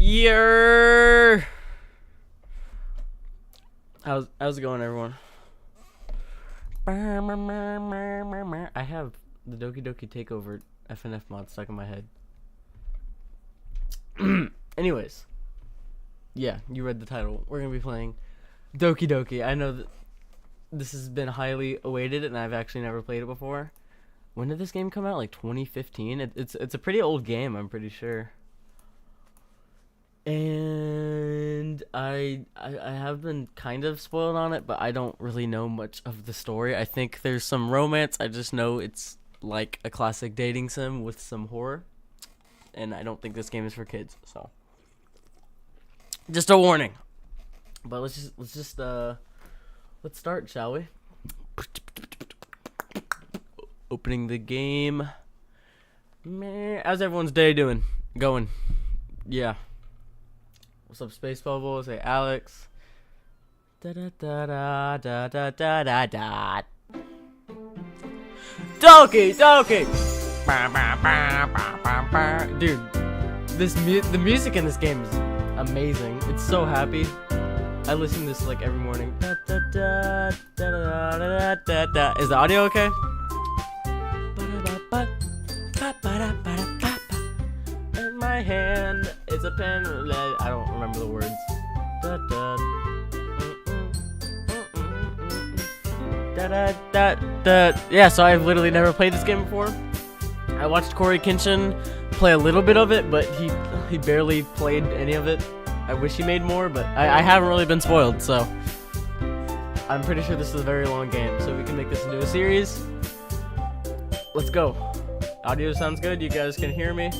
Yeah. How's it going, everyone? I have the Doki Doki Takeover FNF mod stuck in my head. Anyways, yeah, you read the title. We're gonna be playing Doki Doki. I know that this has been highly awaited, and I've actually never played it before. When did this game come out? Like 2015. It's a pretty old game, I'm pretty sure. And I have been kind of spoiled on it, but I don't really know much of the story. I think there's some romance. I just know it's like a classic dating sim with some horror, and I don't think this game is for kids. So, just a warning. But let's start, shall we? Opening the game. How's everyone's day going? Yeah. What's up, Space Bubble? Say Alex. Da da da da da da da da da. Doki Doki. Dude, the music in this game is amazing. It's so happy. I listen to this like every morning. Da da da da da da da da. Is the audio okay? In my hand, it's a pen. I don't remember the words. Da, da. Da, da, da, da. Yeah, so I've literally never played this game before. I watched Corey Kenshin play a little bit of it, but he barely played any of it. I wish he made more, but I haven't really been spoiled, so I'm pretty sure this is a very long game, so we can make this into a series. Let's go. Audio sounds good. You guys can hear me.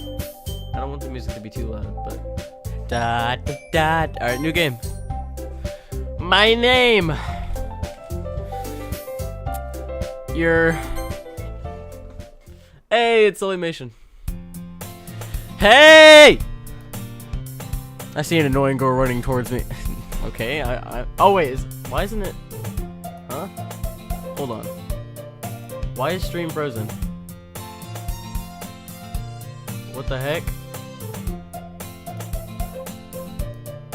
I don't want the music to be too loud, but da da da. All right, new game. My name. Hey, it's Silymation. Hey! I see an annoying girl running towards me. Okay, oh wait, why isn't it? Huh? Hold on. Why is stream frozen? What the heck?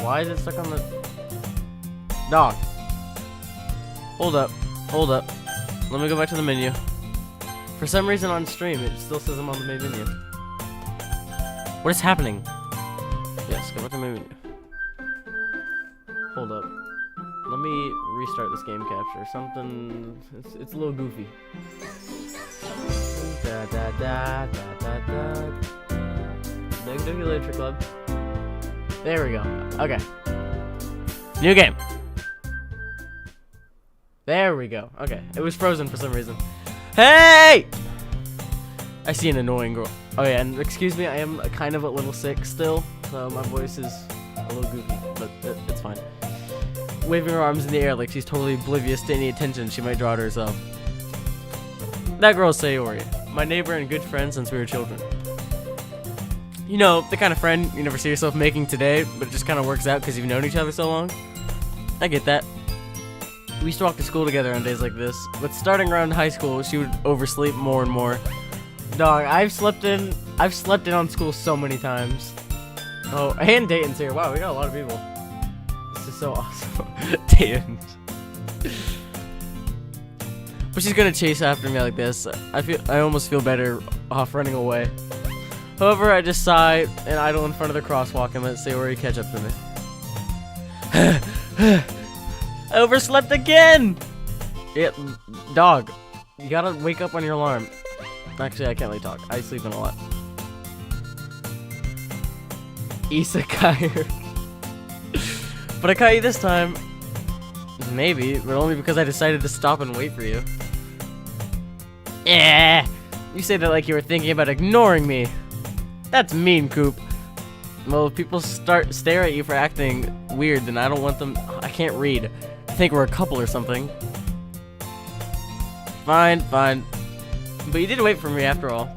Why is it stuck on the dog? Hold up. Let me go back to the menu. For some reason on stream, it still says I'm on the main menu. What is happening? Yes, go back to the main menu. Hold up. Let me restart this game capture. Something. It's a little goofy. Da da da da da da. Doki Doki Literature Club. There we go. Okay. New game. There we go. Okay. It was frozen for some reason. Hey! I see an annoying girl. Oh yeah, and excuse me, I am kind of a little sick still, so my voice is a little goofy, but it's fine. Waving her arms in the air like she's totally oblivious to any attention she might draw to herself. That girl's Sayori, my neighbor and good friend since we were children. You know, the kind of friend you never see yourself making today, but it just kind of works out because you've known each other so long. I get that. We used to walk to school together on days like this, but starting around high school, she would oversleep more and more. Dog, I've slept in on school so many times. Oh, and Dayton's here. Wow, we got a lot of people. This is so awesome. Dayton. But she's gonna chase after me like this. I almost feel better off running away. However, I just sigh and idle in front of the crosswalk and let Sayori catch up to me. I overslept again! Yeah, dog, you gotta wake up on your alarm. Actually, I can't really talk. I sleep in a lot. Isekai. But I caught you this time. Maybe, but only because I decided to stop and wait for you. Yeah, you say that like you were thinking about ignoring me. That's mean, Coop. Well, if people stare at you for acting weird, then I don't want them. I can't read. I think we're a couple or something. Fine. But you did wait for me after all.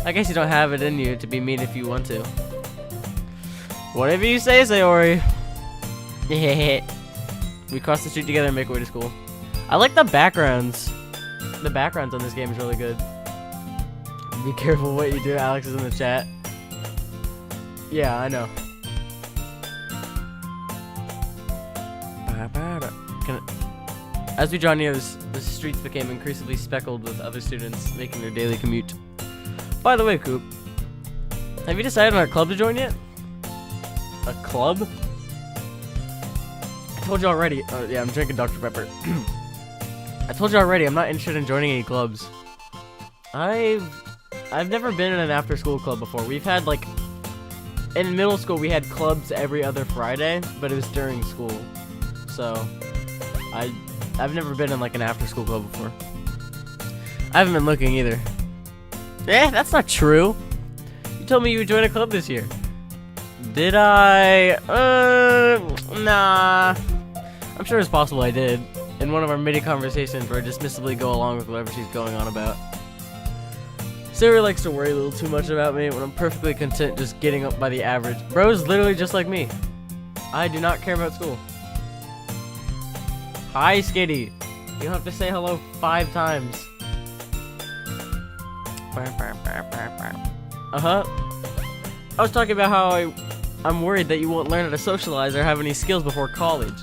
I guess you don't have it in you to be mean if you want to. Whatever you say, Sayori. We cross the street together and make our way to school. I like the backgrounds. The backgrounds on this game is really good. Be careful what you do. Alex is in the chat. Yeah, I know. As we draw near, the streets became increasingly speckled with other students making their daily commute. By the way, Coop, have you decided on a club to join yet? A club? I told you already. Oh, yeah, I'm drinking Dr. Pepper. I told you already, I'm not interested in joining any clubs. I've never been in an after-school club before. We've had, like, in middle school, we had clubs every other Friday, but it was during school. So, I've never been in, like, an after-school club before. I haven't been looking either. Eh, that's not true. You told me you would join a club this year. Did I? Nah. I'm sure it's possible I did. In one of our mini conversations where I dismissively go along with whatever she's going on about. Sarah likes to worry a little too much about me when I'm perfectly content just getting up by the average. Bro's literally just like me. I do not care about school. Hi, Skitty. You don't have to say hello 5 times. Uh-huh. I was talking about how I'm worried that you won't learn how to socialize or have any skills before college.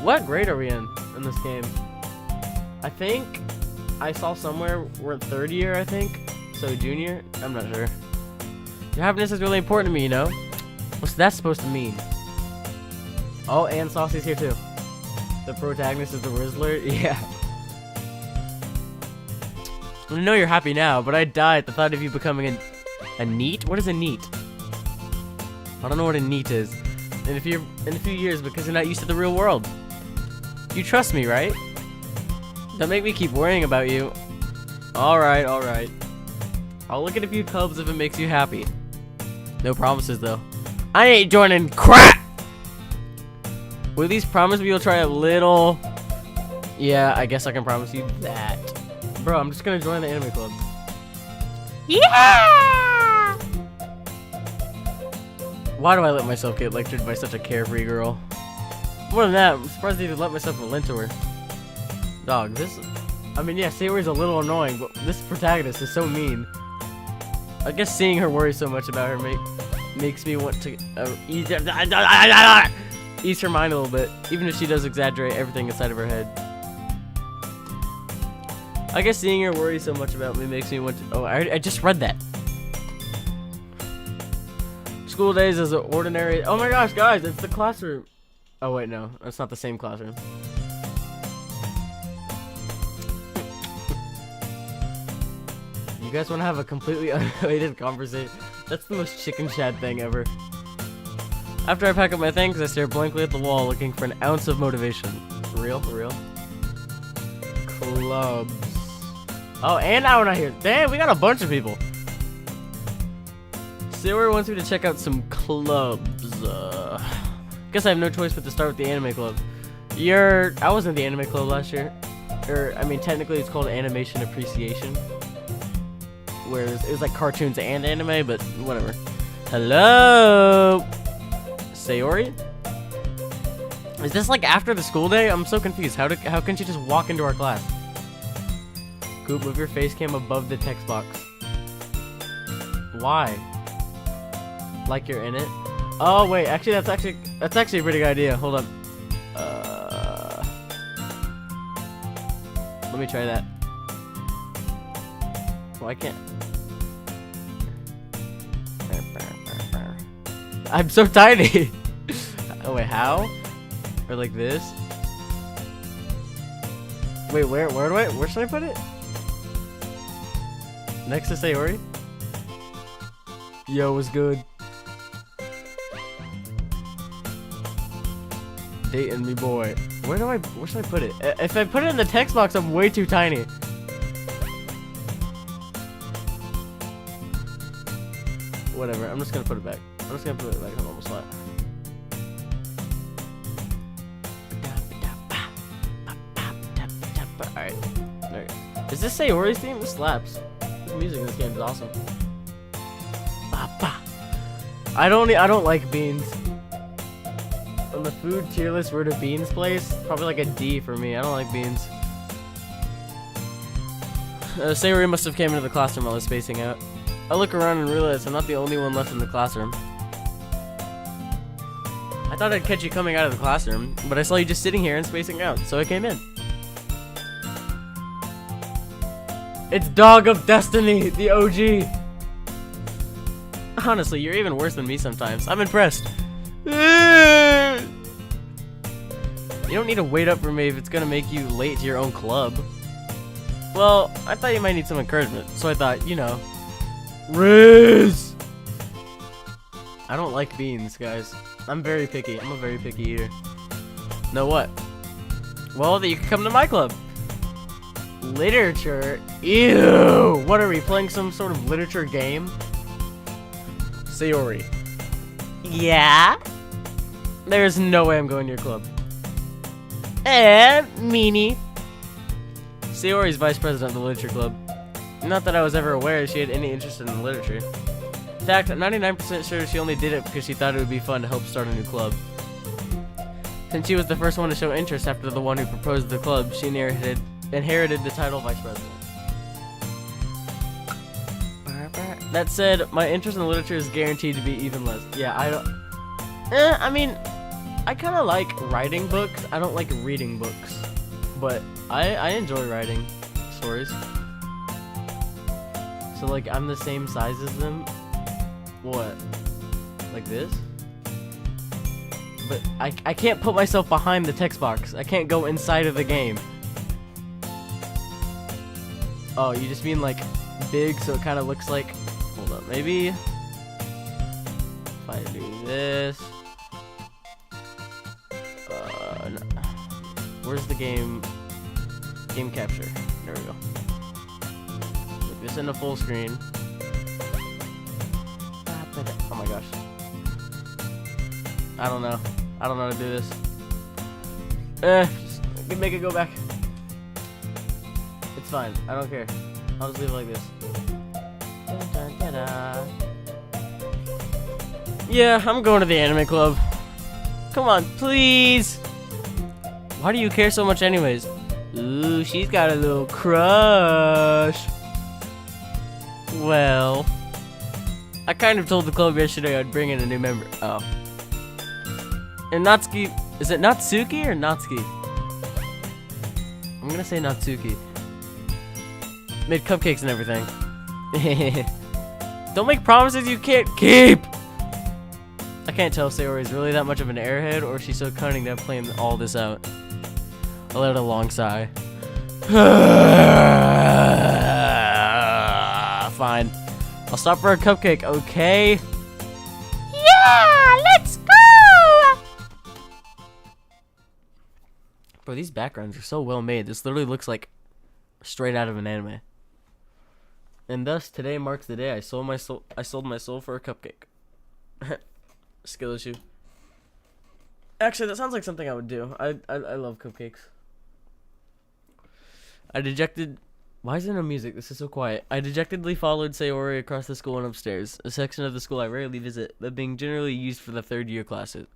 What grade are we in this game? I think I saw somewhere we're in 3rd year, I think. So junior? I'm not sure. Your happiness is really important to me, you know? What's that supposed to mean? Oh, and Saucy's here too. The protagonist is the Rizzler? Yeah. I know you're happy now, but I die at the thought of you becoming a NEET? What is a NEET? I don't know what a NEET is. In a few years, because you're not used to the real world. You trust me, right? Don't make me keep worrying about you. Alright, alright. I'll look at a few clubs if it makes you happy. No promises, though. I ain't joining crap! Will these promise me you'll try a little? Yeah, I guess I can promise you that. Bro, I'm just gonna join the anime club. Yeah! Why do I let myself get lectured by such a carefree girl? More than that, I'm surprised I even let myself relent to her. Dog, I mean, yeah, Sayori's a little annoying, but this protagonist is so mean. I guess seeing her worry so much about her makes me want to ease her mind a little bit, even if she does exaggerate everything inside of her head. I guess seeing her worry so much about me makes me want to. Oh, I just read that. School days is an ordinary. Oh my gosh, guys, it's the classroom. Oh wait, no, it's not the same classroom. You guys want to have a completely unrelated conversation? That's the most chicken shad thing ever. After I pack up my things, I stare blankly at the wall looking for an ounce of motivation. For real? For real? Clubs. Oh, and now we're not here. Damn, we got a bunch of people. Sayori wants me to check out some clubs. Guess I have no choice but to start with the anime club. I was in the anime club last year. I mean, technically it's called Animation Appreciation. Where it was like cartoons and anime, but whatever. Hello? Sayori? Is this like after the school day? I'm so confused. How can she just walk into our class? Coop, move your face cam above the text box. Why? Like you're in it? Oh wait, actually that's actually a pretty good idea. Hold up. Let me try that. Well, I can't. I'm so tiny. Oh wait, how? Or like this? Wait, where should I put it? Next to Sayori? Yo, what's good? Dating me, boy. Where should I put it? If I put it in the text box, I'm way too tiny. Whatever, I'm just gonna put it back. I'm just gonna put it back on normal slot. Alright. There. Is this Sayori's theme? This slaps. This music in this game is awesome. I don't like beans. On the food tier list, where do beans place? Probably like a D for me. I don't like beans. Sayori must have came into the classroom while I was spacing out. I look around and realize I'm not the only one left in the classroom. I thought I'd catch you coming out of the classroom, but I saw you just sitting here and spacing out, so I came in. It's Dog of Destiny, the OG. Honestly, you're even worse than me sometimes. I'm impressed. You don't need to wait up for me if it's gonna make you late to your own club. Well, I thought you might need some encouragement, so I thought, you know. Riz! I don't like beans, guys. I'm very picky. I'm a very picky eater. Know what? Well, that you can come to my club. Literature? Ew! What are we, playing some sort of literature game? Sayori. Yeah? There's no way I'm going to your club. And Meanie. Sayori's vice president of the literature club. Not that I was ever aware she had any interest in literature. In fact, I'm 99% sure she only did it because she thought it would be fun to help start a new club. Since she was the first one to show interest after the one who proposed the club, she inherited the title vice president. That said, my interest in literature is guaranteed to be even less. Yeah, I mean, I kind of like writing books. I don't like reading books. But I enjoy writing stories. So, like, I'm the same size as them. What? Like this? But I can't put myself behind the text box. I can't go inside of the game. Oh, you just mean, like, big so it kind of looks like... Hold up, maybe... If I do this... No. Where's the game capture? There we go. Put this into full screen. Oh my gosh. I don't know. I don't know how to do this. Just make it go back. It's fine. I don't care. I'll just leave it like this. Yeah, I'm going to the anime club. Come on, please. Why do you care so much anyways? Ooh, she's got a little crush. Well, I kind of told the club yesterday I'd bring in a new member. Oh. And Natsuki, is it Natsuki or Natsuki? I'm gonna say Natsuki. Made cupcakes and everything. Don't make promises you can't keep! I can't tell if Sayori is really that much of an airhead or if she's so cunning to have planned all this out. I let out a long sigh. Fine. I'll stop for a cupcake, okay? Yeah, let's go! Bro, these backgrounds are so well made. This literally looks like straight out of an anime. And thus, today marks the day I sold my soul for a cupcake. Skill issue. Actually, that sounds like something I would do. I love cupcakes. Why is there no music? This is so quiet. I dejectedly followed Sayori across the school and upstairs, a section of the school I rarely visit, but being generally used for the third-year classes.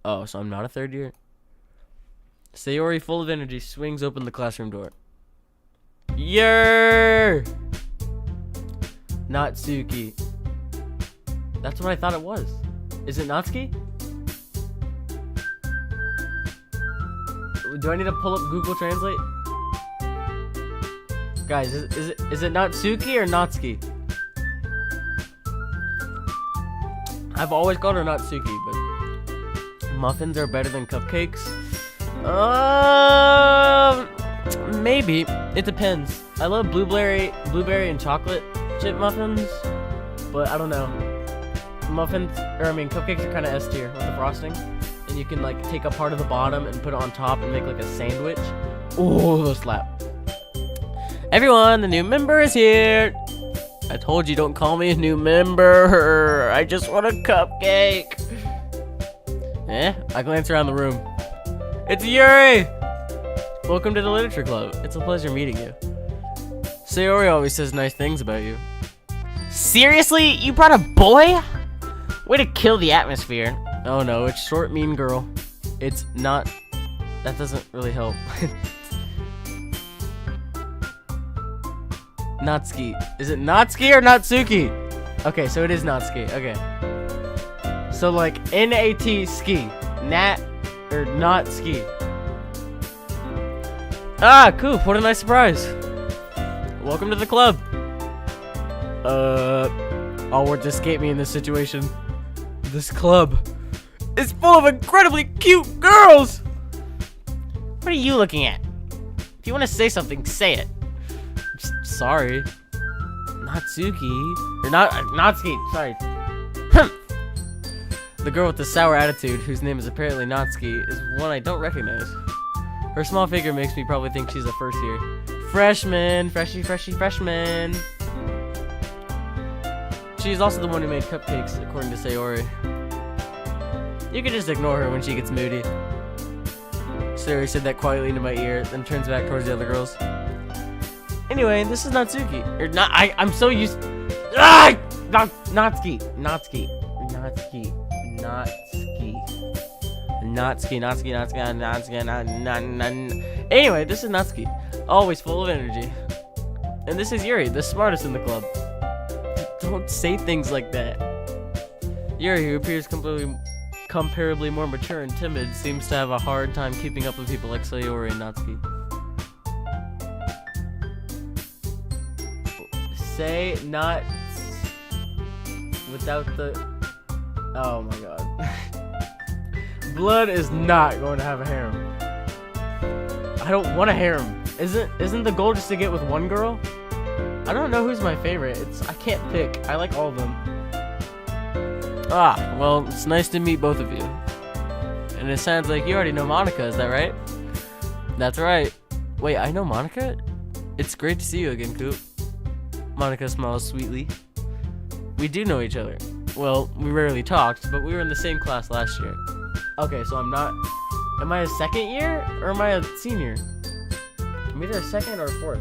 Oh, so I'm not a third year? Sayori, full of energy, swings open the classroom door. Yer! Natsuki. That's what I thought it was. Is it Natsuki? Do I need to pull up Google Translate? Guys, is it Natsuki or Natsuki? I've always called her Natsuki, but muffins are better than cupcakes? Maybe. It depends. I love blueberry and chocolate chip muffins, but I don't know. Cupcakes are kind of S tier with the frosting, and you can like take a part of the bottom and put it on top and make like a sandwich. Oh, those slap. Everyone, the new member is here. I told you, don't call me a new member. I just want a cupcake. I glance around the room. It's Yuri! Welcome to the literature club. It's a pleasure meeting you. Sayori always says nice things about you. Seriously? You brought a boy? Way to kill the atmosphere. Oh no, it's short, mean girl. It's not... That doesn't really help. Natsuki. Is it Natsuki or Natsuki? Okay, so it is Natsuki. Okay. So like N-A-T ski. Nat or not ski. Ah, Coop, what a nice surprise. Welcome to the club. All words escape me in this situation. This club is full of incredibly cute girls. What are you looking at? If you want to say something, say it. Sorry. Natsuki. Or not Natsuki, sorry. The girl with the sour attitude, whose name is apparently Natsuki, is one I don't recognize. Her small figure makes me probably think she's a first year. Freshman, freshie, freshman. She's also the one who made cupcakes, according to Sayori. You can just ignore her when she gets moody. Sayori said that quietly into my ear, then turns back towards the other girls. Anyway, this is Natsuki. Or not, I'm so used. Ah! Natsuki. Anyway, this is Natsuki. Always full of energy. And this is Yuri, the smartest in the club. Don't say things like that. Yuri, who appears comparably more mature and timid, seems to have a hard time keeping up with people like Sayori and Natsuki. Say not without the... Oh my god. Blood is not going to have a harem. I don't want a harem. Isn't the goal just to get with one girl? I don't know who's my favorite. I can't pick. I like all of them. Ah, well, it's nice to meet both of you. And it sounds like you already know Monica, is that right? That's right. Wait, I know Monica? It's great to see you again, Coop. Monica smiles sweetly. We do know each other. Well, we rarely talked, but we were in the same class last year. Okay, so I'm not... Am I a second year, or am I a senior? I'm either a second or a fourth.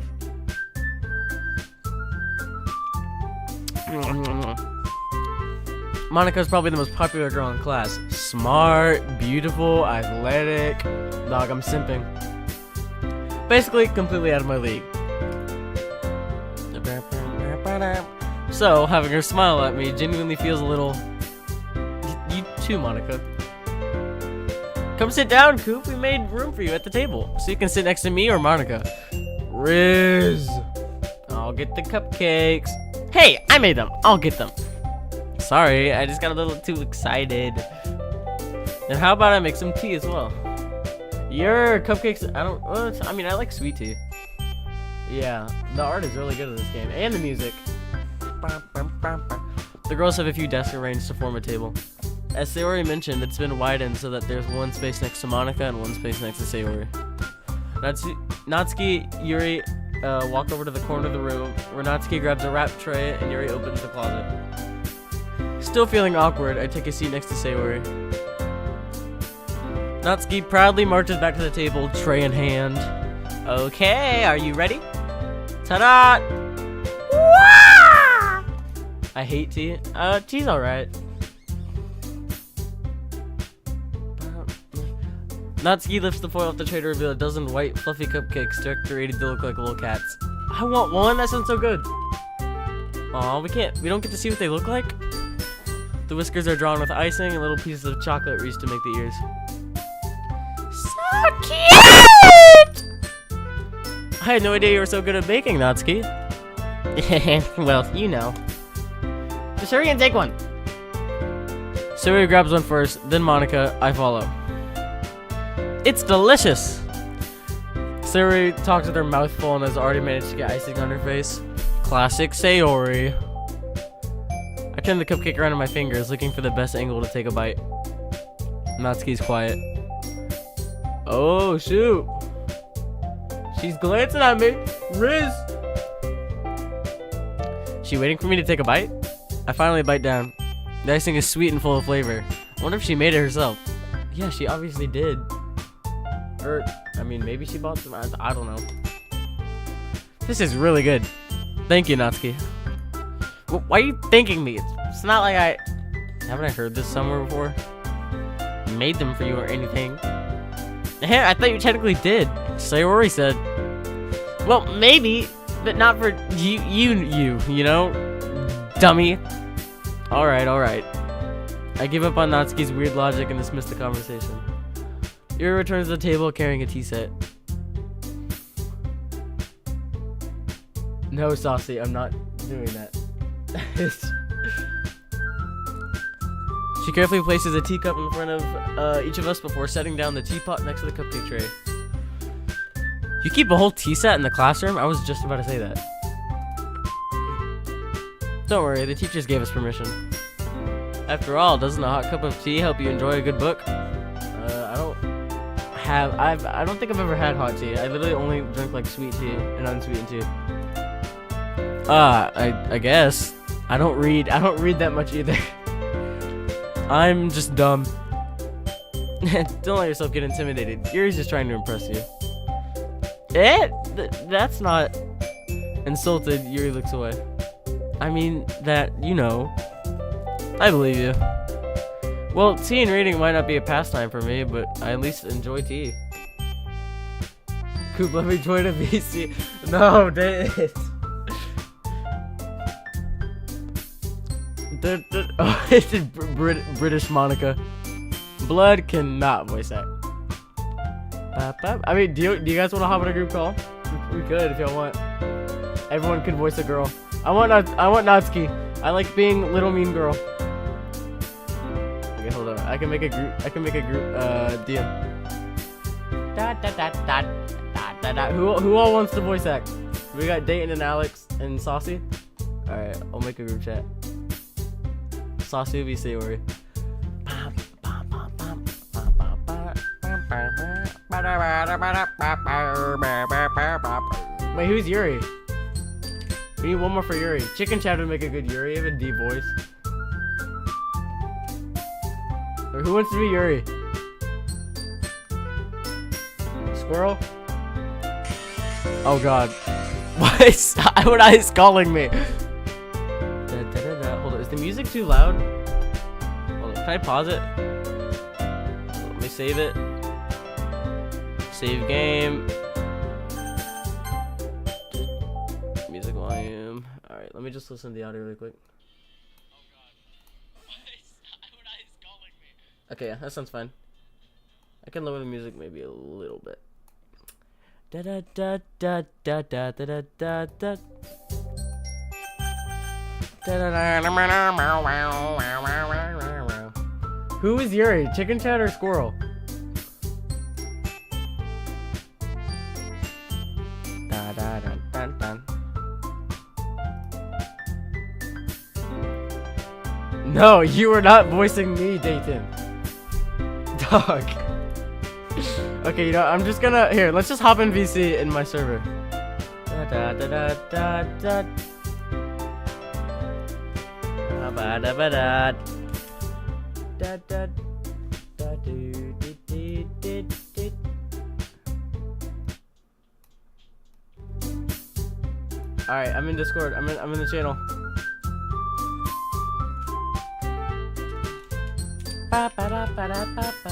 Monica's probably the most popular girl in class. Smart, beautiful, athletic. Dog, I'm simping. Basically, completely out of my league. So, having her smile at me genuinely feels a little... You too, Monica. Come sit down, Coop. We made room for you at the table, so you can sit next to me or Monica. Riz. I'll get the cupcakes. Hey, I made them. I'll get them. Sorry, I just got a little too excited. And how about I make some tea as well? Your cupcakes, I mean, I like sweet tea. Yeah, the art is really good in this game, and the music. The girls have a few desks arranged to form a table. As Sayori mentioned, it's been widened so that there's one space next to Monica and one space next to Sayori. Natsuki, Yuri walk over to the corner of the room, where Natsuki grabs a wrap tray and Yuri opens the closet. Still feeling awkward, I take a seat next to Sayori. Natsuki proudly marches back to the table, tray in hand. Okay, are you ready? Ta-da! I hate tea. Tea's alright. Natsuki lifts the foil off the tray to reveal a dozen white, fluffy cupcakes decorated to look like little cats. I want one. That sounds so good. Aw, we don't get to see what they look like? The whiskers are drawn with icing and little pieces of chocolate reached to make the ears. So cute! I had no idea you were so good at baking, Natsuki. Well, you know. Just hurry and take one. Sayori grabs one first, then Monica. I follow. It's delicious! Sayori talks with her mouth full and has already managed to get icing on her face. Classic Sayori. I turn the cupcake around in my fingers, looking for the best angle to take a bite. Natsuki's quiet. Oh, shoot. She's glancing at me. Riz! She waiting for me to take a bite? I finally bite down. The icing is sweet and full of flavor. I wonder if she made it herself. Yeah, she obviously did. Or, I mean, maybe she bought some. I don't know. This is really good. Thank you, Natsuki. Why are you thanking me? It's not like haven't I heard this somewhere before? Made them for you or anything. Hey, I thought you technically did. Sayori said. Well, maybe, but not for you know? Dummy. Alright. I give up on Natsuki's weird logic and dismiss the conversation. Yuri returns to the table carrying a tea set. No, Saucy, I'm not doing that. She carefully places a teacup in front of each of us before setting down the teapot next to the cupcake tray. You keep a whole tea set in the classroom? I was just about to say that. Don't worry, the teachers gave us permission. After all, doesn't a hot cup of tea help you enjoy a good book? I don't think I've ever had hot tea. I literally only drink like sweet tea and unsweetened tea. I guess. I don't read that much either. I'm just dumb. Don't let yourself get intimidated. Yuri's just trying to impress you. That's not insulted. Yuri looks away. I mean, that, you know. I believe you. Well, tea and reading might not be a pastime for me, but I at least enjoy tea. Coop, let me join a VC. No, dang it. Oh, it's British Monica. Blood cannot voice act. I mean, do you guys want to hop in a group call? We could if y'all want. Everyone can voice a girl. I want Natsuki. I like being little mean girl. Okay, hold on. I can make a group. DM. Who all wants to voice act? We got Dayton and Alex and Saucy. All right, I'll make a group chat. Saucy will be Sayori. Wait, who's Yuri? We need one more for Yuri. Chicken Chat would make a good Yuri. You have a deep voice. Or who wants to be Yuri? Squirrel? Oh god. What is calling me? Hold on. Is the music too loud? Hold on. Can I pause it? Let me save it. Save game. Music volume. Alright, let me just listen to the audio really quick. Okay, yeah, that sounds fine. I can lower the music maybe a little bit. Da da da da da da da da da. Who is Yuri? Chicken Chat or Squirrel? Da da da da da. No, you are not voicing me, Dayton. Dog. Okay, you know, I'm just gonna here. Let's just hop in VC in my server. Da da da da da da. Da da da da. Da da da do do do do do. All right, I'm in Discord. I'm in the channel. Ba ba da ba da ba ba.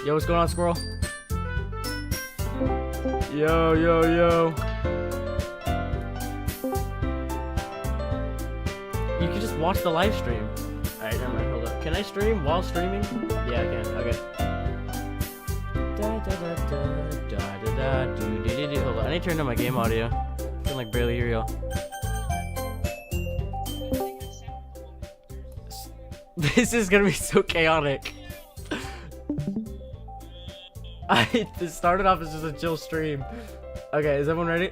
Yo, what's going on, Squirrel? Yo, yo, yo. You can just watch the live stream. Alright, never mind, hold up. Can I stream while streaming? Yeah, I can. Okay. Da da da da da da da do do do do. Hold on, I need to turn down my game audio. I can like barely hear y'all. This is gonna be so chaotic. This started off as just a chill stream. Okay, is everyone ready?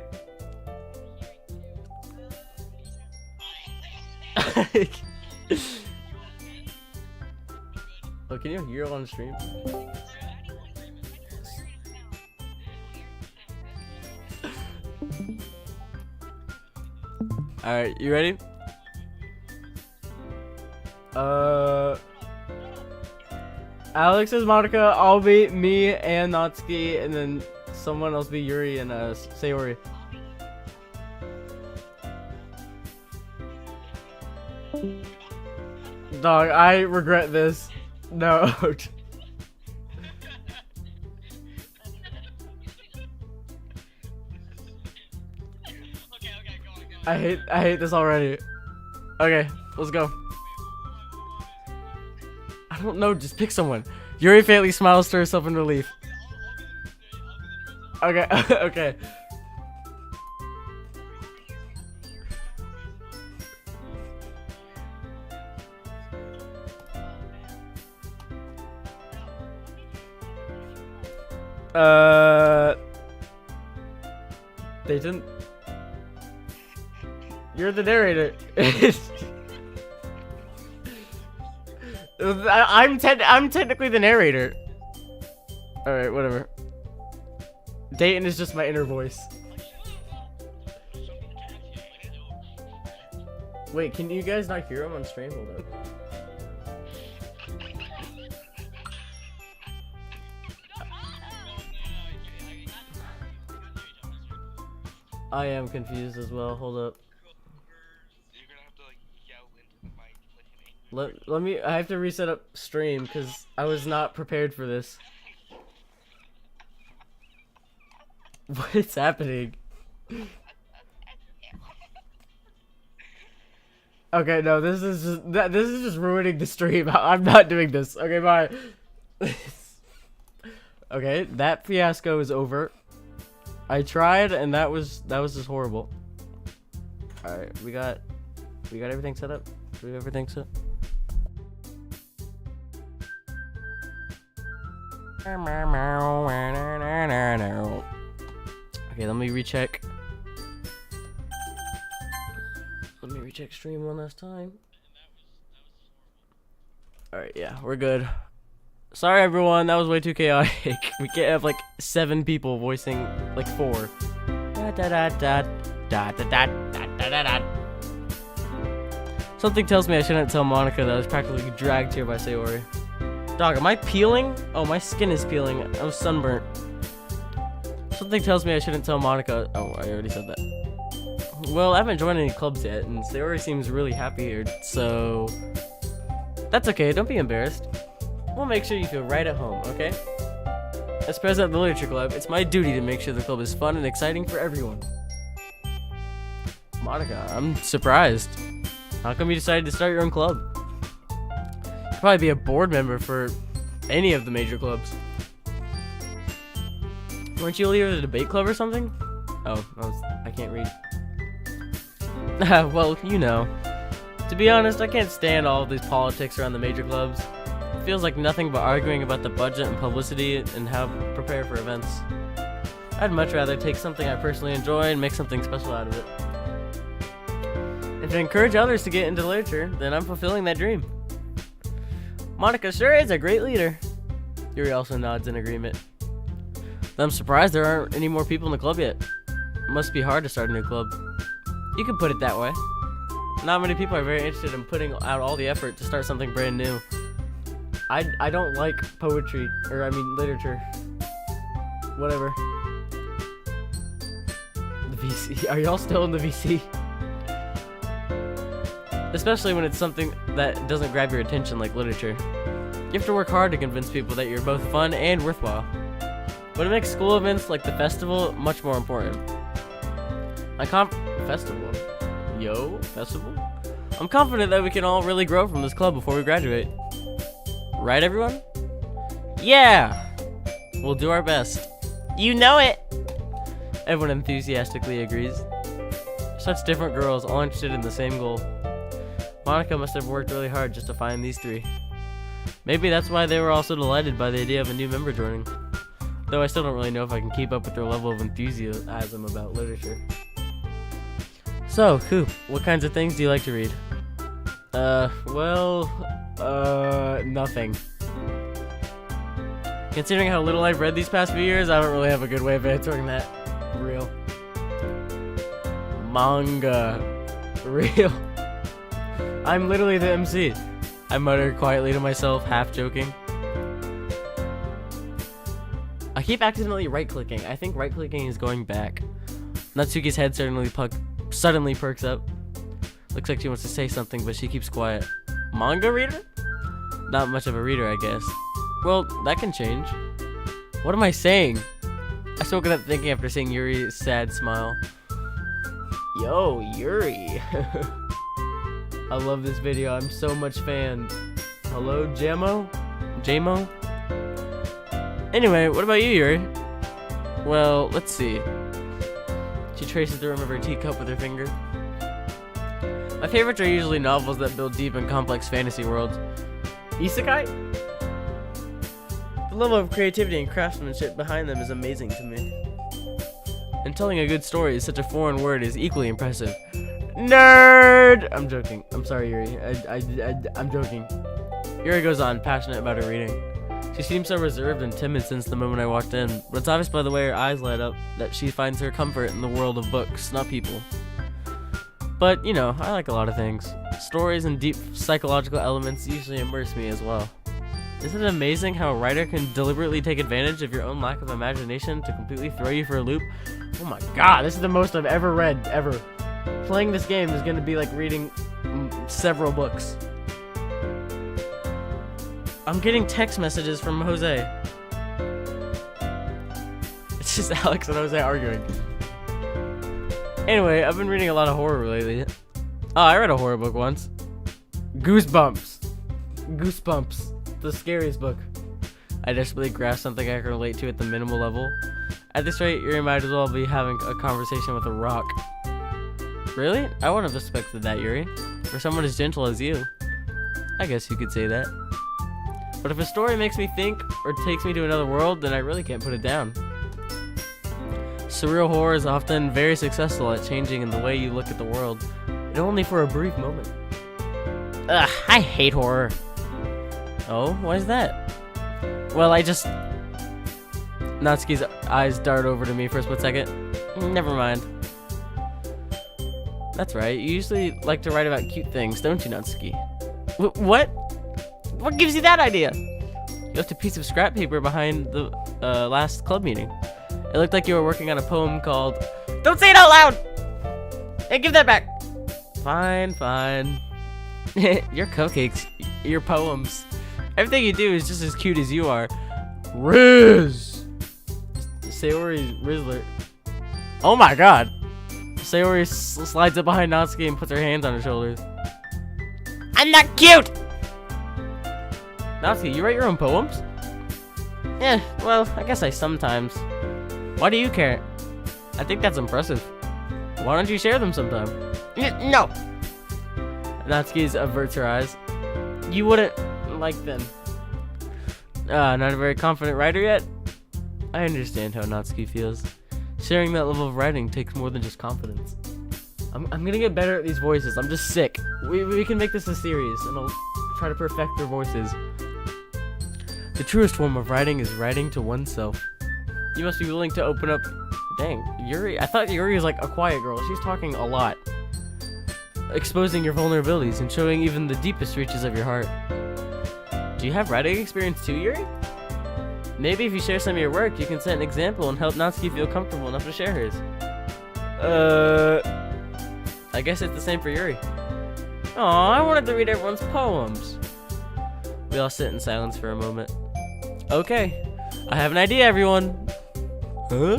Oh, can you hear it on stream? Alright, you ready? Alex is Monica, I'll be me and Natsuki, and then someone else be Yuri and Sayori. Dog, I regret this. No. I hate this already. Okay, let's go. I don't know, just pick someone. Yuri faintly smiles to herself in relief. Okay, okay. They didn't. You're the narrator. I'm technically the narrator. All right, whatever. Dayton is just my inner voice. Wait, can you guys not hear him on stream? Hold up. I am confused as well. Hold up. You're gonna have to like yell into the mic. Let me. I have to reset up stream because I was not prepared for this. What is happening? Okay, no, this is just ruining the stream. I'm not doing this. Okay, bye. Okay, that fiasco is over. I tried, and that was just horrible. All right, we got everything set up. Do we have everything set? Okay, let me recheck. Let me recheck stream one last time. All right, yeah, we're good. Sorry everyone, that was way too chaotic. We can't have like 7 people voicing like 4. Something tells me I shouldn't tell Monica that I was practically dragged here by Sayori. Dog, am I peeling? Oh, my skin is peeling. I was sunburnt. Something tells me I shouldn't tell Monica. Oh, I already said that. Well, I haven't joined any clubs yet, and Sayori seems really happy here, so that's okay. Don't be embarrassed. We'll make sure you feel right at home, okay? As president of the Literature Club, it's my duty to make sure the club is fun and exciting for everyone. Monica, I'm surprised. How come you decided to start your own club? You'd probably be a board member for any of the major clubs. Weren't you a leader of the debate club or something? Oh, I can't read. Well, you know. To be honest, I can't stand all of these politics around the major clubs. It feels like nothing but arguing about the budget and publicity and how to prepare for events. I'd much rather take something I personally enjoy and make something special out of it. If I encourage others to get into literature, then I'm fulfilling that dream. Monica sure is a great leader. Yuri also nods in agreement. I'm surprised there aren't any more people in the club yet. It must be hard to start a new club. You could put it that way. Not many people are very interested in putting out all the effort to start something brand new. I don't like poetry, or I mean literature. Whatever. The VC. Are y'all still in the VC? Especially when it's something that doesn't grab your attention like literature. You have to work hard to convince people that you're both fun and worthwhile. But it makes school events like the festival much more important. Festival? Yo, festival? I'm confident that we can all really grow from this club before we graduate. Right, everyone? Yeah! We'll do our best. You know it! Everyone enthusiastically agrees. Such different girls, all interested in the same goal. Monica must have worked really hard just to find these 3. Maybe that's why they were all so delighted by the idea of a new member joining. Though I still don't really know if I can keep up with their level of enthusiasm about literature. So, Coop, what kinds of things do you like to read? Nothing. Considering how little I've read these past few years, I don't really have a good way of answering that. Real. Manga. Real. I'm literally the MC. I muttered quietly to myself, half joking. I keep accidentally right-clicking. I think right-clicking is going back. Natsuki's head suddenly perks up. Looks like she wants to say something, but she keeps quiet. Manga reader? Not much of a reader, I guess. Well, that can change. What am I saying? I spoke that thinking after seeing Yuri's sad smile. Yo, Yuri. I love this video. I'm so much fan. Hello, Jamo? Jamo? Anyway, what about you, Yuri? Well, let's see. She traces the rim of her teacup with her finger. My favorites are usually novels that build deep and complex fantasy worlds. Isekai? The level of creativity and craftsmanship behind them is amazing to me. And telling a good story is such a foreign word is equally impressive. Nerd! I'm joking. I'm sorry, Yuri. I'm joking. Yuri goes on, passionate about her reading. She seems so reserved and timid since the moment I walked in, but it's obvious by the way her eyes light up that she finds her comfort in the world of books, not people. But, you know, I like a lot of things. Stories and deep psychological elements usually immerse me as well. Isn't it amazing how a writer can deliberately take advantage of your own lack of imagination to completely throw you for a loop? Oh my god, this is the most I've ever read, ever. Playing this game is going to be like reading several books. I'm getting text messages from Jose. It's just Alex and Jose arguing. Anyway, I've been reading a lot of horror lately. Oh, I read a horror book once. Goosebumps. Goosebumps. The scariest book. I desperately grasped something I can relate to at the minimal level. At this rate, Yuri might as well be having a conversation with a rock. Really? I wouldn't have expected that, Yuri. For someone as gentle as you. I guess you could say that. But if a story makes me think or takes me to another world, then I really can't put it down. Surreal horror is often very successful at changing in the way you look at the world, and only for a brief moment. Ugh, I hate horror. Oh, why is that? Well, Natsuki's eyes dart over to me for a split second. Never mind. That's right, you usually like to write about cute things, don't you, Natsuki? What? What gives you that idea? You left a piece of scrap paper behind the last club meeting. It looked like you were working on a poem called... Don't say it out loud! Hey, give that back! Fine, fine. Your cupcakes, your poems. Everything you do is just as cute as you are. Riz! Sayori Rizzler. Oh my god! Sayori slides up behind Natsuki and puts her hands on her shoulders. I'm not cute! Natsuki, you write your own poems? Yeah, well, I guess I sometimes. Why do you care? I think that's impressive. Why don't you share them sometime? No! Natsuki averts her eyes. You wouldn't like them. Not a very confident writer yet? I understand how Natsuki feels. Sharing that level of writing takes more than just confidence. I'm gonna get better at these voices. I'm just sick. We can make this a series, and I'll try to perfect their voices. The truest form of writing is writing to oneself. You must be willing to open up... Dang, Yuri... I thought Yuri was like a quiet girl. She's talking a lot. Exposing your vulnerabilities and showing even the deepest reaches of your heart. Do you have writing experience too, Yuri? Maybe if you share some of your work, you can set an example and help Natsuki feel comfortable enough to share hers. I guess it's the same for Yuri. Aw, I wanted to read everyone's poems. We all sit in silence for a moment. Okay, I have an idea, everyone. Huh?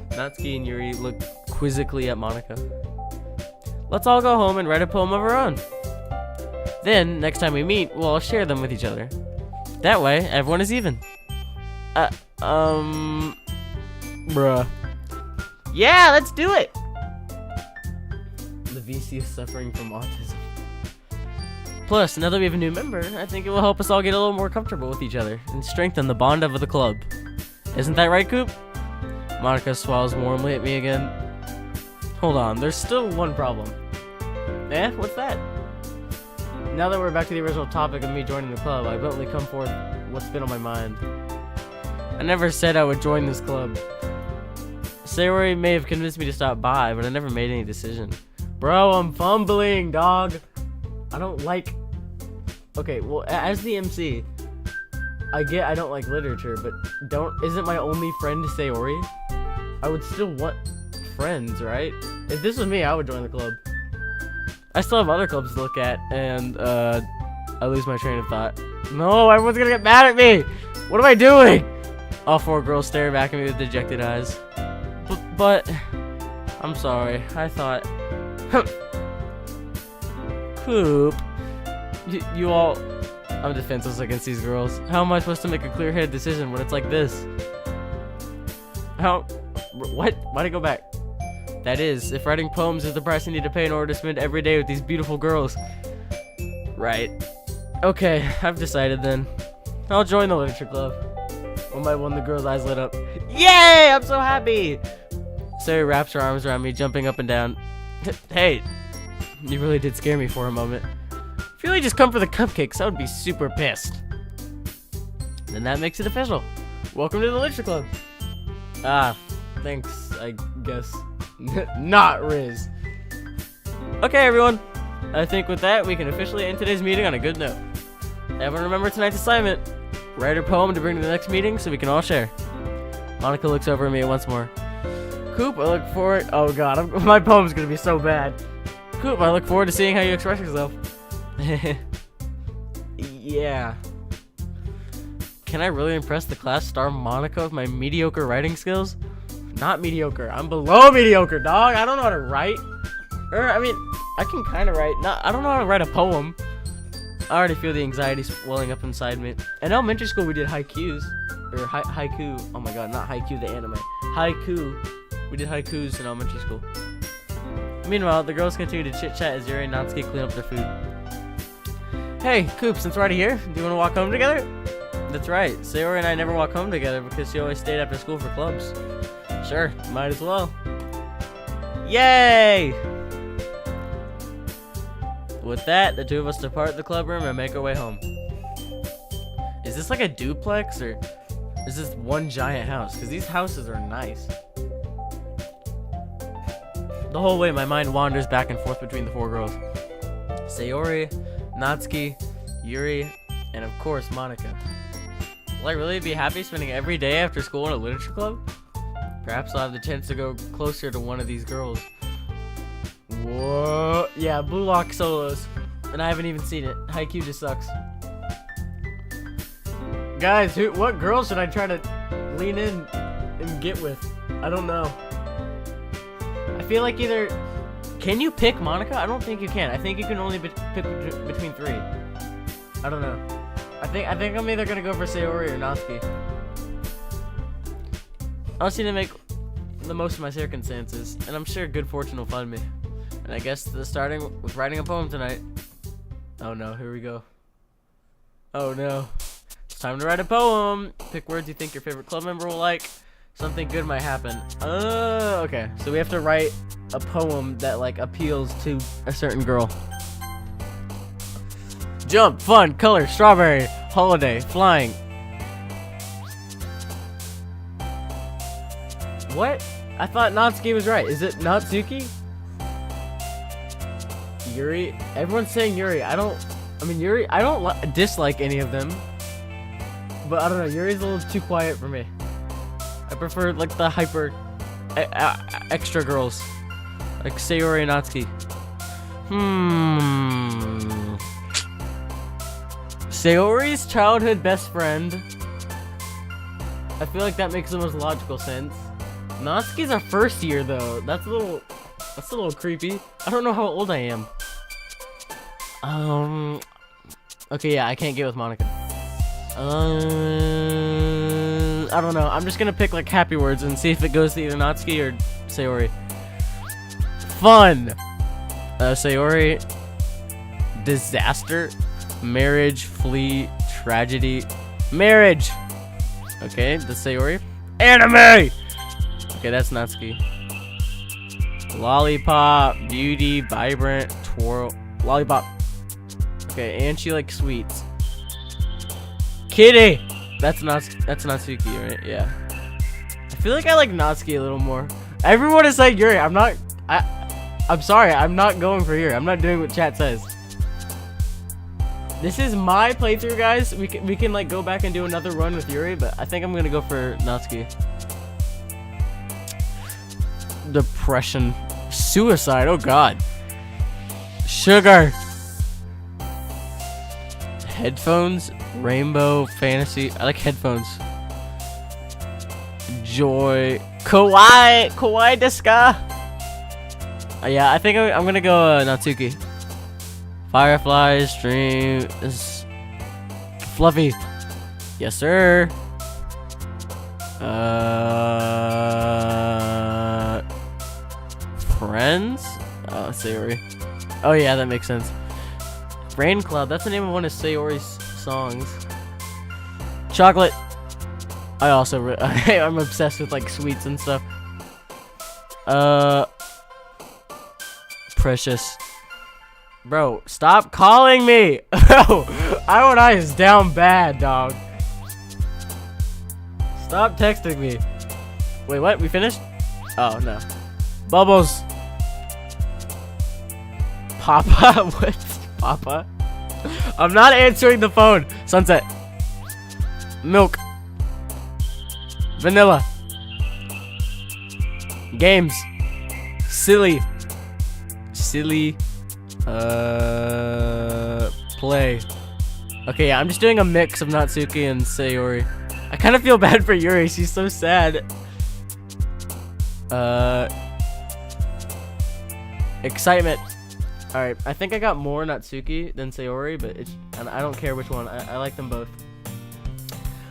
Natsuki and Yuri look quizzically at Monika. Let's all go home and write a poem of our own. Then, next time we meet, we'll all share them with each other. That way, everyone is even. Bruh. Yeah, let's do it! The VC is suffering from autism. Plus, now that we have a new member, I think it will help us all get a little more comfortable with each other and strengthen the bond of the club. Isn't that right, Coop? Monika smiles warmly at me again. Hold on, there's still one problem. Eh? What's that? Now that we're back to the original topic of me joining the club, I bluntly come forth what's been on my mind. I never said I would join this club. Sayori may have convinced me to stop by, but I never made any decision. Bro, I'm fumbling, dog. I don't like... Okay, well, as the MC, I don't like literature, but isn't my only friend Sayori? I would still want friends, right? If this was me, I would join the club. I still have other clubs to look at, and I lose my train of thought. No, everyone's gonna get mad at me! What am I doing? All four girls stare back at me with dejected eyes. But I'm sorry. I thought. Coop. You all. I'm defenseless against these girls. How am I supposed to make a clear-headed decision when it's like this? How? What? Why'd I go back? That is, if writing poems is the price I need to pay in order to spend every day with these beautiful girls. Right. Okay, I've decided then. I'll join the literature club. One by one, the girl's eyes lit up. Yay! I'm so happy! Sarah wraps her arms around me, jumping up and down. Hey, you really did scare me for a moment. If you really just come for the cupcakes, I would be super pissed. Then that makes it official. Welcome to the literature club. Ah, thanks, I guess. Not Riz. Okay, everyone. I think with that, we can officially end today's meeting on a good note. Everyone remember tonight's assignment. Write a poem to bring to the next meeting so we can all share. Monica looks over at me once more. Coop, I look forward... Oh god, my poem's gonna be so bad. Coop, I look forward to seeing how you express yourself. Yeah. Can I really impress the class star Monica with my mediocre writing skills? Not mediocre. I'm below mediocre, dog. I don't know how to write. I mean, I can kind of write. I don't know how to write a poem. I already feel the anxiety swelling up inside me. In elementary school, we did haikus. Or haiku. Oh my god, not haiku, the anime. Haiku. We did haikus in elementary school. Meanwhile, the girls continue to chit-chat as Yuri and Natsuki clean up their food. Hey, Coop, since we're already here, do you want to walk home together? That's right. Sayori and I never walk home together because she always stayed after school for clubs. Sure, might as well. Yay! With that, the two of us depart the club room and make our way home. Is this like a duplex or is this one giant house? Because these houses are nice. The whole way, my mind wanders back and forth between the four girls. Sayori, Natsuki, Yuri, and of course, Monica. Will I really be happy spending every day after school in a literature club? Perhaps I'll have the chance to go closer to one of these girls. Whoa. Yeah, Blue Lock solos. And I haven't even seen it. Haikyuu just sucks. Guys, what girl should I try to lean in and get with? I don't know. I feel like either... Can you pick Monica? I don't think you can. I think you can only pick between three. I don't know. I think I'm either gonna go for Sayori or Natsuki. I just need to make the most of my circumstances, and I'm sure good fortune will find me. And I guess starting with writing a poem tonight. Oh no, here we go. Oh no. It's time to write a poem. Pick words you think your favorite club member will like. Something good might happen. Okay. So we have to write a poem that like appeals to a certain girl. Jump, fun, color, strawberry, holiday, flying. What? I thought Natsuki was right. Is it Natsuki? Yuri? Everyone's saying Yuri. I don't dislike any of them. But I don't know. Yuri's a little too quiet for me. I prefer like the hyper extra girls. Like Sayori and Natsuki. Sayori's childhood best friend. I feel like that makes the most logical sense. Natsuki's our first year though. That's a little creepy. I don't know how old I am. Okay, yeah, I can't get with Monica. I don't know. I'm just gonna pick like happy words and see if it goes to either Natsuki or Sayori. Fun. Sayori. Disaster. Marriage. Flee. Tragedy. Marriage. Okay, the Sayori. Anime. Okay, that's Natsuki. Lollipop. Beauty. Vibrant. Twirl. Lollipop. Okay, and she likes sweets. Kitty. That's Natsuki, right? Yeah. I feel like I like Natsuki a little more. Everyone is saying Yuri. I'm sorry. I'm not going for Yuri. I'm not doing what chat says. This is my playthrough, guys. We can like go back and do another run with Yuri, but I think I'm gonna go for Natsuki. Depression, suicide. Oh God. Sugar. Headphones, rainbow, fantasy. I like headphones. Joy, kawaii desu ka? Yeah, I think I'm gonna go Natsuki. Fireflies, dreams, Fluffy. Yes, sir. Friends? Oh, Sayori. Oh yeah, that makes sense. Rain Cloud. That's the name of one of Sayori's songs. Chocolate. I also I'm obsessed with like sweets and stuff. Precious. Bro, stop calling me. Bro, I is down bad, dog. Stop texting me. Wait, what? We finished? Oh no. Bubbles. Papa? What? Papa? I'm not answering the phone. Sunset. Milk. Vanilla. Games. Silly. Silly. Play. Okay, yeah, I'm just doing a mix of Natsuki and Sayori. I kind of feel bad for Yuri. She's so sad. Excitement. Alright, I think I got more Natsuki than Sayori, but and I don't care which one. I like them both.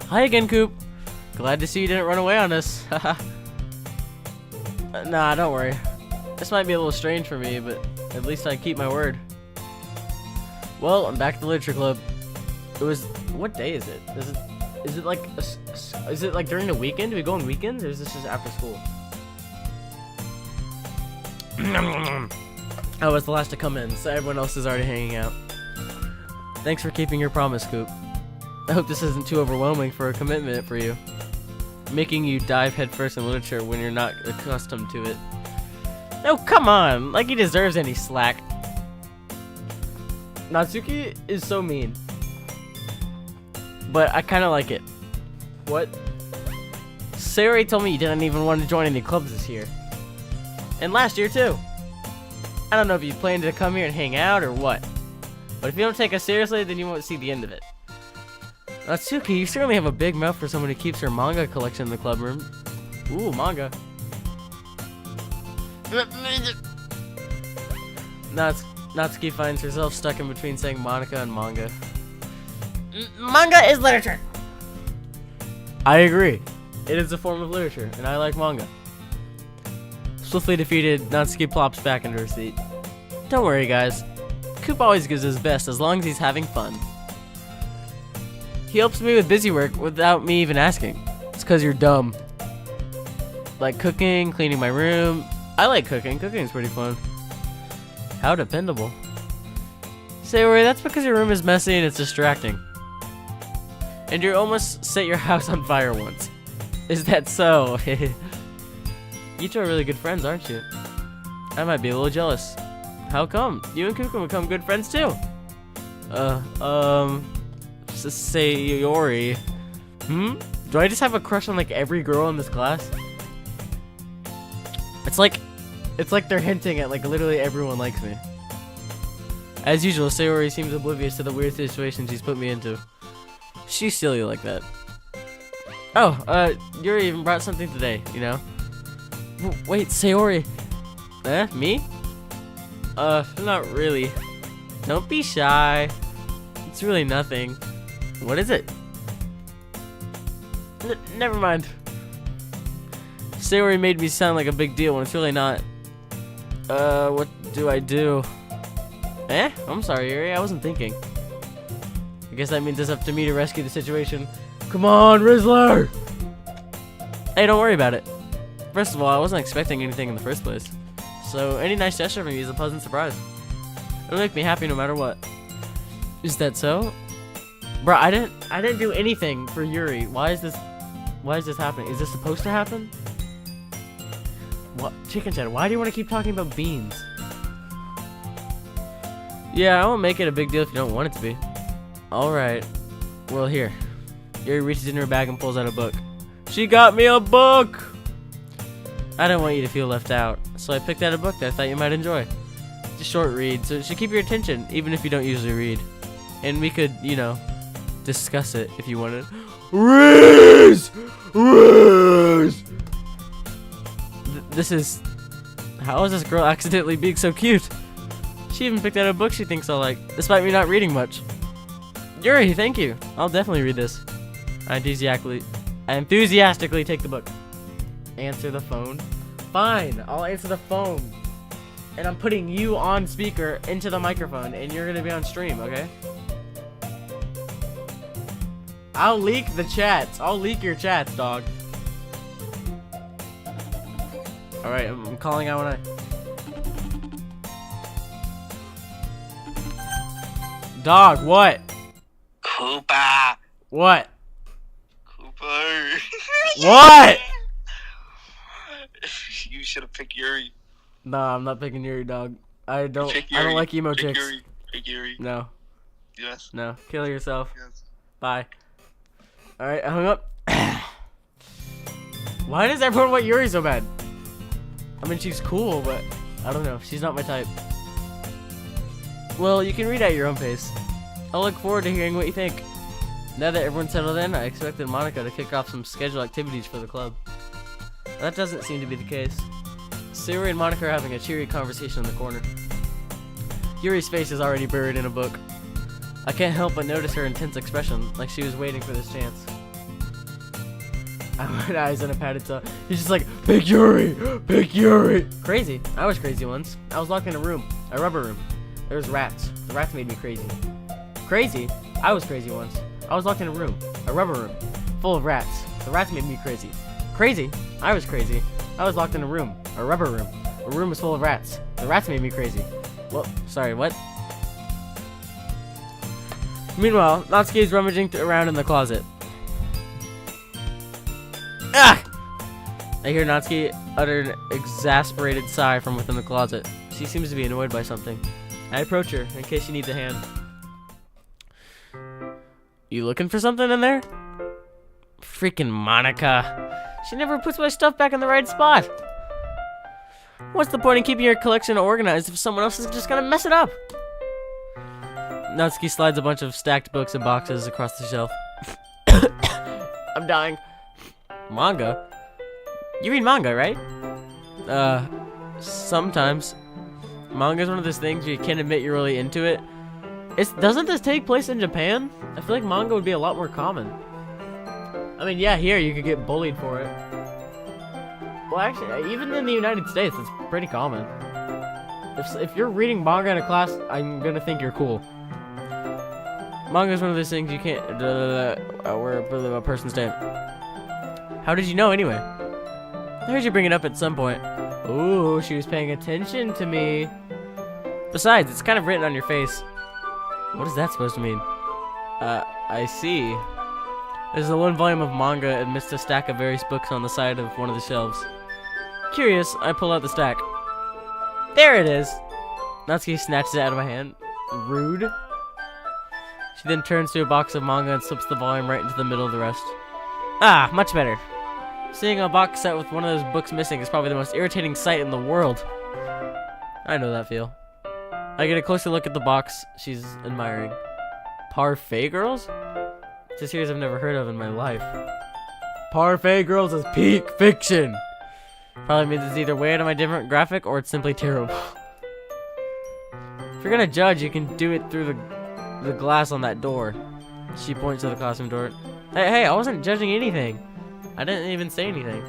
Hi again, Coop. Glad to see you didn't run away on us. Nah, don't worry. This might be a little strange for me, but at least I keep my word. Well, I'm back at the literature club. It was... What day is it? Is it like... is it like during the weekend? Do we go on weekends, or is this just after school? I was the last to come in, so everyone else is already hanging out. Thanks for keeping your promise, Coop. I hope this isn't too overwhelming for a commitment for you. Making you dive headfirst in literature when you're not accustomed to it. Oh, come on! Like he deserves any slack. Natsuki is so mean. But I kinda like it. What? Sayori told me you didn't even want to join any clubs this year. And last year too. I don't know if you plan to come here and hang out or what. But if you don't take us seriously, then you won't see the end of it. Natsuki, you certainly have a big mouth for someone who keeps her manga collection in the club room. Ooh, manga. Natsuki finds herself stuck in between saying Monica and manga. Manga is literature. I agree. It is a form of literature, and I like manga. Swiftly defeated, Natsuki plops back into her seat. Don't worry, guys. Coop always gives his best as long as he's having fun. He helps me with busy work without me even asking. It's because you're dumb. Like cooking, cleaning my room. I like cooking. Cooking's pretty fun. How dependable. Sayori, that's because your room is messy and it's distracting. And you almost set your house on fire once. Is that so? You two are really good friends, aren't you? I might be a little jealous. How come? You and Coop can become good friends too. Sayori. Do I just have a crush on like every girl in this class? It's like they're hinting at like literally everyone likes me. As usual, Sayori seems oblivious to the weird situation she's put me into. She's silly like that. Oh, Yuri even brought something today, you know? Wait, Sayori. Me? Not really. Don't be shy. It's really nothing. What is it? Never mind. Sayori made me sound like a big deal when it's really not. What do I do? I'm sorry, Yuri. I wasn't thinking. I guess that means it's up to me to rescue the situation. Come on, Rizzler! Hey, don't worry about it. First of all, I wasn't expecting anything in the first place. So, any nice gesture from you is a pleasant surprise. It'll make me happy no matter what. Is that so? Bro, I didn't do anything for Yuri. Why is this happening? Is this supposed to happen? What? Chicken Chat, why do you want to keep talking about beans? Yeah, I won't make it a big deal if you don't want it to be. Alright. Well, here. Yuri reaches into her bag and pulls out a book. She got me a book! I didn't want you to feel left out, so I picked out a book that I thought you might enjoy. It's a short read, so it should keep your attention, even if you don't usually read. And we could, you know, discuss it if you wanted. Riz! This is How is this girl accidentally being so cute? She even picked out a book she thinks I'll like, despite me not reading much. Yuri, thank you. I'll definitely read this. I enthusiastically take the book. Answer the phone. Fine, I'll answer the phone. And I'm putting you on speaker into the microphone, and you're gonna be on stream, okay? I'll leak the chats. I'll leak your chats, dog. Alright, I'm calling out when Dog, what? Koopa. What? Cooper. What? You should have picked Yuri. Nah, I'm not picking Yuri, dog. I don't like emo Pick chicks. Yuri. Pick Yuri. No. Yes. No. Kill yourself. Yes. Bye. Alright, I hung up. Why does everyone want Yuri so bad? I mean, she's cool, but I don't know. She's not my type. Well, you can read at your own pace. I'll look forward to hearing what you think. Now that everyone's settled in, I expected Monica to kick off some scheduled activities for the club. That doesn't seem to be the case. Siri and Monica are having a cheery conversation in the corner. Yuri's face is already buried in a book. I can't help but notice her intense expression, like she was waiting for this chance. I had eyes on a padded tongue. He's just like, pick Yuri! Pick Yuri! Crazy. I was crazy once. I was locked in a room. A rubber room. There was rats. The rats made me crazy. Crazy? I was crazy once. I was locked in a room. A rubber room. Full of rats. The rats made me crazy. Crazy? I was crazy. I was locked in a room. A rubber room. A room was full of rats. The rats made me crazy. Well, sorry, what? Meanwhile, Natsuki is rummaging around in the closet. Ah! I hear Natsuki utter an exasperated sigh from within the closet. She seems to be annoyed by something. I approach her in case she needs a hand. You looking for something in there? Freaking Monica. She never puts my stuff back in the right spot. What's the point in keeping your collection organized if someone else is just gonna mess it up? Natsuki slides a bunch of stacked books and boxes across the shelf. I'm dying. Manga? You read manga, right? Sometimes. Manga is one of those things where you can't admit you're really into it. Doesn't this take place in Japan? I feel like manga would be a lot more common. I mean, yeah, here you could get bullied for it. Well, actually, even in the United States, it's pretty common. If you're reading manga in a class, I'm gonna think you're cool. Manga is one of those things you can't. Where a person's name. How did you know anyway? I heard you bring it up at some point. Ooh, she was paying attention to me. Besides, it's kind of written on your face. What is that supposed to mean? I see. There's a one volume of manga amidst a stack of various books on the side of one of the shelves. Curious, I pull out the stack. There it is! Natsuki snatches it out of my hand. Rude. She then turns to a box of manga and slips the volume right into the middle of the rest. Ah, much better. Seeing a box set with one of those books missing is probably the most irritating sight in the world. I know that feel. I get a closer look at the box she's admiring. Parfait Girls? It's a series I've never heard of in my life. Parfait Girls is peak fiction! Probably means it's either way out of my demographic or it's simply terrible. If you're gonna judge, you can do it through the glass on that door. She points to the classroom door. Hey, I wasn't judging anything. I didn't even say anything.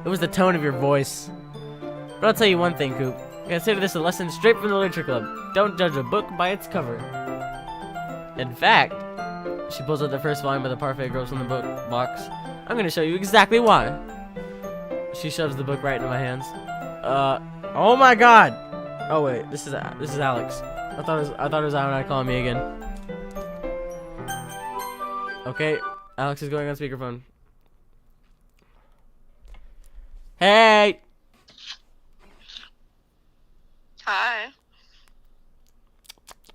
It was the tone of your voice. But I'll tell you one thing, Coop. Consider this a lesson straight from the Literature Club. Don't judge a book by its cover. In fact, she pulls out the first volume of the Parfait Girls from the book box. I'm gonna show you exactly why. She shoves the book right into my hands. Oh my God! Oh wait, this is Alex. I thought it was Alan calling me again. Okay, Alex is going on speakerphone. Hey! Hi.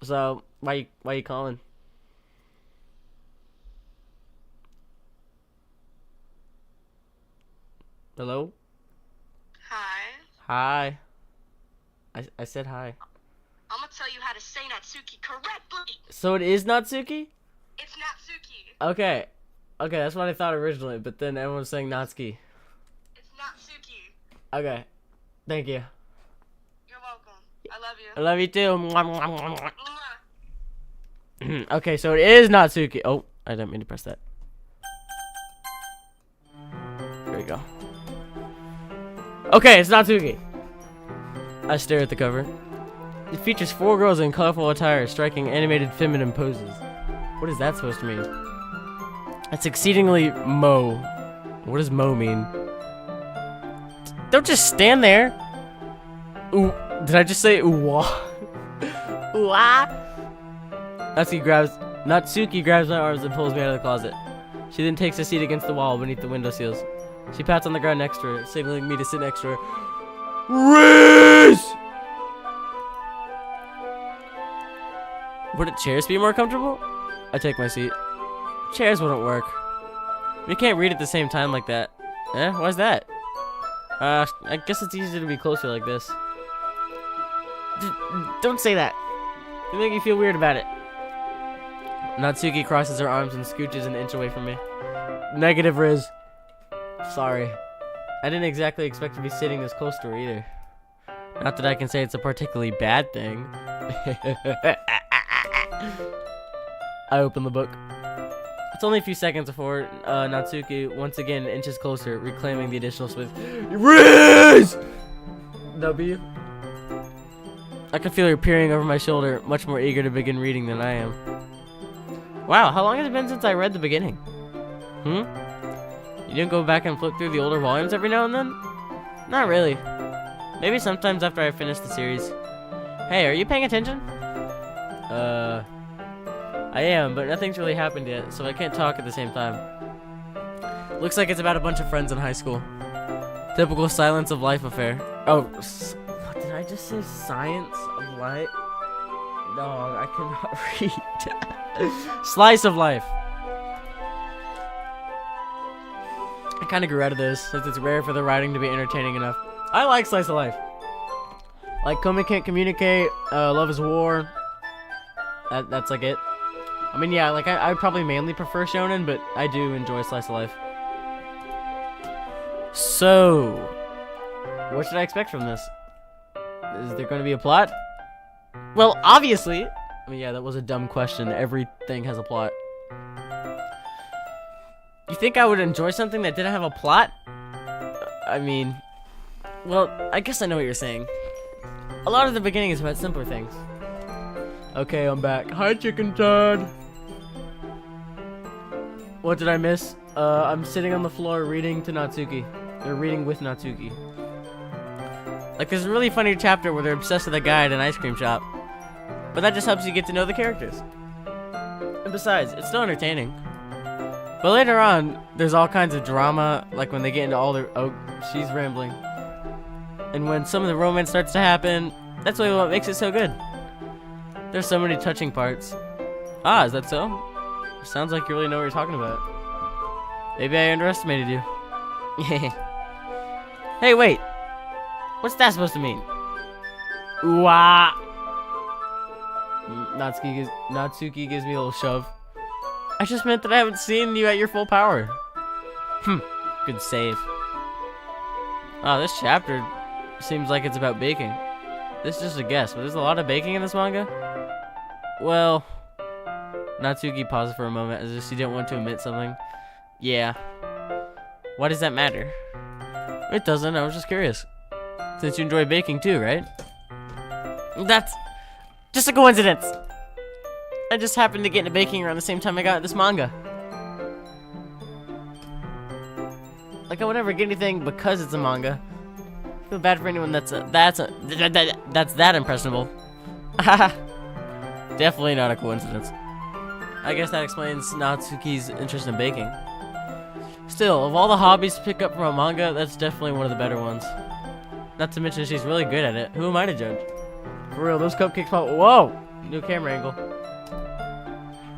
So, why you calling? Hello? Hi. Hi. I said hi. I'm gonna tell you how to say Natsuki correctly. So it is Natsuki? It's Natsuki. Okay. Okay, that's what I thought originally, but then everyone was saying Natsuki. It's Natsuki. Okay. Thank you. You're welcome. I love you. I love you too. Mwah, mwah, mwah, mwah. Mwah. Okay, so it is Natsuki. Oh, I didn't mean to press that. There we go. Okay, it's Natsuki. I stare at the cover. It features 4 girls in colorful attire, striking animated feminine poses. What is that supposed to mean? It's exceedingly mo. What does mo mean? Don't just stand there. Ooh, did I just say ooh wah? Ooh ah. Natsuki grabs my arms and pulls me out of the closet. She then takes a seat against the wall beneath the window sills. She pats on the ground next to her, signaling me to sit next to her. Riz! Would chairs be more comfortable? I take my seat. Chairs wouldn't work. We can't read at the same time like that. Eh? Why's that? I guess it's easier to be closer like this. Don't say that. You make me feel weird about it. Natsuki crosses her arms and scooches an inch away from me. Negative, Riz. Sorry. I didn't exactly expect to be sitting this close to her either. Not that I can say it's a particularly bad thing. I open the book. It's only a few seconds before Natsuki once again inches closer, reclaiming the additional space. Riz! W. I can feel her peering over my shoulder, much more eager to begin reading than I am. Wow, how long has it been since I read the beginning? You didn't go back and flip through the older volumes every now and then? Not really. Maybe sometimes after I finish the series. Hey, are you paying attention? I am, but nothing's really happened yet, so I can't talk at the same time. Looks like it's about a bunch of friends in high school. Typical silence of life affair. Oh, what did I just say? Science of life? No, I cannot read. Slice of life. I kind of grew out of this, since it's rare for the writing to be entertaining enough. I like slice of life. Like Komi Can't Communicate, Love is War. That's like it. I mean, yeah, like I probably mainly prefer shonen, but I do enjoy slice of life. So, what should I expect from this? Is there going to be a plot? Well, obviously. I mean, yeah, that was a dumb question. Everything has a plot. You think I would enjoy something that didn't have a plot? I mean, well, I guess I know what you're saying. A lot of the beginning is about simpler things. Okay, I'm back. Hi, Chicken Todd. What did I miss? I'm sitting on the floor reading to Natsuki. They're reading with Natsuki. Like, there's a really funny chapter where they're obsessed with a guy at an ice cream shop. But that just helps you get to know the characters. And besides, it's still entertaining. But later on, there's all kinds of drama, like when they get into all their... Oh, she's rambling. And when some of the romance starts to happen, that's really what makes it so good. There's so many touching parts. Ah, is that so? Sounds like you really know what you're talking about. Maybe I underestimated you. Hey, wait. What's that supposed to mean? Ooh-ah. Natsuki gives me a little shove. I just meant that I haven't seen you at your full power. Good save. Oh, this chapter seems like it's about baking. This is just a guess, but there's a lot of baking in this manga? Well, Natsuki paused for a moment as if she didn't want to admit something. Yeah. Why does that matter? It doesn't, I was just curious. Since you enjoy baking too, right? That's just a coincidence. I just happened to get into baking around the same time I got this manga. Like I would never get anything because it's a manga. I feel bad for anyone that's that impressionable. Definitely not a coincidence. I guess that explains Natsuki's interest in baking. Still, of all the hobbies to pick up from a manga, that's definitely one of the better ones. Not to mention she's really good at it. Who am I to judge? For real, those cupcakes pop. Whoa! New camera angle.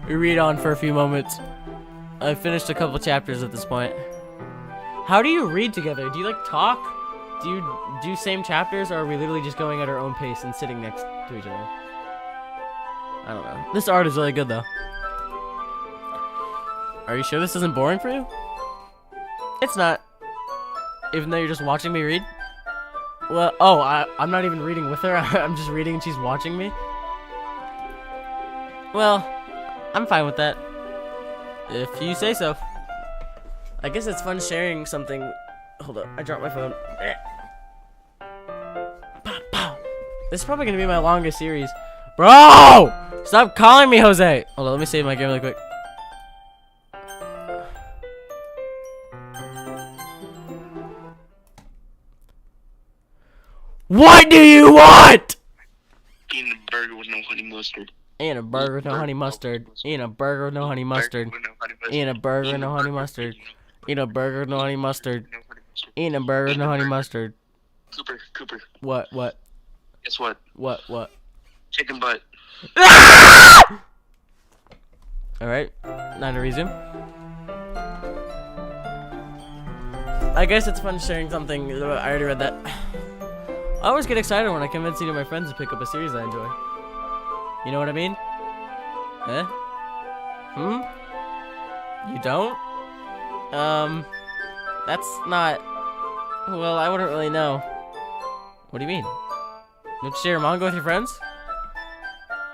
We read on for a few moments. I've finished a couple chapters at this point. How do you read together? Do you like talk? Do you do same chapters, or are we literally just going at our own pace and sitting next to each other? I don't know. This art is really good though. Are you sure this isn't boring for you? It's not. Even though you're just watching me read? Well, oh, I'm not even reading with her. I'm just reading and she's watching me. Well, I'm fine with that. If you say so. I guess it's fun sharing something. Hold up, I dropped my phone. Pow, pow. This is probably gonna be my longest series. Bro! Stop calling me Jose! Hold on, let me save my game really quick. What do you want? Eating a burger with no honey mustard. Ain't a burger with no honey mustard. Ain't a burger with no honey mustard. Ain't a burger with no honey mustard. Ain't a burger with no honey mustard. Ain't a burger with no honey mustard. Cooper. What? Guess what? What? Chicken butt. Alright, now to resume. I guess it's fun sharing something. I already read that. I always get excited when I convince any of my friends to pick up a series I enjoy. You know what I mean? Eh? You don't? That's not... Well, I wouldn't really know. What do you mean? Don't you share your manga with your friends?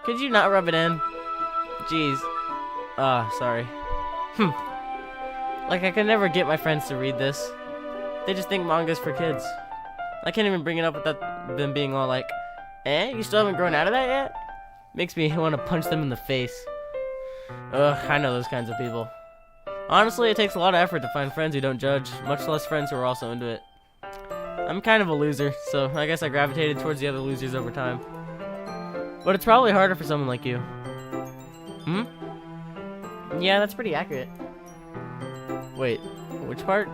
Could you not rub it in? Jeez. Sorry. Like, I could never get my friends to read this. They just think manga's for kids. I can't even bring it up without them being all like, you still haven't grown out of that yet? Makes me want to punch them in the face. Ugh, I know those kinds of people. Honestly, it takes a lot of effort to find friends who don't judge, much less friends who are also into it. I'm kind of a loser, so I guess I gravitated towards the other losers over time. But it's probably harder for someone like you. Yeah, that's pretty accurate. Wait, which part?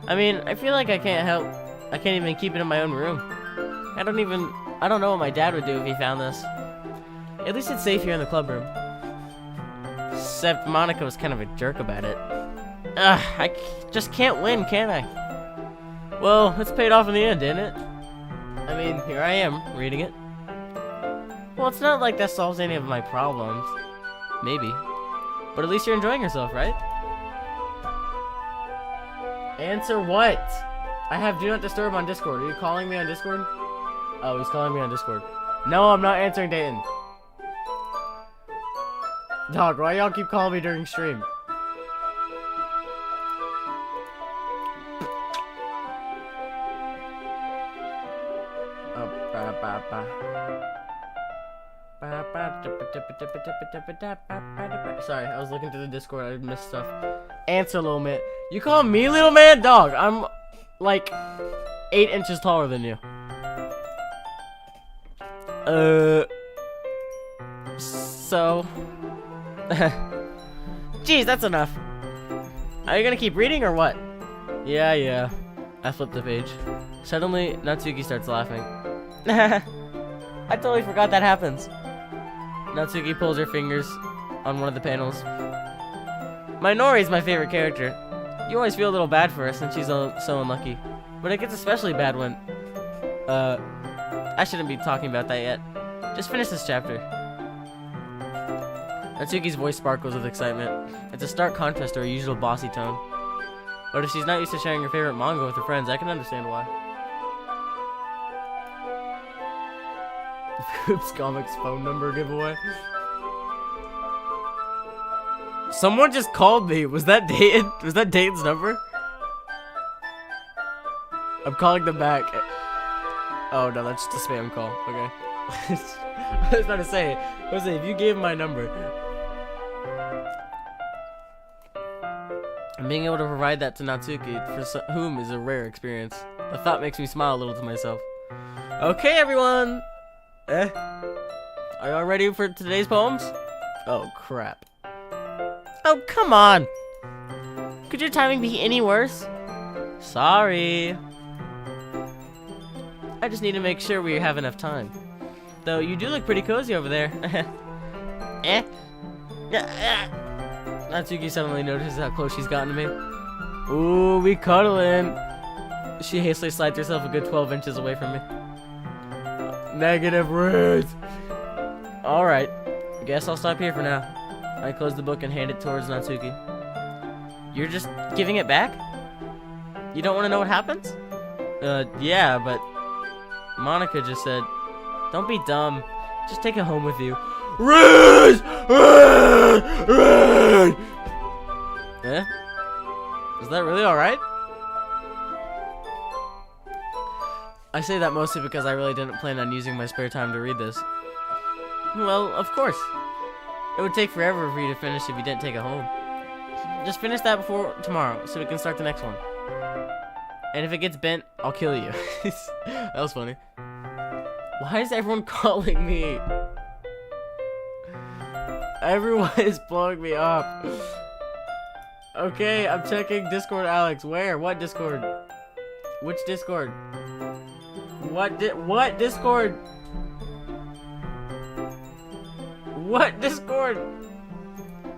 I mean, I feel like I can't even keep it in my own room. I don't know what my dad would do if he found this. At least it's safe here in the club room. Except Monica was kind of a jerk about it. Ugh, I just can't win, can I? Well, it's paid off in the end, didn't it? I mean, here I am, reading it. Well, it's not like that solves any of my problems. Maybe. But at least you're enjoying yourself, right? Answer what? I have Do Not Disturb on Discord. Are you calling me on Discord? Oh, he's calling me on Discord. No, I'm not answering Dayton. Dog, why y'all keep calling me during stream? Sorry, I was looking through the Discord. I missed stuff. Answer, little man. You call me little man? Dog, I'm like 8 inches taller than you. So... Jeez, that's enough. Are you gonna keep reading or what? Yeah. I flipped the page. Suddenly, Natsuki starts laughing. I totally forgot that happens. Natsuki pulls her fingers on one of the panels. Minori's my favorite character. You always feel a little bad for her since she's so unlucky. But it gets especially bad when... I shouldn't be talking about that yet. Just finish this chapter. Natsuki's voice sparkles with excitement. It's a stark contrast to her usual bossy tone. But if she's not used to sharing her favorite manga with her friends, I can understand why. Oops, Comics phone number giveaway. Someone just called me. Was that Dayton? Was that Dayton's number? I'm calling them back. Oh no, that's just a spam call. Okay. I was about to say, Jose, if you gave him my number. And being able to provide that to Natsuki, for whom is a rare experience. The thought makes me smile a little to myself. Okay, everyone! Are y'all ready for today's poems? Oh, crap. Oh, come on! Could your timing be any worse? Sorry. I just need to make sure we have enough time. Though, you do look pretty cozy over there. Natsuki suddenly notices how close she's gotten to me. Ooh, we cuddling. She hastily slides herself a good 12 inches away from me. Negative words. Alright, guess I'll stop here for now. I close the book and hand it towards Natsuki. You're just giving it back? You don't want to know what happens? Yeah, but Monica just said, don't be dumb. Just take it home with you. Riz! Eh? Is that really alright? I say that mostly because I really didn't plan on using my spare time to read this. Well, of course. It would take forever for you to finish if you didn't take it home. Just finish that before tomorrow so we can start the next one. And if it gets bent, I'll kill you. That was funny. Why is everyone calling me? Everyone is blowing me up. Okay, I'm checking Discord, Alex. Where? What Discord? Which Discord? What Discord? What Discord?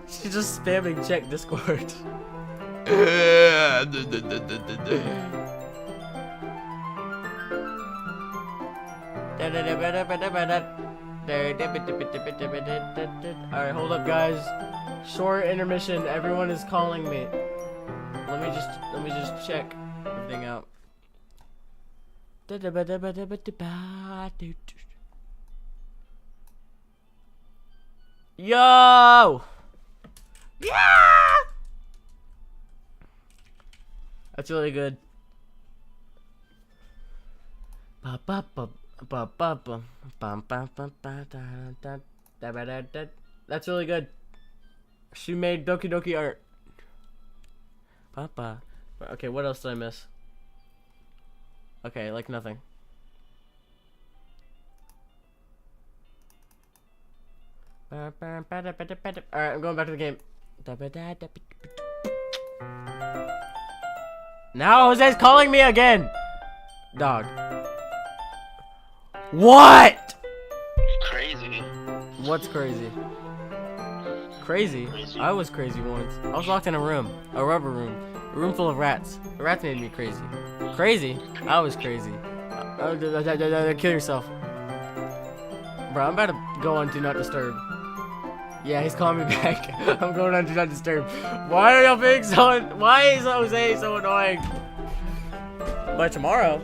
She's just spamming check Discord. Alright, hold up guys. Short intermission. Everyone is calling me. Let me just check everything out. Yo! Yeah! That's really good. That's really good. She made Doki Doki art. Papa. Okay, what else did I miss? Okay, like nothing. Alright, I'm going back to the game. Now Jose's calling me again! Dog. What? Crazy. What's crazy? Crazy? I was crazy once. I was locked in a room. A rubber room. A room full of rats. The rats made me crazy. Crazy? I was crazy. Kill yourself. Bro, I'm about to go on Do Not Disturb. Yeah, he's calling me back. I'm going on Do Not Disturb. Why are y'all being so... Why is Jose so annoying? By tomorrow...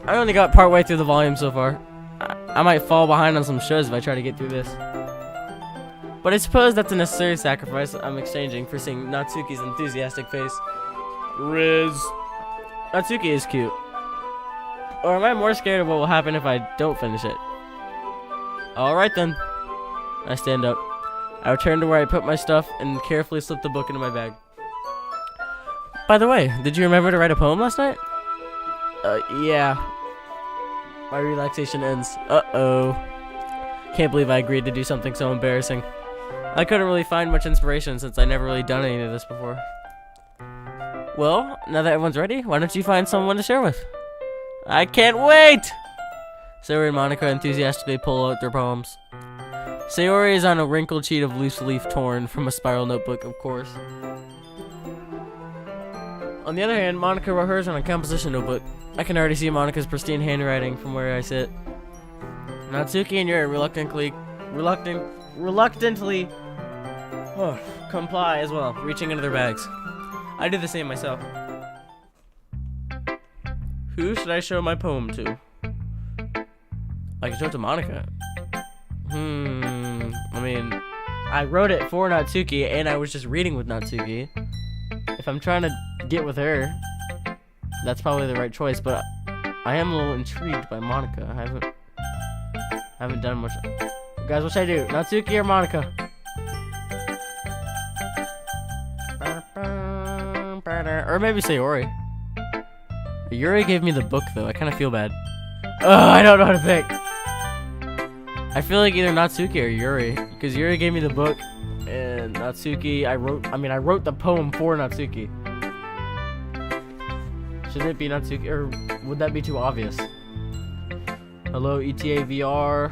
I only got part way through the volume so far. I might fall behind on some shows if I try to get through this. But I suppose that's a necessary sacrifice I'm exchanging for seeing Natsuki's enthusiastic face. Riz. Natsuki is cute. Or am I more scared of what will happen if I don't finish it? Alright then. I stand up. I return to where I put my stuff and carefully slip the book into my bag. By the way, did you remember to write a poem last night? Yeah. My relaxation ends. Uh-oh. Can't believe I agreed to do something so embarrassing. I couldn't really find much inspiration since I never really done any of this before. Well, now that everyone's ready, why don't you find someone to share with? I can't wait! Sayori and Monica enthusiastically pull out their poems. Sayori is on a wrinkled sheet of loose leaf torn from a spiral notebook, of course. On the other hand, Monica wrote hers on a composition notebook. I can already see Monica's pristine handwriting from where I sit. Natsuki and Yuri reluctantly comply as well, reaching into their bags. I do the same myself. Who should I show my poem to? I can show it to Monica. I mean, I wrote it for Natsuki, and I was just reading with Natsuki. If I'm trying to get with her, that's probably the right choice, but I am a little intrigued by Monica. I haven't done much. Guys, what should I do? Natsuki or Monica? Or maybe Sayori. Yuri gave me the book, though. I kind of feel bad. Ugh, I don't know how to pick. I feel like either Natsuki or Yuri, because Yuri gave me the book, and Natsuki, I wrote the poem for Natsuki. Shouldn't it be Natsuki, or would that be too obvious? Hello, ETA VR.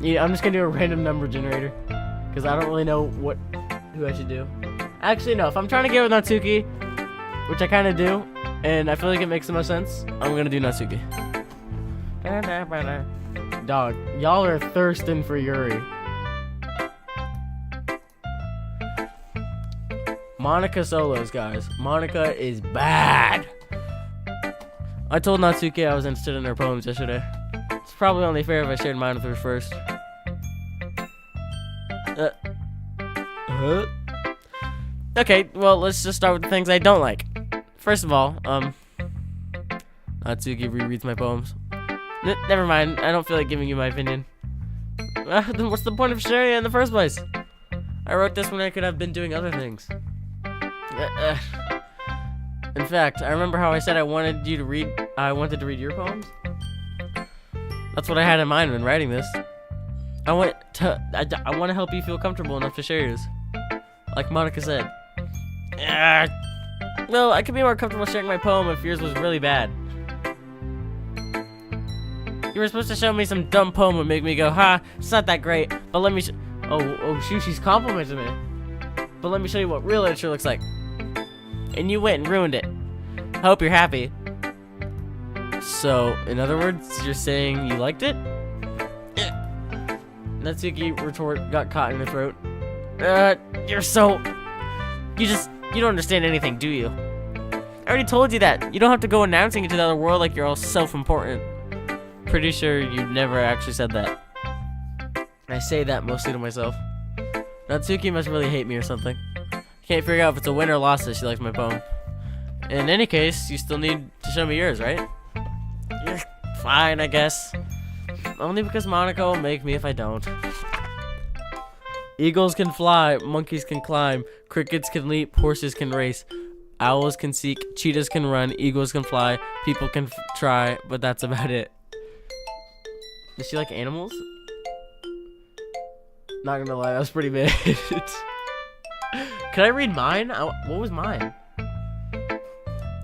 Yeah, I'm just gonna do a random number generator, because I don't really know who I should do. Actually, no, if I'm trying to get with Natsuki, which I kind of do, and I feel like it makes the most sense, I'm gonna do Natsuki. Dog, y'all are thirsting for Yuri. Monica solos, guys. Monica is bad. I told Natsuki I was interested in her poems yesterday. It's probably only fair if I shared mine with her first. Okay, well, let's just start with the things I don't like. First of all, Natsuki rereads my poems. Never mind, I don't feel like giving you my opinion. Then what's the point of sharing it in the first place? I wrote this when I could have been doing other things. In fact, I remember how I said I wanted to read your poems? That's what I had in mind when writing this. I want to help you feel comfortable enough to share yours. Like Monica said. Well, I could be more comfortable sharing my poem if yours was really bad. You were supposed to show me some dumb poem would make me go, ha, it's not that great, but let me oh shoot, she's complimenting me. But let me show you what real literature looks like. And you went and ruined it. I hope you're happy. So, in other words, you're saying you liked it? Natsuki retort got caught in her throat. You don't understand anything, do you? I already told you that. You don't have to go announcing it to the other world like you're all self-important. Pretty sure you never actually said that. I say that mostly to myself. Natsuki must really hate me or something. Can't figure out if it's a win or loss that she likes my poem. In any case, you still need to show me yours, right? You're fine, I guess. Only because Monica will make me if I don't. Eagles can fly, monkeys can climb, crickets can leap, horses can race, owls can seek, cheetahs can run, eagles can fly, people can try, but that's about it. Does she like animals? Not gonna lie, that was pretty bad. Can I read mine? What was mine?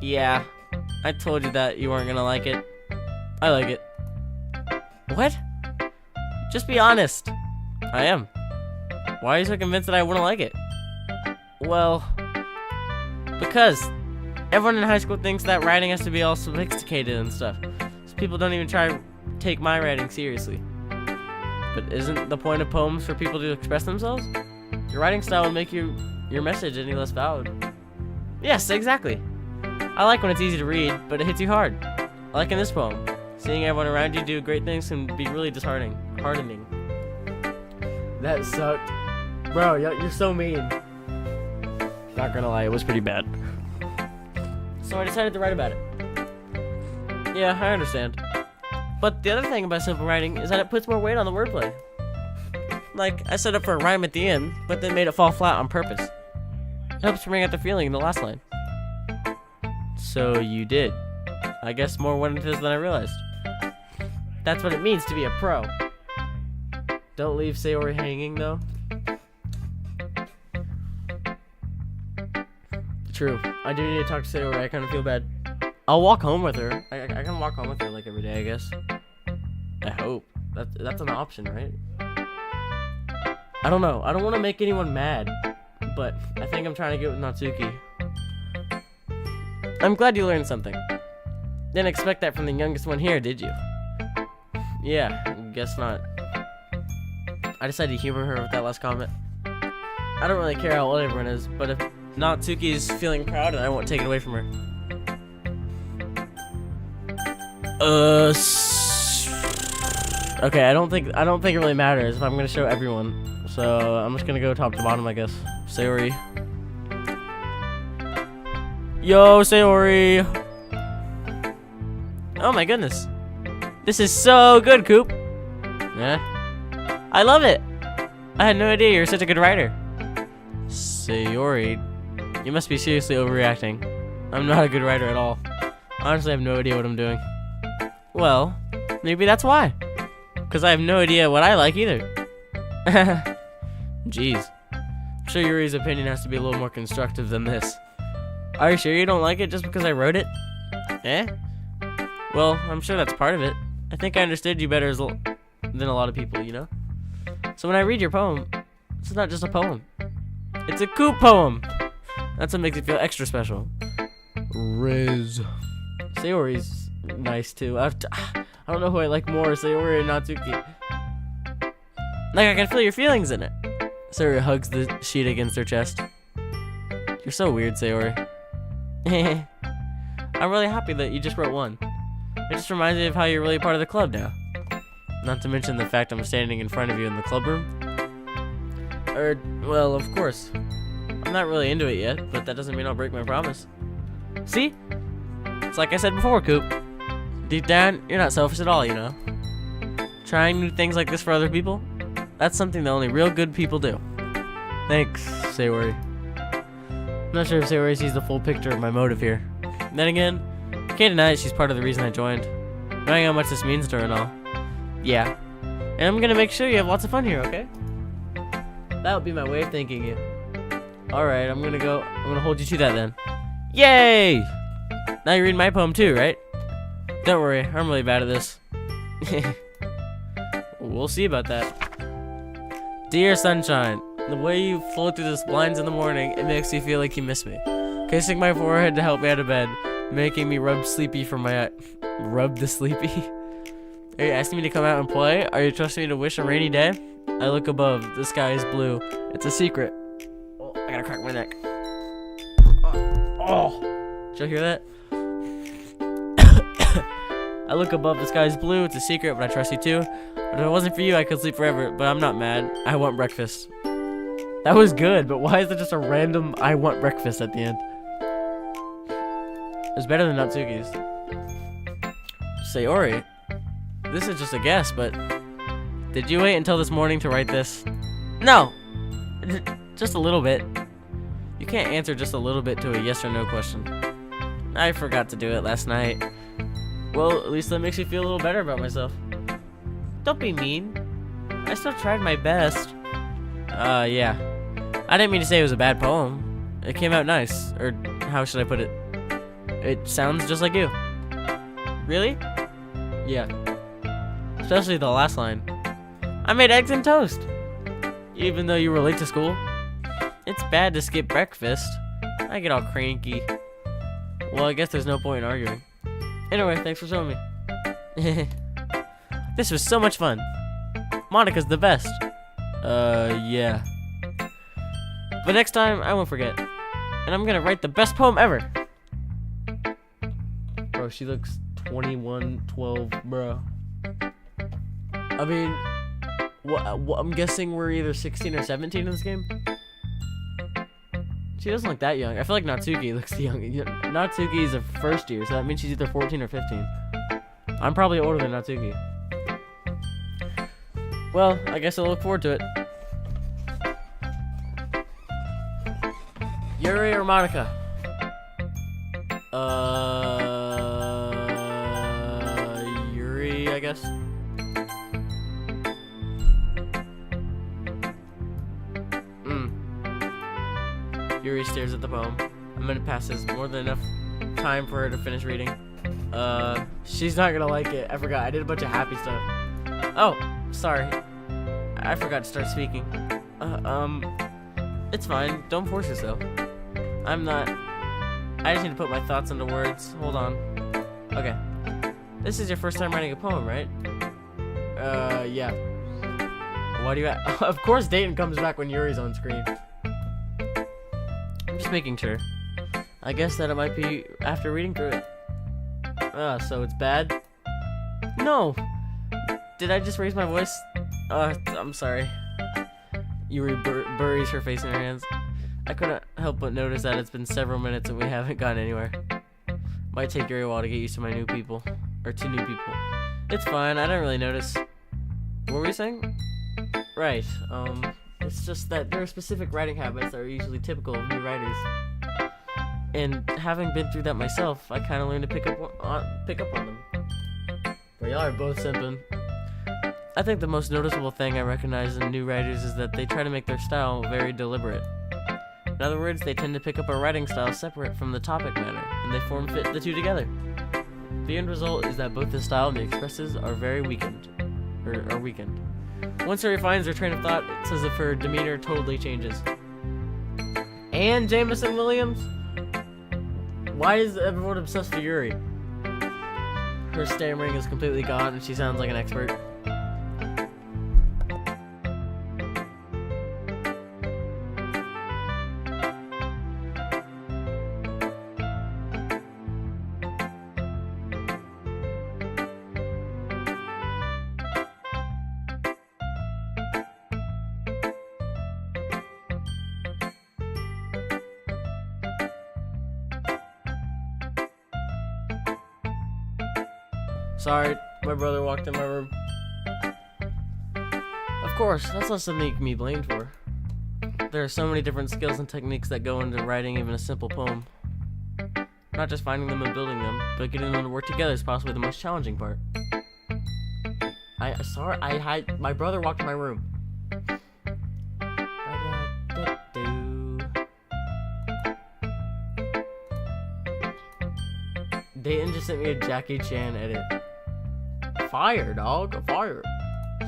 Yeah, I told you that you weren't gonna like it. I like it. What? Just be honest. I am. Why are you so convinced that I wouldn't like it? Well, because everyone in high school thinks that writing has to be all sophisticated and stuff. So people don't even try to take my writing seriously. But isn't the point of poems for people to express themselves? Your writing style will make your message any less valid. Yes, exactly. I like when it's easy to read, but it hits you hard. Like in this poem. Seeing everyone around you do great things can be really disheartening. That sucked. Bro, you're so mean. Not gonna lie, it was pretty bad. So I decided to write about it. Yeah, I understand. But the other thing about simple writing is that it puts more weight on the wordplay. Like, I set up for a rhyme at the end, but then made it fall flat on purpose. It helps bring out the feeling in the last line. So you did. I guess more went into this than I realized. That's what it means to be a pro. Don't leave Sayori hanging, though. True. I do need to talk to Sayori. I kind of feel bad. I'll walk home with her. I can walk home with her like every day, I guess. I hope. That's an option, right? I don't know. I don't want to make anyone mad, but I think I'm trying to get with Natsuki. I'm glad you learned something. Didn't expect that from the youngest one here, did you? Yeah, guess not. I decided to humor her with that last comment. I don't really care how old everyone is, but if Natsuki is feeling proud, I won't take it away from her. Okay, I don't think it really matters if I'm gonna show everyone. So I'm just gonna go top to bottom, I guess. Sayori. Yo, Sayori. Oh my goodness. This is so good, Coop. Yeah. I love it. I had no idea you're such a good writer. Sayori, you must be seriously overreacting. I'm not a good writer at all. Honestly, I have no idea what I'm doing. Well, maybe that's why. Because I have no idea what I like either. Jeez. I'm sure Yuri's opinion has to be a little more constructive than this. Are you sure you don't like it just because I wrote it? Eh? Well, I'm sure that's part of it. I think I understood you better than a lot of people, you know? So when I read your poem, it's not just a poem. It's a Coop poem! That's what makes it feel extra special. Riz. Sayori's nice too. I don't know who I like more, Sayori or Natsuki. Like, I can feel your feelings in it. Sayori hugs the sheet against her chest. You're so weird, Sayori. I'm really happy that you just wrote one. It just reminds me of how you're really part of the club now. Not to mention the fact I'm standing in front of you in the club room. Well, of course. I'm not really into it yet, but that doesn't mean I'll break my promise. See? It's like I said before, Coop. Deep down, you're not selfish at all, you know. Trying new things like this for other people, that's something that only real good people do. Thanks, Sayori. I'm not sure if Sayori sees the full picture of my motive here. Then again, I can't deny it, she's part of the reason I joined. Knowing how much this means to her and all. Yeah. And I'm gonna make sure you have lots of fun here, okay? That would be my way of thanking you. Alright, I'm gonna hold you to that then. Yay! Now you're reading my poem too, right? Don't worry, I'm really bad at this. We'll see about that. Dear sunshine, the way you float through the blinds in the morning, it makes me feel like you miss me. Kissing my forehead to help me out of bed, making me rub sleepy from my rub the sleepy. Are you asking me to come out and play? Are you trusting me to wish a rainy day? I look above, the sky is blue. It's a secret. Oh, I gotta crack my neck. Oh. Did you hear that? I look above, the sky is blue. It's a secret, but I trust you too. But if it wasn't for you, I could sleep forever. But I'm not mad. I want breakfast. That was good, but why is it just a random I want breakfast at the end? It's better than Natsuki's. Sayori, this is just a guess, but did you wait until this morning to write this? No! Just a little bit. You can't answer just a little bit to a yes or no question. I forgot to do it last night. Well, at least that makes me feel a little better about myself. Don't be mean. I still tried my best. Yeah. I didn't mean to say it was a bad poem. It came out nice. Or, how should I put it? It sounds just like you. Really? Yeah. Especially the last line. I made eggs and toast. Even though you were late to school. It's bad to skip breakfast. I get all cranky. Well, I guess there's no point in arguing. Anyway, thanks for showing me. This was so much fun. Monica's the best. Yeah. But next time, I won't forget. And I'm gonna write the best poem ever. Bro, she looks 21, 12, bro. I mean, I'm guessing we're either 16 or 17 in this game. She doesn't look that young. I feel like Natsuki looks young. Natsuki is a first year, so that means she's either 14 or 15. I'm probably older than Natsuki. Well, I guess I'll look forward to it. Yuri or Monica? Yuri, I guess. Yuri stares at the poem. A minute passes, more than enough time for her to finish reading. She's not gonna like it. I forgot. I did a bunch of happy stuff. Oh, sorry. I forgot to start speaking. It's fine. Don't force yourself. I just need to put my thoughts into words. Hold on. Okay. This is your first time writing a poem, right? Yeah. Why do you Of course Dayton comes back when Yuri's on screen. I'm just making sure. I guess that it might be after reading through it. So it's bad? No! Did I just raise my voice? I'm sorry. Yuri buries her face in her hands. I couldn't help but notice that it's been several minutes and we haven't gone anywhere. Might take Yuri a while to get used to my new people. Or to new people. It's fine, I didn't really notice. What were you saying? Right, it's just that there are specific writing habits that are usually typical of new writers. And having been through that myself, I kind of learned to pick up on them. But y'all are both simping. I think the most noticeable thing I recognize in new writers is that they try to make their style very deliberate. In other words, they tend to pick up a writing style separate from the topic matter, and they form fit the two together. The end result is that both the style and the expresses are very weakened. Once she refines her train of thought, it's as if her demeanor totally changes. And Jameson Williams? Why is everyone obsessed with Yuri? Her stammering is completely gone and she sounds like an expert. Sorry, my brother walked in my room. Of course, that's not something you can be blamed for. There are so many different skills and techniques that go into writing even a simple poem. Not just finding them and building them, but getting them to work together is possibly the most challenging part. My brother walked in my room. Dayton just sent me a Jackie Chan edit. Fire, dog. Fire.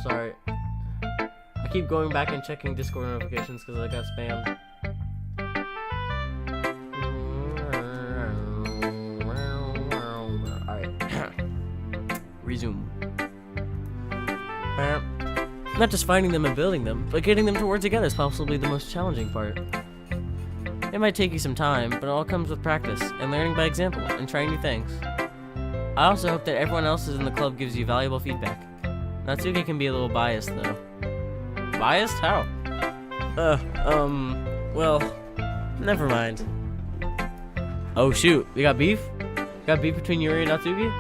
Sorry. I keep going back and checking Discord notifications because I got spam. Alright. Resume. Not just finding them and building them, but getting them to work together is possibly the most challenging part. It might take you some time, but it all comes with practice, and learning by example, and trying new things. I also hope that everyone else in the club gives you valuable feedback. Natsuki can be a little biased, though. Biased? How? Well, never mind. Oh shoot, we got beef? Got beef between Yuri and Natsuki?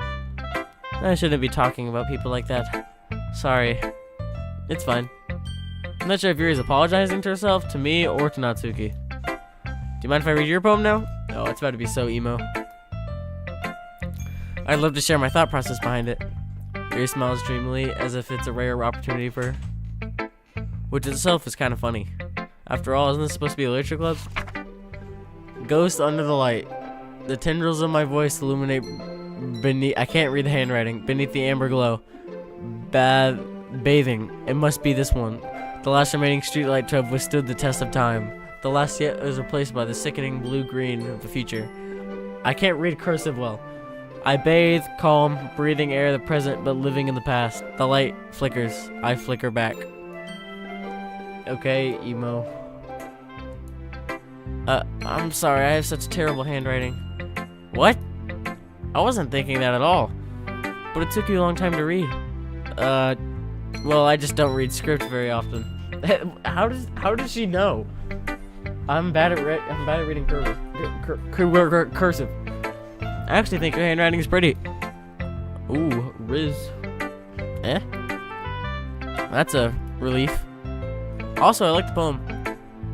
I shouldn't be talking about people like that. Sorry. It's fine. I'm not sure if Yuri's apologizing to herself, to me, or to Natsuki. Do you mind if I read your poem now? Oh, it's about to be so emo. I'd love to share my thought process behind it. Yuri smiles dreamily as if it's a rare opportunity for her. Which itself is kind of funny. After all, isn't this supposed to be a literature club? Ghost under the light. The tendrils of my voice illuminate beneath... I can't read the handwriting. Beneath the amber glow. Bathing. It must be this one. The last remaining streetlight to have withstood the test of time. The last yet is replaced by the sickening blue-green of the future. I can't read cursive well. I bathe, calm, breathing air of the present but living in the past. The light flickers. I flicker back. Okay, emo. I'm sorry, I have such terrible handwriting. What? I wasn't thinking that at all. But it took you a long time to read. Well, I just don't read script very often. How does she know? I'm bad at reading cursive. I actually think your handwriting is pretty. Ooh, Riz. Eh? That's a relief. Also, I like the poem.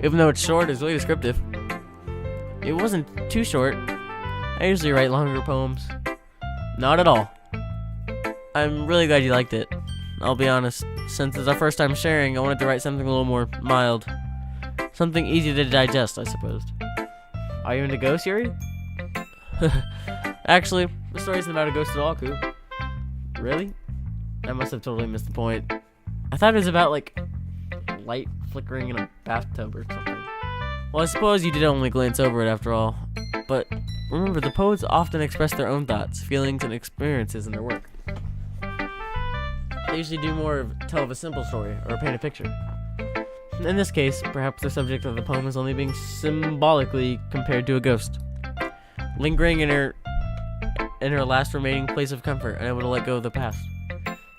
Even though it's short, it's really descriptive. It wasn't too short. I usually write longer poems. Not at all. I'm really glad you liked it. I'll be honest, since it's our first time sharing, I wanted to write something a little more mild. Something easy to digest, I suppose. Are you into ghosts, Yuri? Actually, the story isn't about a ghost at all, Coop. Really? I must have totally missed the point. I thought it was about, like, light flickering in a bathtub or something. Well, I suppose you did only glance over it after all. But remember, the poets often express their own thoughts, feelings, and experiences in their work. They usually do more of tell of a simple story or paint a picture. In this case, perhaps the subject of the poem is only being symbolically compared to a ghost, lingering in her last remaining place of comfort, unable to let go of the past,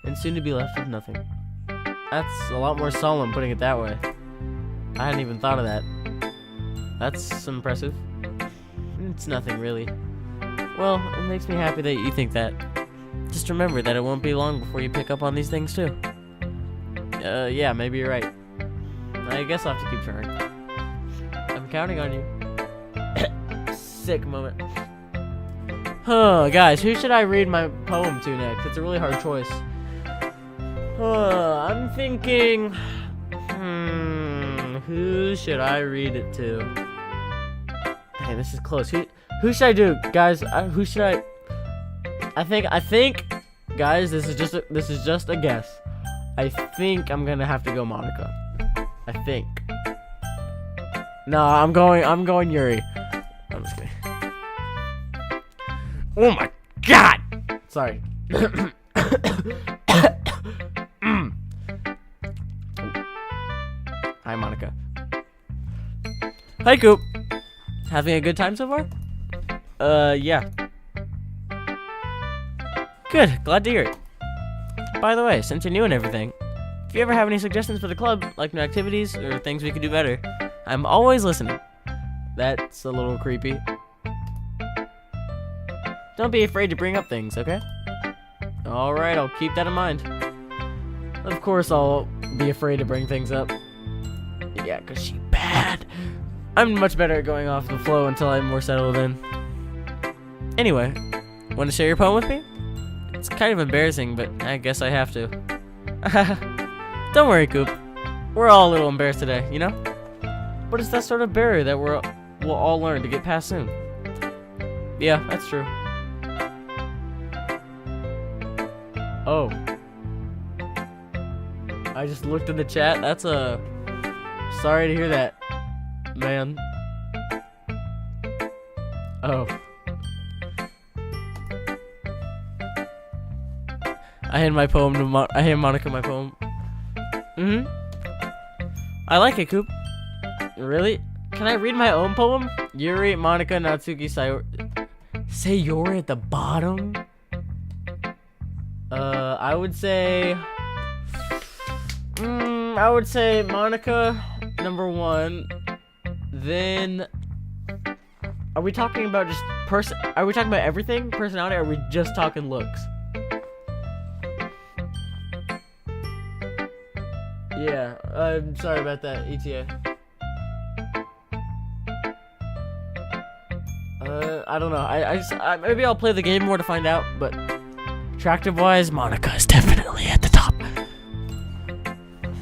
and soon to be left with nothing. That's a lot more solemn, putting it that way. I hadn't even thought of that. That's impressive. It's nothing, really. Well, it makes me happy that you think that. Just remember that it won't be long before you pick up on these things, too. Yeah, maybe you're right. I guess I'll have to keep trying. I'm counting on you. Sick moment. Guys, who should I read my poem to next? It's a really hard choice. I'm thinking... who should I read it to? Dang, this is close. Who should I do, guys? Who should I... I think, guys, this is just a guess. I think I'm gonna have to go Monica. I think. No, I'm going Yuri. I'm just kidding. Oh my god! Sorry. Hi, Monica. Hi, Coop. Having a good time so far? Yeah. Good, glad to hear it. By the way, since you're new and everything, if you ever have any suggestions for the club, like new activities or things we could do better, I'm always listening. That's a little creepy. Don't be afraid to bring up things, okay? Alright, I'll keep that in mind. Of course, I'll be afraid to bring things up. Yeah, because she's bad. I'm much better at going off the flow until I'm more settled in. Anyway, want to share your poem with me? It's kind of embarrassing, but I guess I have to. Don't worry, Coop. We're all a little embarrassed today, you know? But it's that sort of barrier that we'll all learn to get past soon. Yeah, that's true. Oh. I just looked in the chat. That's sorry to hear that, man. Oh. I hand my poem to I hand Monica my poem. I like it, Coop. Really? Can I read my own poem? Yuri, Monica, Natsuki, Sayori at the bottom? I would say Monica #1. Then are we talking about just are we talking about everything? Personality, or are we just talking looks? Yeah, I'm sorry about that, ETA. I don't know. Maybe I'll play the game more to find out, but attractive-wise, Monica is definitely at the top.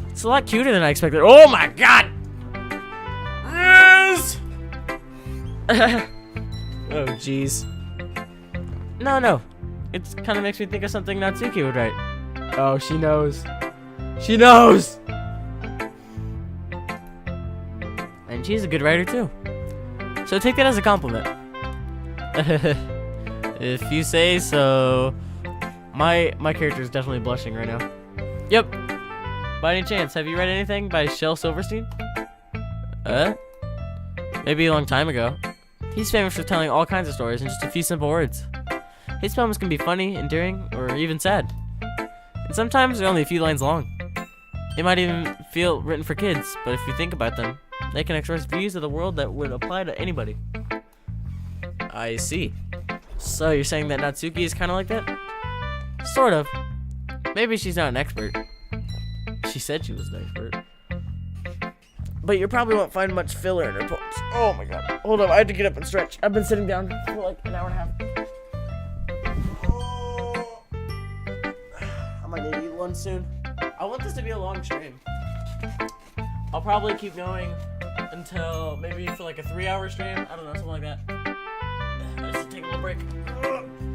It's a lot cuter than I expected. Oh my god! Yes! Oh, jeez. No. It kind of makes me think of something Natsuki would write. Oh, she knows. She knows! And she's a good writer, too. So take that as a compliment. If you say so. My character is definitely blushing right now. Yep. By any chance, have you read anything by Shel Silverstein? Maybe a long time ago. He's famous for telling all kinds of stories in just a few simple words. His poems can be funny, endearing, or even sad. And sometimes they're only a few lines long. They might even feel written for kids, but if you think about them, they can express views of the world that would apply to anybody. I see. So you're saying that Natsuki is kind of like that? Sort of. Maybe she's not an expert. She said she was an expert. But you probably won't find much filler in her poems. Oh my god. Hold up, I have to get up and stretch. I've been sitting down for like an hour and a half. Oh. I might need to eat lunch soon. I want this to be a long stream. I'll probably keep going until maybe for like a 3-hour stream. I don't know, something like that. I just take a little break.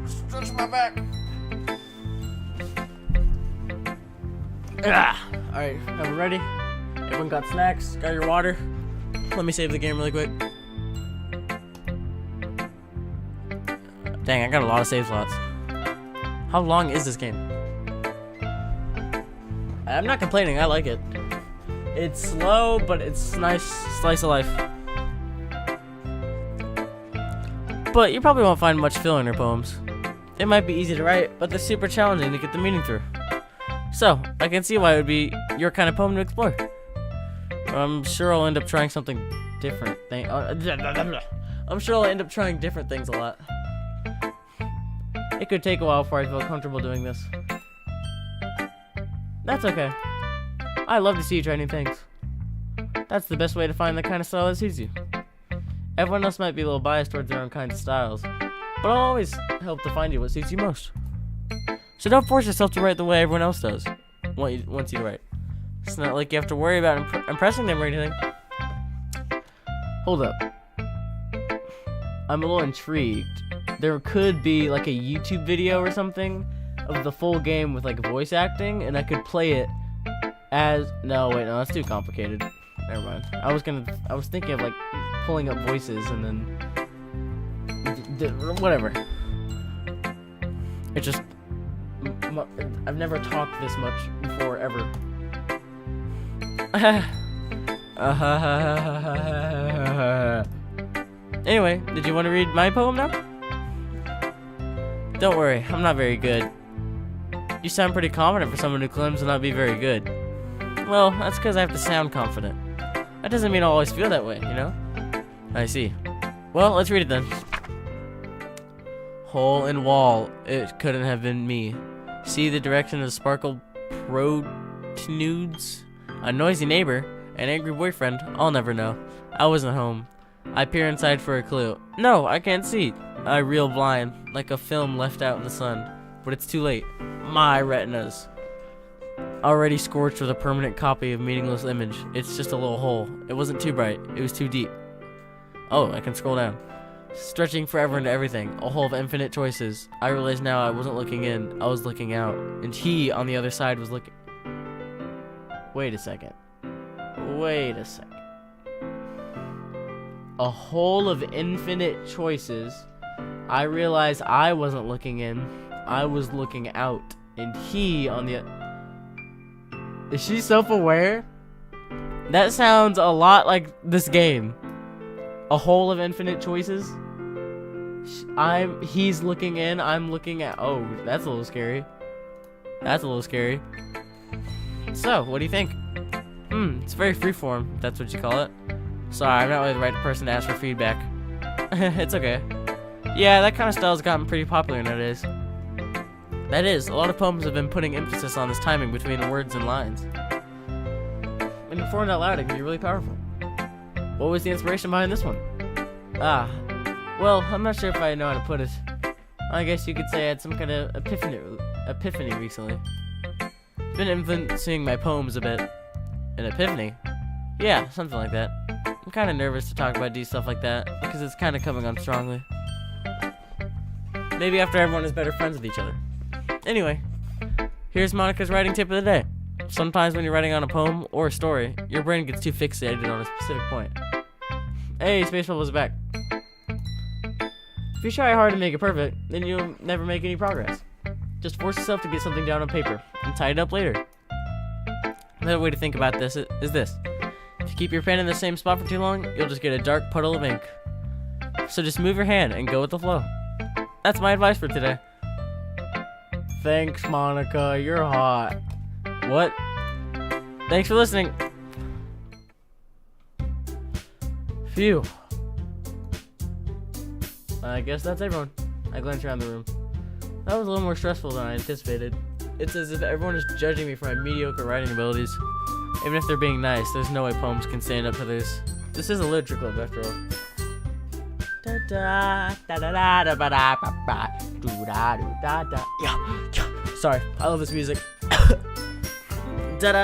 Stretch my back. Alright, everyone ready? Everyone got snacks? Got your water? Let me save the game really quick. Dang, I got a lot of save slots. How long is this game? I'm not complaining, I like it. It's slow, but it's nice slice of life. But you probably won't find much filler in her poems. They might be easy to write, but they're super challenging to get the meaning through. So, I can see why it would be your kind of poem to explore. I'm sure I'll end up trying something different. I'm sure I'll end up trying different things a lot. It could take a while before I feel comfortable doing this. That's okay. I love to see you try new things. That's the best way to find the kind of style that suits you. Everyone else might be a little biased towards their own kinds of styles, but I'll always help to find you what suits you most. So don't force yourself to write the way everyone else does. Wants you to write. It's not like you have to worry about impressing them or anything. Hold up. I'm a little intrigued. There could be like a YouTube video or something of the full game with like voice acting, and I could play it as... No, wait, no, that's too complicated. Never mind. I was thinking of like pulling up voices and then... whatever. It just... I've never talked this much before, ever. Anyway, did you want to read my poem now? Don't worry, I'm not very good. You sound pretty confident for someone who claims to not be very good. Well, that's because I have to sound confident. That doesn't mean I'll always feel that way, you know? I see. Well, let's read it then. Hole in wall, it couldn't have been me. See the direction of the sparkle protrudes? A noisy neighbor, an angry boyfriend, I'll never know. I wasn't home. I peer inside for a clue. No, I can't see. I reel blind, like a film left out in the sun. But it's too late. My retinas. Already scorched with a permanent copy of meaningless image. It's just a little hole. It wasn't too bright. It was too deep. Oh, I can scroll down. Stretching forever into everything. A hole of infinite choices. I realize now I wasn't looking in. I was looking out. And he, on the other side, was looking... Wait a second. Wait a second. A hole of infinite choices. I realized I wasn't looking in. I was looking out. And he, on the... Is she self-aware? That sounds a lot like this game. A hole of infinite choices. He's looking in. I'm looking at. Oh, that's a little scary. That's a little scary. So, what do you think? It's very freeform. If that's what you call it. Sorry, I'm not really the right person to ask for feedback. It's okay. Yeah, that kind of style's gotten pretty popular nowadays. That is, a lot of poems have been putting emphasis on this timing between the words and lines. When you perform it out loud, it can be really powerful. What was the inspiration behind this one? Well, I'm not sure if I know how to put it. I guess you could say I had some kind of epiphany recently. It's been influencing my poems a bit. An epiphany? Yeah, something like that. I'm kind of nervous to talk about deep stuff like that, because it's kind of coming on strongly. Maybe after everyone is better friends with each other. Anyway, here's Monica's writing tip of the day. Sometimes when you're writing on a poem or a story, your brain gets too fixated on a specific point. Hey, Space Bubble's back. If you try hard to make it perfect, then you'll never make any progress. Just force yourself to get something down on paper and tie it up later. Another way to think about this is this. If you keep your pen in the same spot for too long, you'll just get a dark puddle of ink. So just move your hand and go with the flow. That's my advice for today. Thanks, Monica. You're hot. What? Thanks for listening. Phew. I guess that's everyone. I glanced around the room. That was a little more stressful than I anticipated. It's as if everyone is judging me for my mediocre writing abilities. Even if they're being nice, there's no way poems can stand up to this. This is a literature club after all. Yeah. Sorry, I love this music. Hold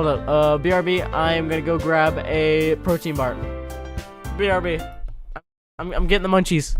up. BRB, I am gonna go grab a protein bar. BRB. I'm getting the munchies.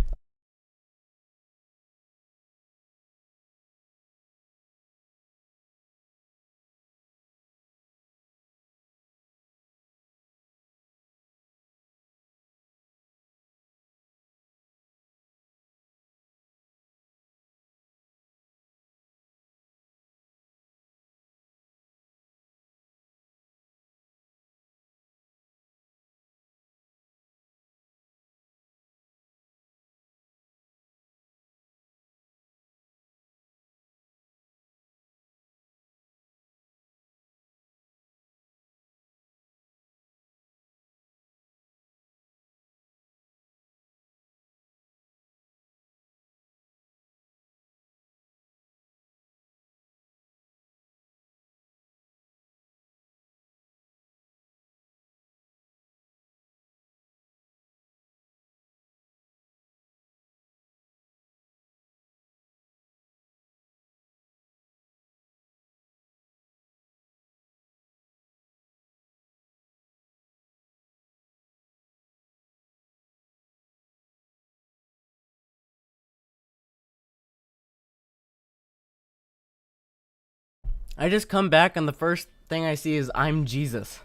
I just come back and the first thing I see is I'm Jesus.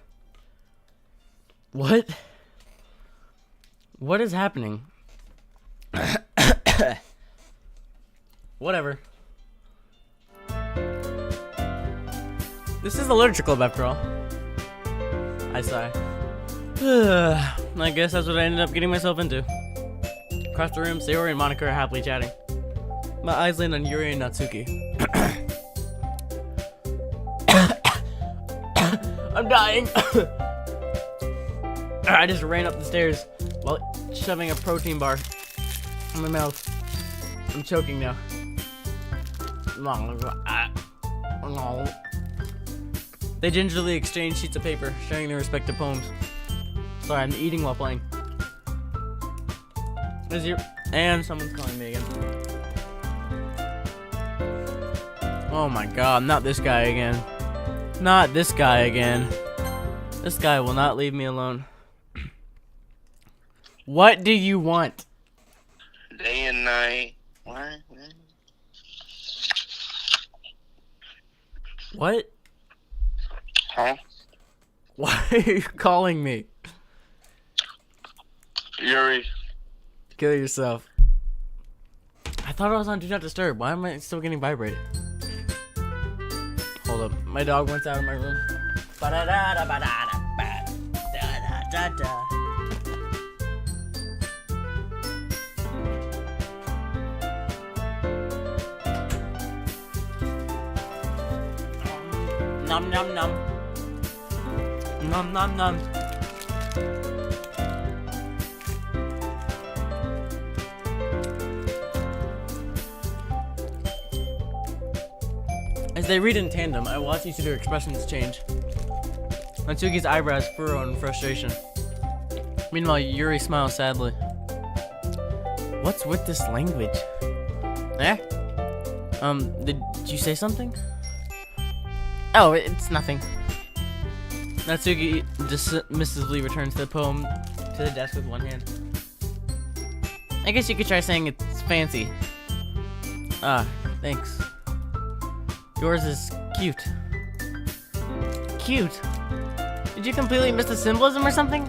What? What is happening? Whatever. This is the literature club after all. I sigh. I guess that's what I ended up getting myself into. Across the room, Sayori and Monica are happily chatting. My eyes land on Yuri and Natsuki. I'm dying. I just ran up the stairs while shoving a protein bar in my mouth. I'm choking now. They gingerly exchange sheets of paper, sharing their respective poems. Sorry, I'm eating while playing. And someone's calling me again. Oh my god, not this guy again. Not this guy again. This guy will not leave me alone. What do you want? Day and night. What? What? Huh? Why are you calling me? Yuri. Kill yourself. I thought I was on Do Not Disturb. Why am I still getting vibrated? Hold up. My dog went out of my room. Ba-da-da-da-ba-da-da-ba-da-da-da. Nom nom nom. Nom nom nom. As they read in tandem, I watch each of their expressions change. Natsuki's eyebrows furrow in frustration. Meanwhile, Yuri smiles sadly. What's with this language? Eh? Did you say something? Oh, it's nothing. Natsuki dismissively returns the poem to the desk with one hand. I guess you could try saying it's fancy. Ah, thanks. Yours is cute. Cute? Did you completely miss the symbolism or something?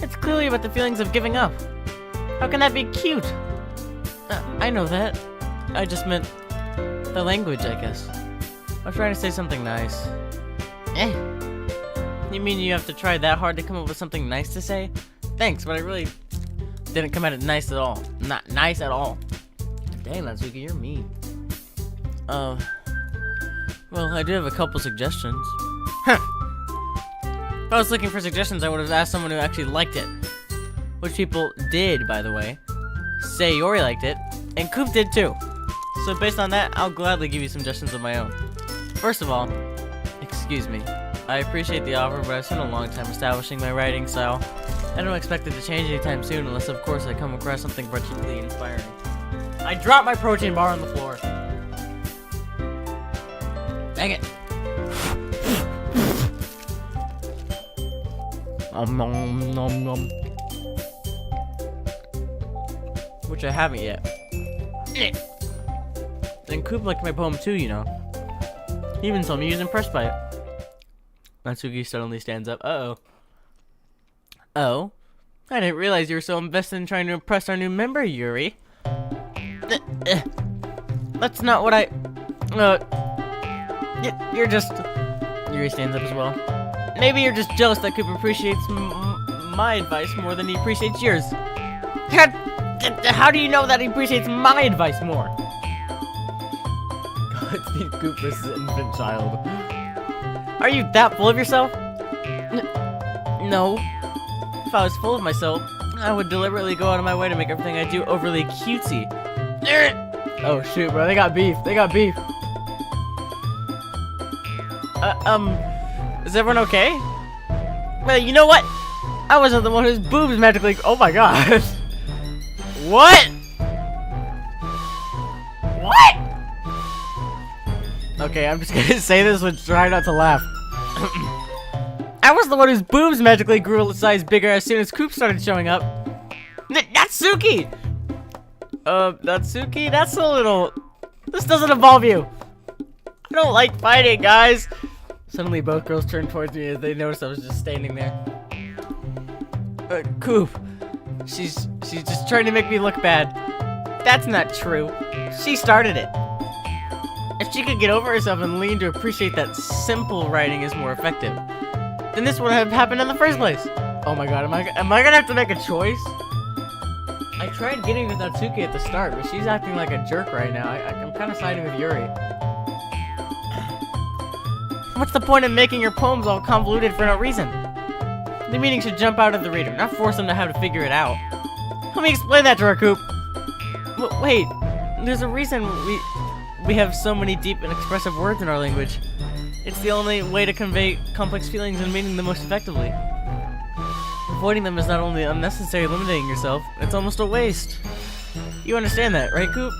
It's clearly about the feelings of giving up. How can that be cute? I know that. I just meant the language, I guess. I was trying to say something nice. Eh? You mean you have to try that hard to come up with something nice to say? Thanks, but I really didn't come at it nice at all. Not nice at all. Dang, Natsuki, you're mean. Well, I do have a couple suggestions. Huh. If I was looking for suggestions, I would have asked someone who actually liked it. Which people did, by the way. Say Yori liked it, and Coop did too. So based on that, I'll gladly give you suggestions of my own. First of all, excuse me. I appreciate the offer, but I've spent a long time establishing my writing style. I don't expect it to change anytime soon, unless of course I come across something particularly inspiring. I dropped my protein bar on the floor. Dang it. Nom nom nom. Which I haven't yet. And Coop liked my poem too, you know. He even told me he was impressed by it. Natsuki suddenly stands up. Uh-oh. Oh? I didn't realize you were so invested in trying to impress our new member, Yuri. That's not what I... You're just... Yuri stands up as well. Maybe you're just jealous that Coop appreciates my advice more than he appreciates yours. How do you know that he appreciates my advice more? Godspeed Coop versus infant child. Are you that full of yourself? No. If I was full of myself, I would deliberately go out of my way to make everything I do overly cutesy. Oh shoot, bro, they got beef. They got beef. Is everyone okay? Well, you know what? I wasn't the one whose boobs magically... Oh my gosh. What? What? Okay, I'm just gonna say this and try not to laugh. I was the one whose boobs magically grew a size bigger as soon as Coop started showing up. Natsuki! Natsuki, that's a little... This doesn't involve you. I don't like fighting, guys. Suddenly, both girls turned towards me as they noticed I was just standing there. Coop. She's just trying to make me look bad. That's not true. She started it. If she could get over herself and learn to appreciate that simple writing is more effective, then this would have happened in the first place. Oh my god, am I gonna have to make a choice? I tried getting with Natsuki at the start, but she's acting like a jerk right now. I'm kind of siding with Yuri. What's the point of making your poems all convoluted for no reason? The meaning should jump out of the reader, not force them to have to figure it out. Let me explain that to her, Coop. Wait, there's a reason we have so many deep and expressive words in our language. It's the only way to convey complex feelings and meaning the most effectively. Avoiding them is not only unnecessary, limiting yourself, it's almost a waste. You understand that, right, Coop?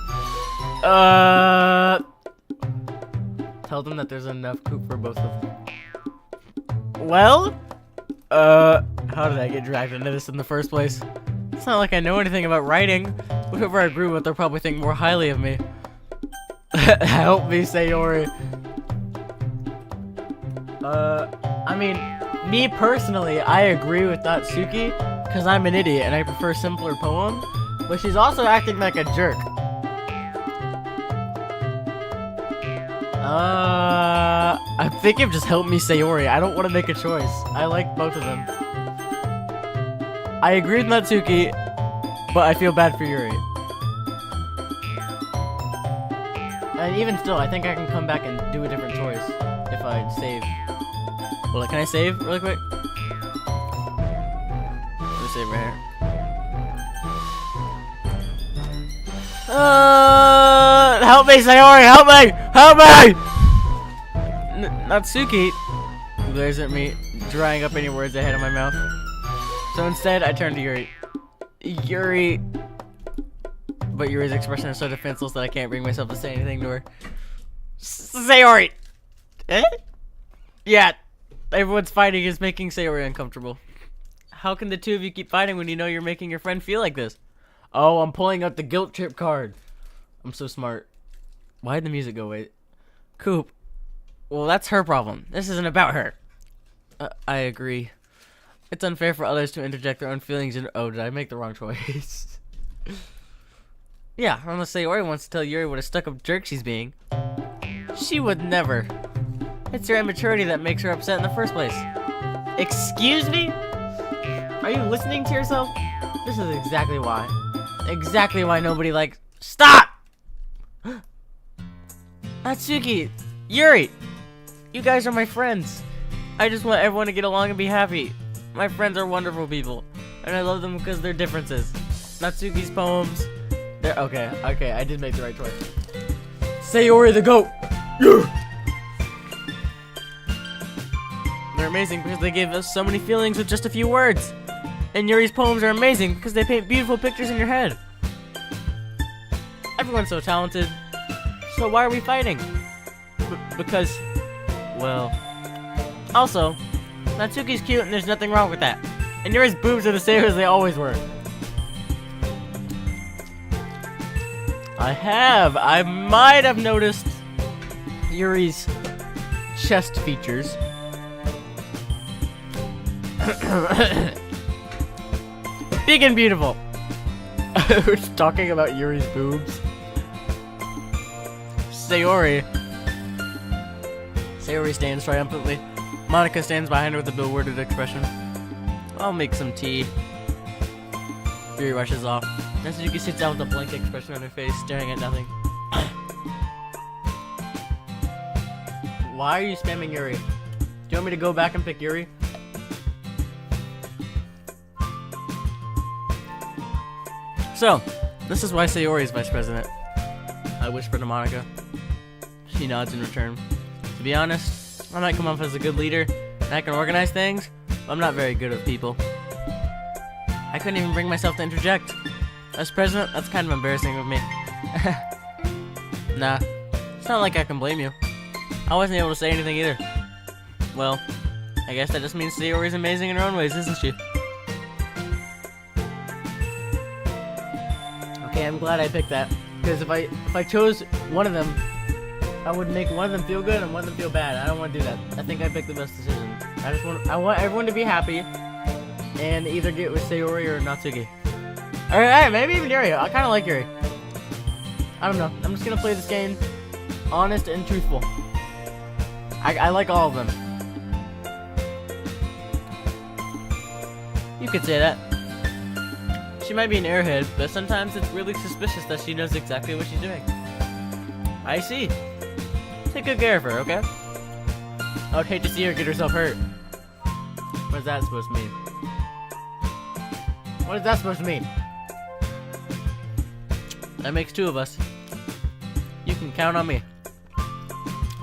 Tell them that there's enough Coop for both of them. Well? How did I get dragged into this in the first place? It's not like I know anything about writing. Whoever I agree with, they'll probably think more highly of me. Help me, Sayori. I mean, me personally, I agree with Natsuki, because I'm an idiot and I prefer simpler poems, but she's also acting like a jerk. I think you've just helped me, Sayori. I don't want to make a choice. I like both of them. I agree with Natsuki, but I feel bad for Yuri. And even still, I think I can come back and do a different choice if I save. Well, can I save really quick? Let me save right here. Help me, Sayori! Help me! Help me! Natsuki glares at me, drying up any words I had in my mouth. So instead, I turn to Yuri. But Yuri's expression is so defenseless that I can't bring myself to say anything to her. Sayori! Eh? Yeah, everyone's fighting is making Sayori uncomfortable. How can the two of you keep fighting when you know you're making your friend feel like this? Oh, I'm pulling out the guilt trip card. I'm so smart. Why'd the music go away? Coop. Well, that's her problem. This isn't about her. I agree. It's unfair for others to interject their own feelings in— oh, did I make the wrong choice? Yeah, unless Sayori wants to tell Yuri what a stuck-up jerk she's being. She would never. It's your immaturity that makes her upset in the first place. Excuse me? Are you listening to yourself? This is exactly why. Exactly why nobody likes— stop! Natsuki! Yuri! You guys are my friends. I just want everyone to get along and be happy. My friends are wonderful people, and I love them because of their differences. Natsuki's poems, they're— okay, I did make the right choice. Sayori the goat! Yeah! They're amazing because they give us so many feelings with just a few words. And Yuri's poems are amazing because they paint beautiful pictures in your head. Everyone's so talented. So why are we fighting? Because, well... Also, Natsuki's cute and there's nothing wrong with that. And Yuri's boobs are the same as they always were. I might have noticed Yuri's chest features. Big and beautiful. We're talking about Yuri's boobs. Sayori stands triumphantly. Monica stands behind her with a bewildered expression. I'll make some tea. Yuri rushes off. Natsuki sits down with a blank expression on her face, staring at nothing. Why are you spamming Yuri? Do you want me to go back and pick Yuri? So, this is why Sayori is vice president. I whisper to Monica. She nods in return. To be honest, I might come off as a good leader, and I can organize things, but I'm not very good with people. I couldn't even bring myself to interject. As president, that's kind of embarrassing of me. Nah, it's not like I can blame you. I wasn't able to say anything either. Well, I guess that just means Sayori's amazing in her own ways, isn't she? Okay, I'm glad I picked that. Because if I chose one of them, I would make one of them feel good and one of them feel bad. I don't want to do that. I think I picked the best decision. I want everyone to be happy and either get with Sayori or Natsuki. Alright, maybe even Yuri. I kind of like Yuri. I don't know. I'm just gonna play this game honest and truthful. I like all of them. You could say that. She might be an airhead, but sometimes it's really suspicious that she knows exactly what she's doing. I see. Take good care of her, okay? I would hate to see her get herself hurt. What is that supposed to mean? What is that supposed to mean? That makes 2 of us. You can count on me.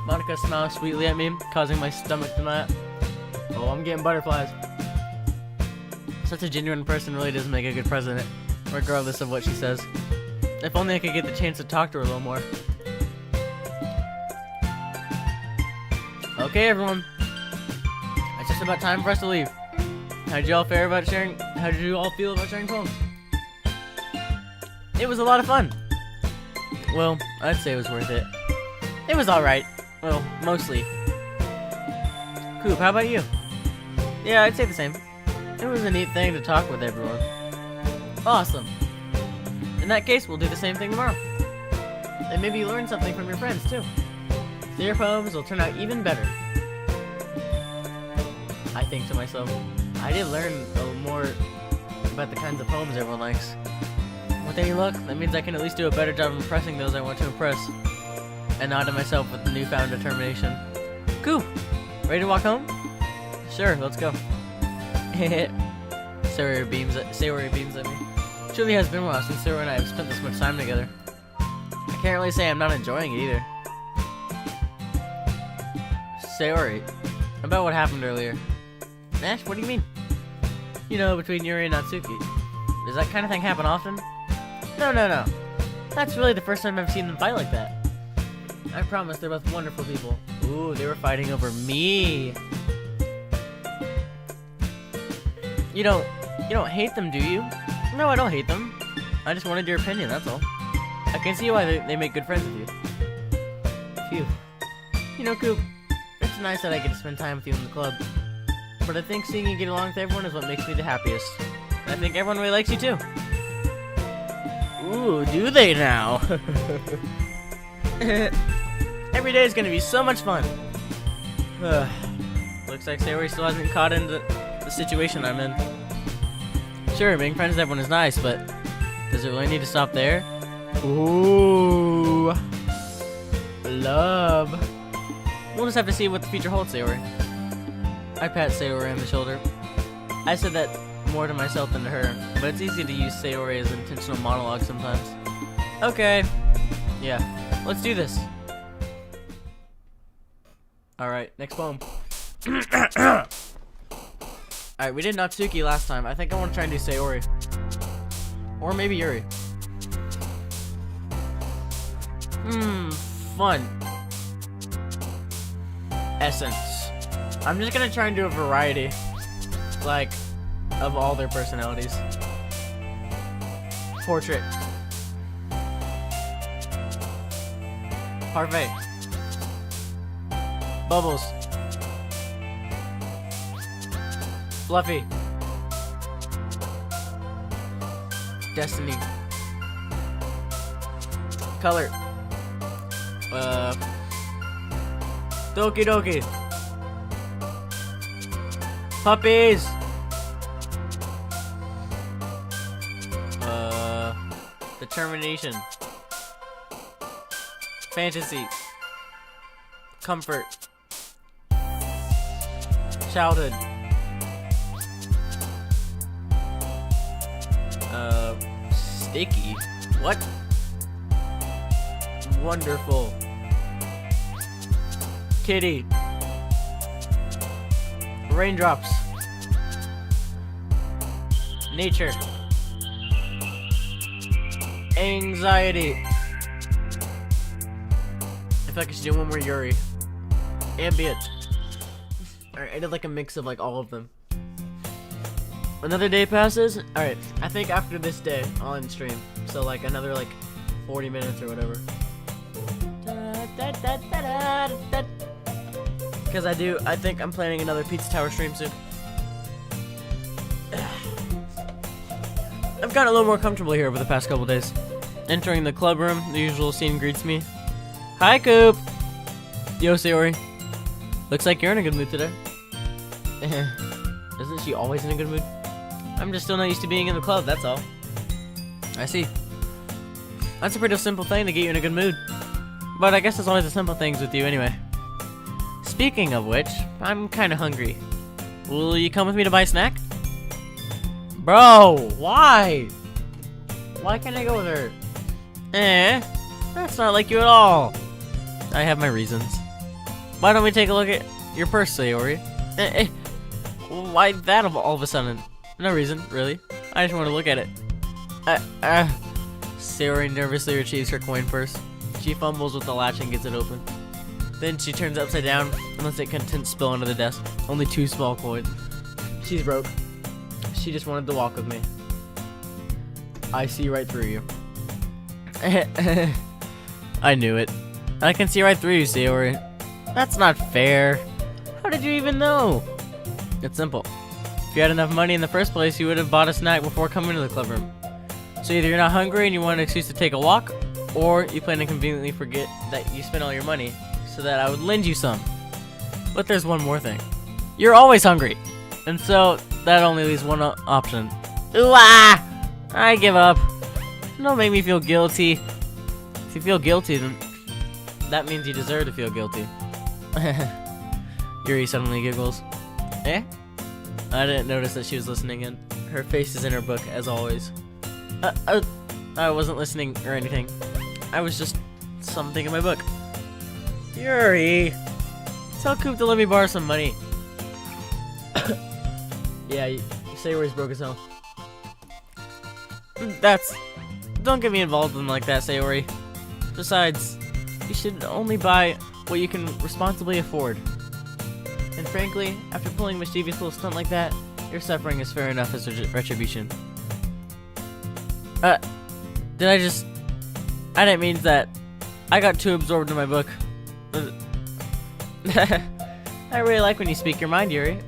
Monica smiles sweetly at me, causing my stomach to knot. Oh, I'm getting butterflies. Such a genuine person really does make a good president, regardless of what she says. If only I could get the chance to talk to her a little more. Okay, everyone. It's just about time for us to leave. How did you all feel about sharing poems? It was a lot of fun. Well, I'd say it was worth it. It was alright. Well, mostly. Coop, how about you? Yeah, I'd say the same. It was a neat thing to talk with everyone. Awesome. In that case, we'll do the same thing tomorrow. And maybe you learn something from your friends, too. So your poems will turn out even better. I think to myself, I did learn a little more about the kinds of poems everyone likes. With any luck, that means I can at least do a better job of impressing those I want to impress. And nod to myself with newfound determination. Coop, ready to walk home? Sure, let's go. Sayori beams at me. It truly has been a while since Sayori and I have spent this much time together. I can't really say I'm not enjoying it either. Sayori, about what happened earlier. Nash, what do you mean? You know, between Yuri and Natsuki. Does that kind of thing happen often? No. That's really the first time I've seen them fight like that. I promise they're both wonderful people. Ooh, they were fighting over me. You don't hate them, do you? No, I don't hate them. I just wanted your opinion, that's all. I can see why they make good friends with you. Phew. You know, Coop, it's nice that I get to spend time with you in the club. But I think seeing you get along with everyone is what makes me the happiest. And I think everyone really likes you too. Ooh, do they now? Every day is gonna be so much fun. Looks like Sayori still hasn't caught into the situation I'm in. Sure, being friends with everyone is nice, but does it really need to stop there? Ooh, love. We'll just have to see what the future holds, Sayori. I pat Sayori on the shoulder. I said that more to myself than to her, but it's easy to use Sayori as an intentional monologue sometimes. Okay. Yeah, let's do this. Alright, next poem. Alright, we did Natsuki last time. I think I want to try and do Sayori. Or maybe Yuri. Fun. Essence. I'm just gonna try and do a variety. Like, of all their personalities. Portrait. Parfait. Bubbles. Fluffy. Destiny. Color. Doki Doki. Puppies. Determination. Fantasy. Comfort. Childhood. Sticky. What? Wonderful. Kitty. Raindrops. Nature. Anxiety. I feel like I should do one more Yuri. Ambient. Alright, I did like a mix of like all of them. Another day passes. Alright, I think after this day, I'll end stream. So like another like 40 minutes or whatever. Because I think I'm planning another Pizza Tower stream soon. I've gotten a little more comfortable here over the past couple days. Entering the club room, the usual scene greets me. Hi, Coop! Yo, Sayori. Looks like you're in a good mood today. Isn't she always in a good mood? I'm just still not used to being in the club, that's all. I see. That's a pretty simple thing to get you in a good mood. But I guess it's always the simple things with you anyway. Speaking of which, I'm kinda hungry. Will you come with me to buy a snack? Bro, why? Why can't I go with her? That's not like you at all. I have my reasons. Why don't we take a look at your purse, Sayori? Why that all of a sudden? No reason, really. I just want to look at it. Sayori nervously retrieves her coin purse. She fumbles with the latch and gets it open. Then she turns it upside down and lets it contents spill onto the desk. Only 2 small coins. She's broke. She just wanted to walk with me. I see right through you. I knew it. I can see right through you, Sayori. That's not fair. How did you even know? It's simple. If you had enough money in the first place, you would have bought a snack before coming to the clubroom. So either you're not hungry and you want an excuse to take a walk, or you plan to conveniently forget that you spent all your money so that I would lend you some. But there's one more thing. You're always hungry. And so that only leaves one option. Ooh, ah! I give up. Don't make me feel guilty. If you feel guilty, then that means you deserve to feel guilty. Yuri suddenly giggles. Eh? I didn't notice that she was listening in. Her face is in her book, as always. I wasn't listening or anything. I was just something in my book. Yuri! Tell Coop to let me borrow some money. Yeah, you say where he's broke as hell. Don't get me involved in like that, Sayori. Besides, you should only buy what you can responsibly afford. And frankly, after pulling a mischievous little stunt like that, your suffering is fair enough as retribution. I didn't mean that. I got too absorbed in my book. I really like when you speak your mind, Yuri.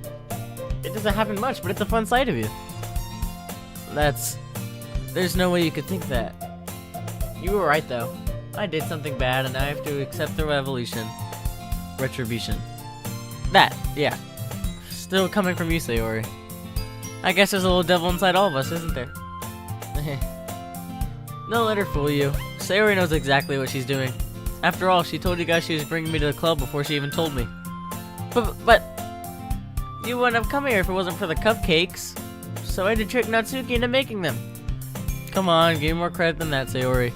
It doesn't happen much, but it's a fun side of you. There's no way you could think that. You were right, though. I did something bad, and I have to accept the retribution. Yeah. Still coming from you, Sayori. I guess there's a little devil inside all of us, isn't there? Don't let her fool you. Sayori knows exactly what she's doing. After all, she told you guys she was bringing me to the club before she even told me. But you wouldn't have come here if it wasn't for the cupcakes. So I had to trick Natsuki into making them. Come on, give me more credit than that, Sayori.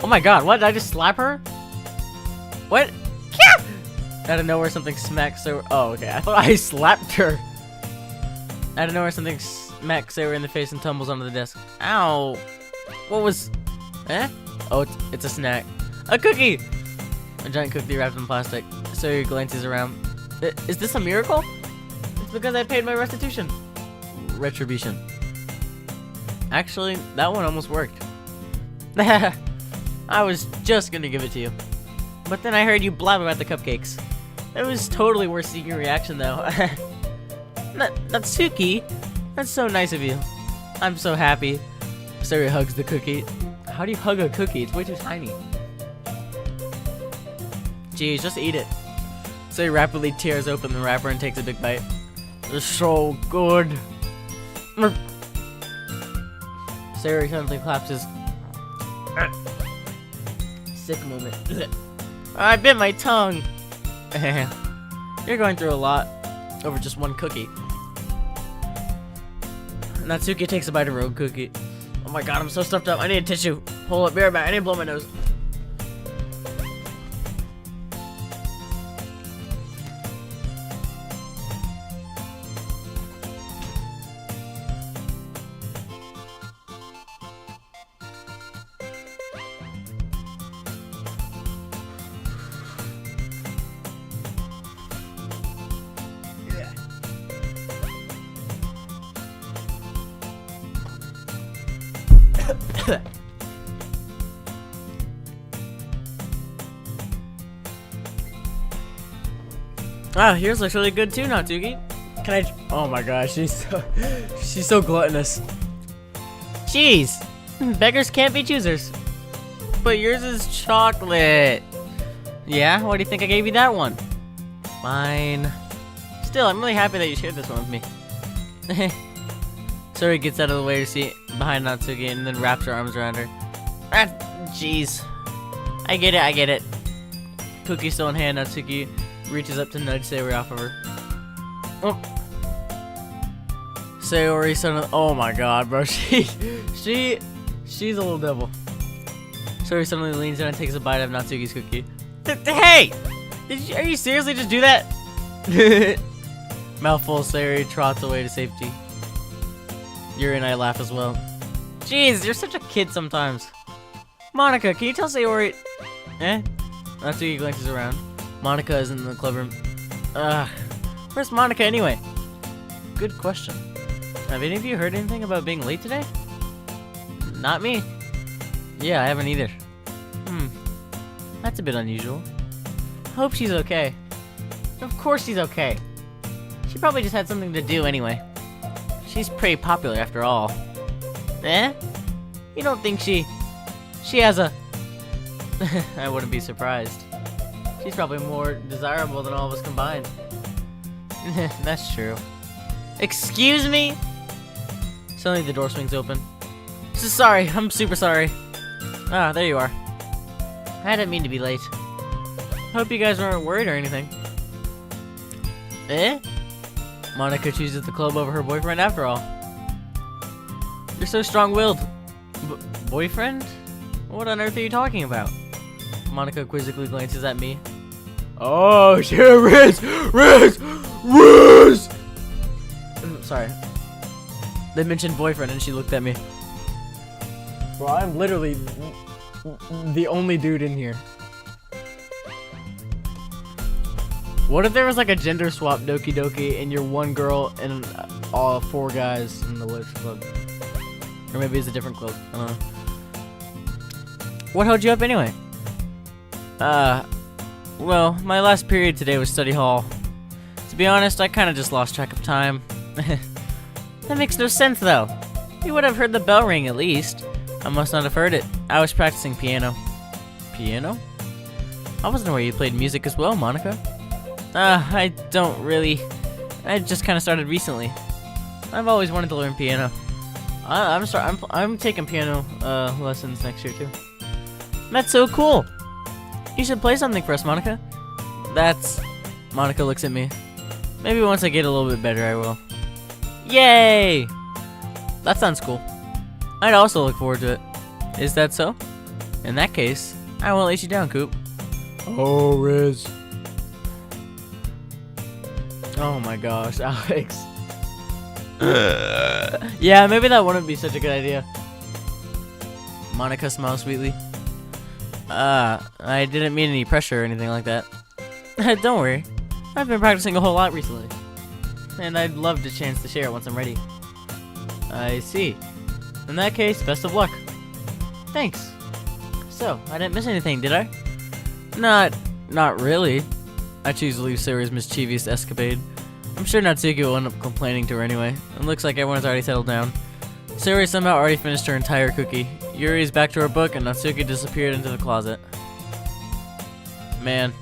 Oh my god, what? Did I just slap her? What? Out of nowhere, something smacks Sayori. Oh, okay. I thought I slapped her. Out of nowhere, something smacks Sayori in the face and tumbles onto the desk. Ow. What was... Eh? Oh, it's a snack. A cookie! A giant cookie wrapped in plastic. Sayori glances around. Is this a miracle? It's because I paid my restitution. Retribution. Actually, that one almost worked. I was just gonna give it to you. But then I heard you blab about the cupcakes. It was totally worth seeing your reaction, though. Natsuki, that's so nice of you. I'm so happy. Sayori hugs the cookie. How do you hug a cookie? It's way too tiny. Jeez, just eat it. Sayori rapidly tears open the wrapper and takes a big bite. It's so good. Sayori suddenly claps his sick moment. I bit my tongue. You're going through a lot over just one cookie. Natsuki takes a bite of her own cookie. Oh my god, I'm so stuffed up. I need a tissue. Hold up, be right back. I need to blow my nose. Wow, yours looks really good too, Natsuki. Can I? Oh my gosh, she's so gluttonous. Jeez, beggars can't be choosers. But yours is chocolate. Yeah, why do you think I gave you that one? Fine. Still, I'm really happy that you shared this one with me. Sayori gets out of the way to see behind Natsuki and then wraps her arms around her. Ah, jeez. I get it. Cookie still in hand, Natsuki reaches up to nudge Sayori off of her. Oh. Sayori suddenly, oh my god, bro, she She's a little devil. Sori suddenly leans in and takes a bite of Natsuki's cookie. Hey! Are you seriously just do that? Mouthful, Sari trots away to safety. Yuri and I laugh as well. Jeez, you're such a kid sometimes. Monica, can you tell Sayori? Eh? Natsuki glances around. Monica is in the clubroom. Where's Monica anyway? Good question. Have any of you heard anything about being late today? Not me. Yeah, I haven't either. That's a bit unusual. Hope she's okay. Of course she's okay. She probably just had something to do anyway. She's pretty popular after all. Eh? You don't think she has a... I wouldn't be surprised. She's probably more desirable than all of us combined. That's true. Excuse me? Suddenly the door swings open. Sorry, I'm super sorry. Ah, there you are. I didn't mean to be late. Hope you guys weren't worried or anything. Eh? Monica chooses the club over her boyfriend after all. You're so strong-willed. Boyfriend? What on earth are you talking about? Monica quizzically glances at me. Oh, shit, Riz! Sorry. They mentioned boyfriend and she looked at me. Bro, I'm literally the only dude in here. What if there was like a gender swap Doki Doki and you're one girl and all 4 guys in the literature club? Or maybe it's a different club. I don't know. What held you up anyway? Well, my last period today was study hall. To be honest, I kind of just lost track of time. That makes no sense though. You would have heard the bell ring at least. I must not have heard it. I was practicing piano. Piano? I wasn't aware you played music as well, Monica. I don't really. I just kind of started recently. I've always wanted to learn piano. I'm taking piano lessons next year too. That's so cool. You should play something for us, Monica. Monica looks at me. Maybe once I get a little bit better, I will. Yay! That sounds cool. I'd also look forward to it. Is that so? In that case, I won't let you down, Coop. Oh, Riz. Oh my gosh, Alex. Yeah, maybe that wouldn't be such a good idea. Monica smiles sweetly. I didn't mean any pressure or anything like that. Don't worry. I've been practicing a whole lot recently. And I'd love the chance to share it once I'm ready. I see. In that case, best of luck. Thanks. So, I didn't miss anything, did I? Not really. I choose to leave Sayori's mischievous escapade. I'm sure Natsuki will end up complaining to her anyway. It looks like everyone's already settled down. Sayori somehow already finished her entire cookie. Yuri is back to her book and Natsuki disappeared into the closet. Man,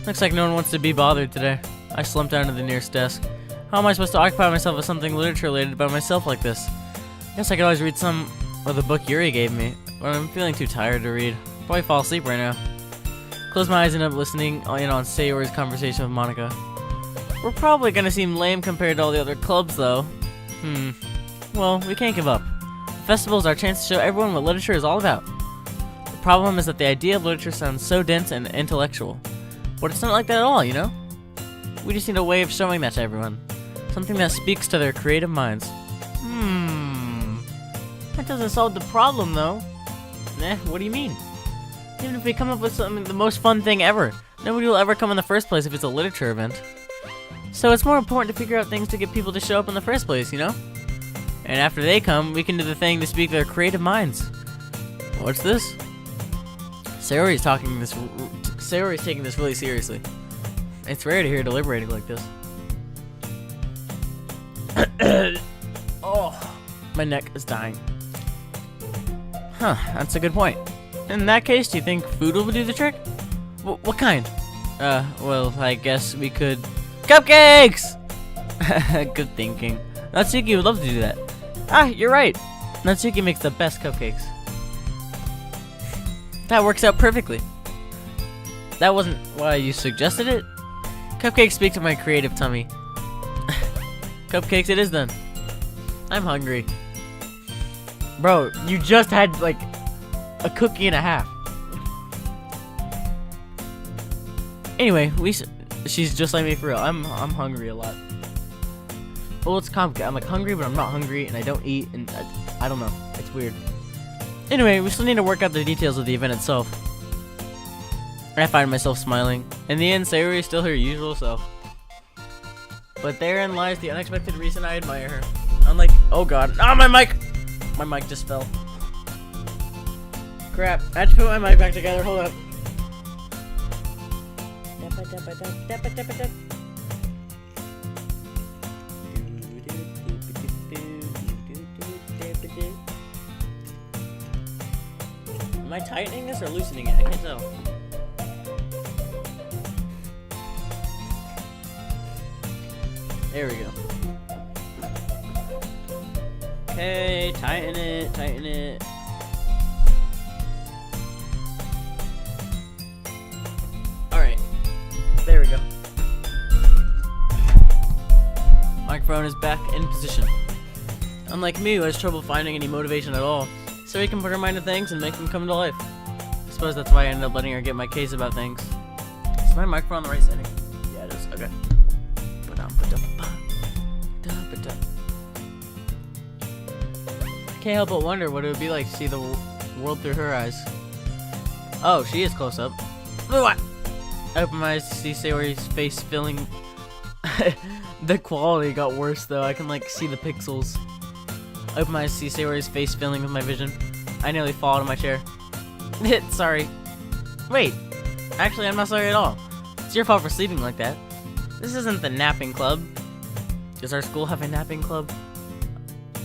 looks like no one wants to be bothered today. I slumped down to the nearest desk. How am I supposed to occupy myself with something literature related by myself like this? Guess I could always read some of the book Yuri gave me, but I'm feeling too tired to read. Probably fall asleep right now. Close my eyes and end up listening in on Sayori's conversation with Monica. We're probably gonna seem lame compared to all the other clubs though. Well, we can't give up. The festival is our chance to show everyone what literature is all about. The problem is that the idea of literature sounds so dense and intellectual. But it's not like that at all, you know? We just need a way of showing that to everyone. Something that speaks to their creative minds. That doesn't solve the problem though. What do you mean? Even if we come up with something, the most fun thing ever, nobody will ever come in the first place if it's a literature event. So it's more important to figure out things to get people to show up in the first place, you know? And after they come, we can do the thing to speak their creative minds. What's this? Sayori's taking this really seriously. It's rare to hear her deliberating like this. Oh, my neck is dying. Huh, that's a good point. In that case, do you think food will do the trick? What kind? Well, I guess we could... Cupcakes! Good thinking. Natsuki would love to do that. Ah, you're right. Natsuki makes the best cupcakes. That works out perfectly. That wasn't why you suggested it? Cupcakes speak to my creative tummy. Cupcakes it is then. I'm hungry. Bro, you just had like a cookie and a half. Anyway, she's just like me for real. I'm hungry a lot. Well, it's complicated. I'm like hungry, but I'm not hungry, and I don't eat, and I don't know. It's weird. Anyway, we still need to work out the details of the event itself. I find myself smiling. In the end, Sayori is still her usual self. But therein lies the unexpected reason I admire her. Unlike, oh god, oh my mic! My mic just fell. Crap, I had to put my mic back together, hold up. Am I tightening this or loosening it? I can't tell. There we go. Okay, tighten it, tighten it. Alright, there we go. Microphone is back in position. Unlike me, who has trouble finding any motivation at all, so he can put her mind to things and make them come to life. I suppose that's why I ended up letting her get my case about things. Is my microphone on the right setting? Yeah, it is. Okay. I can't help but wonder what it would be like to see the world through her eyes. Oh, she is close up. I open my eyes to see Sayori's face filling. The quality got worse though. I can like see the pixels. I open my eyes to see Sayori's face filling with my vision. I nearly fall out of my chair. Sorry. Wait. Actually, I'm not sorry at all. It's your fault for sleeping like that. This isn't the napping club. Does our school have a napping club?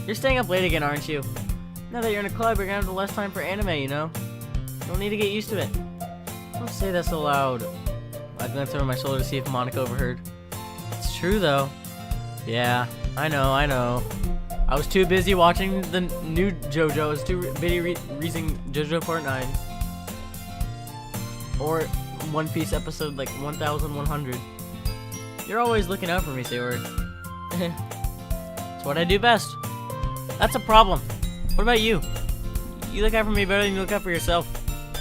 You're staying up late again, aren't you? Now that you're in a club, you're gonna have less time for anime, you know? You'll need to get used to it. Don't say that so loud. I glanced over my shoulder to see if Monica overheard. It's true, though. Yeah, I know. I was too busy watching the new JoJo. I was too busy reading JoJo Part 9. Or One Piece episode like 1100. You're always looking out for me, Sayori. It's what I do best. That's a problem. What about you? You look out for me better than you look out for yourself.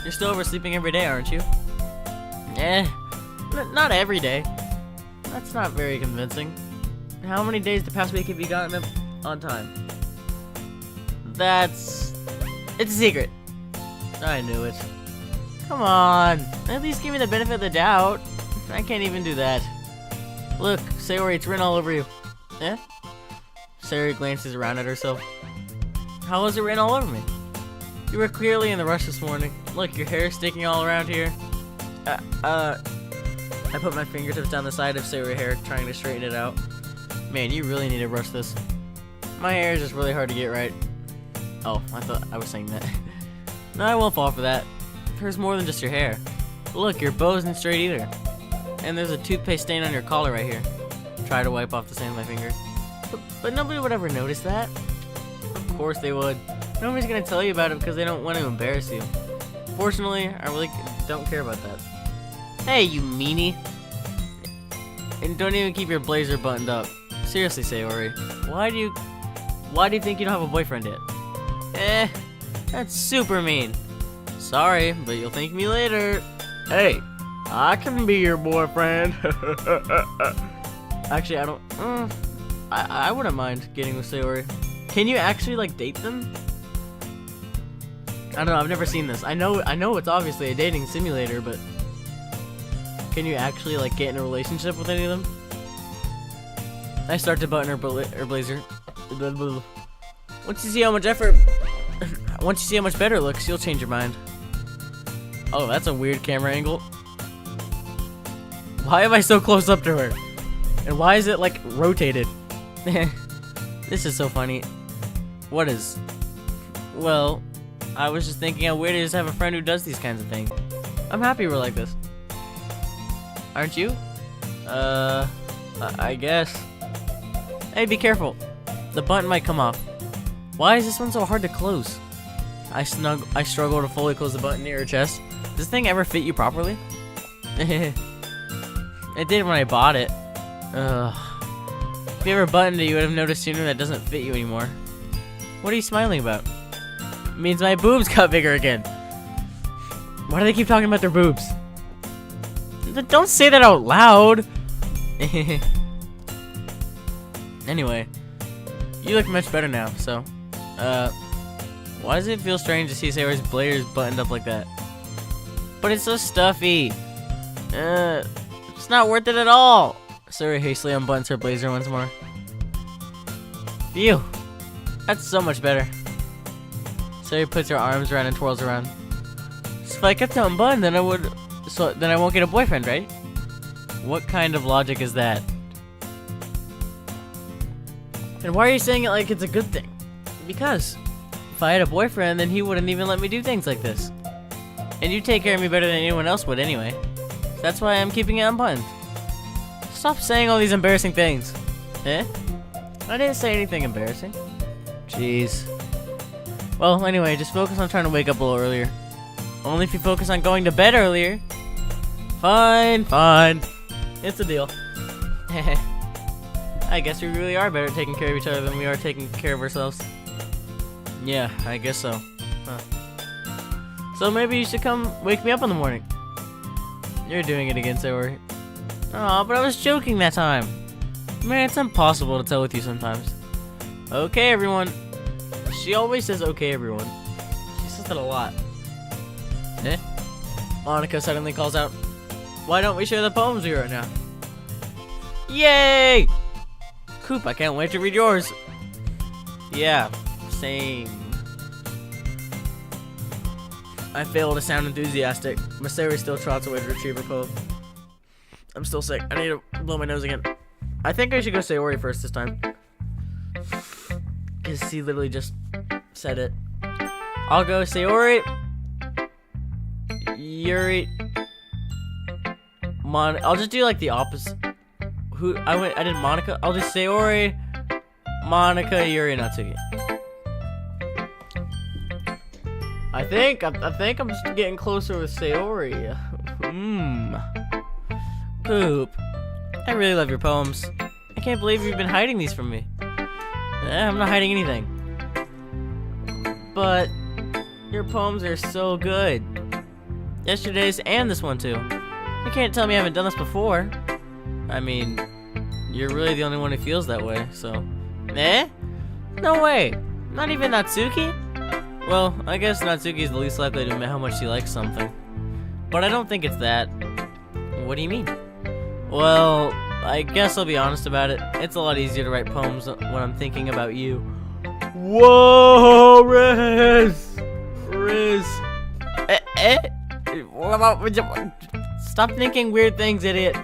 You're still oversleeping every day, aren't you? Not every day. That's not very convincing. How many days the past week have you gotten up on time? It's a secret. I knew it. Come on. At least give me the benefit of the doubt. I can't even do that. Look, Sayori, it's written all over you. Eh? Sayori glances around at herself. How was it written all over me? You were clearly in the rush this morning. Look, your hair is sticking all around here. I put my fingertips down the side of Sayori's hair, trying to straighten it out. Man, you really need to brush this. My hair is just really hard to get right. Oh, I thought I was saying that. No, I won't fall for that. There's more than just your hair. Look, your bow isn't straight either. And there's a toothpaste stain on your collar right here. Try to wipe off the stain with my finger. But nobody would ever notice that. Of course they would. Nobody's gonna tell you about it because they don't want to embarrass you. Fortunately, I really don't care about that. Hey, you meanie. And don't even keep your blazer buttoned up. Seriously, Sayori. Why do you think you don't have a boyfriend yet? That's super mean. Sorry, but you'll thank me later. Hey, I can be your boyfriend. Actually, I don't. I wouldn't mind getting with Sayori. Can you actually like date them? I don't know. I've never seen this. I know it's obviously a dating simulator, but can you actually like get in a relationship with any of them? I start to button her blazer. Once you see how much better it looks, you'll change your mind. Oh, that's a weird camera angle. Why am I so close up to her? And why is it like rotated? This is so funny. What is? Well, I was just thinking how weird it is to have a friend who does these kinds of things. I'm happy we're like this. Aren't you? I guess. Hey, be careful. The button might come off. Why is this one so hard to close? I struggle to fully close the button near her chest. Does this thing ever fit you properly? It did when I bought it. If you ever buttoned it, you would have noticed sooner that it doesn't fit you anymore. What are you smiling about? means my boobs got bigger again. Why do they keep talking about their boobs? Don't say that out loud. Anyway, you look much better now, so, why does it feel strange to see Sayori's blazer buttoned up like that? But it's so stuffy. It's not worth it at all. Sayori hastily unbuttons her blazer once more. Phew. That's so much better. Sayori puts her arms around and twirls around. So if I kept it unbuttoned, then I won't get a boyfriend, right? What kind of logic is that? And why are you saying it like it's a good thing? Because if I had a boyfriend, then he wouldn't even let me do things like this. And you take care of me better than anyone else would anyway. That's why I'm keeping it unbuttoned. Stop saying all these embarrassing things. Eh? I didn't say anything embarrassing. Jeez. Well, anyway, just focus on trying to wake up a little earlier. Only if you focus on going to bed earlier. Fine, fine. It's a deal. I guess we really are better at taking care of each other than we are taking care of ourselves. Yeah, I guess so. Huh. So maybe you should come wake me up in the morning. You're doing it again, Sayori. Aw, but I was joking that time. Man, it's impossible to tell with you sometimes. Okay, everyone. She always says okay, everyone. She says that a lot. Eh? Monica suddenly calls out, why don't we share the poems we wrote now? Yay! Coop, I can't wait to read yours. Yeah, same. I fail to sound enthusiastic. Sayori still trots away to retrieve her poem. I'm still sick. I need to blow my nose again. I think I should go Sayori first this time. Because he literally just said it. I'll go Sayori. Yuri. I'll just do like the opposite. I did Monica. I'll just Sayori, Monica, Yuri, Natsuki. I think I'm just getting closer with Sayori. Poop. I really love your poems. I can't believe you've been hiding these from me. I'm not hiding anything. But your poems are so good. Yesterday's and this one too. You can't tell me I haven't done this before. I mean, you're really the only one who feels that way, so. Eh? No way. Not even Natsuki? Well, I guess Natsuki is the least likely to admit how much she likes something. But I don't think it's that. What do you mean? Well, I guess I'll be honest about it. It's a lot easier to write poems when I'm thinking about you. Whoa, Riz! Riz. Stop thinking weird things, idiot.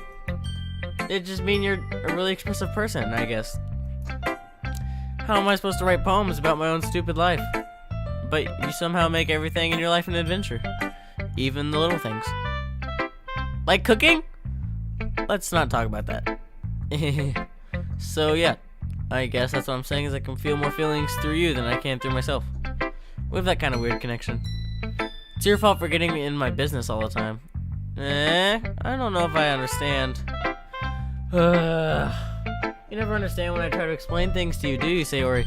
It just means you're a really expressive person, I guess. How am I supposed to write poems about my own stupid life? But you somehow make everything in your life an adventure. Even the little things. Like cooking? Let's not talk about that. So yeah, I guess that's what I'm saying is I can feel more feelings through you than I can through myself. We have that kind of weird connection. It's your fault for getting in my business all the time. I don't know if I understand. You never understand when I try to explain things to you, do you, Sayori?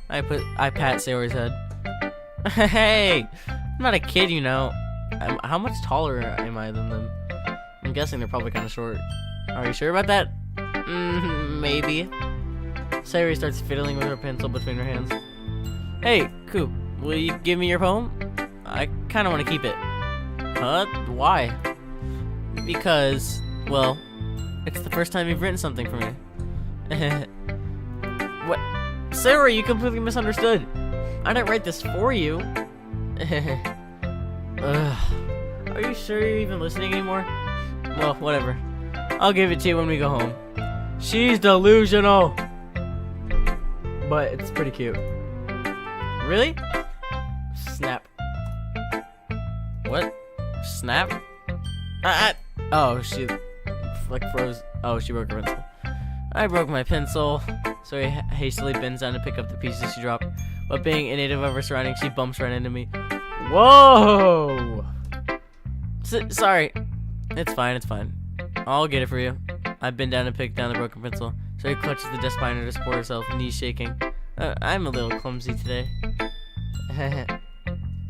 I pat Sayori's head. Hey, I'm not a kid, you know. How much taller am I than them? I'm guessing they're probably kind of short. Are you sure about that? Maybe. Sayori starts fiddling with her pencil between her hands. Hey, Coop, will you give me your poem? I kind of want to keep it. Why? Because, well, it's the first time you've written something for me. What? Sayori, you completely misunderstood. I didn't write this for you. Are you sure you're even listening anymore? Well, whatever. I'll give it to you when we go home. She's delusional. But it's pretty cute. Really? Snap. What? Snap? Oh, she like froze. Oh, she broke her pencil. I broke my pencil. So he hastily bends down to pick up the pieces she dropped. But being inative of her surroundings, she bumps right into me. Whoa! Sorry. It's fine, it's fine. I'll get it for you. I bend down and pick down the broken pencil. So he clutches the desk behind her to support herself, knees shaking. I'm a little clumsy today.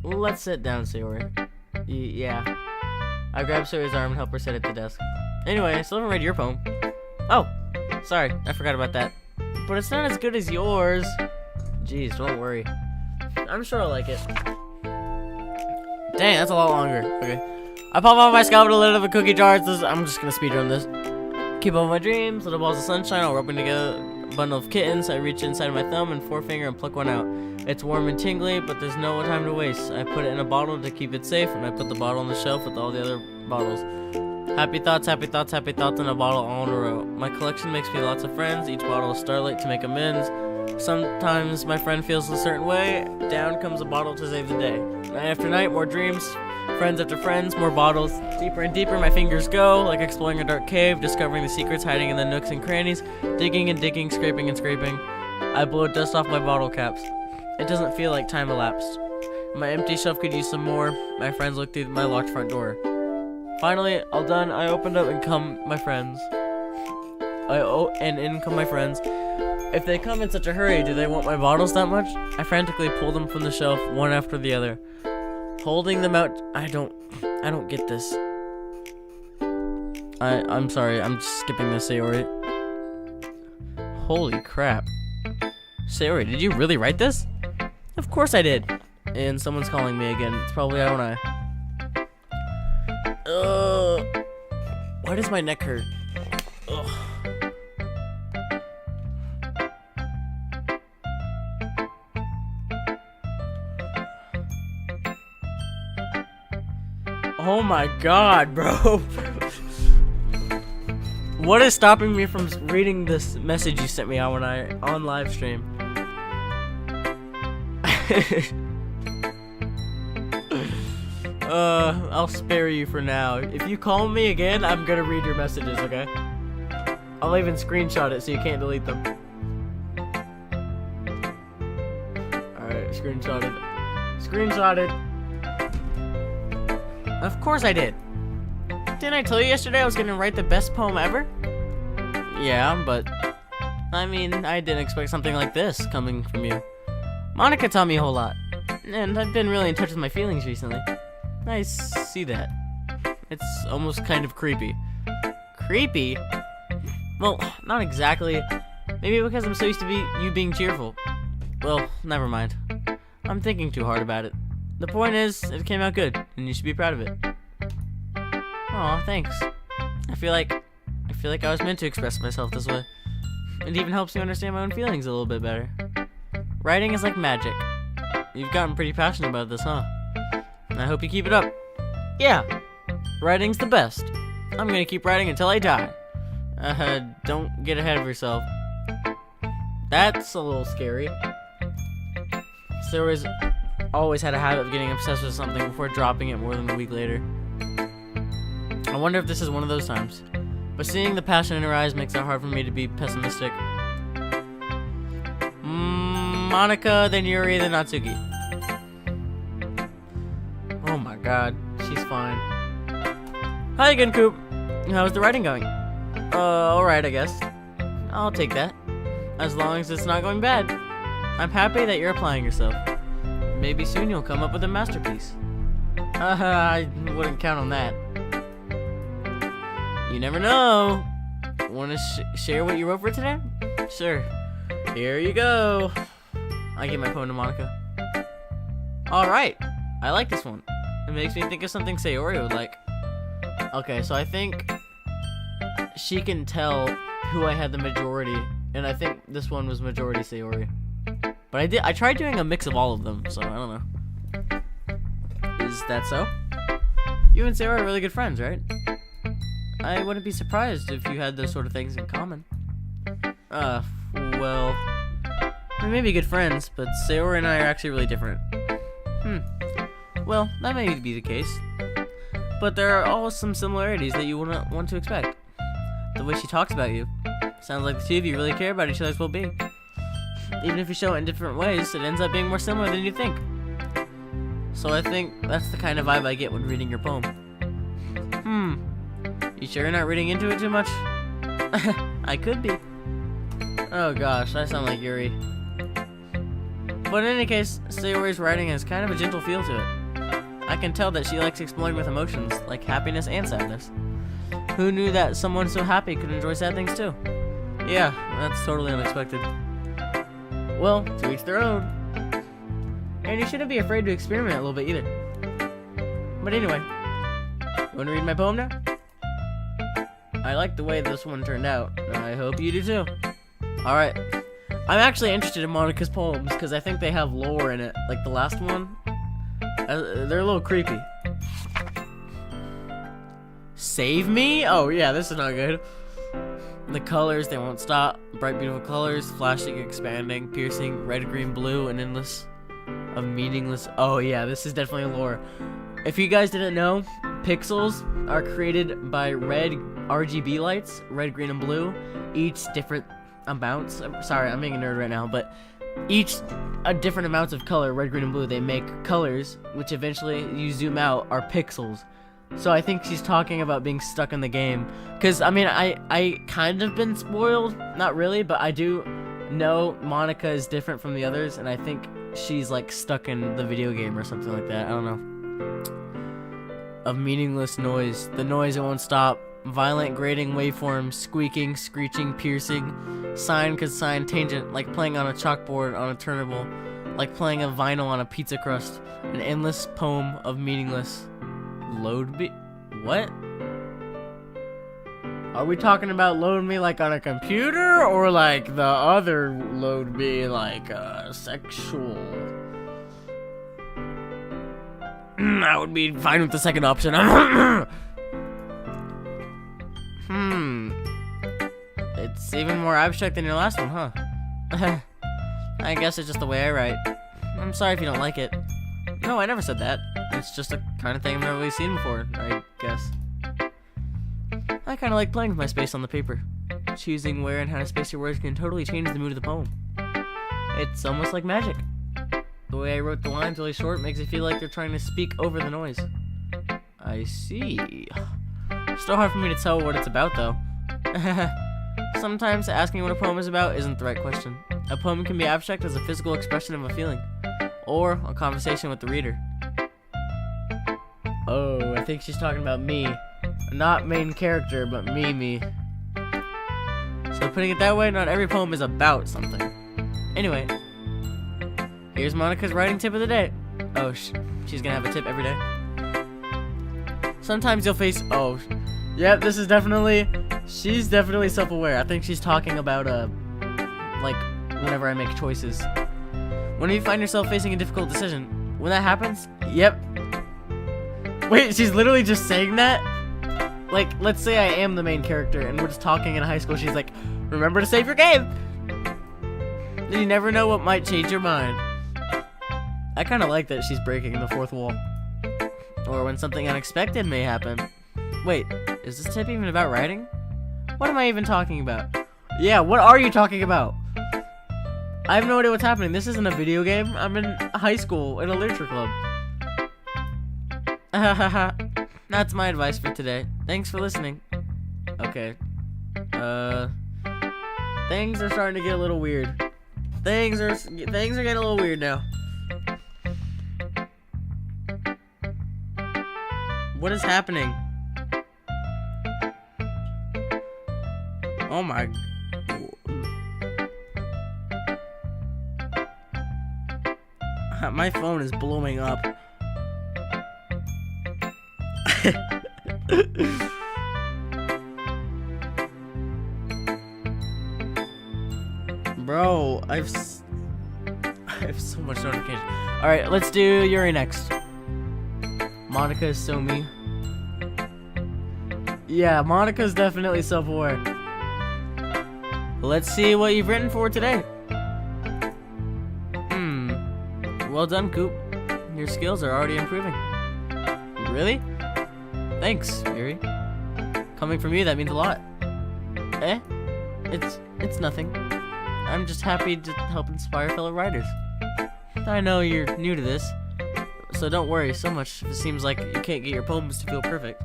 Let's sit down, Sayori. Yeah. I grabbed Sayori's arm and helped her sit at the desk. Anyway, I still haven't read your poem. Oh, sorry, I forgot about that. But it's not as good as yours. Jeez, don't worry. I'm sure I'll like it. Dang, that's a lot longer. Okay. I pop off my scalp with a lid of a cookie jar. I'm just gonna speedrun this. Keep up my dreams, little balls of sunshine, all rubbing together a bundle of kittens. I reach inside my thumb and forefinger and pluck one out. It's warm and tingly, but there's no time to waste. I put it in a bottle to keep it safe, and I put the bottle on the shelf with all the other bottles. Happy thoughts, happy thoughts, happy thoughts in a bottle all in a row. My collection makes me lots of friends, each bottle is starlight to make amends. Sometimes my friend feels a certain way, down comes a bottle to save the day. Night after night, more dreams, friends after friends, more bottles. Deeper and deeper my fingers go, like exploring a dark cave, discovering the secrets hiding in the nooks and crannies, digging and digging, scraping and scraping. I blow dust off my bottle caps. It doesn't feel like time elapsed. My empty shelf could use some more. My friends look through my locked front door. Finally, all done, I opened up and come my friends. In come my friends. If they come in such a hurry, do they want my bottles that much? I frantically pull them from the shelf, one after the other. Holding them out, I don't get this. I'm sorry, I'm just skipping this, Sayori. Holy crap. Sayori, did you really write this? Of course I did. And someone's calling me again. It's probably Aonai. Why does my neck hurt? Ugh. Oh my god, bro. What is stopping me from reading this message you sent me out when on live stream? I'll spare you for now. If you call me again, I'm gonna read your messages, okay? I'll even screenshot it so you can't delete them. Alright, screenshotted. Screenshotted. Of course I did. Didn't I tell you yesterday I was gonna write the best poem ever? Yeah, but I mean, I didn't expect something like this coming from you. Monica taught me a whole lot, and I've been really in touch with my feelings recently. I see that. It's almost kind of creepy. Creepy? Well, not exactly. Maybe because I'm so used to you being cheerful. Well, never mind. I'm thinking too hard about it. The point is, it came out good, and you should be proud of it. Aw, thanks. I feel like I was meant to express myself this way. It even helps me understand my own feelings a little bit better. Writing is like magic. You've gotten pretty passionate about this, huh? I hope you keep it up. Yeah, writing's the best. I'm gonna keep writing until I die. Don't get ahead of yourself. That's a little scary. Sayori's always had a habit of getting obsessed with something before dropping it more than a week later. I wonder if this is one of those times. But seeing the passion in her eyes makes it hard for me to be pessimistic. Monica, then Yuri, then Natsuki. Oh my god, she's fine. Hi again, Coop. How's the writing going? Alright, I guess. I'll take that. As long as it's not going bad. I'm happy that you're applying yourself. Maybe soon you'll come up with a masterpiece. I wouldn't count on that. You never know. Want to share what you wrote for today? Sure. Here you go. I give my poem to Monica. Alright. I like this one. It makes me think of something Sayori would like. Okay, so I think she can tell who I had the majority, and I think this one was majority Sayori. But I tried doing a mix of all of them, so I don't know. Is that so? You and Sayori are really good friends, right? I wouldn't be surprised if you had those sort of things in common. Well, we may be good friends, but Sayori and I are actually really different. Well, that may be the case. But there are always some similarities that you wouldn't want to expect. The way she talks about you. Sounds like the two of you really care about each other's well-being. Even if you show it in different ways, it ends up being more similar than you think. So I think that's the kind of vibe I get when reading your poem. You sure you're not reading into it too much? I could be. Oh gosh, I sound like Yuri. But in any case, Sayori's writing has kind of a gentle feel to it. I can tell that she likes exploring with emotions, like happiness and sadness. Who knew that someone so happy could enjoy sad things too? Yeah, that's totally unexpected. Well, to each their own. And you shouldn't be afraid to experiment a little bit either. But anyway, you want to read my poem now? I like the way this one turned out. I hope you do too. Alright. I'm actually interested in Monica's poems because I think they have lore in it. Like the last one. They're a little creepy. Save me? Oh yeah, this is not good. The colors, they won't stop. Bright, beautiful colors, flashing, expanding, piercing, red, green, blue, and endless of meaningless. Oh yeah, this is definitely a lore. If you guys didn't know, pixels are created by red RGB lights, red, green, and blue, each different amounts. Sorry, I'm being a nerd right now, but each different amounts of color, red, green, and blue, they make colors, which eventually you zoom out are pixels. So I think she's talking about being stuck in the game. Because, I mean, I kind of been spoiled. Not really, but I do know Monica is different from the others. And I think she's, like, stuck in the video game or something like that. I don't know. Of meaningless noise. The noise, it won't stop. Violent, grating waveforms. Squeaking, screeching, piercing. Sine, cosine, tangent. Like playing on a chalkboard on a turnable. Like playing a vinyl on a pizza crust. An endless poem of meaningless... Load me? What? Are we talking about load me like on a computer or like the other load me like sexual? I would be fine with the second option. It's even more abstract than your last one, huh? I guess it's just the way I write. I'm sorry if you don't like it. No, I never said that. It's just a kind of thing I've never really seen before, I guess. I kind of like playing with my space on the paper. Choosing where and how to space your words can totally change the mood of the poem. It's almost like magic. The way I wrote the lines really short makes it feel like they're trying to speak over the noise. I see. Still hard for me to tell what it's about, though. Sometimes asking what a poem is about isn't the right question. A poem can be abstract as a physical expression of a feeling, or a conversation with the reader. Oh, I think she's talking about me. Not main character, but me. So putting it that way, not every poem is about something. Anyway, here's Monica's writing tip of the day. Oh, she's gonna have a tip every day. Sometimes you'll face... Oh, yeah, this is definitely... She's definitely self-aware. I think she's talking about, like, whenever I make choices. When you find yourself facing a difficult decision, when that happens, yep. Wait, she's literally just saying that? Like, let's say I am the main character and we're just talking in high school. She's like, remember to save your game. Then you never know what might change your mind. I kind of like that she's breaking the fourth wall. Or when something unexpected may happen. Wait, is this tip even about writing? What am I even talking about? Yeah, what are you talking about? I have no idea what's happening. This isn't a video game. I'm in high school in a literature club. That's my advice for today. Thanks for listening. Okay. Things are starting to get a little weird. Things are getting a little weird now. What is happening? Oh my... My phone is blowing up. Bro, I have so much notification. Alright, let's do Yuri next. Monica is so me. Yeah, Monica's definitely self-aware. Let's see what you've written for today. Well done, Coop. Your skills are already improving. Really? Thanks, Yuri. Coming from you, that means a lot. Eh? It's nothing. I'm just happy to help inspire fellow writers. I know you're new to this, so don't worry so much if it seems like you can't get your poems to feel perfect.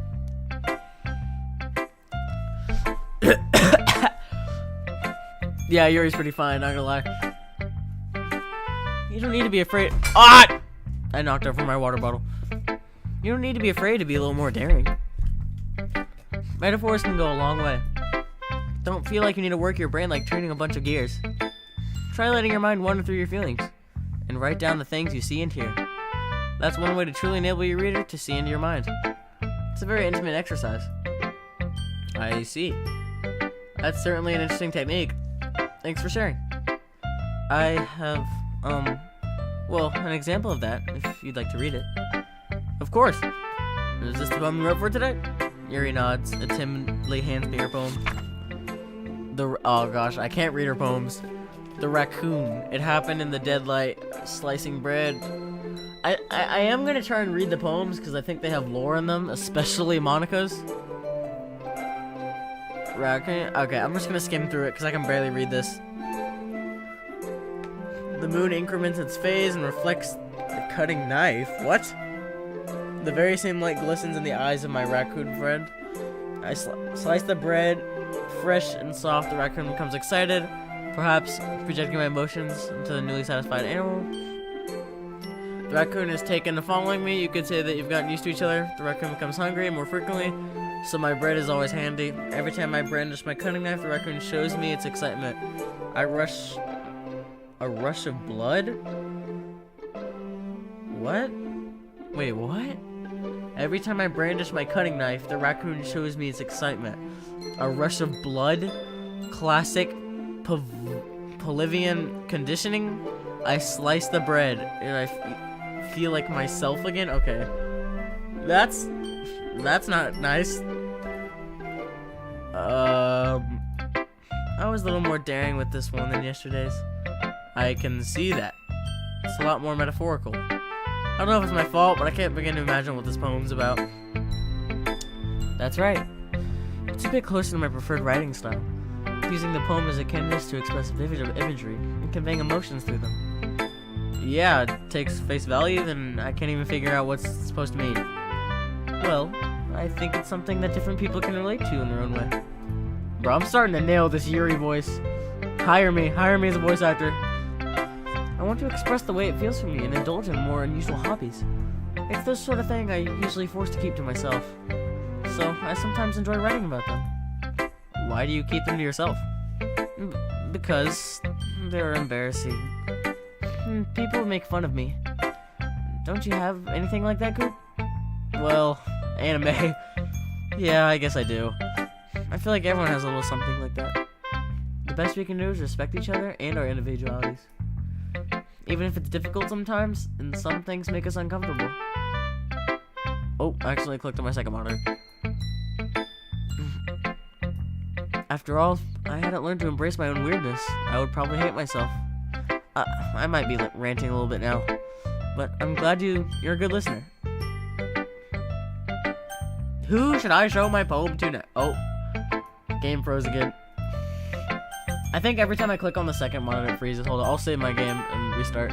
Yeah, Yuri's pretty fine, not gonna lie. You don't need to be afraid. Ah! I knocked over my water bottle. You don't need to be afraid to be a little more daring. Metaphors can go a long way. Don't feel like you need to work your brain like training a bunch of gears. Try letting your mind wander through your feelings, and write down the things you see and hear. That's one way to truly enable your reader to see into your mind. It's a very intimate exercise. I see. That's certainly an interesting technique. Thanks for sharing. I have, well, an example of that, if you'd like to read it. Of course. Is this the poem you wrote for today? Yuri nods and timidly hands me her poem. Oh gosh, I can't read her poems. The raccoon. It happened in the dead light, slicing bread. I am gonna try and read the poems because I think they have lore in them, especially Monica's. Raccoon. Okay, I'm just gonna skim through it because I can barely read this. The moon increments its phase and reflects the cutting knife. What? The very same light glistens in the eyes of my raccoon friend. I slice the bread, fresh and soft. The raccoon becomes excited, perhaps projecting my emotions into the newly satisfied animal. The raccoon is taken to following me. You could say that you've gotten used to each other. The raccoon becomes hungry more frequently, so my bread is always handy. Every time I brandish my cutting knife, the raccoon shows me its excitement. A rush of blood? What? Wait, what? Every time I brandish my cutting knife, the raccoon shows me its excitement. A rush of blood? Classic Pavlovian conditioning? I slice the bread, and I feel like myself again? Okay. That's not nice. I was a little more daring with this one than yesterday's. I can see that. It's a lot more metaphorical. I don't know if it's my fault, but I can't begin to imagine what this poem's about. That's right. It's a bit closer to my preferred writing style, using the poem as a canvas to express vivid imagery and conveying emotions through them. Yeah, it takes face value, then I can't even figure out what's supposed to mean. Well, I think it's something that different people can relate to in their own way. Bro, I'm starting to nail this Yuri voice. Hire me as a voice actor. I want to express the way it feels for me and indulge in more unusual hobbies. It's the sort of thing I usually force to keep to myself. So, I sometimes enjoy writing about them. Why do you keep them to yourself? Because they're embarrassing. People make fun of me. Don't you have anything like that, Coop? Well, anime. Yeah, I guess I do. I feel like everyone has a little something like that. The best we can do is respect each other and our individualities. Even if it's difficult sometimes, and some things make us uncomfortable. Oh, I accidentally clicked on my second monitor. After all, I hadn't learned to embrace my own weirdness. I would probably hate myself. I might be ranting a little bit now, but I'm glad you're a good listener. Who should I show my poem to now? Oh, game froze again. I think every time I click on the second monitor it freezes. Hold on, I'll save my game and restart.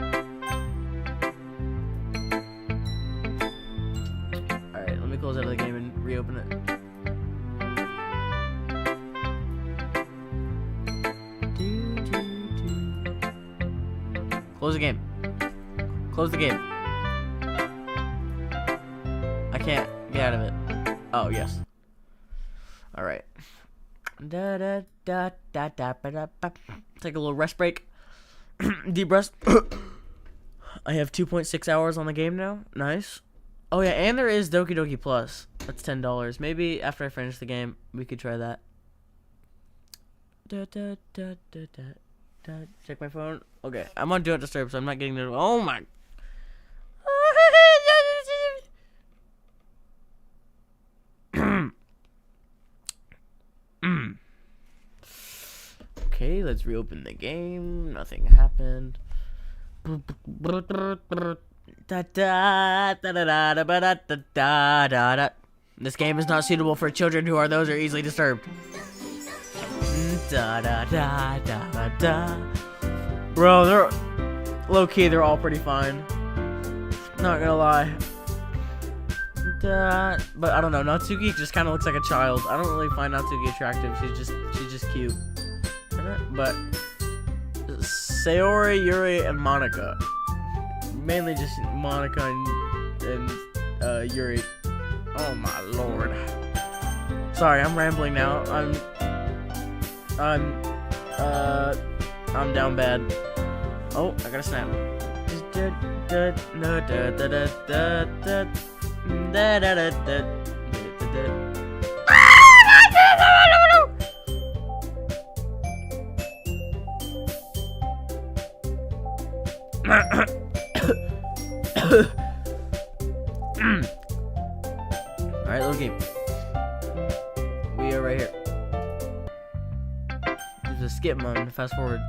Alright, let me close out of the game and reopen it. Close the game. Close the game. I can't get out of it. Oh, yes. Alright. Take a little rest break. Deep breath. I have 2.6 hours on the game now. Nice. Oh yeah, and there is Doki Doki Plus. That's $10. Maybe after I finish the game, we could try that. Check my phone. Okay, I'm on Do Not Disturb, so I'm not getting the. Oh my. Okay, let's reopen the game. Nothing happened. This game is not suitable for children who are those or easily disturbed. Bro, they're low-key, they're all pretty fine. Not gonna lie. But I don't know, Natsuki just kind of looks like a child. I don't really find Natsuki attractive. She's just cute. But Sayori, Yuri, and Monica. Mainly just Monica and Yuri. Oh my lord. Sorry, I'm rambling now. I'm down bad. Oh, I gotta snap. Alright, little game. We are right here. There's a skip mode. Fast forward.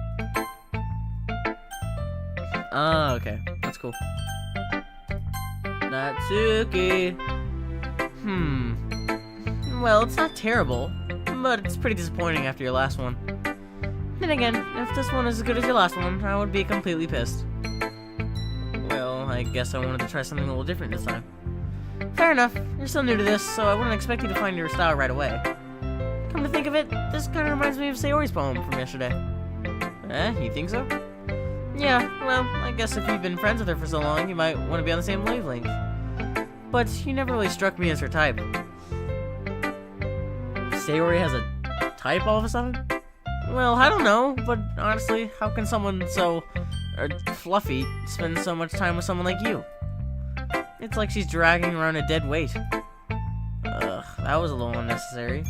Ah, okay. That's cool. Natsuki. Well, it's not terrible, but it's pretty disappointing after your last one. Then again, if this one is as good as your last one, I would be completely pissed. Well, I guess I wanted to try something a little different this time. Fair enough. You're still new to this, so I wouldn't expect you to find your style right away. Come to think of it, this kind of reminds me of Sayori's poem from yesterday. You think so? Yeah, well, I guess if you've been friends with her for so long, you might want to be on the same wavelength. But you never really struck me as her type. Sayori has a type all of a sudden? Well, I don't know, but honestly, how can someone so fluffy spend so much time with someone like you? It's like she's dragging around a dead weight. Ugh, that was a little unnecessary.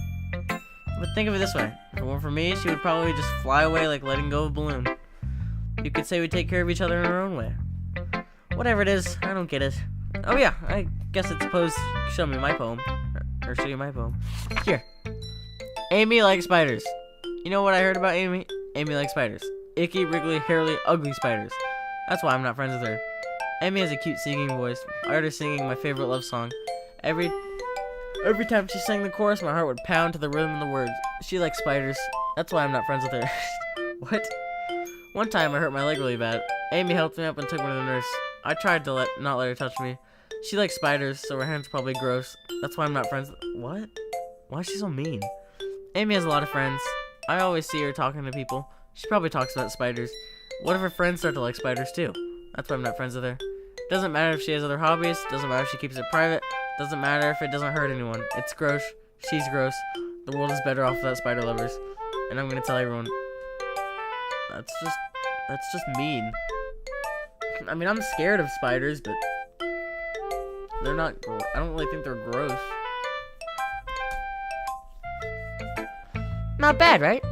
But think of it this way. If it weren't for me, she would probably just fly away like letting go of a balloon. You could say we take care of each other in our own way. Whatever it is, I don't get it. Oh yeah, I guess it's supposed to show me my poem. Or show you my poem. Here. Amy likes spiders. You know what I heard about Amy? Amy likes spiders. Icky, wriggly, hairy, ugly spiders. That's why I'm not friends with her. Amy has a cute singing voice. I heard her singing my favorite love song. Every time she sang the chorus, my heart would pound to the rhythm of the words. She likes spiders. That's why I'm not friends with her. What? One time I hurt my leg really bad. Amy helped me up and took me to the nurse. I tried to not let her touch me. She likes spiders, so her hands are probably gross. That's why I'm not friends. What? Why is she so mean? Amy has a lot of friends. I always see her talking to people. She probably talks about spiders. What if her friends start to like spiders too? That's why I'm not friends with her. Doesn't matter if she has other hobbies. Doesn't matter if she keeps it private. Doesn't matter if it doesn't hurt anyone. It's gross. She's gross. The world is better off without spider lovers. And I'm gonna tell everyone. That's just mean. I mean, I'm scared of spiders, but they're not. I don't really think they're gross. Not bad, right?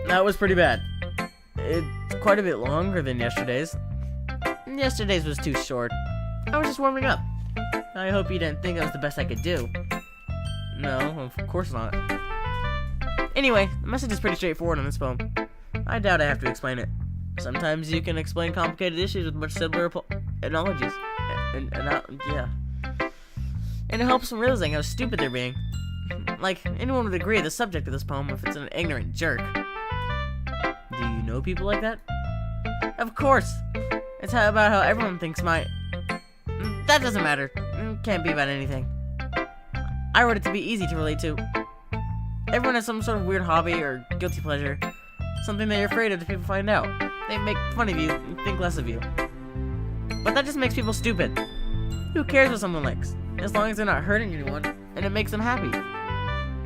That was pretty bad. It's quite a bit longer than yesterday's. Yesterday's was too short. I was just warming up. I hope you didn't think that was the best I could do. No, of course not. Anyway, the message is pretty straightforward on this poem. I doubt I have to explain it. Sometimes you can explain complicated issues with much simpler analogies. Yeah. And it helps them realizing how stupid they're being. Like, anyone would agree the subject of this poem if it's an ignorant jerk. Do you know people like that? Of course! It's about how everyone thinks my... That doesn't matter. It can't be about anything. I wrote it to be easy to relate to. Everyone has some sort of weird hobby or guilty pleasure. Something that you're afraid of if people find out. They make fun of you and think less of you. But that just makes people stupid. Who cares what someone likes? As long as they're not hurting anyone, and it makes them happy.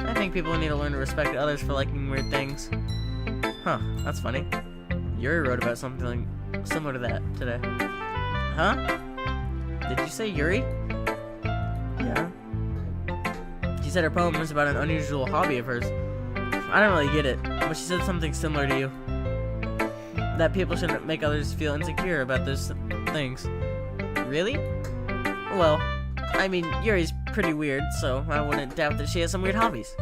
I think people need to learn to respect others for liking weird things. Huh, that's funny. Yuri wrote about something similar to that today. Huh? Did you say Yuri? Yeah. She said her poem was about an unusual hobby of hers. I don't really get it, but she said something similar to you. That people shouldn't make others feel insecure about those things. Really? Well, I mean, Yuri's pretty weird, so I wouldn't doubt that she has some weird hobbies.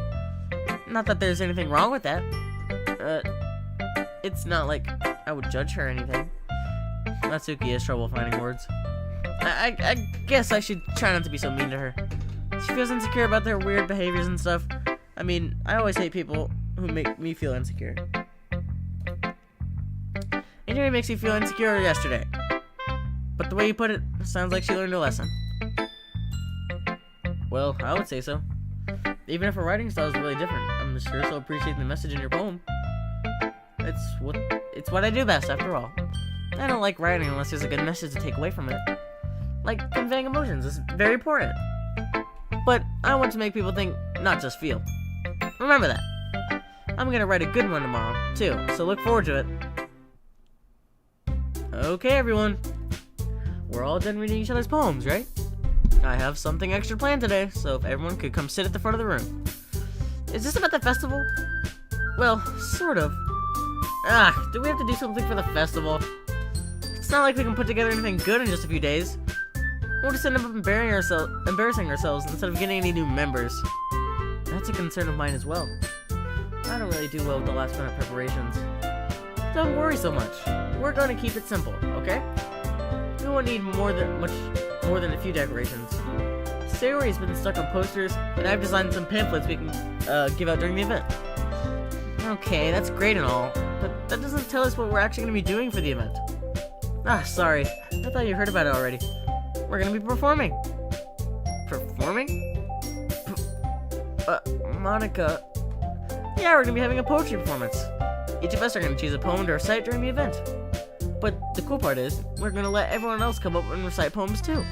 Not that there's anything wrong with that. It's not like I would judge her or anything. Natsuki has trouble finding words. I guess I should try not to be so mean to her. She feels insecure about their weird behaviors and stuff. I mean, I always hate people who make me feel insecure. And Yuri makes me feel insecure yesterday. But the way you put it sounds like she learned a lesson. Well, I would say so. Even if her writing style is really different, I'm sure she'll appreciate the message in your poem. It's what I do best, after all. I don't like writing unless there's a good message to take away from it. Like, conveying emotions is very important. But I want to make people think, not just feel. Remember that. I'm gonna write a good one tomorrow, too, so look forward to it. Okay, everyone. We're all done reading each other's poems, right? I have something extra planned today, so if everyone could come sit at the front of the room. Is this about the festival? Well, sort of. Do we have to do something for the festival? It's not like we can put together anything good in just a few days. We'll just end up embarrassing ourselves instead of getting any new members. That's a concern of mine as well. I don't really do well with the last minute preparations. Don't worry so much. We're going to keep it simple, okay? We won't need more than a few decorations. Sayori's been stuck on posters, and I've designed some pamphlets we can give out during the event. Okay, that's great and all, but that doesn't tell us what we're actually going to be doing for the event. Sorry. I thought you heard about it already. We're going to be performing. Performing? Monica. Yeah, we're going to be having a poetry performance. Each of us are going to choose a poem to recite during the event. But the cool part is, we're going to let everyone else come up and recite poems too.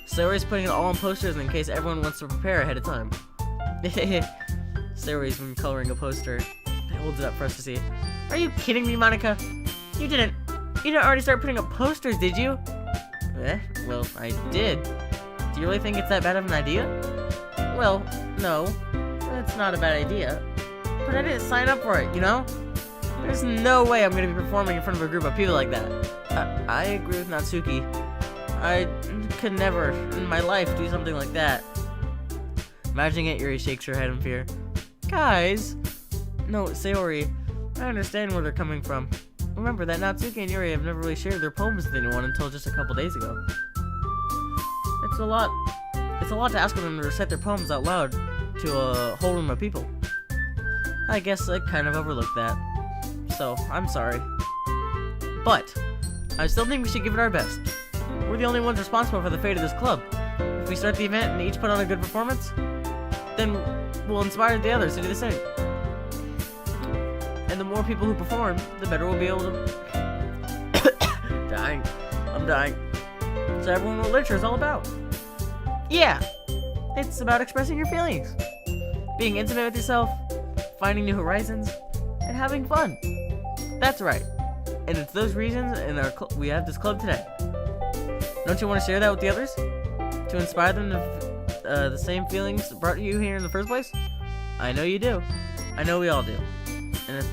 Sayori's putting it all on posters in case everyone wants to prepare ahead of time. Sayori's been coloring a poster. He holds it up for us to see. Are you kidding me, Monica? You didn't already start putting up posters, did you? Well, I did. Do you really think it's that bad of an idea? Well, no. It's not a bad idea. But I didn't sign up for it, you know? There's no way I'm gonna be performing in front of a group of people like that. I agree with Natsuki. I could never, in my life, do something like that. Imagining it, Yuri shakes her head in fear. Guys! No, Sayori, I understand where they're coming from. Remember that Natsuki and Yuri have never really shared their poems with anyone until just a couple days ago. It's a lot to ask of them to recite their poems out loud to a whole room of people. I guess I kind of overlooked that. So, I'm sorry. But, I still think we should give it our best. We're the only ones responsible for the fate of this club. If we start the event and each put on a good performance, then we'll inspire the others to do the same. And the more people who perform, the better we'll be able to... Dying. I'm dying. So everyone what literature is all about. Yeah! It's about expressing your feelings. Being intimate with yourself, finding new horizons, and having fun. That's right. And it's those reasons we have this club today. Don't you want to share that with the others? To inspire them to the same feelings that brought you here in the first place? I know you do. I know we all do. And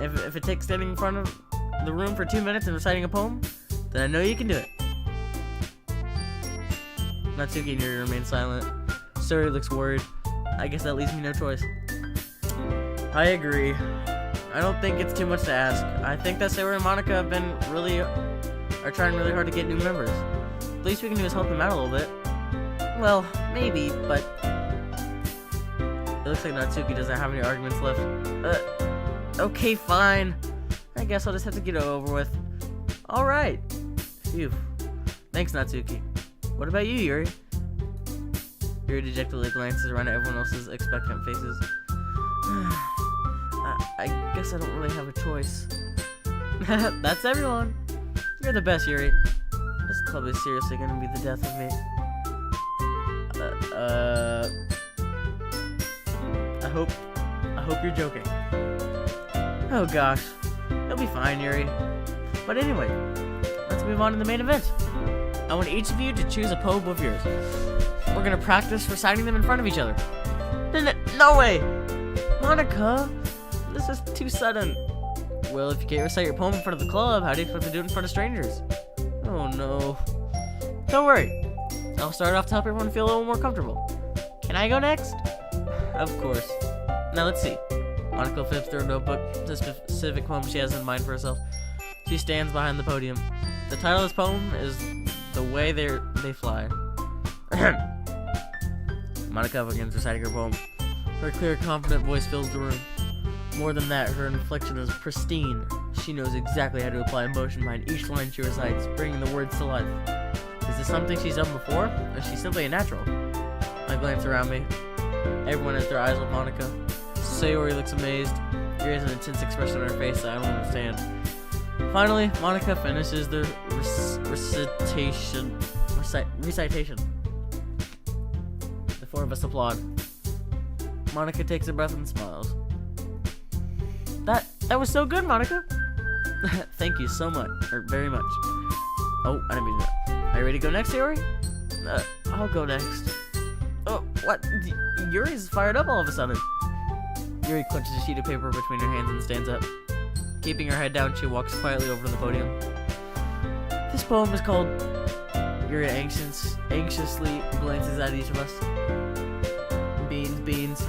if it takes standing in front of the room for 2 minutes and reciting a poem, then I know you can do it. Natsuki and Yuri remain silent. Sayori looks worried. I guess that leaves me no choice. I agree. I don't think it's too much to ask. I think that Sayori and Monica are trying really hard to get new members. The least we can do is help them out a little bit. Well, maybe, but it looks like Natsuki doesn't have any arguments left. Okay, fine. I guess I'll just have to get it over with. Alright. Phew. Thanks, Natsuki. What about you, Yuri? Yuri dejectedly glances around at everyone else's expectant faces. I guess I don't really have a choice. That's everyone. You're the best, Yuri. This club is seriously gonna be the death of me. I hope you're joking. Oh gosh. You'll be fine, Yuri. But anyway, let's move on to the main event. I want each of you to choose a poem of yours. We're gonna practice reciting them in front of each other. No way! Monica! This is too sudden. Well, if you can't recite your poem in front of the club, how do you expect to do it in front of strangers? Oh no. Don't worry. I'll start off to help everyone feel a little more comfortable. Can I go next? Of course. Now let's see. Monica flips through her notebook, the specific poem she has in mind for herself. She stands behind the podium. The title of this poem is The Way They Fly. Monica begins reciting her poem. Her clear, confident voice fills the room. More than that, her inflection is pristine. She knows exactly how to apply emotion behind each line she recites, bringing the words to life. Is this something she's done before, or is she simply a natural? I glance around me. Everyone has their eyes on Monica. Sayori looks amazed. Yuri has an intense expression on her face that I don't understand. Finally, Monica finishes the recitation. recitation. The four of us applaud. Monica takes a breath and smiles. That was so good, Monica. Thank you so much, or very much. Oh, I didn't mean that. Are you ready to go next, Yuri? I'll go next. Oh, what? Yuri's fired up all of a sudden. Yuri clutches a sheet of paper between her hands and stands up. Keeping her head down, she walks quietly over to the podium. This poem is called... Yuri anxiously glances at each of us. Beans.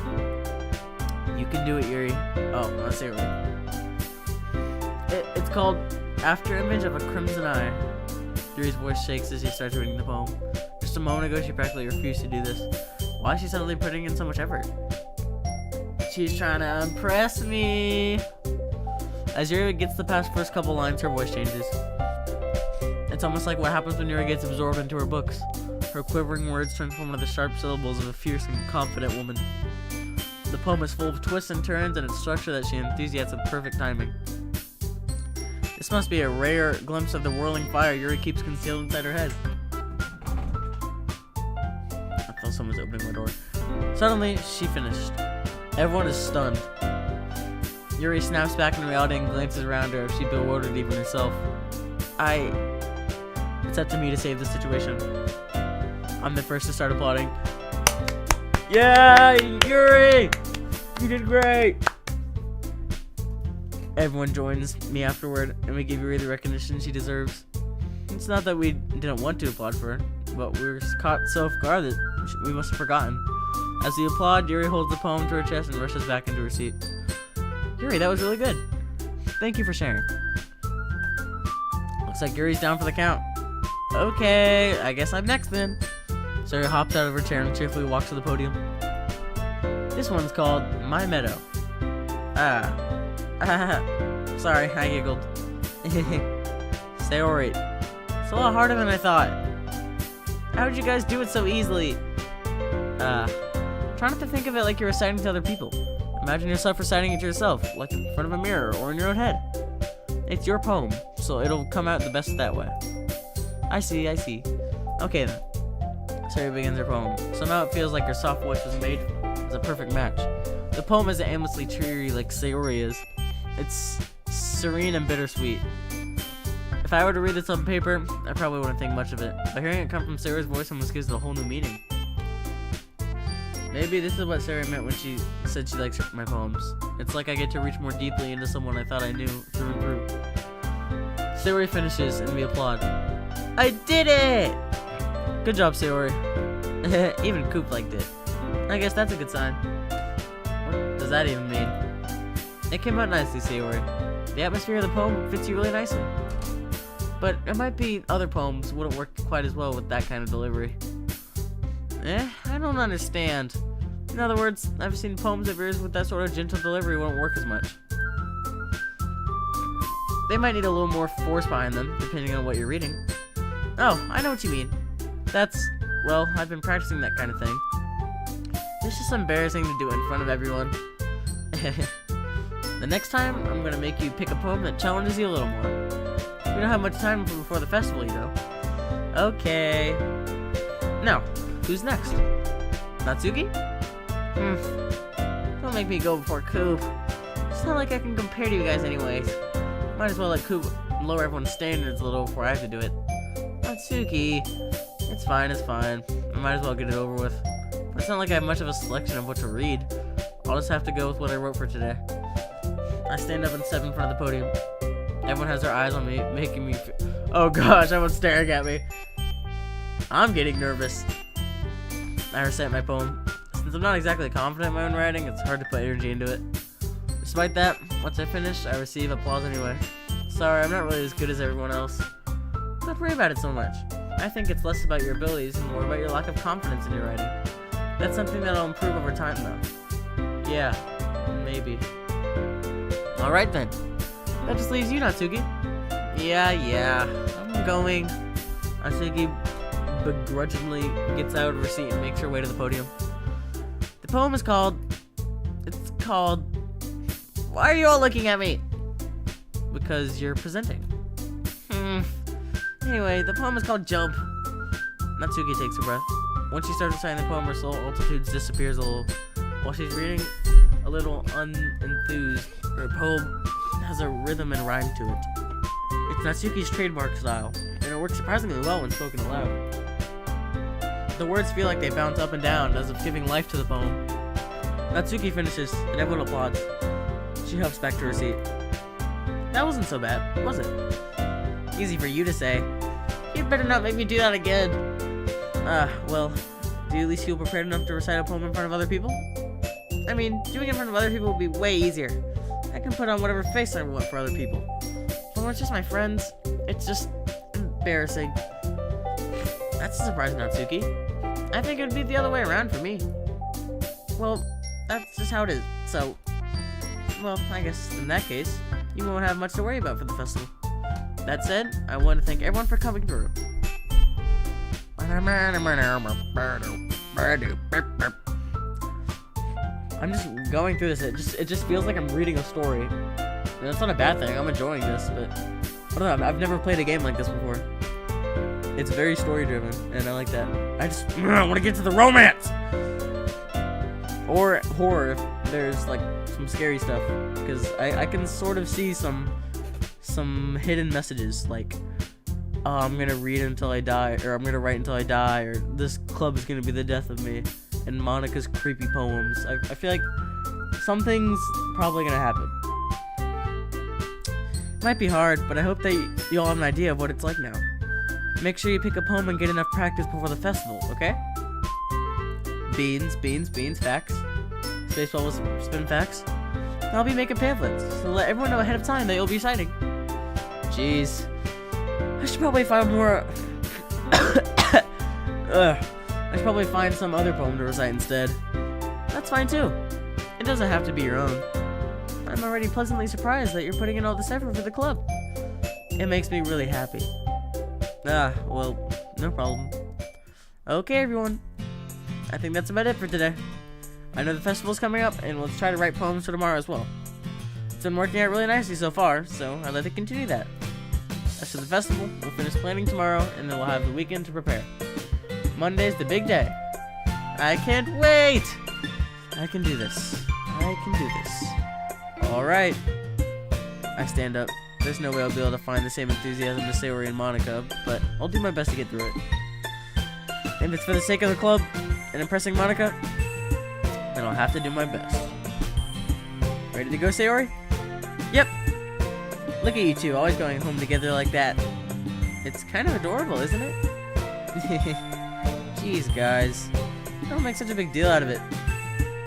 You can do it, Yuri. Oh, let's say it right. It's called After Image of a Crimson Eye. Yuri's voice shakes as she starts reading the poem. Just a moment ago, she practically refused to do this. Why is she suddenly putting in so much effort? She's trying to impress me. As Yuri gets the past first couple lines, her voice changes. It's almost like what happens when Yuri gets absorbed into her books. Her quivering words transform into the sharp syllables of a fierce and confident woman. The poem is full of twists and turns, and its structure that she enthusiasts with perfect timing. This must be a rare glimpse of the whirling fire Yuri keeps concealed inside her head. I thought someone was opening my door. Suddenly, she finished. Everyone is stunned. Yuri snaps back in reality and glances around her as she bewildered even herself. It's up to me to save the situation. I'm the first to start applauding. Yeah, Yuri! You did great! Everyone joins me afterward, and we give Yuri the recognition she deserves. It's not that we didn't want to applaud for her, but we were caught so off guard that we must have forgotten. As we applaud, Yuri holds the poem to her chest and rushes back into her seat. Yuri, that was really good. Thank you for sharing. Looks like Yuri's down for the count. Okay, I guess I'm next then. Sarah hops out of her chair and cheerfully walks to the podium. This one's called My Meadow. Sorry, I giggled. Stay alright. It's a lot harder than I thought. How did you guys do it so easily? Try not to think of it like you're reciting to other people. Imagine yourself reciting it to yourself, like in front of a mirror or in your own head. It's your poem, so it'll come out the best that way. I see. Okay then. Sarah begins her poem. Somehow it feels like her soft voice was made as a perfect match. The poem isn't aimlessly cheery like Sayori is. It's serene and bittersweet. If I were to read this on paper, I probably wouldn't think much of it. But hearing it come from Sarah's voice almost gives it a whole new meaning. Maybe this is what Sarah meant when she said she likes my poems. It's like I get to reach more deeply into someone I thought I knew through and through. Sayori finishes and we applaud. I did it! Good job, Sayori. Even Coop liked it. I guess that's a good sign. What does that even mean? It came out nicely, Sayori. The atmosphere of the poem fits you really nicely. But it might be other poems wouldn't work quite as well with that kind of delivery. I don't understand. In other words, I've seen poems of yours with that sort of gentle delivery won't work as much. They might need a little more force behind them, depending on what you're reading. Oh, I know what you mean. Well, I've been practicing that kind of thing. It's just embarrassing to do it in front of everyone. The next time, I'm gonna make you pick a poem that challenges you a little more. We don't have much time before the festival, you know. Okay. Now, who's next? Natsuki? Don't make me go before Coop. It's not like I can compare to you guys anyways. Might as well let Coop lower everyone's standards a little before I have to do it. Natsuki. It's fine. I might as well get it over with. But it's not like I have much of a selection of what to read. I'll just have to go with what I wrote for today. I stand up and step in front of the podium. Everyone has their eyes on me, making me oh gosh, everyone's staring at me. I'm getting nervous. I recite my poem. Since I'm not exactly confident in my own writing, it's hard to put energy into it. Despite that, once I finish, I receive applause anyway. Sorry, I'm not really as good as everyone else. Don't worry about it so much. I think it's less about your abilities and more about your lack of confidence in your writing. That's something that'll improve over time, though. Yeah, maybe. Alright then. That just leaves you, Natsuki. Yeah, I'm going. Natsuki begrudgingly gets out of her seat and makes her way to the podium. The poem is called... Why are you all looking at me? Because you're presenting. Anyway, the poem is called Jump. Natsuki takes a breath. Once she starts reciting the poem, her soul altitudes disappears a little. While she's reading, a little unenthused, her poem has a rhythm and rhyme to it. It's Natsuki's trademark style, and it works surprisingly well when spoken aloud. The words feel like they bounce up and down, as if giving life to the poem. Natsuki finishes, and everyone applauds. She huffs back to her seat. That wasn't so bad, was it? Easy for you to say. You'd better not make me do that again. Well, do you at least feel prepared enough to recite a poem in front of other people? I mean, doing it in front of other people would be way easier. I can put on whatever face I want for other people. But when it's just my friends, it's just embarrassing. That's a surprise, Natsuki. I think it would be the other way around for me. Well, that's just how it is, so... Well, I guess in that case, you won't have much to worry about for the festival. That said, I want to thank everyone for coming through. I'm just going through this. It just feels like I'm reading a story. And that's not a bad thing. I'm enjoying this, but I don't know. I've never played a game like this before. It's very story driven, and I like that. I want to get to the romance or horror if there's like some scary stuff, because I can sort of see some hidden messages like, oh, I'm gonna read until I die, or I'm gonna write until I die, or this club is gonna be the death of me, and Monica's creepy poems. I feel like something's probably gonna happen. Might be hard, but I hope that you all have an idea of what it's like now. Make sure you pick a poem and get enough practice before the festival, okay? Beans, facts. Spaceball will spin facts. I'll be making pamphlets, so let everyone know ahead of time that you'll be citing. Jeez. I should probably find more... I should probably find some other poem to recite instead. That's fine too. It doesn't have to be your own. I'm already pleasantly surprised that you're putting in all this effort for the club. It makes me really happy. Well, no problem. Okay, everyone. I think that's about it for today. I know the festival's coming up, and let's try to write poems for tomorrow as well. It's been working out really nicely so far, so I'd like to continue that. As for the festival, we'll finish planning tomorrow, and then we'll have the weekend to prepare. Monday's the big day. I can't wait! I can do this. I can do this. Alright. I stand up. There's no way I'll be able to find the same enthusiasm as Sayori and Monica, but I'll do my best to get through it. If it's for the sake of the club and impressing Monica, then I'll have to do my best. Ready to go, Sayori? Yep. Look at you two, always going home together like that. It's kind of adorable, isn't it? Jeez, guys. Don't make such a big deal out of it.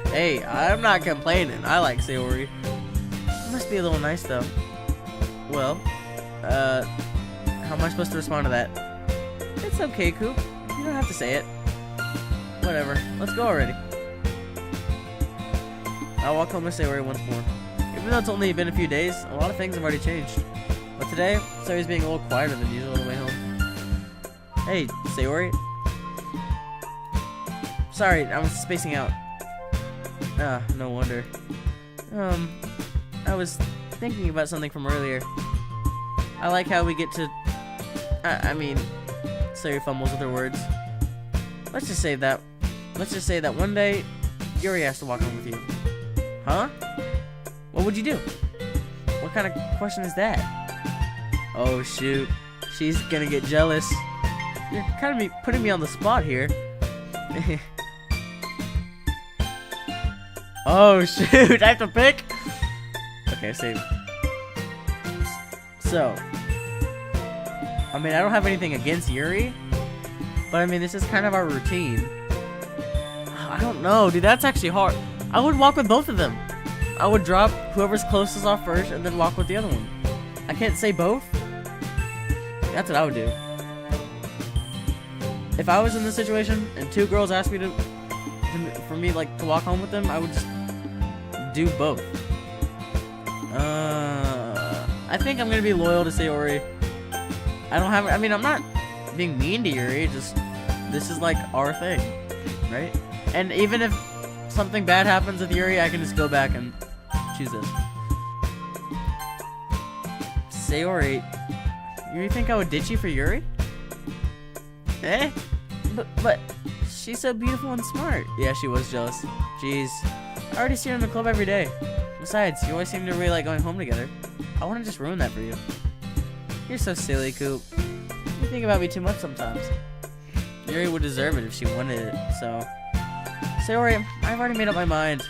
Hey, I'm not complaining. I like Sayori. It must be a little nice, though. Well, how am I supposed to respond to that? It's okay, Coop. You don't have to say it. Whatever. Let's go already. I'll walk home with Sayori once more. Even though it's only been a few days, a lot of things have already changed. But today, Sayori's being a little quieter than usual on the way home. Hey, Sayori. Sorry, I was spacing out. No wonder. I was thinking about something from earlier. I like how we get to... I mean... Sayori fumbles with her words. Let's just say that one day, Yuri has to walk home with you. Huh? What would you do? What kind of question is that? Oh shoot. She's gonna get jealous. You're kind of putting me on the spot here. Oh shoot, I have to pick? Okay, save. So, I mean, I don't have anything against Yuri, but I mean, this is kind of our routine. I don't know, dude, that's actually hard. I would walk with both of them. I would drop whoever's closest off first and then walk with the other one. I can't say both. That's what I would do. If I was in this situation and two girls asked me to walk home with them, I would just do both. I think I'm gonna be loyal to Sayori. I'm not being mean to Yuri, just this is like our thing, right? And even if something bad happens with Yuri, I can just go back and choose this. Sayori, you think I would ditch you for Yuri? Eh? But she's so beautiful and smart. Yeah, she was jealous. Jeez. I already see her in the club every day. Besides, you always seem to really like going home together. I want to just ruin that for you. You're so silly, Coop. You think about me too much sometimes. Yuri would deserve it if she wanted it, so... Sayori, I've already made up my mind.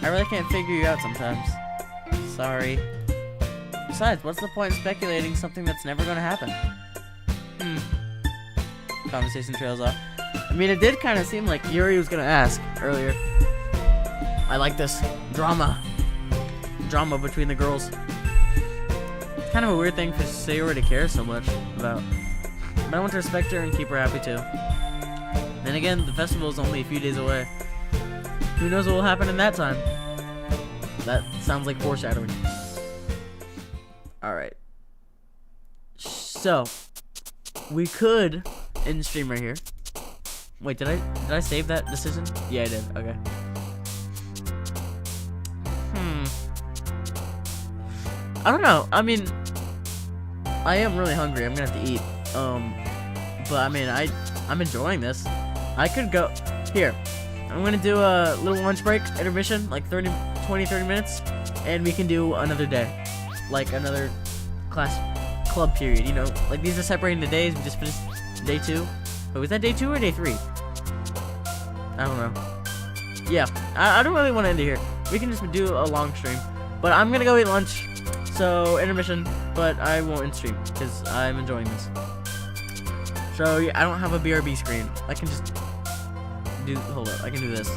I really can't figure you out sometimes. Sorry. Besides, what's the point in speculating something that's never gonna happen? Conversation trails off. I mean, it did kind of seem like Yuri was gonna ask earlier. I like this drama between the girls. It's kind of a weird thing for Sayori to care so much about. But I want to respect her and keep her happy too. Then again, the festival is only a few days away. Who knows what will happen in that time? That sounds like foreshadowing. Alright. So, we could end stream right here. Wait, did I save that decision? Yeah, I did. Okay. I don't know. I mean, I am really hungry. I'm gonna have to eat. But I mean, I'm enjoying this. I could go here. I'm gonna do a little lunch break, intermission, like 30 minutes, and we can do another day, like another club period. You know, like these are separating the days. We just finished day 2. Wait, was that day 2 or day 3? I don't know. Yeah, I don't really want to end it here. We can just do a long stream, but I'm gonna go eat lunch. So intermission, but I won't end stream because I'm enjoying this. So yeah, I don't have a BRB screen. I can just do. Hold up, I can do this.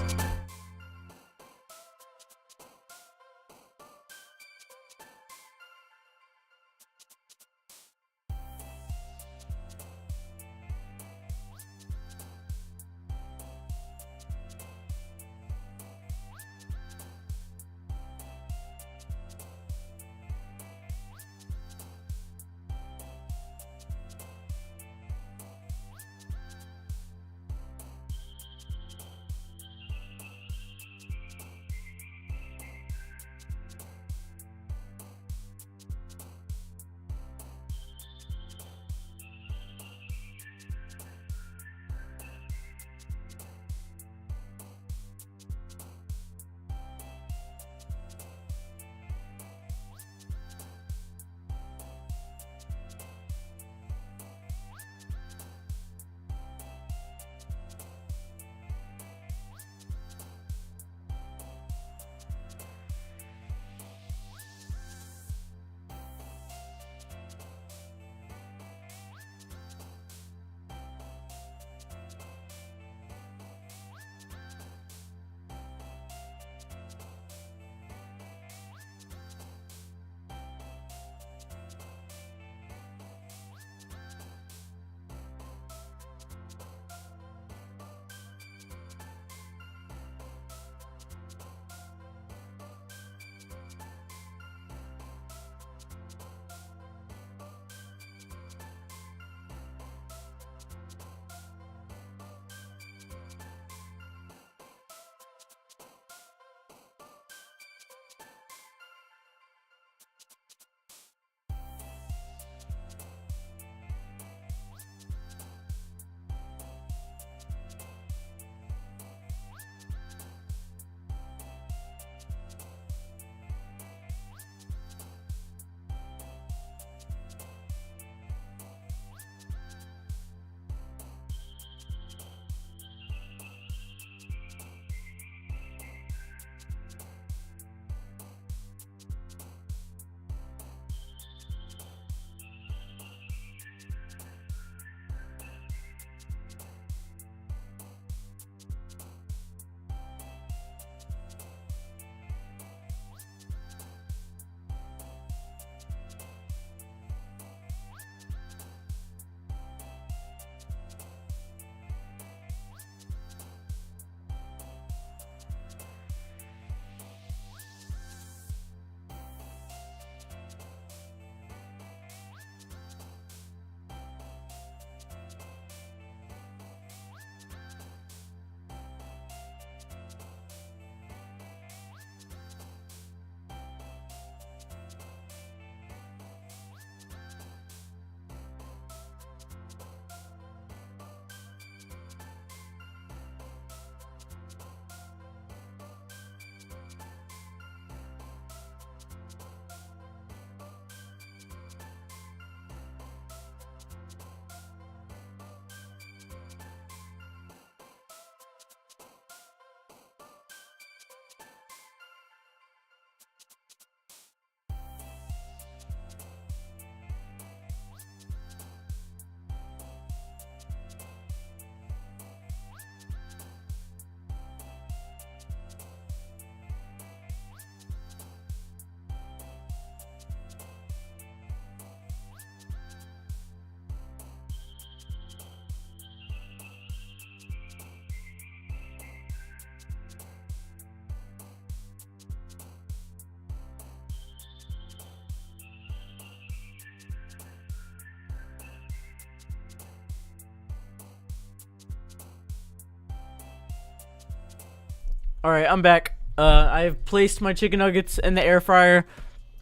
Alright, I'm back. I've placed my chicken nuggets in the air fryer,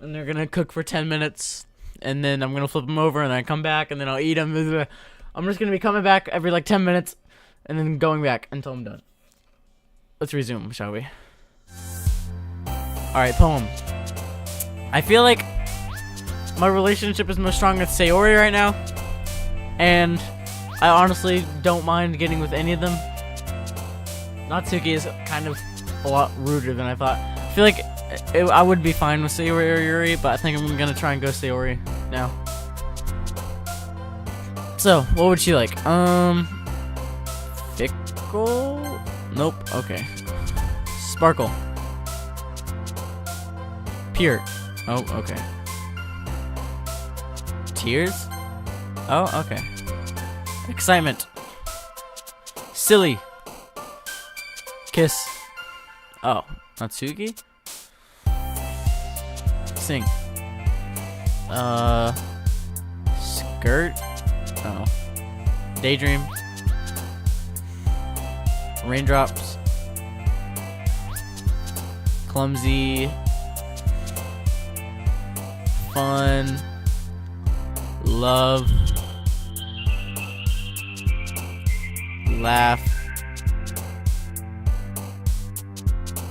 and they're gonna cook for 10 minutes, and then I'm gonna flip them over, and then I come back, and then I'll eat them. I'm just gonna be coming back every like 10 minutes, and then going back until I'm done. Let's resume, shall we? Alright, poem. I feel like my relationship is most strong with Sayori right now, and I honestly don't mind getting with any of them. Natsuki is kind of a lot ruder than I thought. I feel like I would be fine with Sayori or Yuri, but I think I'm gonna try and go Sayori now. So, what would she like? Fickle? Nope, okay. Sparkle. Pure. Oh, okay. Tears? Oh, okay. Excitement. Silly. Kiss. Oh, Natsuki? Sing. Skirt? Oh. Daydream. Raindrops. Clumsy. Fun. Love. Laugh.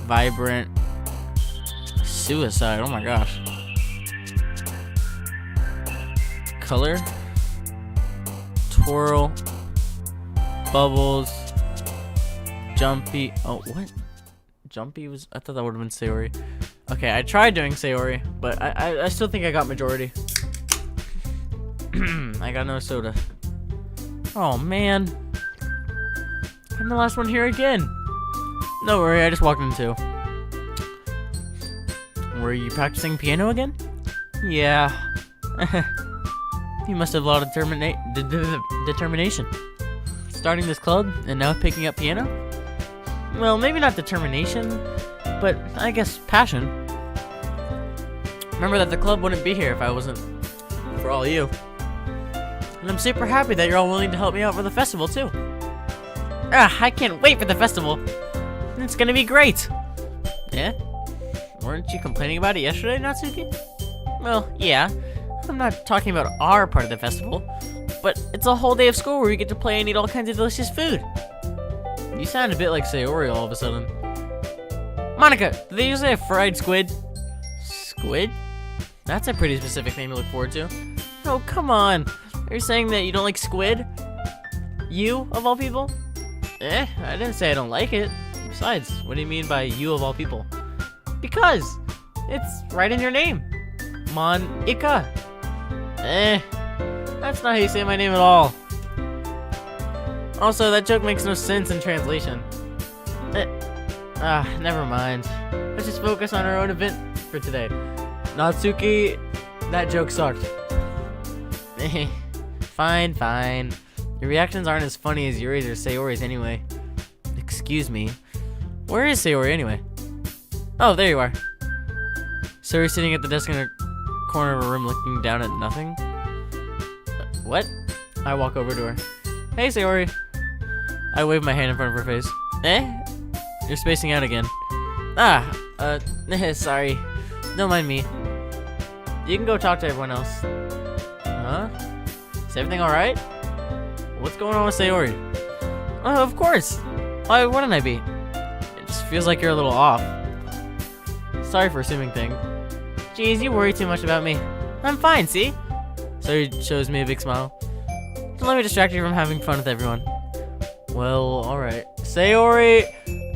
Vibrant. Suicide. Oh my gosh. Color. Twirl. Bubbles. Jumpy. Oh, what? Jumpy was. I thought that would have been Sayori. Okay, I tried doing Sayori, but I still think I got majority. I got no soda. Oh man. I'm the last one here again. No worry, I just walked in too. Were you practicing piano again? Yeah. You must have a lot of determination. Starting this club and now picking up piano? Well, maybe not determination, but I guess passion. Remember that the club wouldn't be here if I wasn't for all you. And I'm super happy that you're all willing to help me out for the festival too. I can't wait for the festival. It's gonna be great. Yeah? Weren't you complaining about it yesterday, Natsuki? Well, yeah. I'm not talking about our part of the festival, but it's a whole day of school where we get to play and eat all kinds of delicious food. You sound a bit like Sayori all of a sudden. Monica, do they usually have fried squid? Squid? That's a pretty specific thing to look forward to. Oh, come on. Are you saying that you don't like squid? You, of all people? I didn't say I don't like it. Besides, what do you mean by you of all people? Because it's right in your name. Monica. That's not how you say my name at all. Also, that joke makes no sense in translation. Never mind. Let's just focus on our own event for today. Natsuki, that joke sucked. Fine. Your reactions aren't as funny as Yuri's or Sayori's anyway. Excuse me. Where is Sayori anyway? Oh, there you are. Sayori's sitting at the desk in a corner of a room looking down at nothing. What? I walk over to her. Hey, Sayori. I wave my hand in front of her face. You're spacing out again. Sorry. Don't mind me. You can go talk to everyone else. Huh? Is everything alright? What's going on with Sayori? Of course. Why wouldn't I be? It just feels like you're a little off. Sorry for assuming things. Jeez, you worry too much about me. I'm fine, see? Sayori shows me a big smile. Don't let me distract you from having fun with everyone. Well, alright. Sayori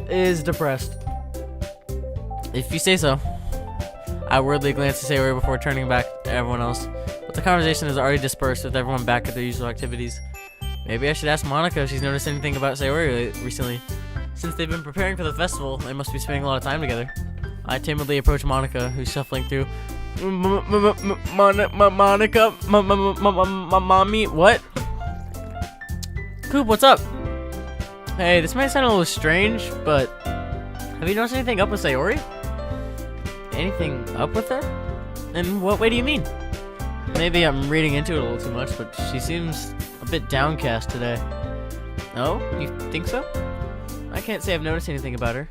is depressed. If you say so. I weirdly glance at Sayori before turning back to everyone else. But the conversation is already dispersed with everyone back at their usual activities. Maybe I should ask Monica if she's noticed anything about Sayori recently. Since they've been preparing for the festival, they must be spending a lot of time together. I timidly approach Monica, who's shuffling through. Monica? Mommy? What? Coop, what's up? Hey, this might sound a little strange, but have you noticed anything up with Sayori? Anything up with her? In what way do you mean? Maybe I'm reading into it a little too much, but she seems a bit downcast today. Oh? You think so? I can't say I've noticed anything about her.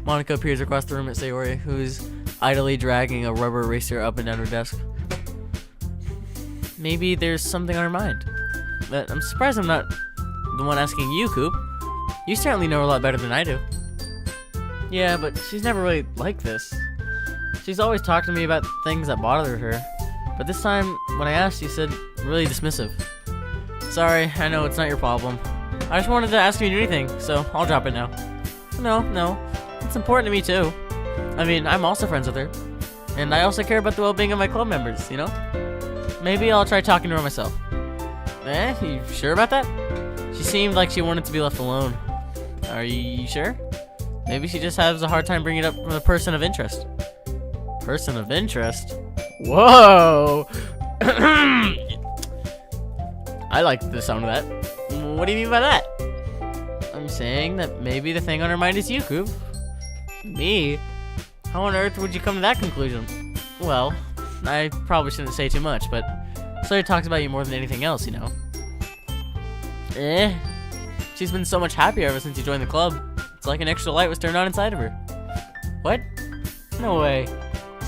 Monica appears across the room at Sayori, who's idly dragging a rubber eraser up and down her desk. Maybe there's something on her mind. But I'm surprised I'm not the one asking you, Coop. You certainly know her a lot better than I do. Yeah, but she's never really like this. She's always talked to me about things that bothered her. But this time, when I asked, she said really dismissive. Sorry, I know it's not your problem. I just wanted to ask if you knew anything, so I'll drop it now. No. It's important to me too. I mean, I'm also friends with her. And I also care about the well-being of my club members, you know? Maybe I'll try talking to her myself. You sure about that? She seemed like she wanted to be left alone. Are you sure? Maybe she just has a hard time bringing it up from a person of interest. Person of interest? Whoa! I like the sound of that. What do you mean by that? I'm saying that maybe the thing on her mind is you, Coop. Me? How on earth would you come to that conclusion? Well, I probably shouldn't say too much, but Sawyer talks about you more than anything else, you know. She's been so much happier ever since you joined the club. It's like an extra light was turned on inside of her. What? No way.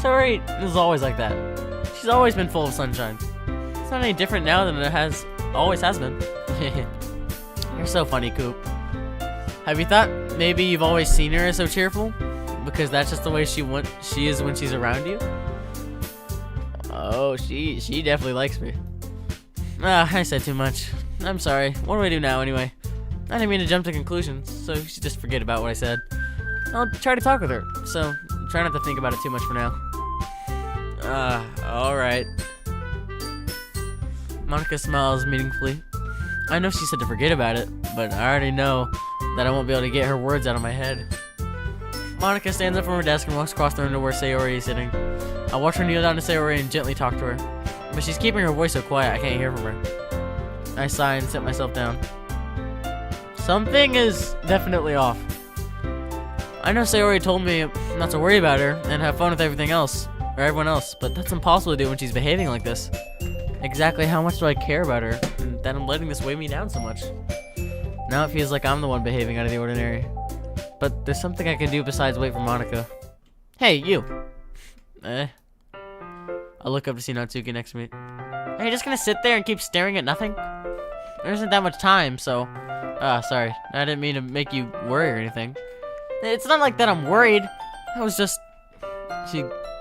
Sawyer is always like that. She's always been full of sunshine. It's not any different now than it always has been. You're so funny, Coop. Have you thought maybe you've always seen her as so cheerful? Because that's just the way she is when she's around you? Oh, she definitely likes me. I said too much. I'm sorry. What do I do now anyway? I didn't mean to jump to conclusions, so you should just forget about what I said. I'll try to talk with her, so try not to think about it too much for now. Alright. Monica smiles meaningfully. I know she said to forget about it, but I already know that I won't be able to get her words out of my head. Monica stands up from her desk and walks across the room to where Sayori is sitting. I watch her kneel down to Sayori and gently talk to her, but she's keeping her voice so quiet I can't hear from her. I sigh and sit myself down. Something is definitely off. I know Sayori told me not to worry about her and have fun with everything else, or everyone else, but that's impossible to do when she's behaving like this. Exactly how much do I care about her, and that I'm letting this weigh me down so much? Now it feels like I'm the one behaving out of the ordinary. But there's something I can do besides wait for Monica. Hey, you! I look up to see Natsuki next to me. Are you just gonna sit there and keep staring at nothing? There isn't that much time, so... sorry. I didn't mean to make you worry or anything. It's not like that I'm worried. I was just...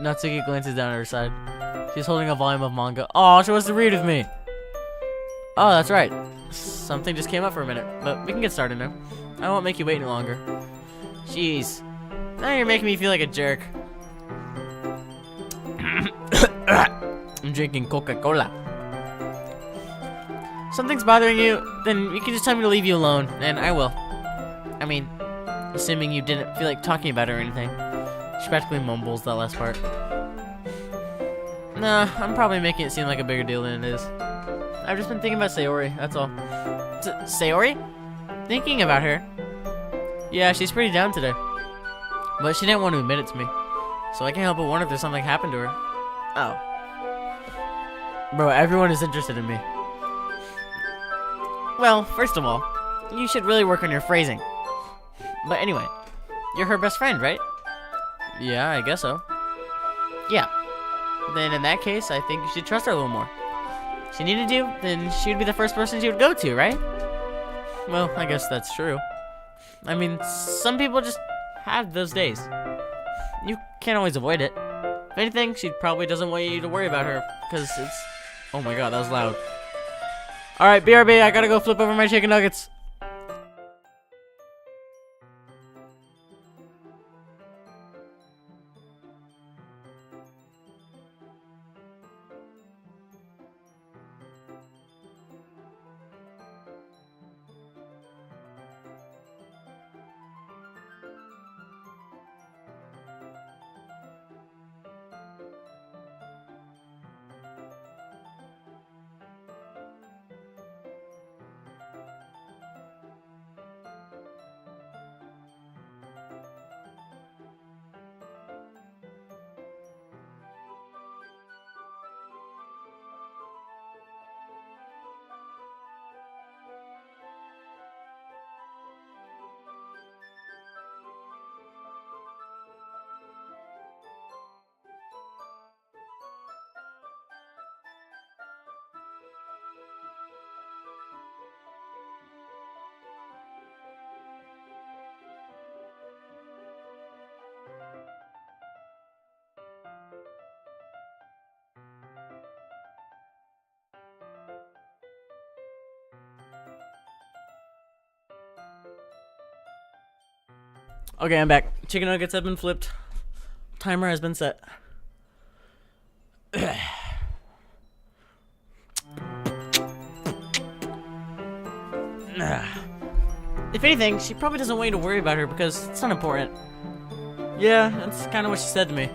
Natsuki glances down at her side. She's holding a volume of manga. Oh, she wants to read with me! Oh, that's right. Something just came up for a minute, but we can get started now. I won't make you wait any longer. Jeez. Now you're making me feel like a jerk. I'm drinking Coca-Cola. Something's bothering you, then you can just tell me to leave you alone, and I will. I mean, assuming you didn't feel like talking about it or anything. She practically mumbles that last part. Nah, I'm probably making it seem like a bigger deal than it is. I've just been thinking about Sayori, that's all. Sayori? Thinking about her? Yeah, she's pretty down today. But she didn't want to admit it to me. So I can't help but wonder if there's something happened to her. Oh. Bro, everyone is interested in me. Well, first of all, you should really work on your phrasing. But anyway, you're her best friend, right? Yeah, I guess so. Yeah. Then in that case, I think you should trust her a little more. If she needed you, then she would be the first person she would go to, right? Well, I guess that's true. I mean, some people just have those days. You can't always avoid it. If anything, she probably doesn't want you to worry about her, because it's... Oh my god, that was loud. Alright, BRB, I gotta go flip over my chicken nuggets. Okay, I'm back. Chicken nuggets have been flipped. Timer has been set. If anything, she probably doesn't want you to worry about her because it's not important. Yeah, that's kind of what she said to me.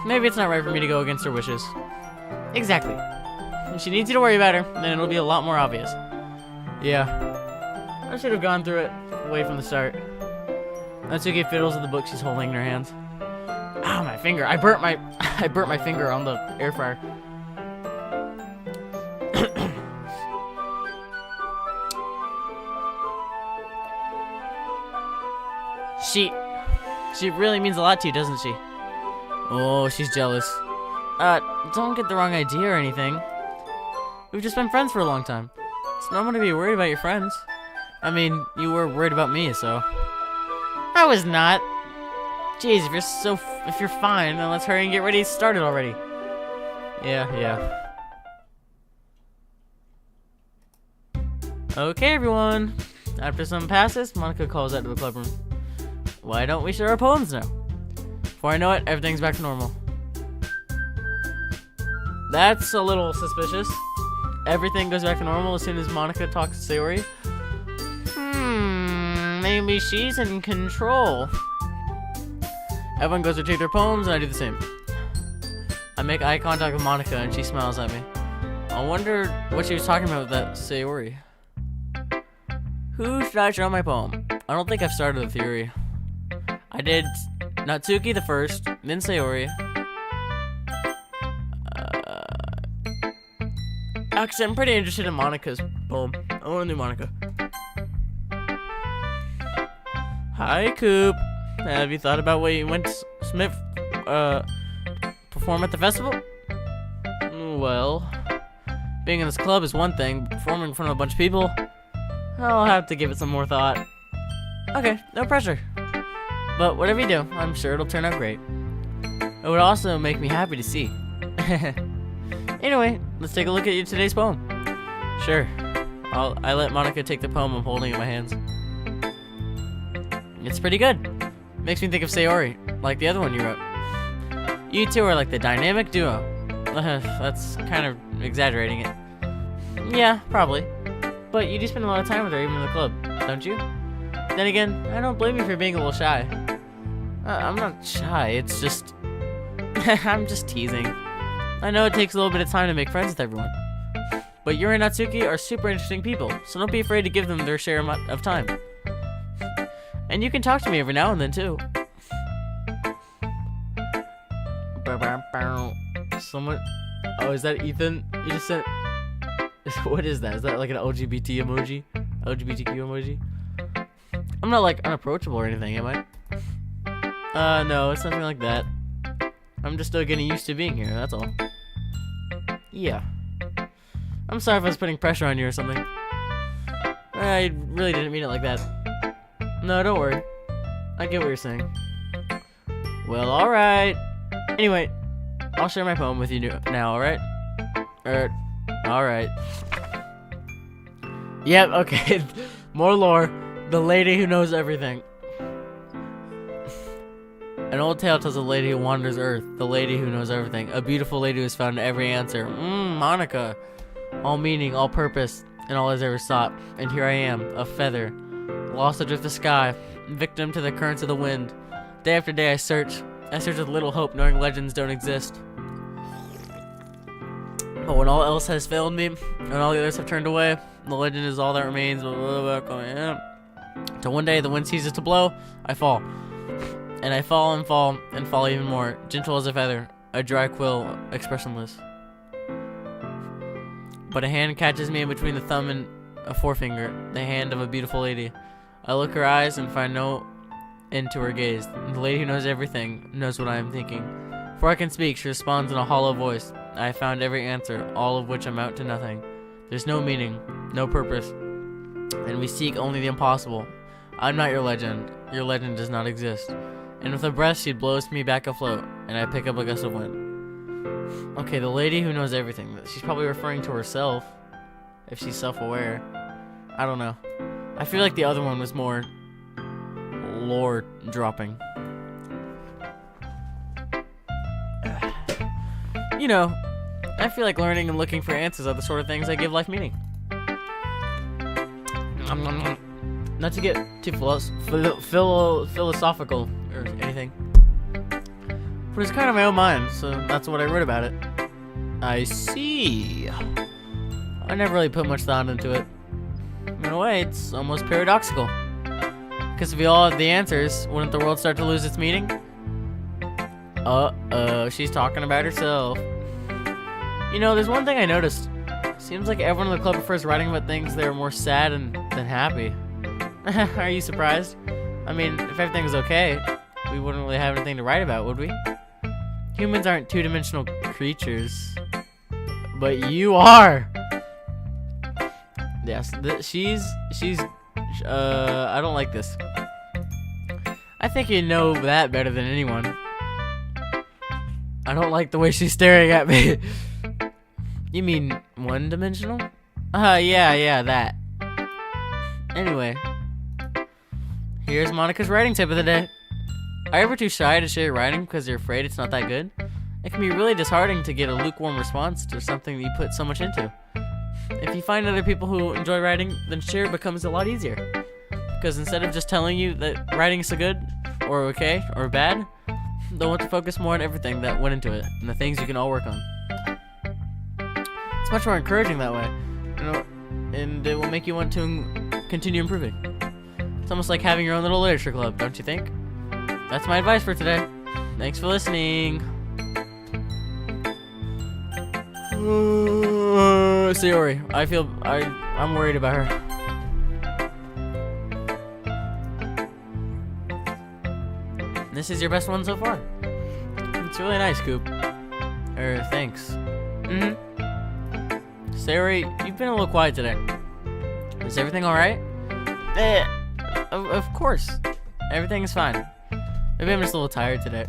Maybe it's not right for me to go against her wishes. Exactly. If she needs you to worry about her, then it'll be a lot more obvious. Yeah. I should have gone through it away from the start. Natsuki fiddles with the book she's holding in her hands. Ow, my finger. I burnt my finger on the air fryer. She really means a lot to you, doesn't she? Oh, she's jealous. Don't get the wrong idea or anything. We've just been friends for a long time. It's normal to be worried about your friends. I mean, you were worried about me, so. I was not. Jeez, if you're fine, then let's hurry and get ready to start it already. Yeah. Okay, everyone. After some passes, Monica calls out to the club room. Why don't we share our poems now? Before I know it, everything's back to normal. That's a little suspicious. Everything goes back to normal as soon as Monica talks to Sayori. Maybe she's in control. Everyone goes to take their poems, and I do the same. I make eye contact with Monica, and she smiles at me. I wonder what she was talking about with that Sayori. Who should I show my poem? I don't think I've started a theory. I did Natsuki the first, then Sayori. Actually, I'm pretty interested in Monica's poem. I want to do Monica. Hi, Coop. Have you thought about what you went to Smith perform at the festival? Well, being in this club is one thing, but performing in front of a bunch of people, I'll have to give it some more thought. Okay, no pressure. But whatever you do, I'm sure it'll turn out great. It would also make me happy to see. Anyway, let's take a look at today's poem. Sure. I let Monica take the poem I'm holding in my hands. It's pretty good. Makes me think of Sayori, like the other one you wrote. You two are like the dynamic duo. That's kind of exaggerating it. Yeah, probably. But you do spend a lot of time with her, even in the club, don't you? Then again, I don't blame you for being a little shy. I'm not shy, it's just... I'm just teasing. I know it takes a little bit of time to make friends with everyone. But Yuri and Natsuki are super interesting people, so don't be afraid to give them their share of time. And you can talk to me every now and then, too. Someone... Oh, is that Ethan? You just sent... What is that? Is that like an LGBT emoji? LGBTQ emoji? I'm not like unapproachable or anything, am I? No, it's nothing like that. I'm just still getting used to being here, that's all. Yeah. I'm sorry if I was putting pressure on you or something. I really didn't mean it like that. No, don't worry. I get what you're saying. Well, alright. Anyway, I'll share my poem with you now, alright? Alright. Yep, okay. More lore. The lady who knows everything. An old tale tells of a lady who wanders Earth. The lady who knows everything. A beautiful lady who has found every answer. Monica. All meaning, all purpose, and all has ever sought. And here I am, a feather, lost adrift the sky, victim to the currents of the wind. Day after day I search with little hope, knowing legends don't exist. But when all else has failed me, and all the others have turned away, the legend is all that remains. Till one day the wind ceases to blow, I fall. And I fall and fall and fall even more, gentle as a feather, a dry quill, expressionless. But a hand catches me in between the thumb and a forefinger, the hand of a beautiful lady. I look her eyes and find no end to her gaze. The lady who knows everything knows what I am thinking. Before I can speak, she responds in a hollow voice. I have found every answer, all of which amount to nothing. There's no meaning, no purpose, and we seek only the impossible. I'm not your legend. Your legend does not exist. And with a breath, she blows me back afloat, and I pick up a gust of wind. Okay, the lady who knows everything. She's probably referring to herself, if she's self-aware. I don't know. I feel like the other one was more lore dropping. You know, I feel like learning and looking for answers are the sort of things that give life meaning. Not to get too philosophical or anything, but it's kind of my own mind, so that's what I wrote about it. I see. I never really put much thought into it. In a way, it's almost paradoxical. Because if we all had the answers, wouldn't the world start to lose its meaning? Uh-oh, she's talking about herself. You know, there's one thing I noticed. Seems like everyone in the club prefers writing about things that are more sad than happy. Are you surprised? I mean, if everything was okay, we wouldn't really have anything to write about, would we? Humans aren't two-dimensional creatures. But you are! Yes, I don't like this. I think you know that better than anyone. I don't like the way she's staring at me. You mean one-dimensional? Yeah, that. Anyway. Here's Monica's writing tip of the day. Are you ever too shy to share your writing because you're afraid it's not that good? It can be really disheartening to get a lukewarm response to something that you put so much into. If you find other people who enjoy writing, then share becomes a lot easier. Because instead of just telling you that writing is so good, or okay, or bad, they'll want to focus more on everything that went into it, and the things you can all work on. It's much more encouraging that way, you know, and it will make you want to continue improving. It's almost like having your own little literature club, don't you think? That's my advice for today. Thanks for listening. Sayori, I'm worried about her. This is your best one so far. It's really nice, Coop. Thanks. Sayori, you've been a little quiet today. Is everything alright? Of course. Everything is fine. Maybe I'm just a little tired today.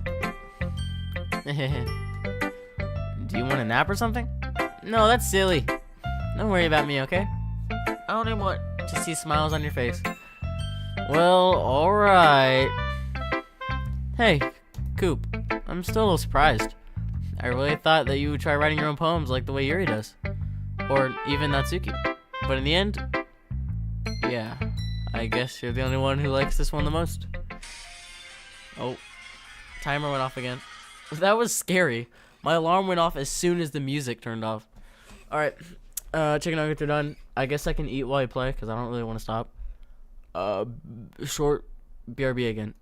Do you want a nap or something? No, that's silly. Don't worry about me, okay? I don't even want to see smiles on your face. Well, alright. Hey, Coop, I'm still a little surprised. I really thought that you would try writing your own poems like the way Yuri does. Or even Natsuki. But in the end, yeah, I guess you're the only one who likes this one the most. Oh, timer went off again. That was scary. My alarm went off as soon as the music turned off. Alright, chicken nuggets are done. I guess I can eat while I play, because I don't really want to stop. Short BRB again.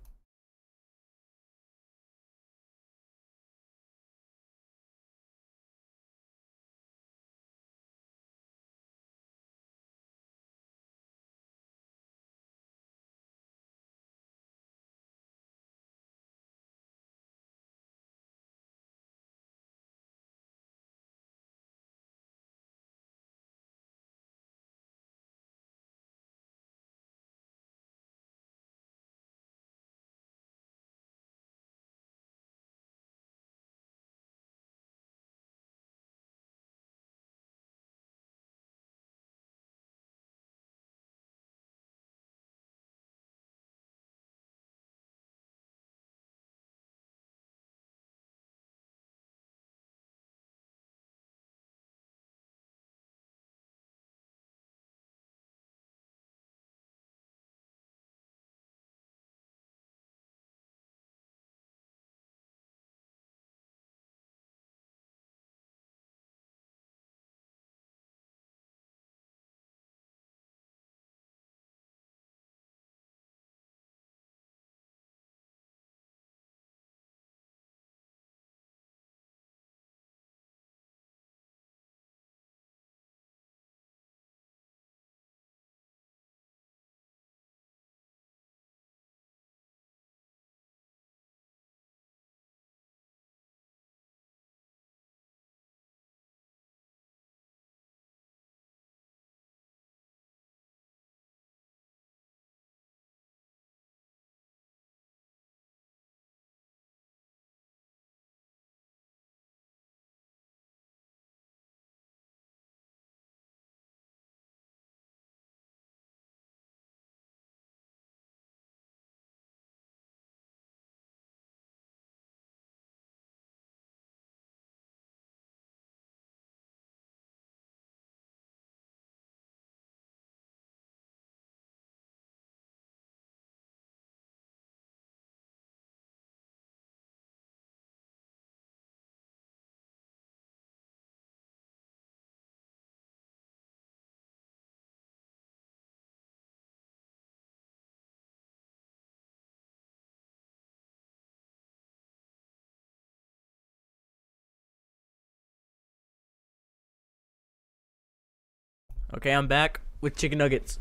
Okay, I'm back with chicken nuggets.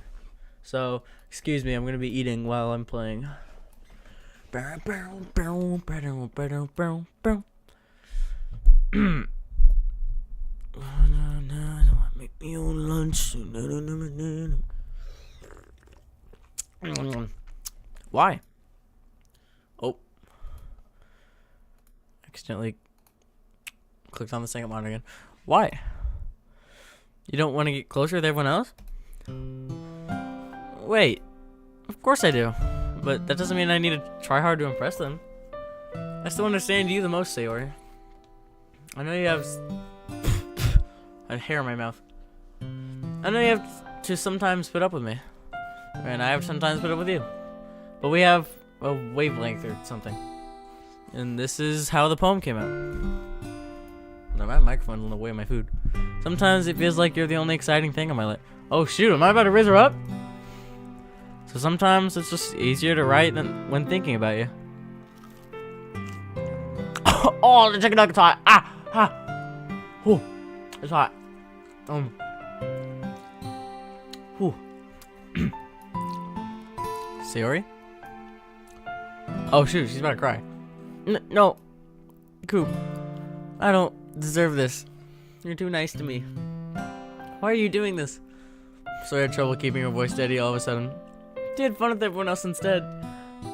So, excuse me, I'm gonna be eating while I'm playing. Make me own lunch. Why? Oh. Accidentally clicked on the second monitor again. Why? You don't want to get closer with everyone else? Wait. Of course I do. But that doesn't mean I need to try hard to impress them. I still understand you the most, Sayori. I know you have a hair in my mouth. I know you have to sometimes put up with me. And I have sometimes put up with you. But we have a wavelength or something. And this is how the poem came out. No, my microphone's in the way of my food. Sometimes it feels like you're the only exciting thing in my life. Oh shoot, am I about to raise her up? So sometimes it's just easier to write than when thinking about you. Oh, the chicken nugget's hot. Ah, ah. Whew, it's hot. Whew. Sayori? Oh shoot, she's about to cry. No, Coop, I don't deserve this. You're too nice to me. Why are you doing this? So I had trouble keeping her voice steady all of a sudden. She had fun with everyone else instead.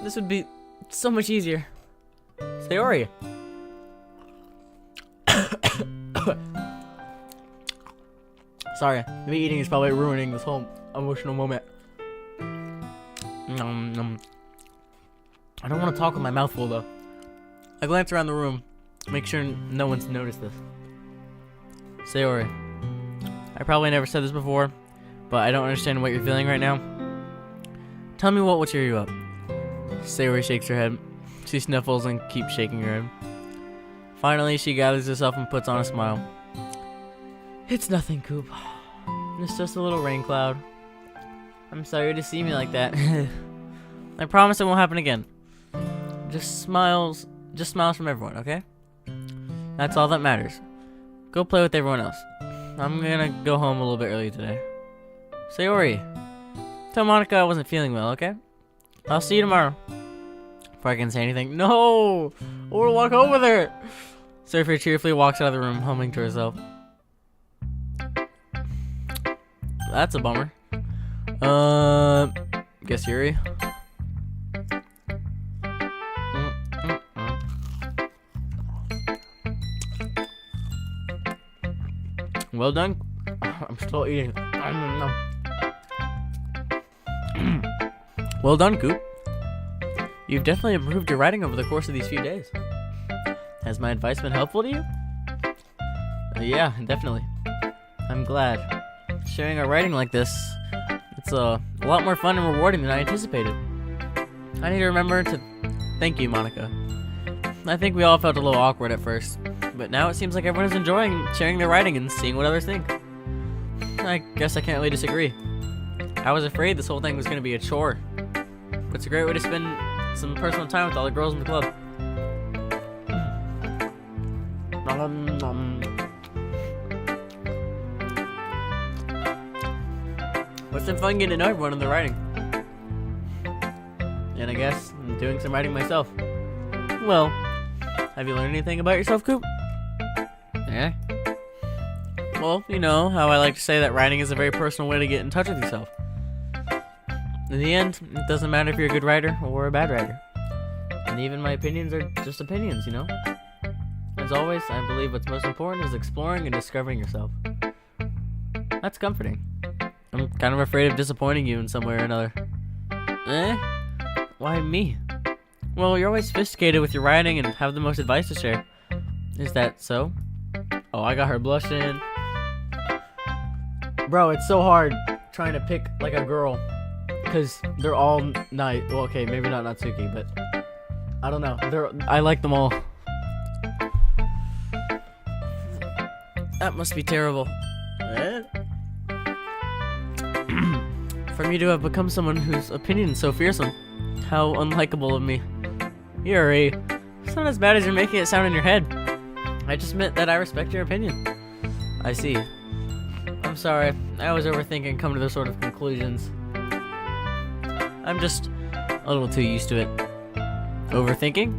This would be so much easier. Sayori. Sorry, me eating is probably ruining this whole emotional moment. I don't want to talk with my mouth full though. I glance around the room, make sure no one's noticed this. Sayori, I probably never said this before, but I don't understand what you're feeling right now. Tell me what will cheer you up. Sayori shakes her head. She sniffles and keeps shaking her head. Finally, she gathers herself and puts on a smile. It's nothing, Coop. It's just a little rain cloud. I'm sorry to see me like that. I promise it won't happen again. Just smiles from everyone, okay? That's all that matters. Go play with everyone else. I'm gonna go home a little bit early today. Sayori, tell Monica I wasn't feeling well, okay? I'll see you tomorrow. Before I can say anything, no! Or walk home with her! Surfer cheerfully walks out of the room, humming to herself. That's a bummer. Guess Yuri. Well done. I'm still eating. Well done, Coop. You've definitely improved your writing over the course of these few days. Has my advice been helpful to you? Yeah, definitely. I'm glad. Sharing our writing like this, it's a lot more fun and rewarding than I anticipated. I need to remember to thank you, Monica. I think we all felt a little awkward at first, but now it seems like everyone is enjoying sharing their writing and seeing what others think. I guess I can't really disagree. I was afraid this whole thing was going to be a chore, but it's a great way to spend some personal time with all the girls in the club. It's been fun getting to know everyone in the writing. And I guess I'm doing some writing myself. Well, have you learned anything about yourself, Coop? Yeah? Well, you know how I like to say that writing is a very personal way to get in touch with yourself. In the end, it doesn't matter if you're a good writer or a bad writer. And even my opinions are just opinions, you know? As always, I believe what's most important is exploring and discovering yourself. That's comforting. I'm kind of afraid of disappointing you in some way or another. Eh? Why me? Well, you're always sophisticated with your writing and have the most advice to share. Is that so? Oh, I got her blushing. Bro, it's so hard trying to pick like a girl. Because they're all nice. Well, okay, maybe not Natsuki, but I don't know. I like them all. That must be terrible. Eh? For me to have become someone whose opinion is so fearsome. How unlikable of me. Yuri, it's not as bad as you're making it sound in your head. I just meant that I respect your opinion. I see. I'm I'm sorry. I always overthink and come to those sort of conclusions. I'm just a little too used to it. Overthinking?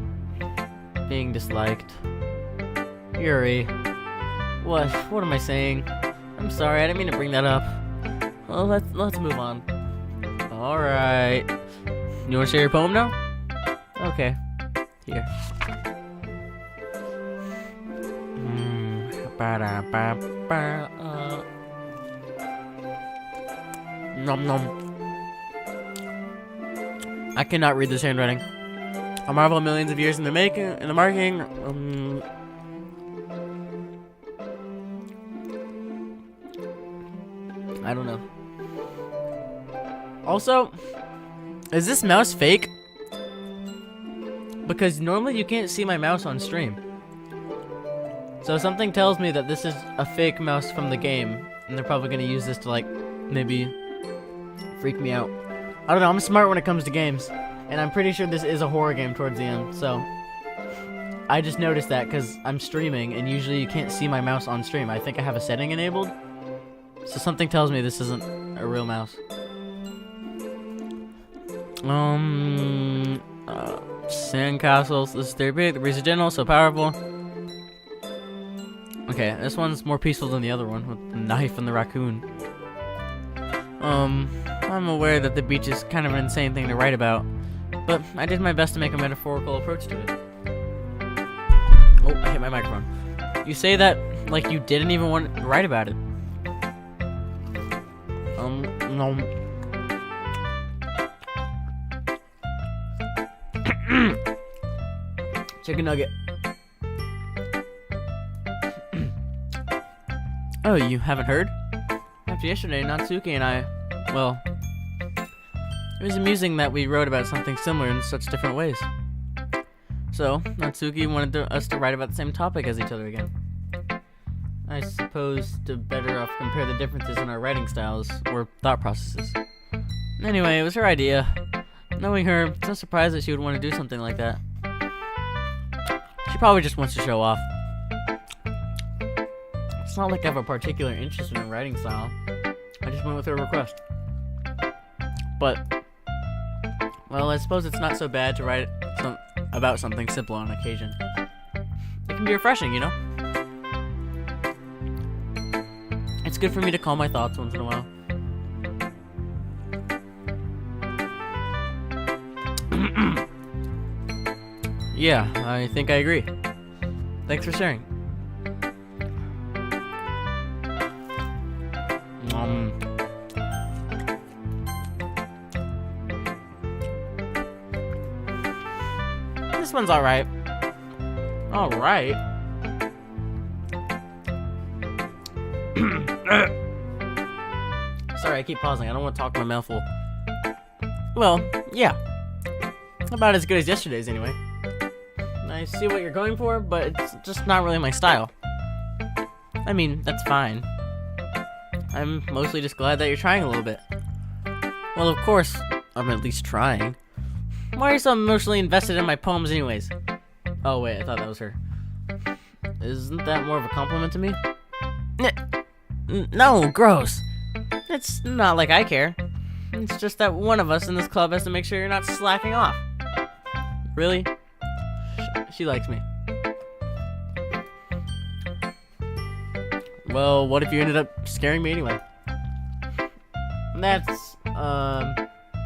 Being disliked. Yuri. What am I saying? I'm sorry, I didn't mean to bring that up. Well, let's move on. Alright. You wanna share your poem now? Okay. Here. Nom nom. I cannot read this handwriting. A marvel millions of years in the marking. I don't know. Also, is this mouse fake? Because normally you can't see my mouse on stream. So something tells me that this is a fake mouse from the game, and they're probably gonna use this to like, maybe freak me out. I don't know, I'm smart when it comes to games, and I'm pretty sure this is a horror game towards the end, so. I just noticed that because I'm streaming, and usually you can't see my mouse on stream. I think I have a setting enabled. So something tells me this isn't a real mouse. Sandcastles. This is therapeutic. The breeze is gentle, so powerful. Okay, this one's more peaceful than the other one with the knife and the raccoon. I'm aware that the beach is kind of an insane thing to write about, but I did my best to make a metaphorical approach to it. Oh, I hit my microphone. You say that like you didn't even want to write about it. No. Chicken nugget. Oh, you haven't heard? After yesterday, Natsuki and I, well, it was amusing that we wrote about something similar in such different ways. So, Natsuki wanted us to write about the same topic as each other again. I suppose to better off compare the differences in our writing styles, or thought processes. Anyway, it was her idea. Knowing her, it's no surprise that she would want to do something like that. She probably just wants to show off. It's not like I have a particular interest in her writing style. I just went with her request. But, well, I suppose it's not so bad to write about something simple on occasion. It can be refreshing, you know? It's good for me to calm my thoughts once in a while. Yeah, I think I agree. Thanks for sharing. This one's alright. Alright. Sorry, I keep pausing. I don't want to talk my mouth full. Well, yeah. About as good as yesterday's, anyway. I see what you're going for, but it's just not really my style. I mean, that's fine. I'm mostly just glad that you're trying a little bit. Well, of course, I'm at least trying. Why are you so emotionally invested in my poems anyways? Oh wait, I thought that was her. Isn't that more of a compliment to me? No, gross. It's not like I care. It's just that one of us in this club has to make sure you're not slacking off. Really? She likes me. Well, what if you ended up scaring me anyway? That's,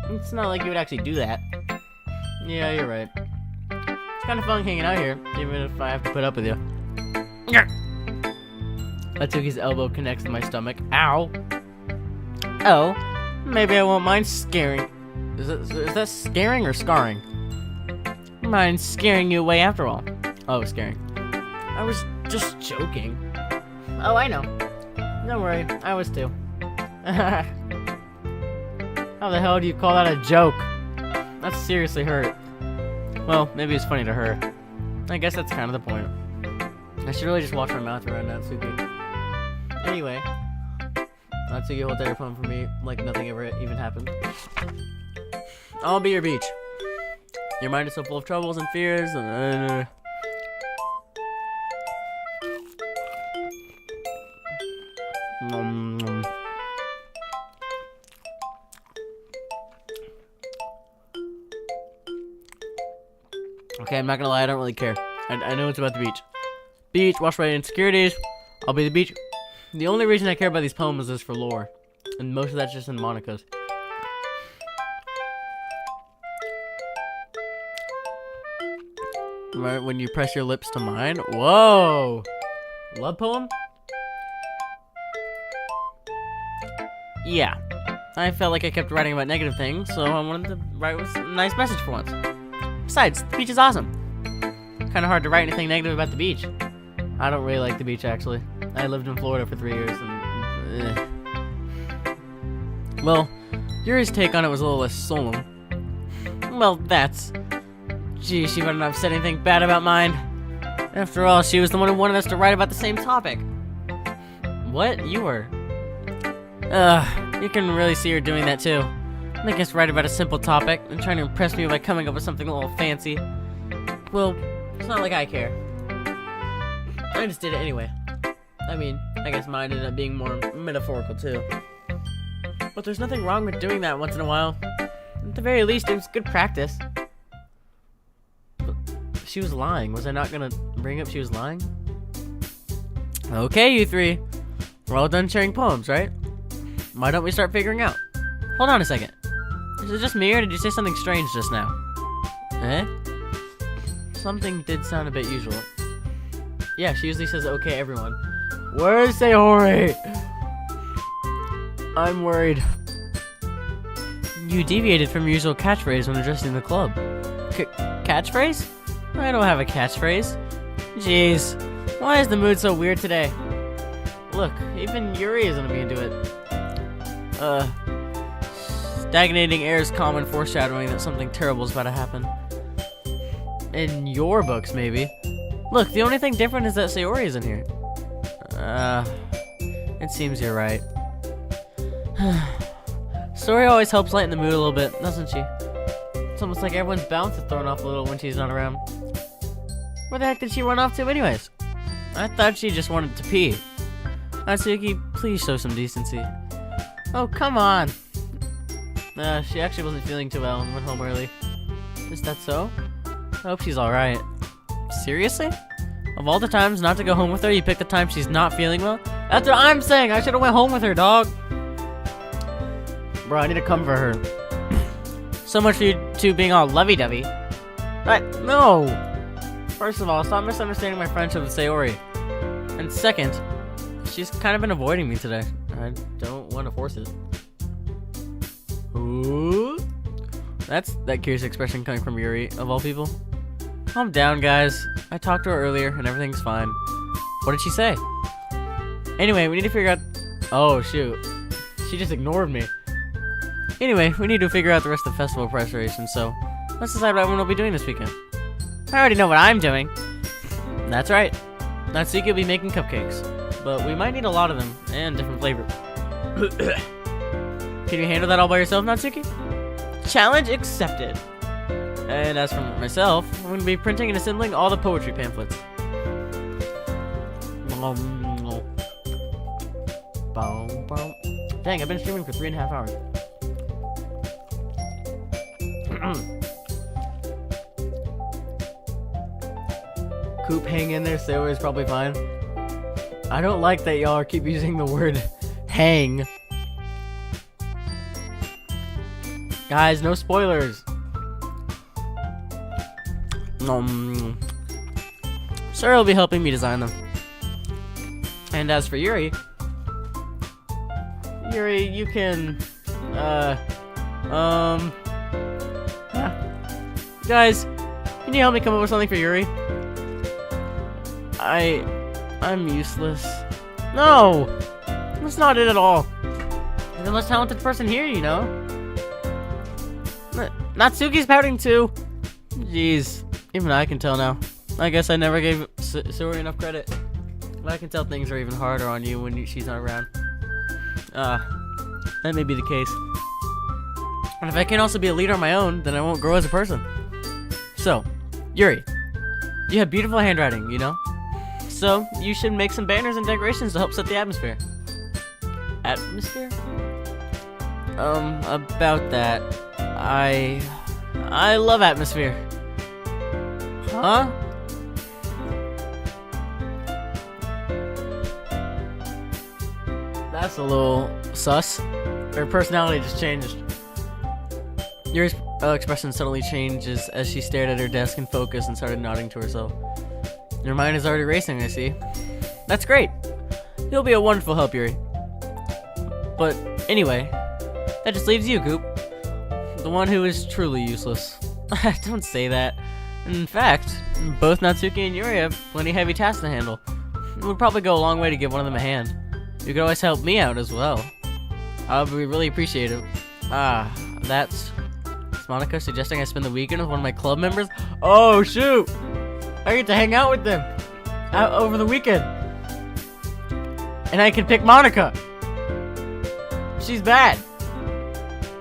it's not like you would actually do that. Yeah, you're right. It's kind of fun hanging out here, even if I have to put up with you. Atsuki's elbow connects to my stomach. Ow! Oh, maybe I won't mind scaring. Is that scaring or scarring? Mind scaring you away after all. Oh, scaring. I was just joking. Oh, I know. Don't worry, I was too. How the hell do you call that a joke? That's seriously hurt. Well, maybe it's funny to her. I guess that's kind of the point. I should really just watch my mouth around Natsuki. Anyway, Natsuki holds your phone for me like nothing ever even happened. I'll be your beach. Your mind is so full of troubles and fears. Okay, I'm not gonna lie, I don't really care. I know it's about the beach. Beach, wash away insecurities. I'll be the beach. The only reason I care about these poems is for lore. And most of that's just in Monica's. Right when you press your lips to mine. Whoa! Love poem? Yeah. I felt like I kept writing about negative things, so I wanted to write with a nice message for once. Besides, the beach is awesome. Kinda hard to write anything negative about the beach. I don't really like the beach, actually. I lived in Florida for 3 years, and well, Yuri's take on it was a little less solemn. Well, that's... Gee, she better not have said anything bad about mine. After all, she was the one who wanted us to write about the same topic. What? You were? You can really see her doing that too. Making us write about a simple topic and trying to impress me by coming up with something a little fancy. Well, it's not like I care. I just did it anyway. I mean, I guess mine ended up being more metaphorical too. But there's nothing wrong with doing that once in a while. At the very least, it was good practice. But she was lying. Was I not gonna bring up she was lying? Okay, you three. We're all done sharing poems, right? Why don't we start figuring out? Hold on a second. Is it just me, or did you say something strange just now? Eh? Something did sound a bit usual. Yeah, she usually says, okay, everyone. Where's Sayori? I'm worried. You deviated from your usual catchphrase when addressing the club. Catchphrase? I don't have a catchphrase. Jeez, why is the mood so weird today? Look, even Yuri isn't gonna be into it. Stagnating air is common foreshadowing that something terrible is about to happen. In your books, maybe. Look, the only thing different is that Sayori isn't here. It seems you're right. Sayori always helps lighten the mood a little bit, doesn't she? It's almost like everyone's balance is thrown off a little when she's not around. Where the heck did she run off to anyways? I thought she just wanted to pee. Natsuki, please show some decency. Oh, come on. She actually wasn't feeling too well and went home early. Is that so? I hope she's alright. Seriously? Of all the times not to go home with her, you pick the time she's not feeling well? That's what I'm saying! I should've went home with her, dog! Bro, I need to comfort her. So much for you two being all lovey-dovey. No! First of all, stop misunderstanding my friendship with Sayori. And second, she's kind of been avoiding me today. I don't want to force it. Ooh. That's that curious expression coming from Yuri, of all people. Calm down, guys. I talked to her earlier, and everything's fine. What did she say? Anyway, we need to figure out... Oh, shoot. She just ignored me. Anyway, we need to figure out the rest of the festival preparations, so... Let's decide what everyone will be doing this weekend. I already know what I'm doing. That's right. Natsuki will be making cupcakes. But we might need a lot of them, and different flavor. Can you handle that all by yourself, Natsuki? Challenge accepted. And as for myself, I'm going to be printing and assembling all the poetry pamphlets. Dang, I've been streaming for 3.5 hours. Coop, hang in there. Sayori is probably fine. I don't like that y'all keep using the word hang. Guys, no spoilers. Sarah will be helping me design them. And as for Yuri, you can, guys, can you help me come up with something for Yuri? I'm useless. No! That's not it at all. You're the most talented person here, you know? Natsuki's pouting too. Jeez, even I can tell now. I guess I never gave Sayori enough credit. But I can tell things are even harder on you when she's not around. That may be the case. And if I can also be a leader on my own, then I won't grow as a person. So, Yuri, you have beautiful handwriting, you know? So, you should make some banners and decorations to help set the atmosphere. Atmosphere? About that, I love atmosphere. huh? That's a little sus. Her personality just changed. Yuri's expression suddenly changes as she stared at her desk in focus and started nodding to herself. Your mind is already racing, I see. That's great. You'll be a wonderful help, Yuri. But anyway, that just leaves you, Goop. The one who is truly useless. Don't say that. In fact, both Natsuki and Yuri have plenty heavy tasks to handle. It would probably go a long way to give one of them a hand. You could always help me out as well. I would be really appreciative. That's... Is Monica suggesting I spend the weekend with one of my club members? Oh, shoot! I get to hang out with them over the weekend. And I can pick Monica. She's bad.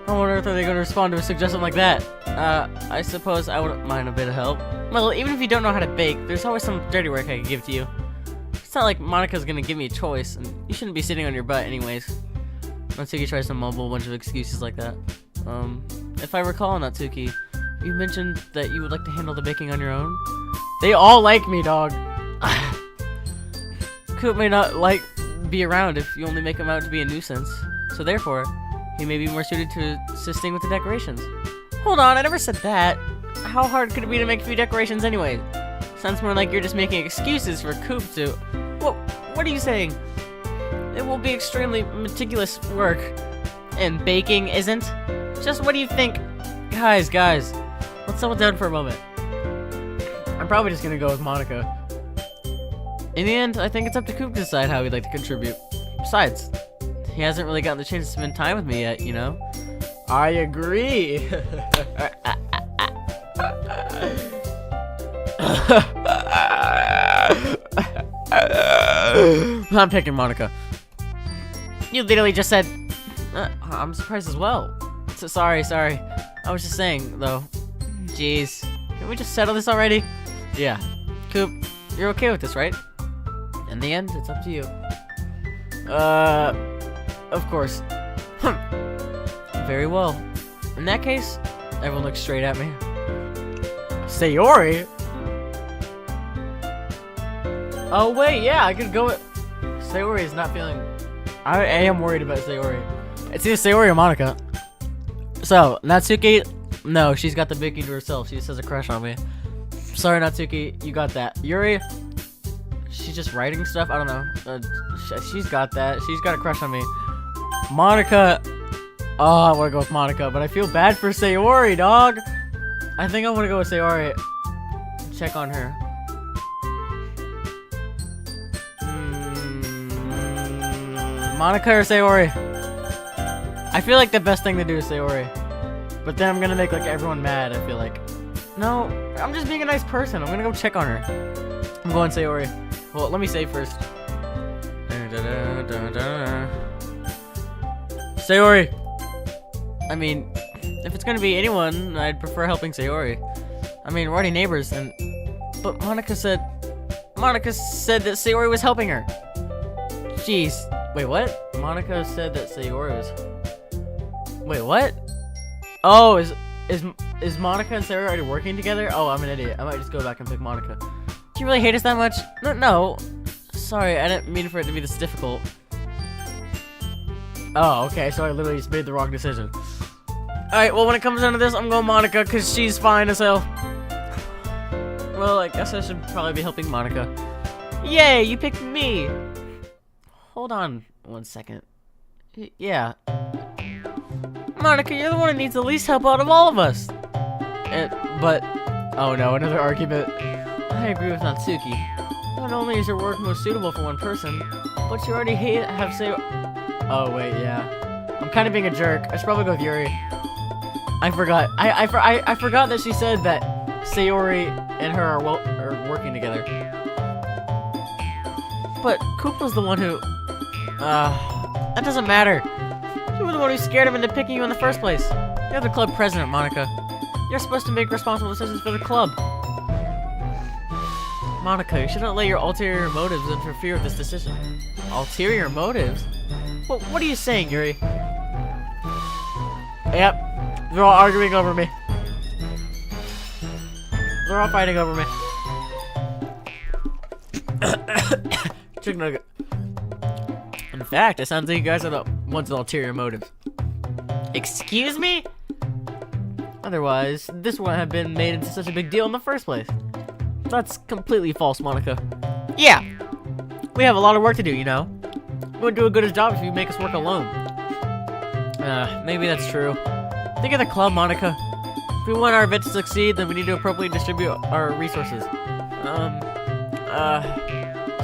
I wonder if they're going to respond to a suggestion like that. I suppose I wouldn't mind a bit of help. Well, even if you don't know how to bake, there's always some dirty work I could give to you. It's not like Monica's gonna give me a choice, and you shouldn't be sitting on your butt anyways. Natsuki tries to mumble a bunch of excuses like that. If I recall, Natsuki, you mentioned that you would like to handle the baking on your own? They all like me, dog. Coop may not be around if you only make him out to be a nuisance, so therefore, he may be more suited to assisting with the decorations. Hold on, I never said that. How hard could it be to make a few decorations anyway? Sounds more like you're just making excuses for Coop to... What are you saying? It will be extremely meticulous work. And baking isn't? Just what do you think? Guys, let's settle down for a moment. I'm probably just gonna go with Monica. In the end, I think it's up to Coop to decide how he'd like to contribute. Besides, he hasn't really gotten the chance to spend time with me yet, you know? I agree. I'm picking Monica. You literally just said... I'm surprised as well. So sorry. I was just saying, though. Jeez. Can we just settle this already? Yeah. Coop, you're okay with this, right? In the end, it's up to you. Of course. Very well. In that case, everyone looks straight at me. Sayori? Oh wait, yeah, I could go with... Sayori is not feeling... I am worried about Sayori. It's either Sayori or Monica. So, Natsuki... No, she's got the baking to herself. She just has a crush on me. Sorry, Natsuki, you got that. Yuri... She's just writing stuff? I don't know. She's got that. She's got a crush on me. Monica... Oh, I want to go with Monica, but I feel bad for Sayori, dog. I think I want to go with Sayori. Check on her. Monica or Sayori? I feel like the best thing to do is Sayori. But then I'm gonna make like everyone mad, I feel like. No, I'm just being a nice person. I'm gonna go check on her. I'm going Sayori. Well, let me save first. Sayori! I mean, if it's gonna be anyone, I'd prefer helping Sayori. I mean, we're already neighbors, and... But Monica said that Sayori was helping her. Jeez. Wait, what? Monica said that Sayori was... Wait, what? Oh, is Monica and Sayori already working together? Oh, I'm an idiot. I might just go back and pick Monica. Do you really hate us that much? No. Sorry, I didn't mean for it to be this difficult. Oh, okay, so I literally just made the wrong decision. Alright, well, when it comes down to this, I'm going Monica, because she's fine as hell. Well, I guess I should probably be helping Monica. Yay, you picked me! Hold on 1 second. Yeah. Monica, you're the one who needs the least help out of all of us. But... Oh no, another argument. I agree with Natsuki. Not only is your work most suitable for one person, but you already have Oh wait, yeah. I'm kind of being a jerk. I should probably go with Yuri. I forgot. I forgot that she said that Sayori and her are working together. But Coop was the one who... that doesn't matter. You were the one who scared him into picking you in the first place. You're the club president, Monica. You're supposed to make responsible decisions for the club. Monica, you shouldn't let your ulterior motives interfere with this decision. Ulterior motives? What are you saying, Yuri? Yep. They're all arguing over me. They're all fighting over me. Chicken nugget. In fact, it sounds like you guys are the ones with ulterior motives. Excuse me? Otherwise, this wouldn't have been made into such a big deal in the first place. That's completely false, Monica. Yeah. We have a lot of work to do, you know. We wouldn't do a good job if you make us work alone. Maybe that's true. Think of the club, Monica. If we want our event to succeed, then we need to appropriately distribute our resources.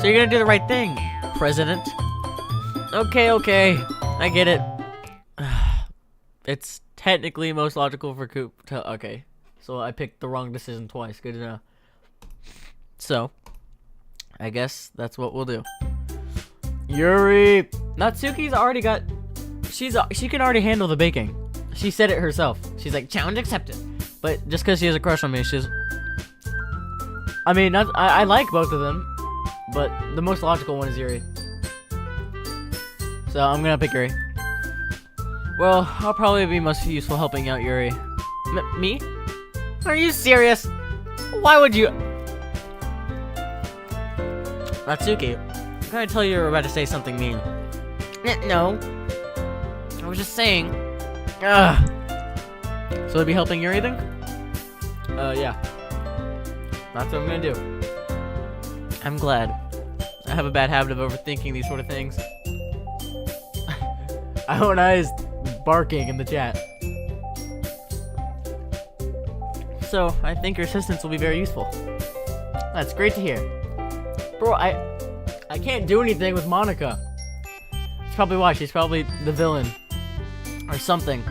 So you're gonna do the right thing, President. Okay, I get it. It's technically most logical for Coop to, okay. So I picked the wrong decision twice, good to know. So, I guess that's what we'll do. Yuri! Natsuki's already got, she can already handle the baking. She said it herself. She's like, challenge accepted. But just because she has a crush on me, she's, I mean, I like both of them, but the most logical one is Yuri. So I'm gonna pick Yuri. Well, I'll probably be most useful helping out Yuri. Me? Are you serious? Why would you? Natsuki, I'm gonna tell you were about to say something mean. No. I was just saying. Ugh. So I'll be helping Yuri then? Yeah. That's what I'm gonna do. I'm glad. I have a bad habit of overthinking these sort of things. Iona is barking in the chat. So, I think your assistance will be very useful. That's great to hear. Bro, I can't do anything with Monica. That's probably why. She's probably the villain. Or something.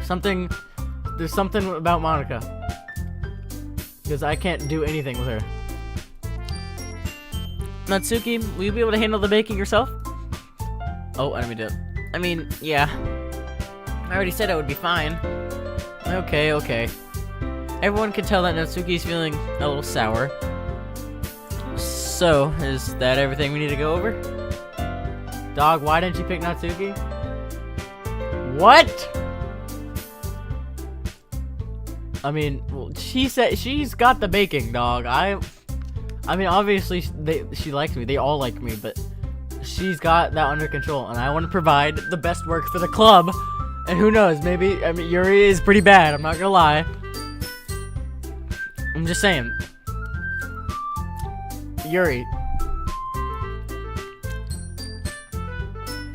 There's something about Monica. Because I can't do anything with her. Natsuki, will you be able to handle the baking yourself? Oh, I didn't mean to do it. I mean, yeah. I already said I would be fine. Okay. Everyone can tell that Natsuki's feeling a little sour. So, is that everything we need to go over? Dog, why didn't you pick Natsuki? What? I mean, well, she said she's got the baking, dog. I mean, obviously she likes me. They all like me, but she's got that under control, and I want to provide the best work for the club. And who knows? Maybe, I mean, Yuri is pretty bad. I'm not gonna lie. I'm just saying. Yuri.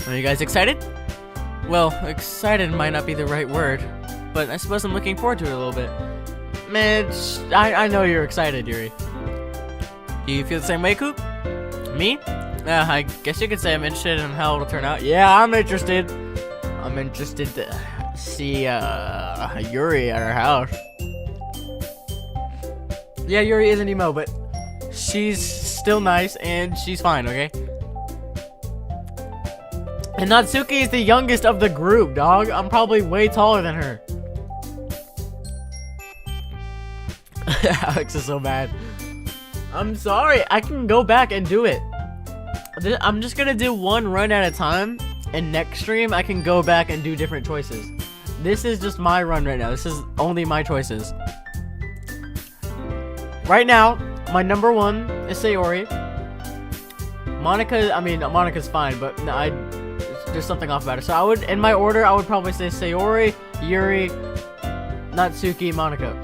Are you guys excited? Well, excited might not be the right word, but I suppose I'm looking forward to it a little bit. Man, I know you're excited, Yuri. Do you feel the same way, Coop? Me? I guess you could say I'm interested in how it'll turn out. Yeah, I'm interested. I'm interested to see Yuri at our house. Yeah, Yuri is an emo, but she's still nice and she's fine, okay? And Natsuki is the youngest of the group, dog. I'm probably way taller than her. Alex is so bad. I'm sorry. I can go back and do it. I'm just gonna do one run at a time, and next stream I can go back and do different choices. This is just my run right now. This is only my choices. Right now, my number one is Sayori. Monica, I mean, Monica's fine, but there's something off about her. So I would, in my order, I would probably say Sayori, Yuri, Natsuki, Monica.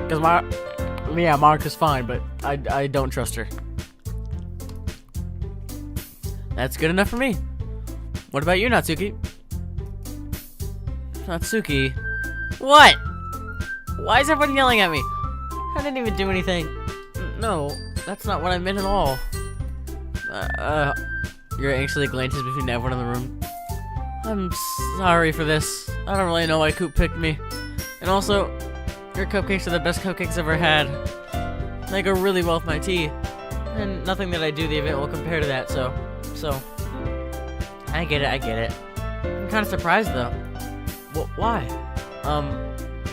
Because Monica's fine, but I don't trust her. That's good enough for me. What about you, Natsuki? Natsuki? What? Why is everyone yelling at me? I didn't even do anything. No, that's not what I meant at all. You're anxiously glances between everyone in the room. I'm sorry for this. I don't really know why Coop picked me. And also, your cupcakes are the best cupcakes I've ever had. They go really well with my tea. And nothing that I do the event will compare to that, so I get it. I'm kind of surprised though. Why?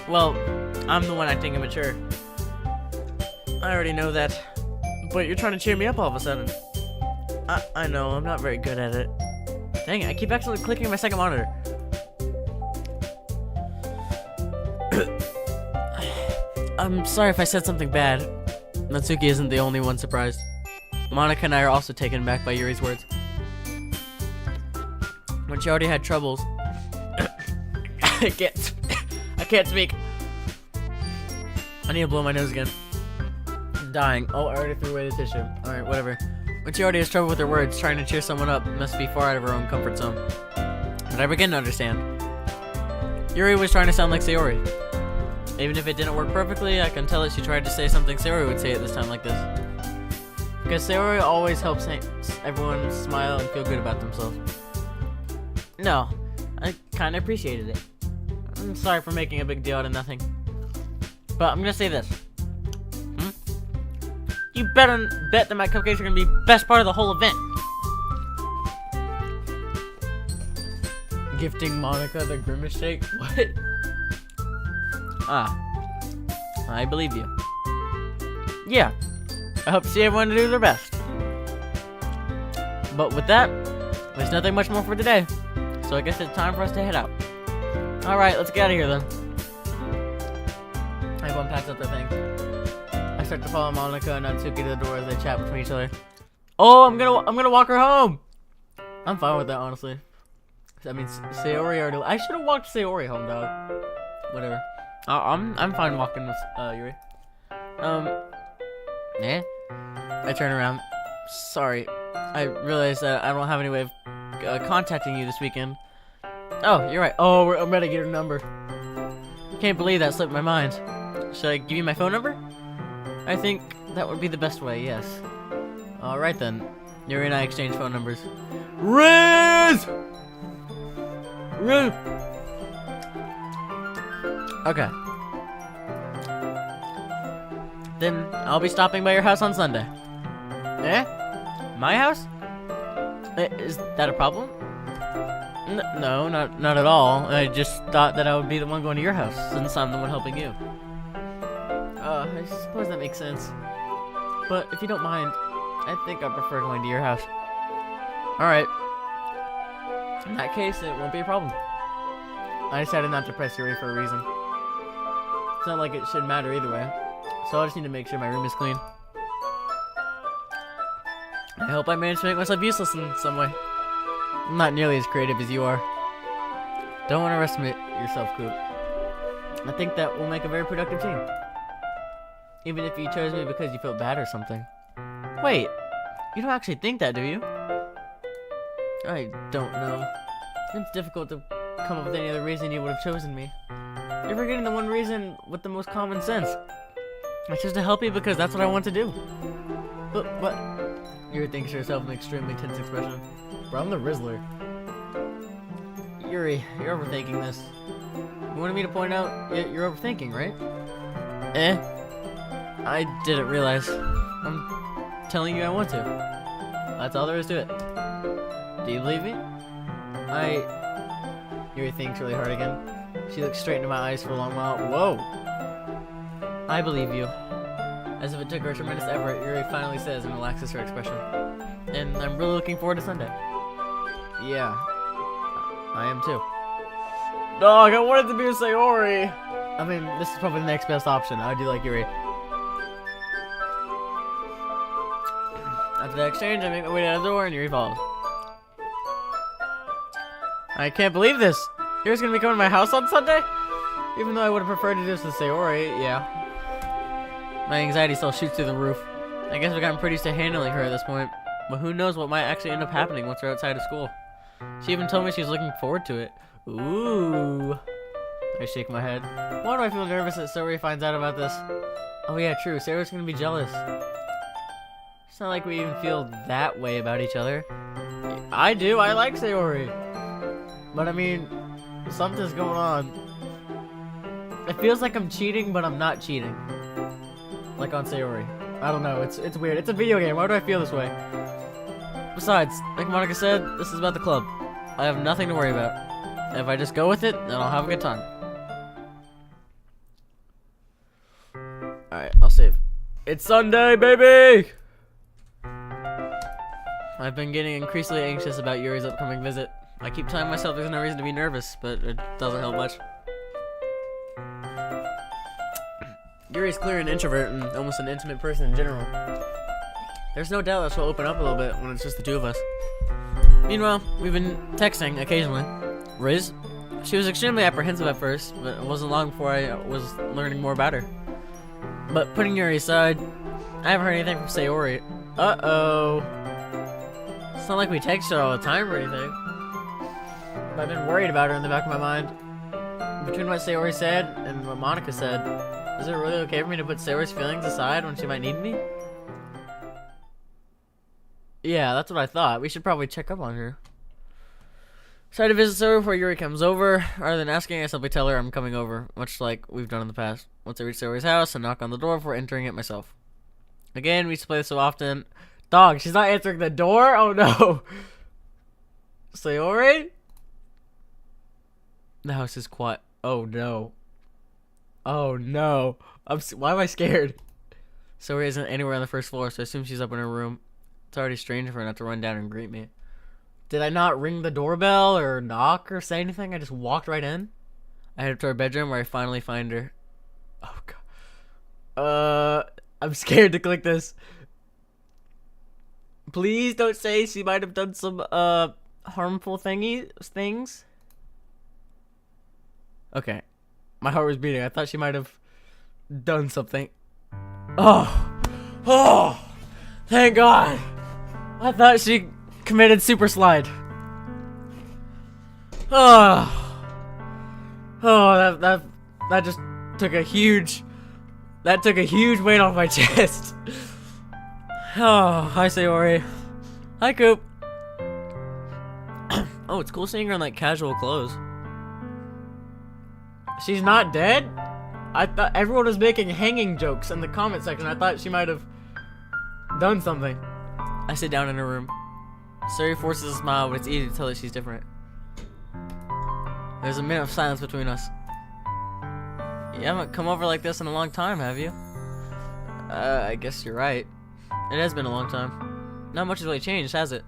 Well, I'm the one acting immature. I already know that. But you're trying to cheer me up all of a sudden. I know, I'm not very good at it. Dang it, I keep accidentally clicking my second monitor. I'm sorry if I said something bad. Natsuki isn't the only one surprised. Monica and I are also taken aback by Yuri's words. When she already had troubles. I can't speak. I need to blow my nose again. I'm dying. Oh, I already threw away the tissue. Alright, whatever. When she already has trouble with her words, trying to cheer someone up must be far out of her own comfort zone. But I begin to understand. Yuri was trying to sound like Sayori. Even if it didn't work perfectly, I can tell that she tried to say something Sayori would say at this time like this. Because Sayori always helps everyone smile and feel good about themselves. No, I kind of appreciated it. I'm sorry for making a big deal out of nothing. But I'm gonna say this. You better bet that my cupcakes are gonna be best part of the whole event. Gifting Monica the grimace shake? What? I believe you. Yeah, I hope to see everyone do their best. But with that, there's nothing much more for today. So I guess it's time for us to head out. Alright, let's get out of here then. Everyone packs up their things. I start to follow Monica and Natsuki to the door as they chat between each other. Oh, I'm gonna walk her home! I'm fine with that, honestly. I mean, Sayori already... I should have walked Sayori home, dog. Whatever. I'm fine walking with Yuri. Yeah. I turn around. Sorry. I realized that I don't have any way of contacting you this weekend. Oh, you're right. Oh, I'm ready to get her number. Can't believe that slipped my mind. Should I give you my phone number? I think that would be the best way, yes. Alright then. Yuri and I exchange phone numbers. Riz! Riz! Okay. Then I'll be stopping by your house on Sunday. Eh? My house? Is that a problem? No, not at all. I just thought that I would be the one going to your house, since I'm the one helping you. I suppose that makes sense. But if you don't mind, I think I prefer going to your house. Alright. In that case, it won't be a problem. I decided not to press Yuri for a reason. It's not like it should matter either way. So I just need to make sure my room is clean. I hope I managed to make myself useless in some way. I'm not nearly as creative as you are. Don't underestimate yourself, Coop. I think that will make a very productive team. Even if you chose me because you felt bad or something. Wait, you don't actually think that, do you? I don't know. It's difficult to come up with any other reason you would have chosen me. You're forgetting the one reason with the most common sense. I chose to help you because that's what I want to do. But what? Yuri thinks to herself an extremely tense expression. Bro, I'm the Rizzler. Yuri, you're overthinking this. You wanted me to point out you're overthinking, right? Eh? I didn't realize. I'm telling you I want to. That's all there is to it. Do you believe me? Yuri thinks really hard again. She looks straight into my eyes for a long while. Whoa! I believe you. As if it took her a tremendous effort, Yuri finally says and relaxes her expression. And I'm really looking forward to Sunday. Yeah. I am too. Dog, I wanted to be with Sayori! I mean, this is probably the next best option. I do like Yuri. After that exchange, I make my way out the door and Yuri follows. I can't believe this! Yuri's gonna be coming to my house on Sunday? Even though I would have preferred to do this with Sayori, yeah. My anxiety still shoots through the roof. I guess I've gotten pretty used to handling her at this point, but who knows what might actually end up happening once we're outside of school. She even told me she was looking forward to it. Ooh. I shake my head. Why do I feel nervous that Sayori finds out about this? Oh yeah, true. Sayori's gonna be jealous. It's not like we even feel that way about each other. I do. I like Sayori. But I mean, something's going on. It feels like I'm cheating, but I'm not cheating. Like on Sayori. I don't know. It's weird. It's a video game. Why do I feel this way? Besides, like Monica said, this is about the club. I have nothing to worry about. If I just go with it, then I'll have a good time. Alright, I'll save. It's Sunday, baby! I've been getting increasingly anxious about Yuri's upcoming visit. I keep telling myself there's no reason to be nervous, but it doesn't help much. Yuri's clearly an introvert and almost an intimate person in general. There's no doubt that she'll open up a little bit when it's just the two of us. Meanwhile, we've been texting occasionally. Riz, she was extremely apprehensive at first, but it wasn't long before I was learning more about her. But putting Yuri aside, I haven't heard anything from Sayori. Uh-oh. It's not like we text her all the time or anything. But I've been worried about her in the back of my mind. Between what Sayori said and what Monica said, is it really okay for me to put Sayori's feelings aside when she might need me? Yeah, that's what I thought. We should probably check up on her. Try to visit Sayori before Yuri comes over. Rather than asking, I simply tell her I'm coming over, much like we've done in the past. Once I reach Sayori's house, I knock on the door before entering it myself. Again, we used to play this so often. Dog, she's not answering the door? Oh no! Sayori? The house is quiet. Oh no. Oh no. Why am I scared? Sayori isn't anywhere on the first floor, so I assume she's up in her room. It's already strange for her not to run down and greet me. Did I not ring the doorbell or knock or say anything? I just walked right in. I head up to her bedroom where I finally find her. Oh god. I'm scared to click this. Please don't say she might have done some harmful things. Okay. My heart was beating. I thought she might have done something. Oh, thank God. I thought she committed super slide. That just took a huge weight off my chest. Oh, hi Sayori. Hi Coop. Oh, it's cool seeing her in like casual clothes. She's not dead? I thought everyone was making hanging jokes in the comment section. I thought she might have done something. I sit down in her room. Sayori forces a smile, but it's easy to tell that she's different. There's a minute of silence between us. You haven't come over like this in a long time, have you? I guess you're right. It has been a long time. Not much has really changed, has it?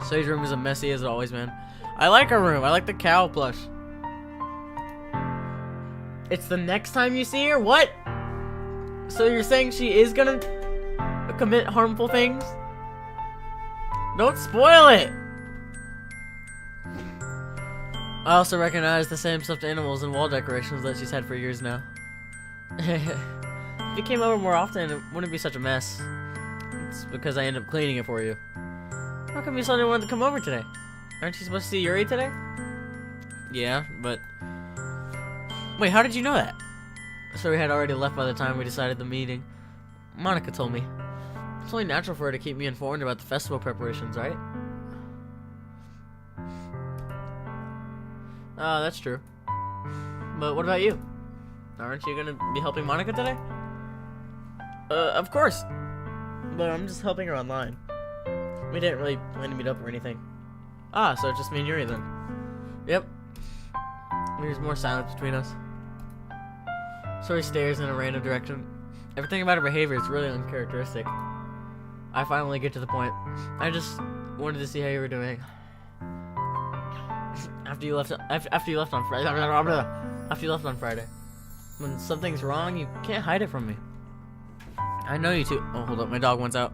Sayori's room is as messy as it always been. I like her room. I like the cow plush. It's the next time you see her? What? So you're saying she is gonna commit harmful things? Don't spoil it! I also recognize the same stuffed animals and wall decorations that she's had for years now. If you came over more often, it wouldn't be such a mess. It's because I end up cleaning it for you. How come you suddenly wanted to come over today? Aren't you supposed to see Yuri today? Yeah, but... Wait, how did you know that? So we had already left by the time we decided the meeting. Monica told me. It's only natural for her to keep me informed about the festival preparations, right? That's true. But what about you? Aren't you gonna be helping Monica today? Of course. But I'm just helping her online. We didn't really plan to meet up or anything. Ah, so it's just me and Yuri then. Yep. There's more silence between us. Sayori stares in a random direction. Everything about her behavior is really uncharacteristic. I finally get to the point. I just wanted to see how you were doing. After you left on Friday. When something's wrong, you can't hide it from me. I know you too. Oh, hold up, my dog wants out.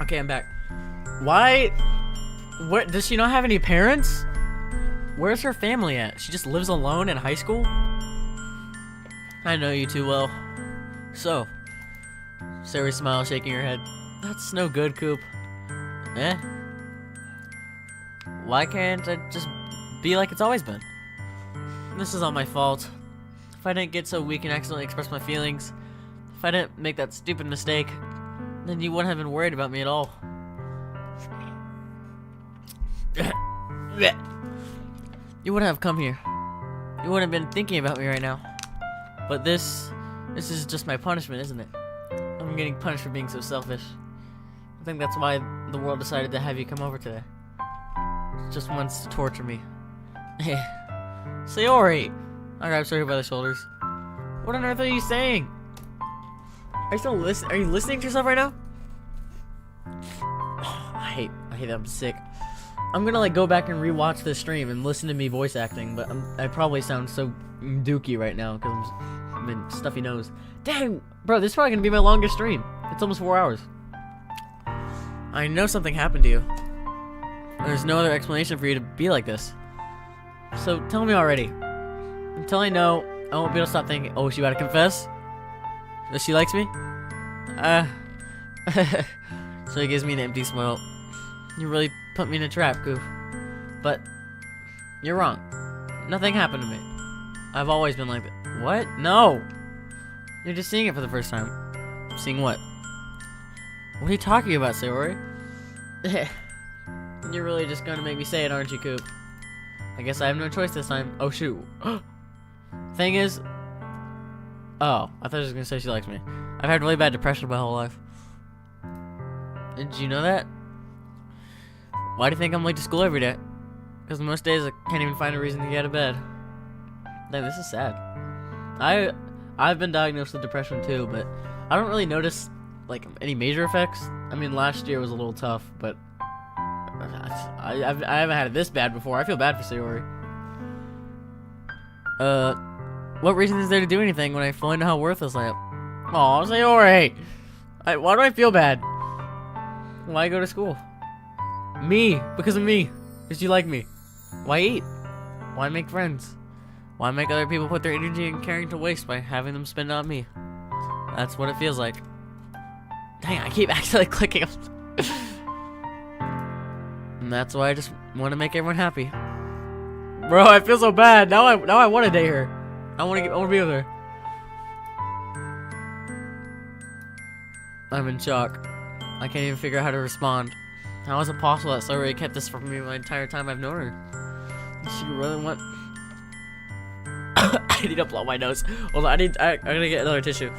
Okay, I'm back. Why? What? Does she not have any parents? Where's her family at? She just lives alone in high school? I know you too well. So, Sayori smiles, shaking her head. That's no good, Coop. Eh? Why can't I just be like it's always been? This is all my fault. If I didn't get so weak and accidentally express my feelings, if I didn't make that stupid mistake, then you wouldn't have been worried about me at all. You wouldn't have come here. You wouldn't have been thinking about me right now. But this is just my punishment, isn't it? I'm getting punished for being so selfish. I think that's why the world decided to have you come over today. It just wants to torture me. Hey, Sayori! I grabbed Sayori by the shoulders. What on earth are you saying? Are you still listening? Are you listening to yourself right now? Oh, I hate that I'm sick. I'm gonna like go back and rewatch this stream and listen to me voice acting, but I probably sound so dookie right now because I'm in stuffy nose. Dang, bro, this is probably gonna be my longest stream. It's almost 4 hours. I know something happened to you. There's no other explanation for you to be like this. So tell me already. Until I know, I won't be able to stop thinking, oh, she about to confess? That she likes me? So he gives me an empty smile. You really put me in a trap, Goof. But you're wrong. Nothing happened to me. I've always been like that. What? No! You're just seeing it for the first time. Seeing what? What are you talking about, Sayori? You're really just gonna make me say it, aren't you, Coop? I guess I have no choice this time. Oh, shoot. Thing is... Oh, I thought she was gonna say she likes me. I've had really bad depression my whole life. Did you know that? Why do you think I'm late to school every day? Because most days I can't even find a reason to get out of bed. Dang, this is sad. I've been diagnosed with depression too, but I don't really notice like any major effects. I mean, last year was a little tough, but I haven't had it this bad before. I feel bad for Sayori. What reason is there to do anything when I fully know how worthless I am? Aw, Sayori! Why do I feel bad? Why go to school? Me! Because of me! Because you like me. Why eat? Why make friends? Why make other people put their energy and caring to waste by having them spend it on me? That's what it feels like. Dang, I keep actually clicking. And that's why I just want to make everyone happy. Bro, I feel so bad. Now I want to date her. I want to be with her. I'm in shock. I can't even figure out how to respond. How is it possible that Sayori kept this from me my entire time I've known her? Does she really want... I need to blow my nose. Hold on, I'm gonna get another tissue.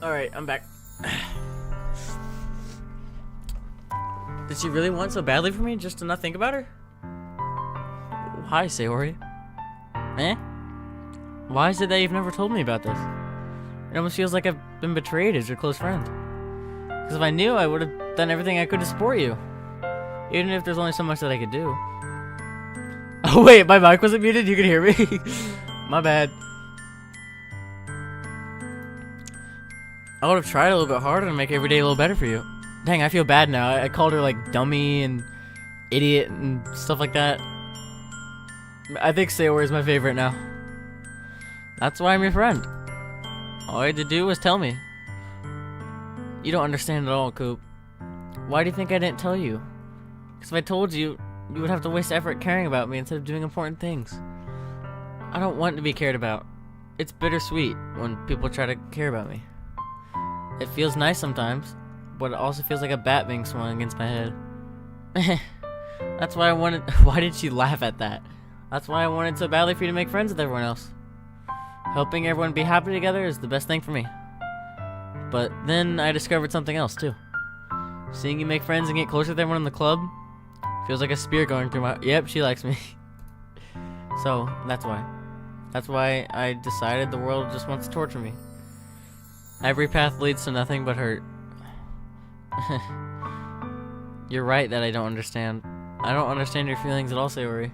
Alright, I'm back. Did she really want so badly for me just to not think about her? Hi, Sayori. Eh? Why is it that you've never told me about this? It almost feels like I've been betrayed as your close friend. Because if I knew, I would have done everything I could to support you. Even if there's only so much that I could do. Oh wait, my mic wasn't muted? You could hear me? My bad. I would have tried a little bit harder to make every day a little better for you. Dang, I feel bad now. I called her like dummy and idiot and stuff like that. I think Sayori is my favorite now. That's why I'm your friend. All you had to do was tell me. You don't understand at all, Coop. Why do you think I didn't tell you? Because if I told you, you would have to waste effort caring about me instead of doing important things. I don't want to be cared about. It's bittersweet when people try to care about me. It feels nice sometimes, but it also feels like a bat being swung against my head. That's why I wanted... Why did she laugh at that? That's why I wanted so badly for you to make friends with everyone else. Helping everyone be happy together is the best thing for me. But then I discovered something else too. Seeing you make friends and get closer with everyone in the club feels like a spear going through my... Yep, she likes me. So, that's why. That's why I decided the world just wants to torture me. Every path leads to nothing but hurt. You're right that I don't understand. I don't understand your feelings at all, Sayori.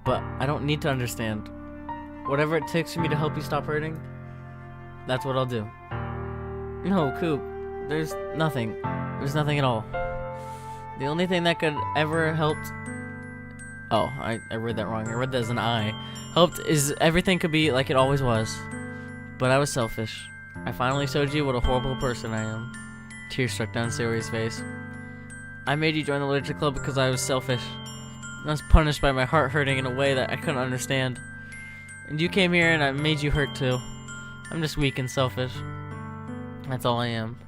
But I don't need to understand. Whatever it takes for me to help you stop hurting, that's what I'll do. No, Coop. There's nothing. There's nothing at all. The only thing that could ever help Oh, I read that wrong. I read that as an I. Hoped is everything could be like it always was. But I was selfish. I finally showed you what a horrible person I am. Tears struck down Sayori's face. I made you join the literature club because I was selfish. I was punished by my heart hurting in a way that I couldn't understand. And you came here and I made you hurt too. I'm just weak and selfish. That's all I am.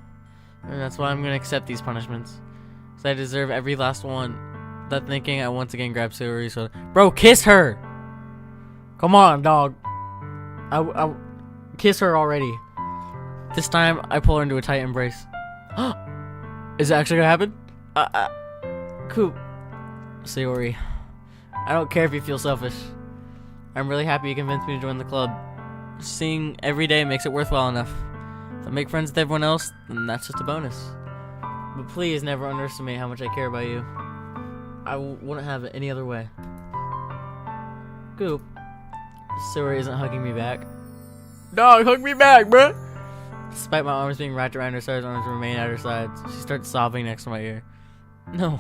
And that's why I'm gonna accept these punishments. Because I deserve every last one. That thinking, I once again grabbed Sayori's shoulder. Bro, kiss her! Come on, dog. I kiss her already. This time, I pull her into a tight embrace. Is it actually gonna happen? Coop. Sayori. I don't care if you feel selfish. I'm really happy you convinced me to join the club. Seeing every day makes it worthwhile enough. If I make friends with everyone else, then that's just a bonus. But please never underestimate how much I care about you. I wouldn't have it any other way. Goop. Sayori isn't hugging me back. Dog, hug me back, bruh! Despite my arms being wrapped around her, Sayori's arms remain at her sides. She starts sobbing next to my ear. No,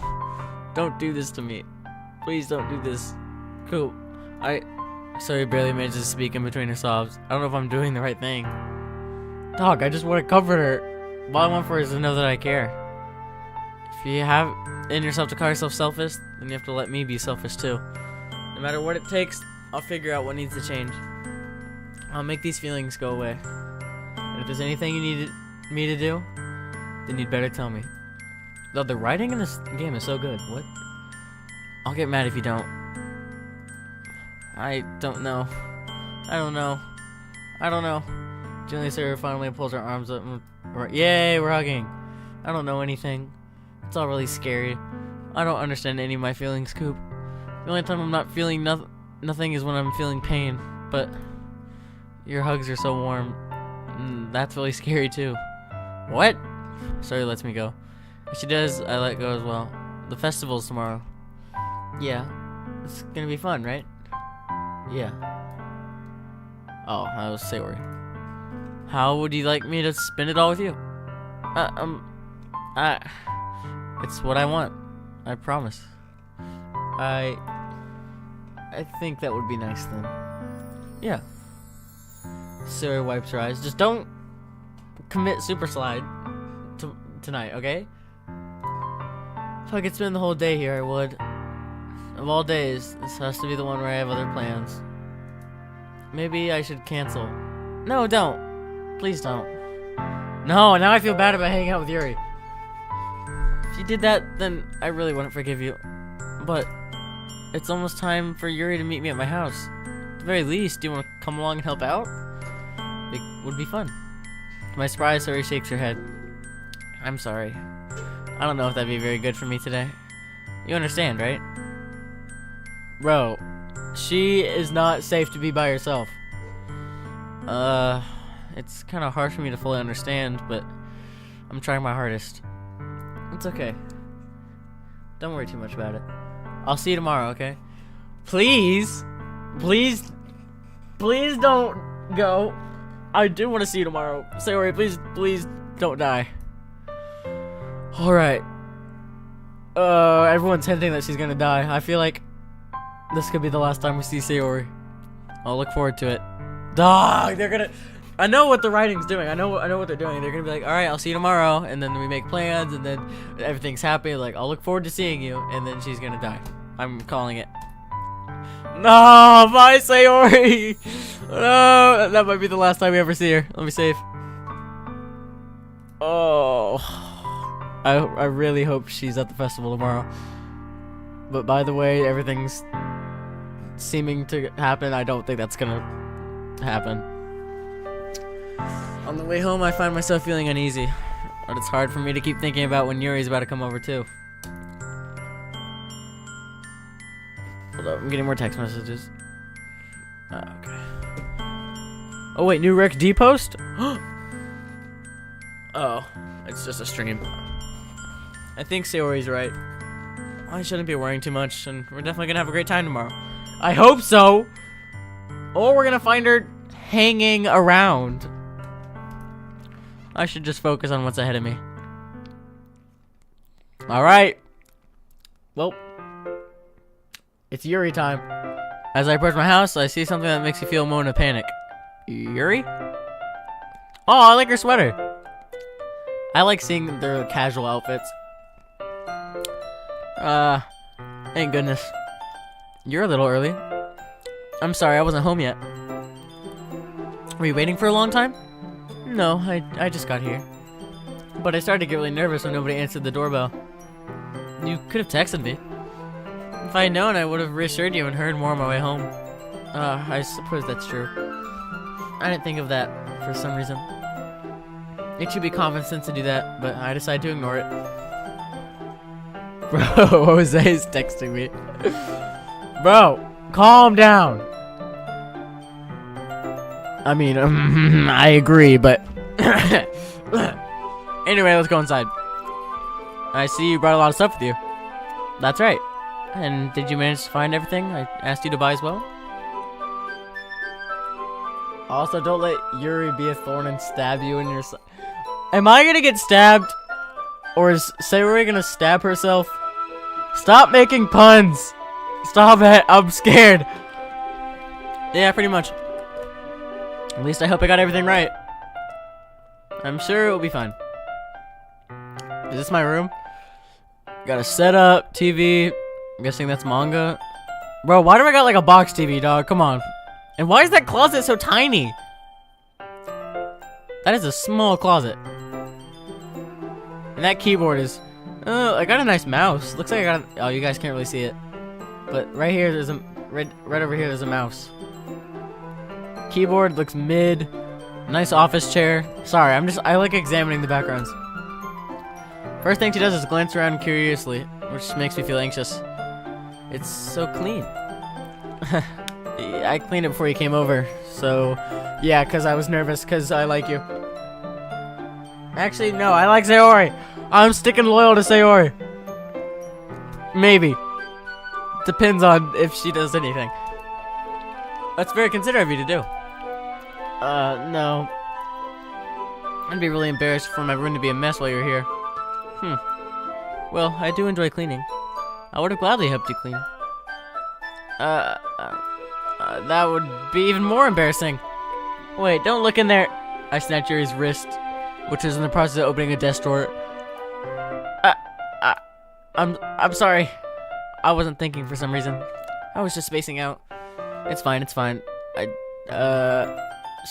don't do this to me. Please don't do this. Coop. Sayori barely manages to speak in between her sobs. I don't know if I'm doing the right thing. Dog, I just want to comfort her. All I want for her is to know that I care. If you have in yourself to call yourself selfish, then you have to let me be selfish too. No matter what it takes, I'll figure out what needs to change. I'll make these feelings go away. And if there's anything you need me to do, then you'd better tell me. Though the writing in this game is so good. What? I'll get mad if you don't. I don't know. I don't know. I don't know. Gently, Sarah finally pulls her arms up. Yay, we're hugging. I don't know anything. It's all really scary. I don't understand any of my feelings, Coop. The only time I'm not feeling nothing is when I'm feeling pain. But your hugs are so warm. That's really scary too. What? Sorry, lets me go. If she does, I let go as well. The festival's tomorrow. Yeah. It's gonna be fun, right? Yeah. Oh, that was Sayori. How would you like me to spend it all with you? It's what I want. I promise. I think that would be nice then. Yeah. Sayori wipes her eyes. Just don't commit super slide tonight, okay? If I could spend the whole day here, I would. Of all days, this has to be the one where I have other plans. Maybe I should cancel. No, don't. Please don't. No, now I feel bad about hanging out with Yuri. If you did that, then I really wouldn't forgive you. But it's almost time for Yuri to meet me at my house. At the very least, do you want to come along and help out? It would be fun. To my surprise, Yuri shakes her head. I'm sorry. I don't know if that'd be very good for me today. You understand, right? Bro, she is not safe to be by herself. It's kind of hard for me to fully understand, but I'm trying my hardest. It's okay. Don't worry too much about it. I'll see you tomorrow, okay? Please, please, please don't go. I do want to see you tomorrow. Sayori, please don't die. Alright. Everyone's hinting that she's gonna die. I feel like this could be the last time we see Sayori. I'll look forward to it. Dog, they're gonna... I know what the writing's doing. I know what they're doing. They're gonna be like, alright, I'll see you tomorrow. And then we make plans, and then everything's happy. Like, I'll look forward to seeing you. And then she's gonna die. I'm calling it. No, bye, Sayori! No, that might be the last time we ever see her. Let me save. Oh... I really hope she's at the festival tomorrow. But by the way, everything's seeming to happen. I don't think that's gonna happen. On the way home, I find myself feeling uneasy. But it's hard for me to keep thinking about when Yuri's about to come over too. Hold up, I'm getting more text messages. Okay. Oh wait, new Rec D post? Oh, it's just a stream. I think Sayori's right. I shouldn't be worrying too much, and we're definitely gonna have a great time tomorrow. I hope so! Or we're gonna find her hanging around. I should just focus on what's ahead of me. Alright. Well, It's Yuri time. As I approach my house, I see something that makes you feel a moment of panic. Yuri? Oh, I like her sweater. I like seeing their casual outfits. Thank goodness. You're a little early. I'm sorry, I wasn't home yet. Were you waiting for a long time? No, I just got here. But I started to get really nervous when nobody answered the doorbell. You could have texted me. If I had known, I would have reassured you and heard more on my way home. I suppose that's true. I didn't think of that for some reason. It should be common sense to do that, but I decided to ignore it. Bro, Jose's texting me. Bro, calm down. I mean, I agree, but... Anyway, let's go inside. I see you brought a lot of stuff with you. That's right. And did you manage to find everything I asked you to buy as well? Also, don't let Yuri be a thorn and stab you in your side. Am I gonna get stabbed? Or is Sayori gonna stab herself? Stop making puns! Stop it! I'm scared! Yeah, pretty much. At least I hope I got everything right. I'm sure it will be fine. Is this my room? Got a setup, TV. I'm guessing that's manga. Bro, why do I got like a box TV, dog? Come on. And why is that closet so tiny? That is a small closet. And that keyboard is... Oh, I got a nice mouse. Looks like I got... Oh, you guys can't really see it. But right here, there's a... Right over here, there's a mouse. Keyboard looks mid. Nice office chair. Sorry, I like examining the backgrounds. First thing she does is glance around curiously, which makes me feel anxious. It's so clean. I cleaned it before you came over, so... Yeah, because I was nervous, because I like you. Actually, no, I like Sayori. I'm sticking loyal to Sayori. Maybe. Depends on if she does anything. That's very considerate of you to do. No. I'd be really embarrassed for my room to be a mess while you're here. Well, I do enjoy cleaning. I would have gladly helped you clean. That would be even more embarrassing. Wait, don't look in there. I snatched Yuri's wrist, which was in the process of opening a desk drawer. I'm sorry. I wasn't thinking for some reason. I was just spacing out. It's fine, it's fine.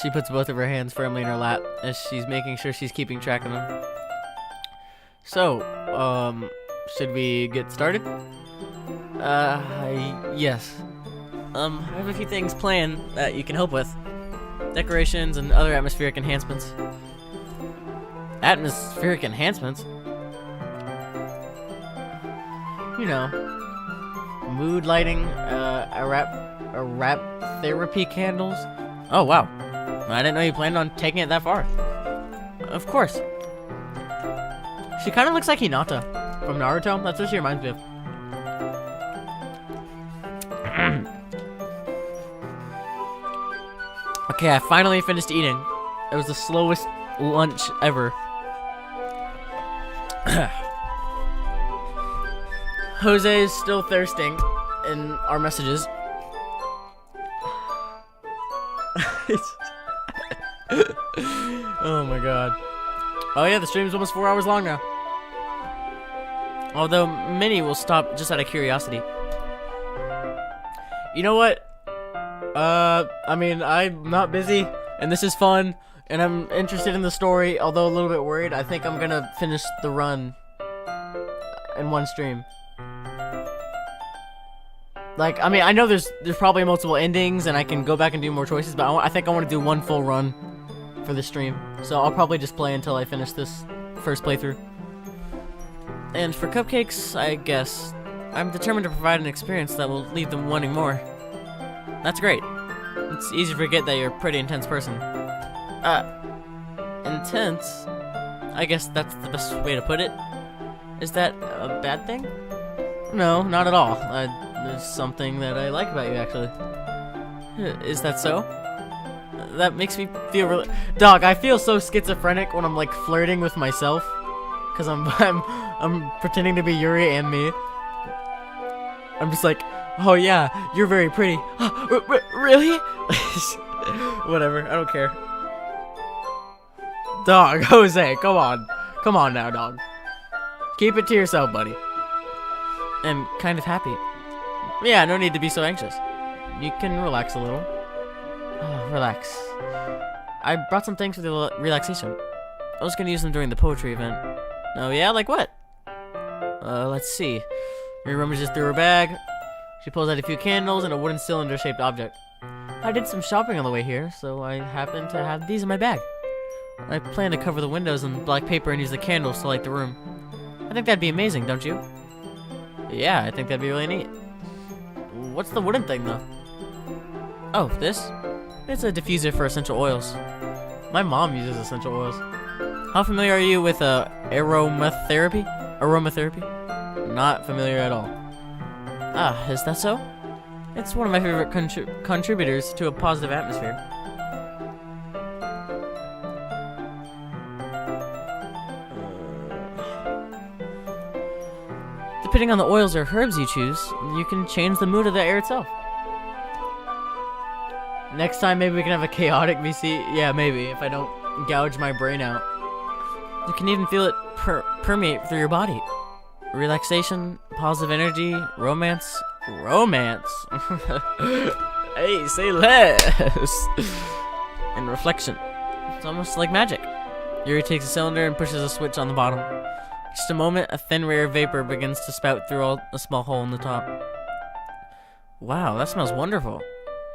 She puts both of her hands firmly in her lap as she's making sure she's keeping track of them. So, should we get started? Yes. I have a few things planned that you can help with. Decorations and other atmospheric enhancements. Atmospheric enhancements? You know, mood lighting, rap therapy candles. Oh, wow. I didn't know you planned on taking it that far. Of course. She kind of looks like Hinata from Naruto. That's what she reminds me of. Okay, I finally finished eating. It was the slowest lunch ever. Jose is still thirsting in our messages. Oh my god. Oh yeah, the stream's almost 4 hours long now. Although many will stop just out of curiosity. You know what? I mean, I'm not busy, and this is fun, and I'm interested in the story, although a little bit worried. I think I'm gonna finish the run in one stream. Like, I mean, I know there's probably multiple endings, and I can go back and do more choices, but I think I want to do one full run for the stream. So I'll probably just play until I finish this first playthrough. And for cupcakes, I guess, I'm determined to provide an experience that will leave them wanting more. That's great. It's easy to forget that you're a pretty intense person. Intense? I guess that's the best way to put it. Is that a bad thing? No, not at all. There's something that I like about you, actually. Is that so? That makes me feel really... Dog, I feel so schizophrenic when I'm, like, flirting with myself. Because I'm pretending to be Yuri and me. I'm just like, oh yeah, you're very pretty. Really? Whatever, I don't care. Dog, Jose, come on. Come on now, dog. Keep it to yourself, buddy. I'm kind of happy. Yeah, no need to be so anxious. You can relax a little. Relax. I brought some things for the relaxation. I was gonna use them during the poetry event. Oh yeah, like what? Let's see. Mary rummages through her bag. She pulls out a few candles and a wooden cylinder-shaped object. I did some shopping on the way here, so I happened to have these in my bag. I plan to cover the windows in black paper and use the candles to light the room. I think that'd be amazing, don't you? Yeah, I think that'd be really neat. What's the wooden thing, though? Oh, this? It's a diffuser for essential oils. My mom uses essential oils. How familiar are you with aromatherapy? Not familiar at all. Ah, is that so? It's one of my favorite contributors to a positive atmosphere. Depending on the oils or herbs you choose, you can change the mood of the air itself. Next time, maybe we can have a chaotic VC. Yeah, maybe, if I don't gouge my brain out. You can even feel it permeate through your body. Relaxation, positive energy, romance. Romance? Hey, say less. And reflection. It's almost like magic. Yuri takes a cylinder and pushes a switch on the bottom. Just a moment, a thin rare vapor begins to spout through a small hole in the top. Wow, that smells wonderful.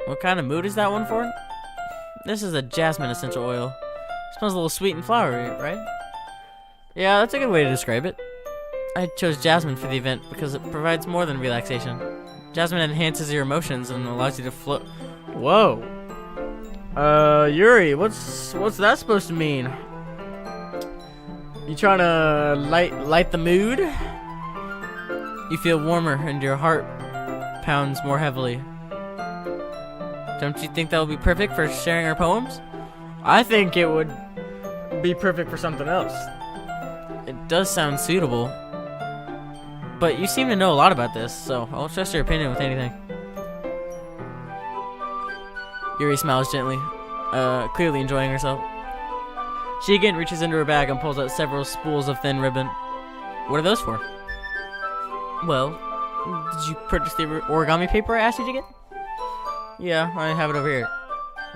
What kind of mood is that one for? This is a jasmine essential oil. It smells a little sweet and flowery, right? Yeah, that's a good way to describe it. I chose jasmine for the event because it provides more than relaxation. Jasmine enhances your emotions and allows you to float. Whoa. Yuri, what's that supposed to mean? You trying to light the mood? You feel warmer and your heart pounds more heavily. Don't you think that would be perfect for sharing our poems? I think it would be perfect for something else. It does sound suitable. But you seem to know a lot about this, so I'll trust your opinion with anything. Yuri smiles gently, clearly enjoying herself. She again reaches into her bag and pulls out several spools of thin ribbon. What are those for? Well, did you purchase the origami paper I asked you to get? Yeah, I have it over here.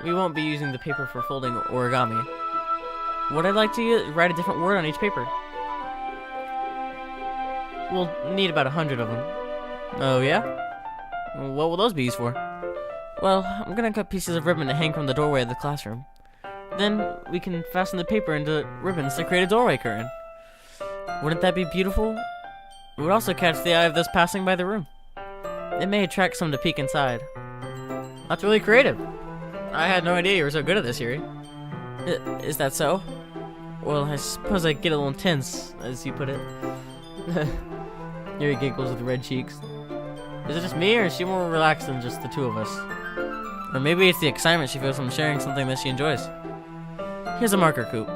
We won't be using the paper for folding origami. What I'd like to write a different word on each paper. We'll need about 100 of them. Oh, yeah? What will those be used for? Well, I'm gonna cut pieces of ribbon to hang from the doorway of the classroom. Then we can fasten the paper into ribbons to create a doorway curtain. Wouldn't that be beautiful? It would also catch the eye of those passing by the room. It may attract some to peek inside. That's really creative. I had no idea you were so good at this, Yuri. Is that so? Well, I suppose I get a little intense, as you put it. Yuri giggles with red cheeks. Is it just me, or is she more relaxed than just the two of us? Or maybe it's the excitement she feels from sharing something that she enjoys. Here's a marker, Coop.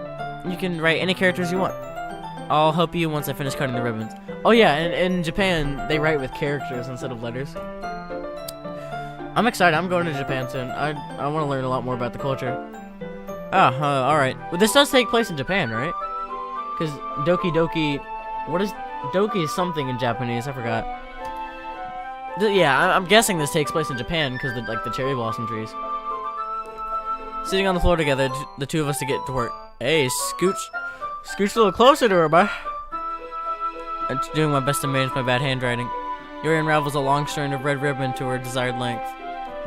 You can write any characters you want. I'll help you once I finish cutting the ribbons. Oh yeah, in Japan, they write with characters instead of letters. I'm excited. I'm going to Japan soon. I want to learn a lot more about the culture. Alright. Well, this does take place in Japan, right? Because Doki Doki... What is... Doki is something in Japanese. I forgot. Yeah, I'm guessing this takes place in Japan because like the cherry blossom trees. Sitting on the floor together, the two of us to get to work. Hey, scooch a little closer to her, bud. I'm doing my best to manage my bad handwriting. Yuri unravels a long strand of red ribbon to her desired length.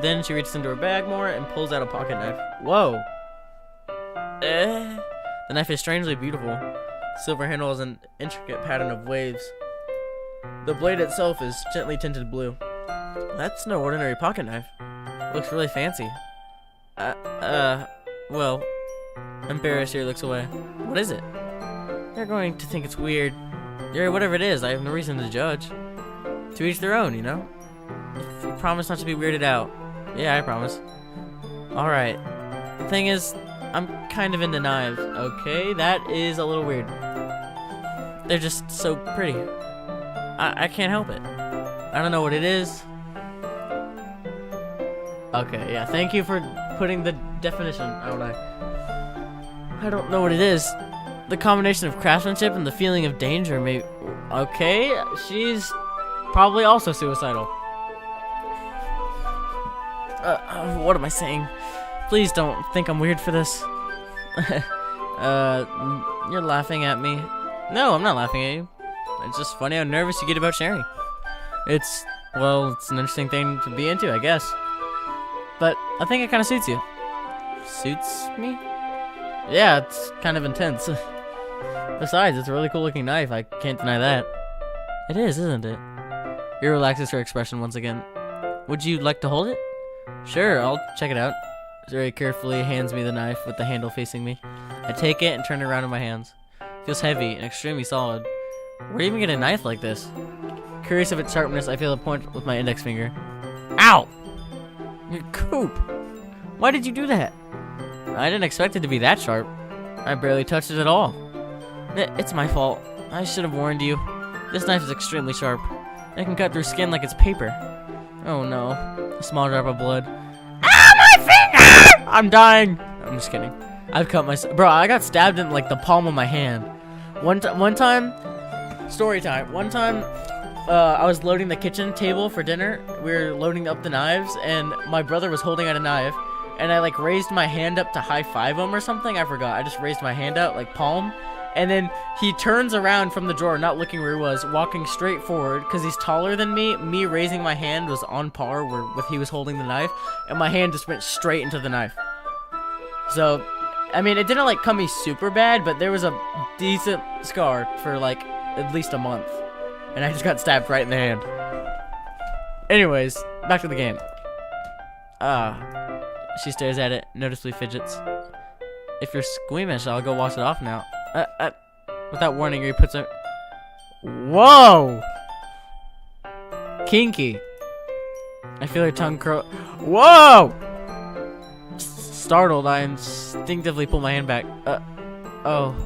Then she reaches into her bag more and pulls out a pocket knife. Whoa. The knife is strangely beautiful. Silver handle is an intricate pattern of waves. The blade itself is gently tinted blue. That's no ordinary pocket knife. Looks really fancy. Well, embarrassed, Yuri looks away. What is it? They're going to think it's weird. Yuri, whatever it is, I have no reason to judge. To each their own, you know? If you promise not to be weirded out. Yeah, I promise. Alright. The thing is, I'm kind of into knives. Okay, that is a little weird. They're just so pretty. I can't help it. I don't know what it is. Okay, yeah, thank you for putting the definition out. I don't know what it is. The combination of craftsmanship and the feeling of danger may... Okay, she's probably also suicidal. What am I saying? Please don't think I'm weird for this. You're laughing at me. No, I'm not laughing at you. It's just funny how nervous you get about sharing. It's an interesting thing to be into, I guess. But I think it kind of suits you. Suits me? Yeah, it's kind of intense. Besides, it's a really cool looking knife. I can't deny that. It is, isn't it? He relaxes her expression once again. Would you like to hold it? Sure, I'll check it out. Zuri carefully hands me the knife with the handle facing me. I take it and turn it around in my hands. It feels heavy and extremely solid. Where do you even get a knife like this? Curious of its sharpness, I feel a point with my index finger. Ow! Coop! Why did you do that? I didn't expect it to be that sharp. I barely touched it at all. It's my fault. I should have warned you. This knife is extremely sharp. It can cut through skin like it's paper. Oh no. A small drop of blood. Ow, my finger! I'm dying! I'm just kidding. I've cut myself. Bro, I got stabbed in like the palm of my hand. One time, story time. One time, I was loading the kitchen table for dinner. We were loading up the knives, and my brother was holding out a knife, and I like raised my hand up to high five him or something. I forgot. I just raised my hand out like palm, and then he turns around from the drawer, not looking where he was, walking straight forward because he's taller than me. Me raising my hand was on par with he was holding the knife, and my hand just went straight into the knife. So, I mean, it didn't like cut me super bad, but there was a decent scar for like at least a month. And I just got stabbed right in the hand. Anyways, back to the game. She stares at it, noticeably fidgets. If you're squeamish, I'll go wash it off now. Without warning her, he puts her... Whoa! Kinky. I feel her tongue curl... Whoa! Startled, I instinctively pull my hand back. Oh.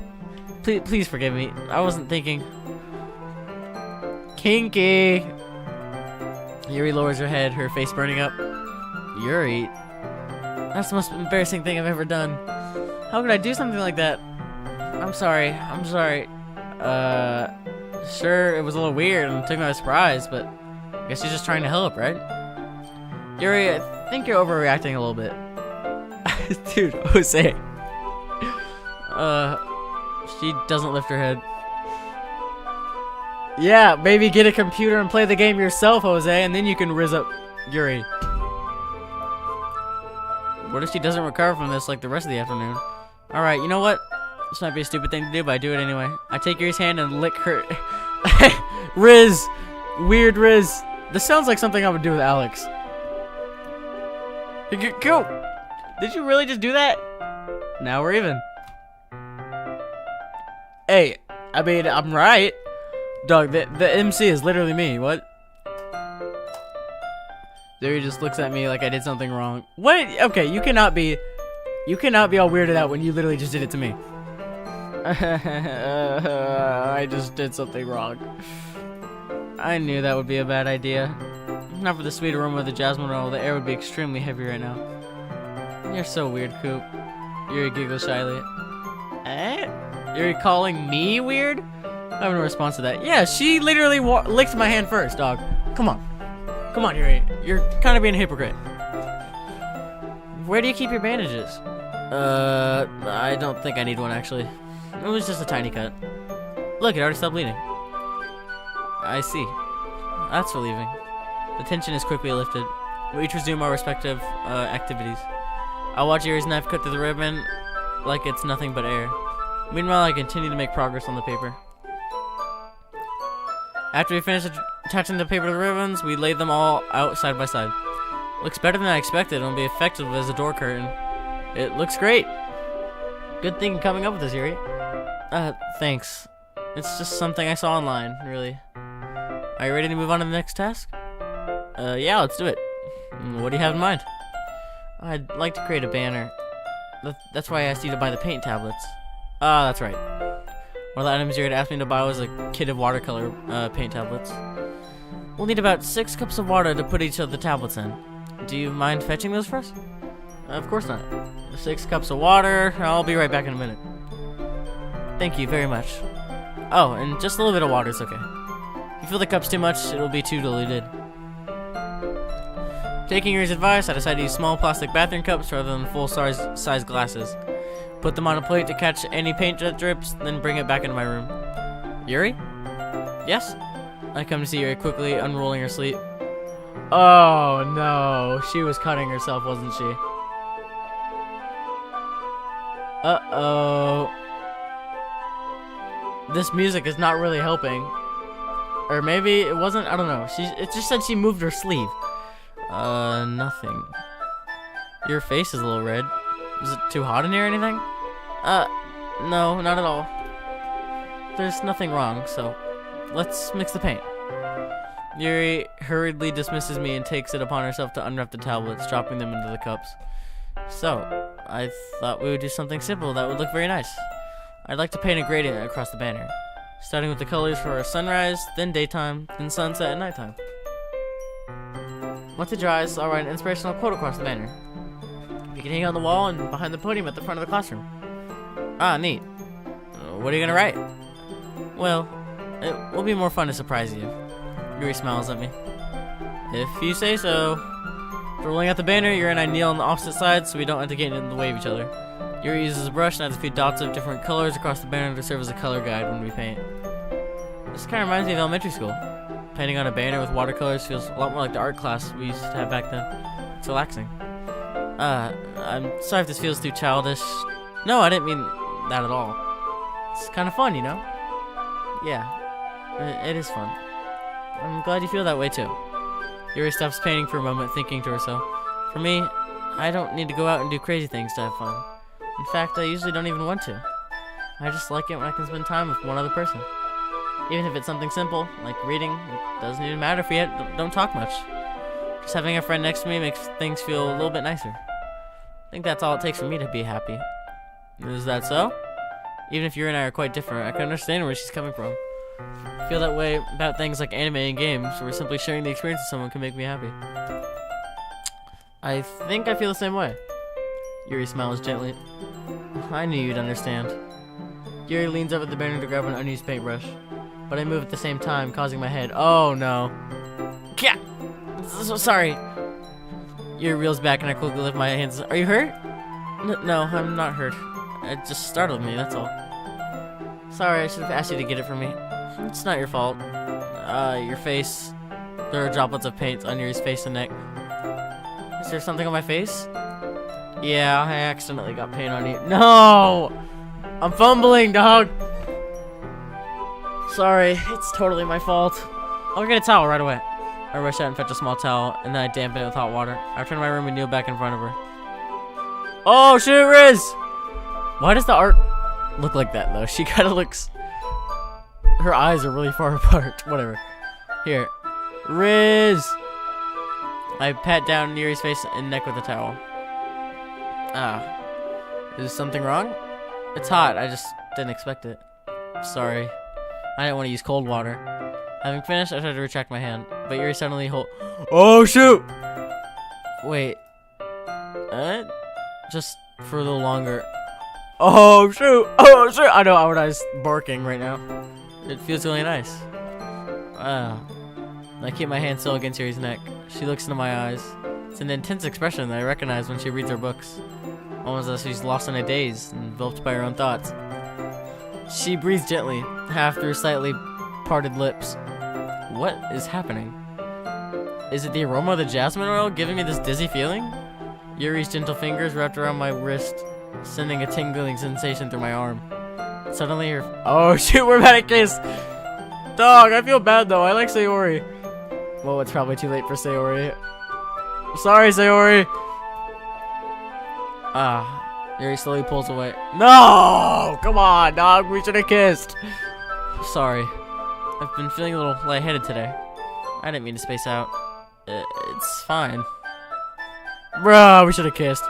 Please forgive me. I wasn't thinking... Kinky! Yuri lowers her head, her face burning up. Yuri? That's the most embarrassing thing I've ever done. How could I do something like that? I'm sorry. Sure, it was a little weird and took me by surprise, but I guess she's just trying to help, right? Yuri, I think you're overreacting a little bit. Dude, Jose. She doesn't lift her head. Yeah, maybe get a computer and play the game yourself, Jose, and then you can rizz up Yuri. What if she doesn't recover from this like the rest of the afternoon? Alright, you know what? This might be a stupid thing to do, but I do it anyway. I take Yuri's hand and lick her... Riz! Weird Riz. This sounds like something I would do with Alex. Go! Did you really just do that? Now we're even. Hey, I mean, I'm right. Dog, the MC is literally me. What? There he just looks at me like I did something wrong. What? Okay, you cannot be all weirded out when you literally just did it to me. I just did something wrong. I knew that would be a bad idea. Not for the sweet aroma of the jasmine oil, the air would be extremely heavy right now. You're so weird, Coop. Yuri giggles shyly. Eh? You're calling me weird? I have no response to that. Yeah, she literally licked my hand first, dog. Come on. Come on, Yuri. You're kind of being a hypocrite. Where do you keep your bandages? I don't think I need one, actually. It was just a tiny cut. Look, it already stopped bleeding. I see. That's relieving. The tension is quickly lifted. We each resume our respective activities. I'll watch Yuri's knife cut through the ribbon like it's nothing but air. Meanwhile, I continue to make progress on the paper. After we finish attaching the paper to the ribbons, we lay them all out side by side. Looks better than I expected and will be effective as a door curtain. It looks great. Good thing coming up with this, Yuri. Thanks. It's just something I saw online, really. Are you ready to move on to the next task? Yeah, let's do it. What do you have in mind? I'd like to create a banner. That's why I asked you to buy the paint tablets. That's right. One of the items you had asked me to buy was a kit of watercolor paint tablets. We'll need about 6 cups of water to put each of the tablets in. Do you mind fetching those for us? Of course not. 6 cups of water. I'll be right back in a minute. Thank you very much. Oh, and just a little bit of water is okay. If you fill the cups too much, it'll be too diluted. Taking Yuri's advice, I decided to use small plastic bathroom cups rather than full-size glasses. Put them on a plate to catch any paint that drips, then bring it back into my room. Yuri? Yes? I come to see Yuri quickly unrolling her sleeve. Oh no, she was cutting herself, wasn't she? Uh-oh. This music is not really helping. Or maybe it wasn't, I don't know. It just said she moved her sleeve. Nothing. Your face is a little red. Is it too hot in here or anything? No, not at all. There's nothing wrong, so let's mix the paint. Yuri hurriedly dismisses me and takes it upon herself to unwrap the tablets, dropping them into the cups. So, I thought we would do something simple that would look very nice. I'd like to paint a gradient across the banner, starting with the colors for sunrise, then daytime, then sunset and nighttime. Once it dries, I'll write an inspirational quote across the banner. You can hang it on the wall and behind the podium at the front of the classroom. Ah, neat. What are you gonna write? Well, it will be more fun to surprise you. Yuri smiles at me. If you say so. For rolling out the banner, Yuri and I kneel on the opposite sides so we don't have to get in the way of each other. Yuri uses a brush and adds a few dots of different colors across the banner to serve as a color guide when we paint. This kind of reminds me of elementary school. Painting on a banner with watercolors feels a lot more like the art class we used to have back then. It's relaxing. I'm sorry if this feels too childish. No, I didn't mean that at all. It's kind of fun, you know? Yeah, it is fun. I'm glad you feel that way too. Yuri stops painting for a moment, thinking to herself. For me, I don't need to go out and do crazy things to have fun. In fact, I usually don't even want to. I just like it when I can spend time with one other person. Even if it's something simple, like reading, it doesn't even matter if we don't talk much. Just having a friend next to me makes things feel a little bit nicer. I think that's all it takes for me to be happy. Is that so? Even if Yuri and I are quite different, I can understand where she's coming from. I feel that way about things like anime and games, where simply sharing the experience with someone can make me happy. I think I feel the same way. Yuri smiles gently. I knew you'd understand. Yuri leans over the banner to grab an unused paintbrush, but I move at the same time, causing my head. Oh no. Yeah. So sorry. Yuri reels back and I quickly lift my hands. Are you hurt? No, I'm not hurt. It just startled me, that's all. Sorry, I should have asked you to get it for me. It's not your fault. Your face. There are droplets of paint on Yuri's face and neck. Is there something on my face? Yeah, I accidentally got paint on you. No! I'm fumbling, dog! Sorry, it's totally my fault. I'll get a towel right away. I rush out and fetch a small towel, and then I dampen it with hot water. I return to my room and kneel back in front of her. Oh, shit, Riz! Why does the art look like that, though? She kind of looks... Her eyes are really far apart. Whatever. Here. Riz! I pat down Yuri's face and neck with a towel. Is something wrong? It's hot. I just didn't expect it. Sorry. I didn't want to use cold water. Having finished, I tried to retract my hand, but Yuri suddenly Oh, shoot! Wait. Just for a little longer. Oh, shoot! Oh, shoot! I know Awada's barking right now. It feels really nice. I keep my hand still against Yuri's neck. She looks into my eyes. It's an intense expression that I recognize when she reads her books. Almost as she's lost in a daze, enveloped by her own thoughts. She breathes gently, half through slightly parted lips. What is happening? Is it the aroma of the jasmine oil giving me this dizzy feeling? Yuri's gentle fingers wrapped around my wrist, sending a tingling sensation through my arm. Suddenly her... Oh shoot, we're about to kiss! Dog, I feel bad though, I like Sayori. Well, it's probably too late for Sayori. Sorry, Sayori! Yuri slowly pulls away. No! Come on, dog, we should have kissed! Sorry. I've been feeling a little lightheaded today. I didn't mean to space out. It's fine. Bro, we should have kissed.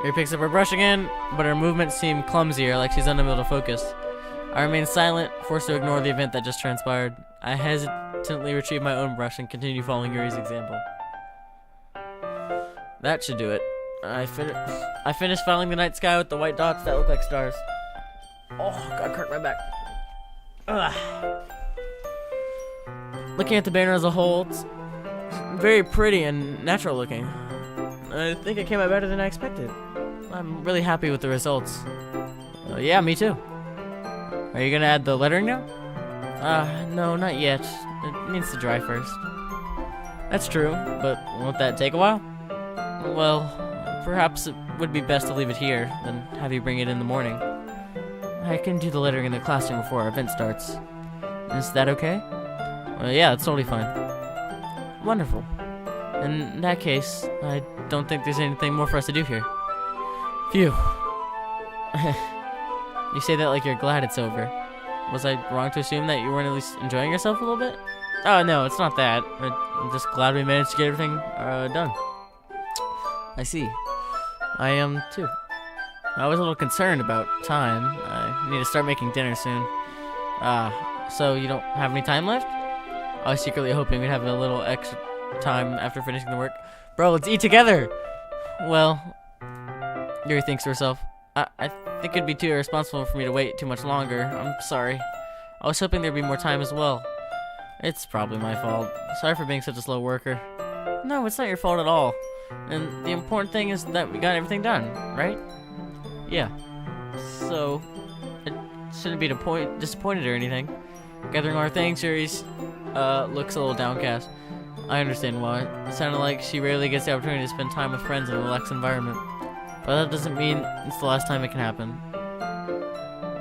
Yuri picks up her brush again, but her movements seem clumsier, like she's unable to focus. I remain silent, forced to ignore the event that just transpired. I hesitantly retrieve my own brush and continue following Yuri's example. That should do it. I finished filing the night sky with the white dots that look like stars. Oh, God, hurt my back. Ugh. Looking at the banner as a whole, it's very pretty and natural looking. I think it came out better than I expected. I'm really happy with the results. Yeah, me too. Are you gonna add the lettering now? No, not yet. It needs to dry first. That's true, but won't that take a while? Well, perhaps it would be best to leave it here, then have you bring it in the morning. I can do the lettering in the classroom before our event starts. Is that okay? Yeah, that's totally fine. Wonderful. In that case, I don't think there's anything more for us to do here. Phew. You say that like you're glad it's over. Was I wrong to assume that you weren't at least enjoying yourself a little bit? Oh, no, it's not that. I'm just glad we managed to get everything done. I see. I am, too. I was a little concerned about time. I need to start making dinner soon. So you don't have any time left? I was secretly hoping we'd have a little extra time after finishing the work. Bro, let's eat together! Well, Yuri thinks to herself, I think it'd be too irresponsible for me to wait too much longer. I'm sorry. I was hoping there'd be more time as well. It's probably my fault. Sorry for being such a slow worker. No, it's not your fault at all. And the important thing is that we got everything done, right? Yeah. So, it shouldn't be disappointed or anything. Gathering our things, Yuri's looks a little downcast. I understand why. It sounded like she rarely gets the opportunity to spend time with friends in a relaxed environment. But that doesn't mean it's the last time it can happen.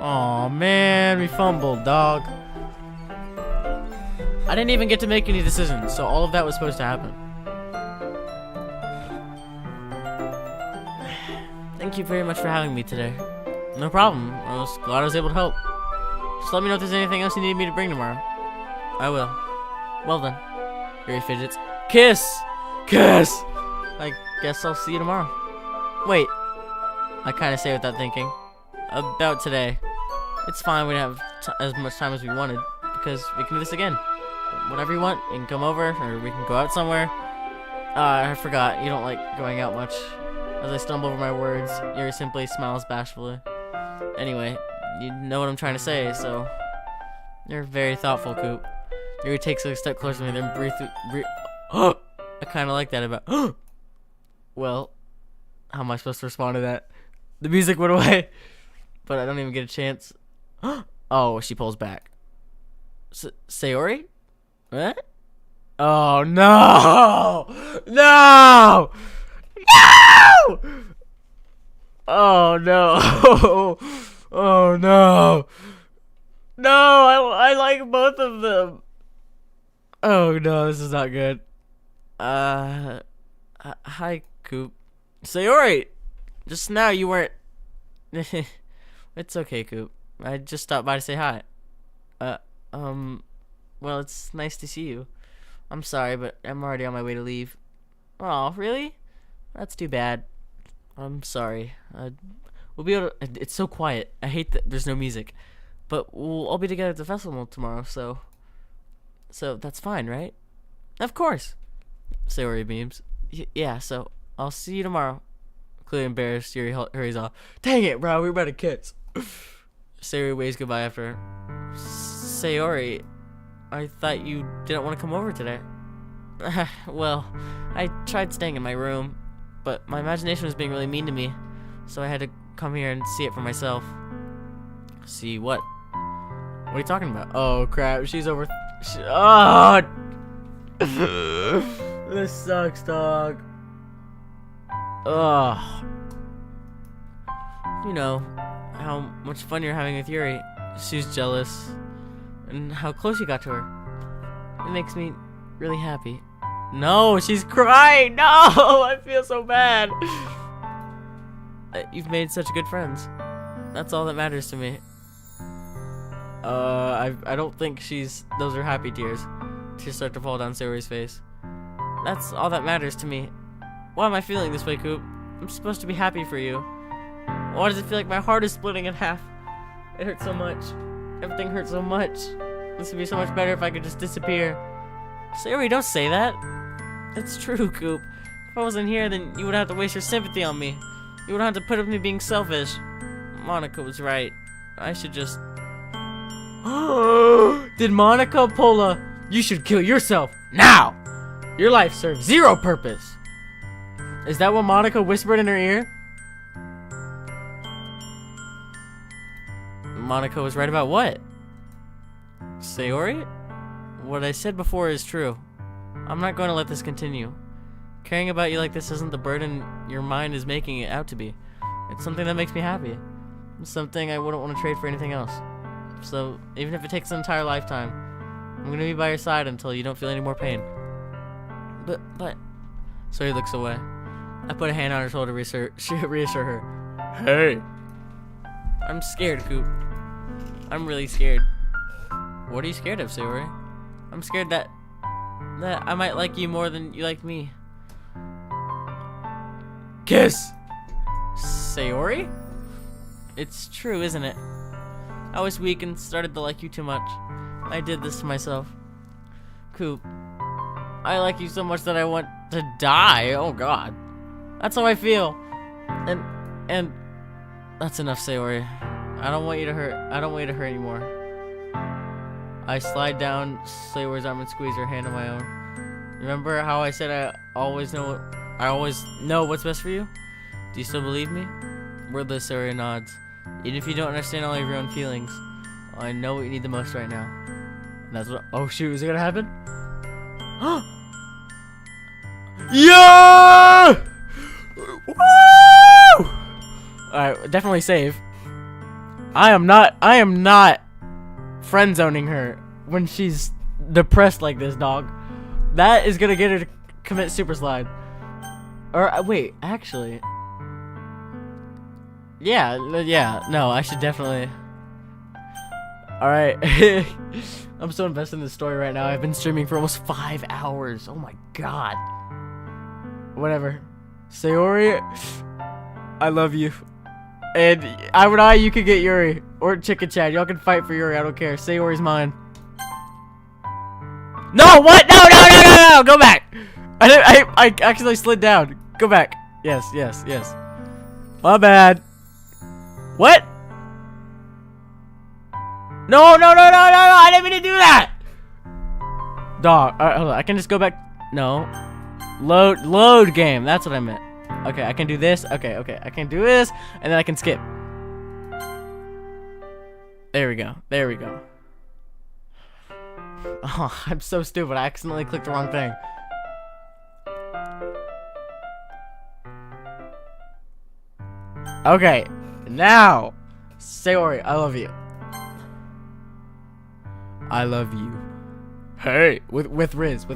Aw, man, we fumbled, dog. I didn't even get to make any decisions, so all of that was supposed to happen. Thank you very much for having me today. No problem. I was glad I was able to help. Just let me know if there's anything else you need me to bring tomorrow. I will. Well then. Yuri fidgets. Kiss! Kiss! I guess I'll see you tomorrow. Wait. I kind of say without thinking. About today. It's fine, we don't have as much time as we wanted, because we can do this again. Whenever you want, you can come over, or we can go out somewhere. I forgot, you don't like going out much. As I stumble over my words, Yuri simply smiles bashfully. Anyway, you know what I'm trying to say, so... You're very thoughtful, Coop. Yuri takes a step closer to me, then breathe. I kind of like that about... Well, how am I supposed to respond to that? The music went away, but I don't even get a chance. Oh, she pulls back. Sayori? What? Oh, no! No! No! Oh, no. Oh, no. No, I like both of them. Oh, no, this is not good. Hi, Coop. Sayori! Just now you weren't... It's okay, Coop. I just stopped by to say hi. Well, it's nice to see you. I'm sorry, but I'm already on my way to leave. Oh, really? That's too bad. I'm sorry. We'll be able to... It's so quiet. I hate that there's no music. But we'll all be together at the festival tomorrow, so... So, that's fine, right? Of course! Sayori beams. Yeah, so, I'll see you tomorrow. Clearly embarrassed, Yuri hurries off. Dang it, bro, we were about to kiss. Sayori waves goodbye after her. Sayori, I thought you didn't want to come over today. Well, I tried staying in my room, but my imagination was being really mean to me, so I had to come here and see it for myself. See what? What are you talking about? Oh crap, she's over. Oh! This sucks, dog. Ugh. You know how much fun you're having with Yuri. She's jealous, and how close you got to her. It makes me really happy. No, she's crying. No, I feel so bad. You've made such good friends. That's all that matters to me. I don't think those are happy tears. Tears start to fall down Sayori's face. That's all that matters to me. Why am I feeling this way, Coop? I'm supposed to be happy for you. Why does it feel like my heart is splitting in half? It hurts so much. Everything hurts so much. This would be so much better if I could just disappear. Sayori, don't say that. It's true, Coop. If I wasn't here, then you would have to waste your sympathy on me. You would have to put up with me being selfish. Monica was right. I should just... Did Monica pull a... You should kill yourself now! Your life serves zero purpose. Is that what Monica whispered in her ear? Monica was right about what? Sayori? What I said before is true. I'm not going to let this continue. Caring about you like this isn't the burden your mind is making it out to be. It's something that makes me happy. It's something I wouldn't want to trade for anything else. So, even if it takes an entire lifetime, I'm going to be by your side until you don't feel any more pain. But... Sayori looks away. I put a hand on her shoulder to reassure her. Hey! I'm scared, Coop. I'm really scared. What are you scared of, Sayori? I'm scared that I might like you more than you like me. Kiss! Sayori? It's true, isn't it? I was weak and started to like you too much. I did this to myself. Coop, I like you so much that I want to die. Oh god. That's how I feel. And that's enough, Sayori. I don't want you to hurt. I don't want you to hurt anymore. I slide down Sayori's arm and squeeze her hand in my own. Remember how I said I always know what's best for you? Do you still believe me? Wordless, Sayori nods. Even if you don't understand all of your own feelings, I know what you need the most right now. And that's what. Oh shoot! Is it gonna happen? Yeah! Woo! Alright, definitely save. I am not friend zoning her when she's depressed like this, dog. That is gonna get her to commit super slide. Or wait, actually. Yeah, no, I should definitely. Alright. I'm so invested in this story right now. I've been streaming for almost 5 hours. Oh my god. Whatever. Sayori, I love you. And you could get Yuri. Or Chicken Chad. Y'all can fight for Yuri. I don't care. Sayori's mine. No, what? No. Go back. I actually slid down. Go back. Yes. My bad. What? No. I didn't mean to do that. Dog. Alright, hold on. I can just go back. No. Load game. That's what I meant. Okay, I can do this. Okay. I can do this, and then I can skip. There we go. Oh, I'm so stupid. I accidentally clicked the wrong thing. Okay, now, Sayori, I love you. I love you. Hey, with Riz.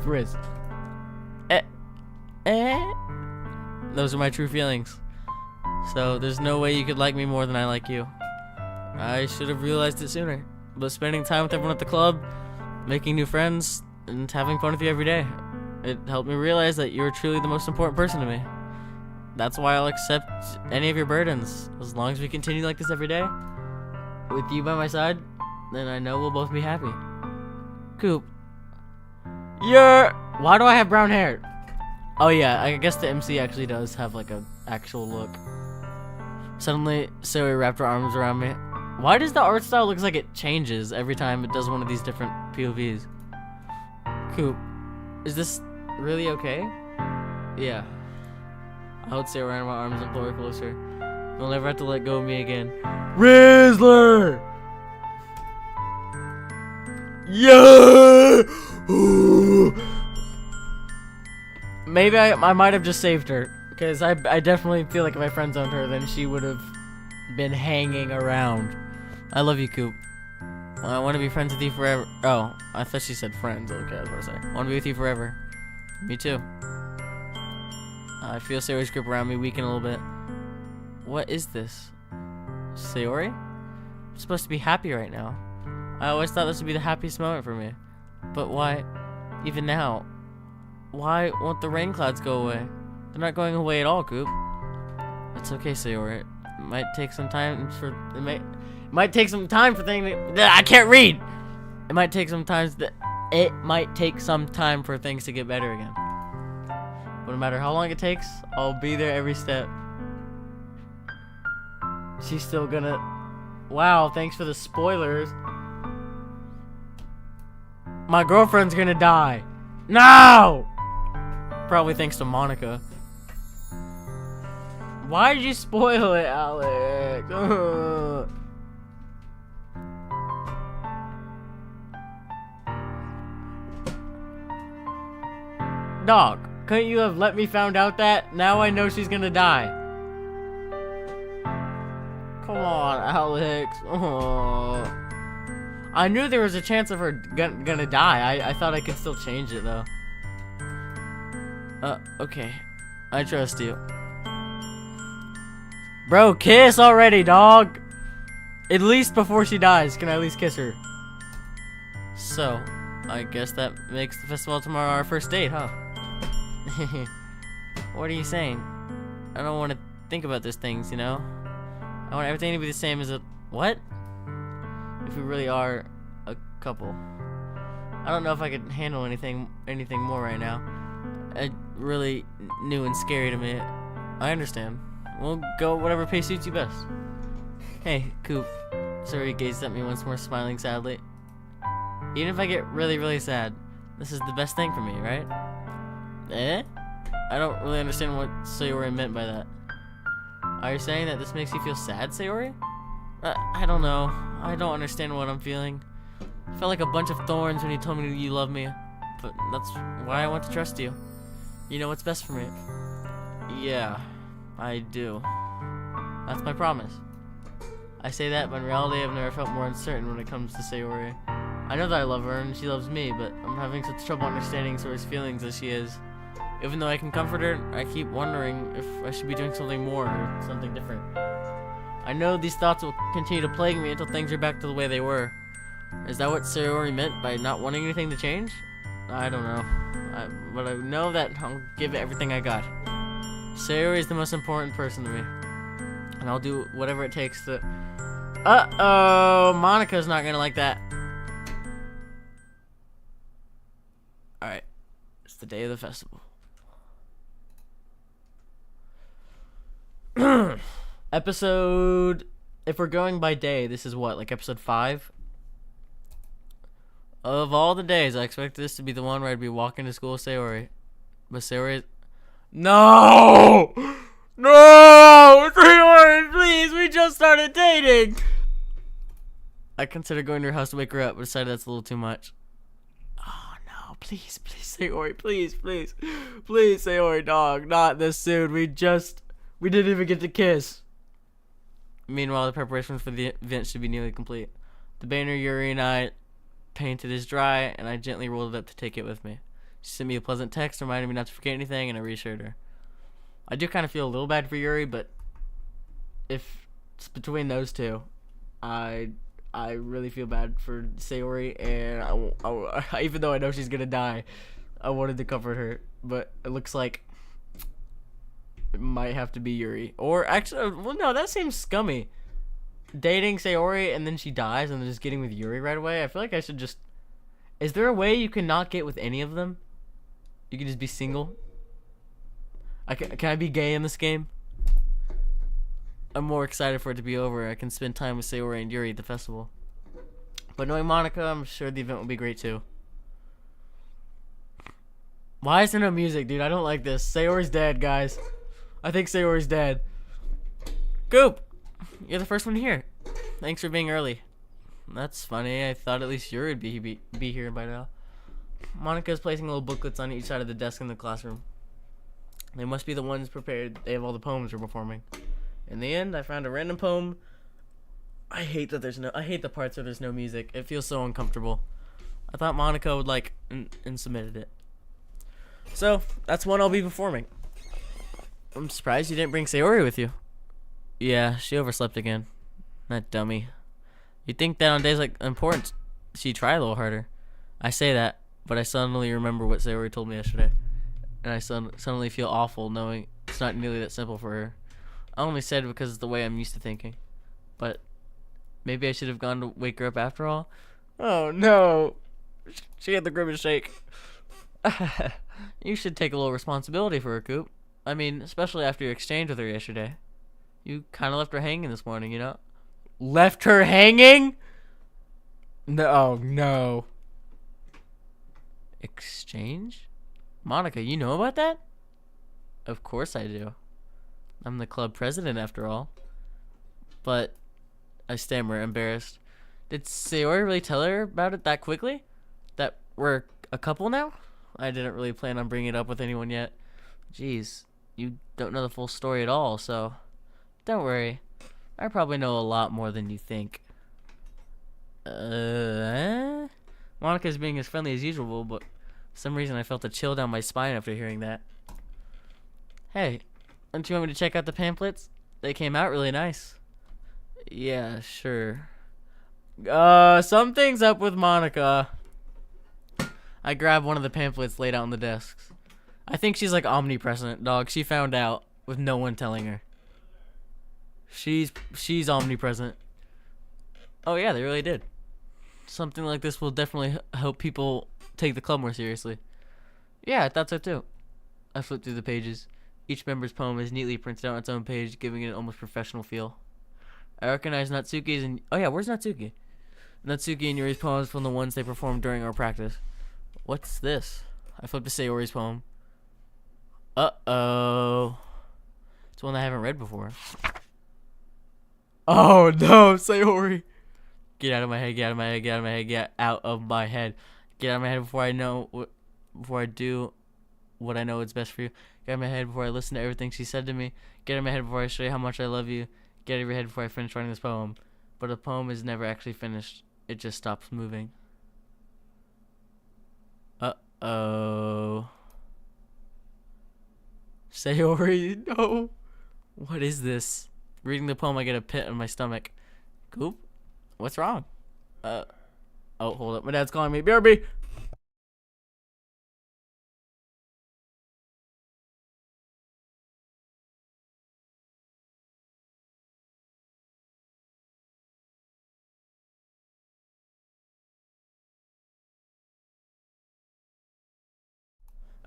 Those are my true feelings. So there's no way you could like me more than I like you. I should have realized it sooner. But spending time with everyone at the club, making new friends, and having fun with you every day, it helped me realize that you're truly the most important person to me. That's why I'll accept any of your burdens. As long as we continue like this every day, with you by my side, then I know we'll both be happy. Coop. Why do I have brown hair? Oh yeah, I guess the MC actually does have like a actual look. Suddenly, Sayori wrapped her arms around me. Why does the art style look like it changes every time it does one of these different POVs? Coop, is this really okay? Yeah. I hold Sayori around my arms and pull her closer. You'll never have to let go of me again. Rizzler! Yeah! Maybe I might have just saved her, because I definitely feel like if I friend zoned her, then she would have been hanging around. I love you, Coop. I want to be friends with you forever. Oh, I thought she said friends. Okay, I was about to say. I want to be with you forever. Me too. I feel Sayori's grip around me weaken a little bit. What is this? Sayori? I'm supposed to be happy right now. I always thought this would be the happiest moment for me. But why, even now, why won't the rain clouds go away? They're not going away at all, Coop. It's okay, Sayori. It might take some time for things. I can't read. It might take some time. It might take some time for things to get better again. But no matter how long it takes, I'll be there every step. She's still gonna. Wow, thanks for the spoilers. My girlfriend's gonna die. No! Probably thanks to Monica. Why did you spoil it, Alex? Dog, couldn't you have let me found out that? Now I know she's gonna die. Come on, Alex. Oh. I knew there was a chance of her gonna die. I thought I could still change it though. Okay. I trust you. Bro, kiss already, dog. At least before she dies, can I at least kiss her? So, I guess that makes the festival tomorrow our first date, huh? What are you saying? I don't want to think about those things, you know? I want everything to be the same as a... What? If we really are a couple. I don't know if I could handle anything more right now. It's really new and scary to me. I understand. We'll go whatever pace suits you best. Hey, Coop. Sorry, gazed at me once more, smiling sadly. Even if I get really, really sad, this is the best thing for me, right? Eh? I don't really understand what Sayori meant by that. Are you saying that this makes you feel sad, Sayori? I don't know. I don't understand what I'm feeling. I felt like a bunch of thorns when you told me you love me. But that's why I want to trust you. You know what's best for me. Yeah, I do. That's my promise. I say that, but in reality I've never felt more uncertain when it comes to Sayori. I know that I love her and she loves me, but I'm having such trouble understanding Sayori's feelings as she is. Even though I can comfort her, I keep wondering if I should be doing something more or something different. I know these thoughts will continue to plague me until things are back to the way they were. Is that what Sayori meant by not wanting anything to change? I don't know. But I know that I'll give it everything I got. Sayori is the most important person to me. And I'll do whatever it takes to... Uh-oh! Monica's not gonna like that. Alright. It's the day of the festival. Episode... If we're going by day, this is what? Like episode 5? Of all the days, I expect this to be the one where I'd be walking to school with Sayori. But Sayori... No! No! Sayori, please! We just started dating! I considered going to her house to wake her up, but decided that's a little too much. Oh, no. Please, please, Sayori. Please, please. Please, Sayori, dog. Not this soon. We didn't even get to kiss. Meanwhile, the preparations for the event should be nearly complete. The banner Yuri and I painted is dry, and I gently rolled it up to take it with me. She sent me a pleasant text reminding me not to forget anything, and I reassured her. I do kind of feel a little bad for Yuri, but if it's between those two, I really feel bad for Sayori, and I even though I know she's gonna die, I wanted to comfort her, but it looks like it might have to be Yuri. Or actually, well, no, that seems scummy. Dating Sayori and then she dies and then just getting with Yuri right away. I feel like I should just... Is there a way you can not get with any of them? You can just be single? Can I be gay in this game? I'm more excited for it to be over. I can spend time with Sayori and Yuri at the festival. But knowing Monica, I'm sure the event will be great too. Why is there no music, dude? I don't like this. Sayori's dead, guys. I think Sayori's dead. Goop! You're the first one here. Thanks for being early. That's funny. I thought at least Yuri would be here by now. Monica's placing little booklets on each side of the desk in the classroom. They must be the ones prepared. They have all the poems we're performing. In the end, I found a random poem. I hate the parts where there's no music. It feels so uncomfortable. I thought Monica would like and submitted it. So, that's one I'll be performing. I'm surprised you didn't bring Sayori with you. Yeah, she overslept again. That dummy. You'd think that on days like important, she'd try a little harder. I say that, but I suddenly remember what Sayori told me yesterday. And I suddenly feel awful knowing it's not nearly that simple for her. I only said it because it's the way I'm used to thinking. But maybe I should have gone to wake her up after all. Oh no. She had the grimace shake. You should take a little responsibility for her, Coop. I mean, especially after your exchange with her yesterday. You kind of left her hanging this morning, you know? Left her hanging? No, oh, no. Exchange? Monica, you know about that? Of course I do. I'm the club president after all. But I stammer, embarrassed. Did Sayori really tell her about it that quickly? That we're a couple now? I didn't really plan on bringing it up with anyone yet. Jeez, you don't know the full story at all, so don't worry. I probably know a lot more than you think. Monica's being as friendly as usual, but for some reason I felt a chill down my spine after hearing that. Hey, don't you want me to check out the pamphlets? They came out really nice. Yeah, sure. Something's up with Monica. I grabbed one of the pamphlets laid out on the desks. I think she's like omnipresent, dog. She found out with no one telling her. She's omnipresent. Oh yeah, they really did. Something like this will definitely help people take the club more seriously. Yeah, I thought so too. I flipped through the pages. Each member's poem is neatly printed out on its own page, giving it an almost professional feel. I recognize Natsuki's and... Oh yeah, where's Natsuki? Natsuki and Yuri's poems from the ones they performed during our practice. What's this? I flipped to Sayori's poem. Uh-oh. It's one I haven't read before. Oh no, Sayori. Get out of my head, get out of my head, get out of my head, get out of my head. Get out of my head before I do what I know is best for you. Get out of my head before I listen to everything she said to me. Get out of my head before I show you how much I love you. Get out of your head before I finish writing this poem. But the poem is never actually finished. It just stops moving. Uh-oh. Sayori, no. What is this? Reading the poem, I get a pit in my stomach. Coop? What's wrong? Oh, hold up. My dad's calling me. BRB!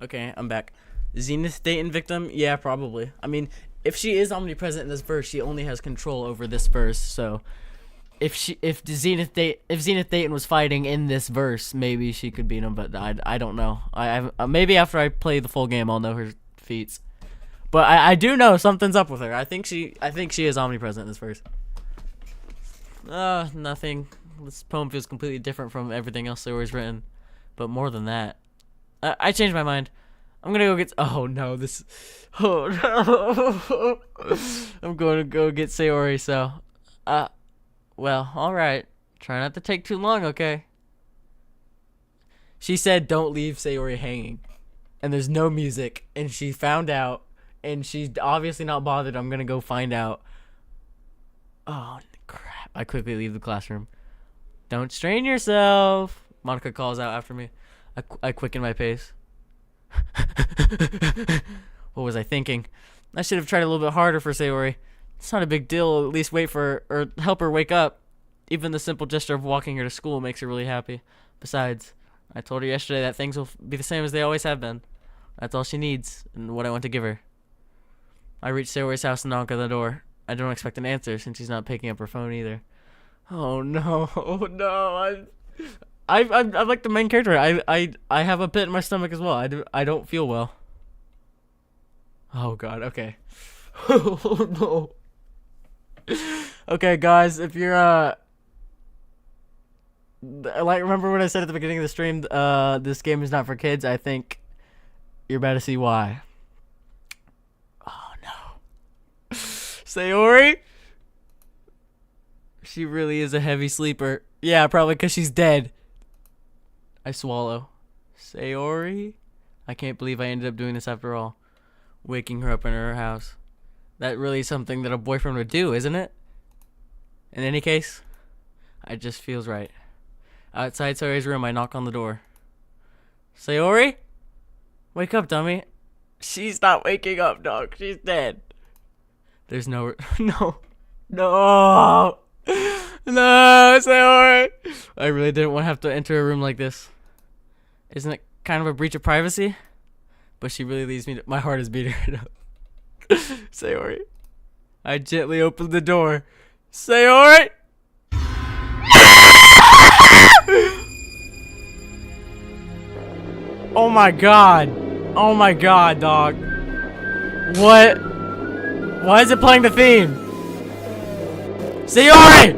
Okay, I'm back. Zenith Dayton victim? Yeah, probably. I mean, if she is omnipresent in this verse, she only has control over this verse, so... If Zenith Dayton was fighting in this verse, maybe she could beat him, but I don't know. Maybe after I play the full game, I'll know her feats. But I do know something's up with her. I think she is omnipresent in this verse. Nothing. This poem feels completely different from everything else Sayori's written. But more than that, I changed my mind. I'm gonna go get. Oh no, this. Oh no. I'm going to go get Sayori. So, well, alright. Try not to take too long, okay? She said don't leave Sayori hanging. And there's no music. And she found out. And she's obviously not bothered. I'm gonna go find out. Oh, crap. I quickly leave the classroom. Don't strain yourself. Monica calls out after me. I quicken my pace. What was I thinking? I should have tried a little bit harder for Sayori. It's not a big deal. At least wait for her, or help her wake up. Even the simple gesture of walking her to school makes her really happy. Besides, I told her yesterday that things will be the same as they always have been. That's all she needs, and what I want to give her. I reach Sayori's house and knock on the door. I don't expect an answer since she's not picking up her phone either. Oh no, oh no! I'm like the main character. I have a pit in my stomach as well. I don't feel well. Oh god. Okay. Oh no. Okay, guys, if you're like, remember what I said at the beginning of the stream, this game is not for kids, I think you're about to see why. Oh no. Sayori? She really is a heavy sleeper. Yeah, probably because she's dead. I swallow. Sayori? I can't believe I ended up doing this after all. Waking her up in her house. That really is something that a boyfriend would do, isn't it? In any case, it just feels right. Outside Sayori's room, I knock on the door. Sayori? Wake up, dummy. She's not waking up, dog. She's dead. There's no... No. No. No, Sayori. I really didn't want to have to enter a room like this. Isn't it kind of a breach of privacy? But she really leaves me. My heart is beating right now. Sayori. I gently opened the door. Sayori. Oh my god. Oh my god, dog. What? Why is it playing the theme? Sayori!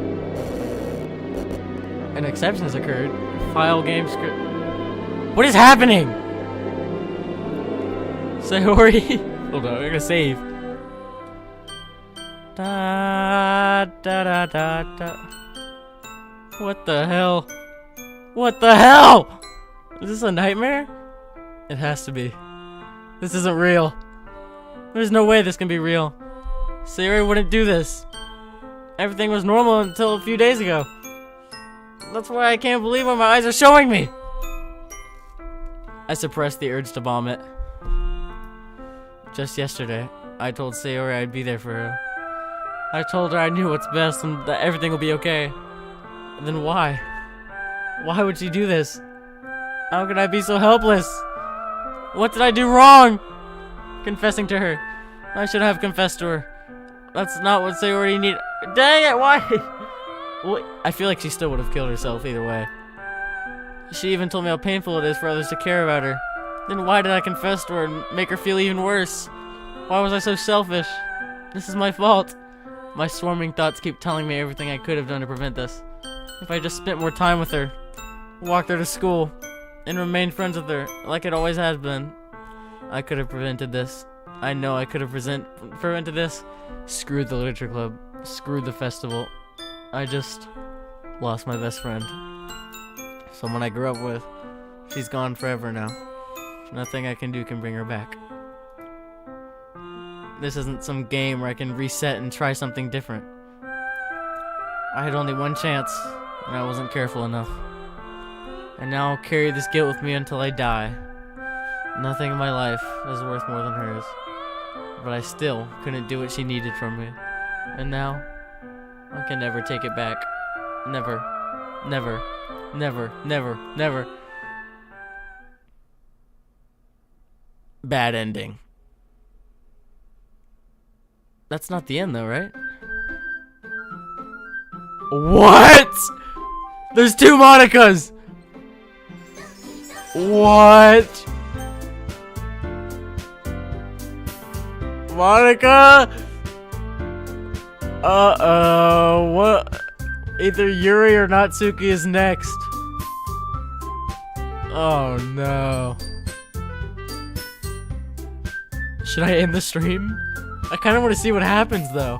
An exception has occurred. File game script. What is happening? Sayori. Hold on, I'm gonna save. Da da da da da. What the hell? What the hell? Is this a nightmare? It has to be. This isn't real. There's no way this can be real. Sayori wouldn't do this. Everything was normal until a few days ago. That's why I can't believe what my eyes are showing me. I suppressed the urge to vomit. Just yesterday, I told Sayori I'd be there for her. I told her I knew what's best and that everything will be okay. And then why? Why would she do this? How could I be so helpless? What did I do wrong? Confessing to her. I should have confessed to her. That's not what Sayori needed. Dang it, why? Well, I feel like she still would have killed herself either way. She even told me how painful it is for others to care about her. Then why did I confess to her and make her feel even worse? Why was I so selfish? This is my fault. My swarming thoughts keep telling me everything I could have done to prevent this. If I just spent more time with her, walked her to school, and remained friends with her, like it always has been, I could have prevented this. I know I could have prevented this. Screwed the literature club. Screwed the festival. I just lost my best friend. Someone I grew up with. She's gone forever now. Nothing I can do can bring her back. This isn't some game where I can reset and try something different. I had only one chance, and I wasn't careful enough. And now I'll carry this guilt with me until I die. Nothing in my life is worth more than hers. But I still couldn't do what she needed from me. And now, I can never take it back. Never. Never. Never. Never. Never. Bad ending. That's not the end though, right? What? There's two Monicas! What? Monica? Uh-oh. What? Either Yuri or Natsuki is next. Oh no. Should I end the stream? I kind of want to see what happens though,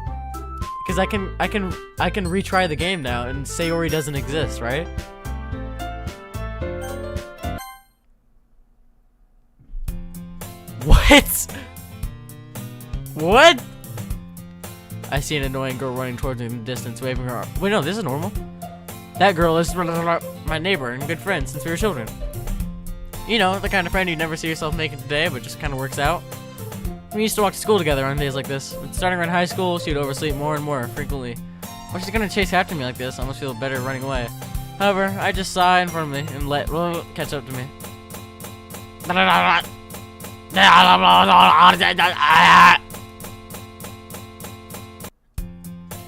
because I can retry the game now, and Sayori doesn't exist, right? What? What? I see an annoying girl running towards me in the distance, waving her arm. Wait, no, this is normal. That girl is my neighbor and good friend since we were children. You know, the kind of friend you never see yourself making today, but just kind of works out. We used to walk to school together on days like this. And starting around high school, she would oversleep more and more frequently. Why she's gonna chase after me like this? I almost feel better running away. However, I just saw in front of me and let catch up to me.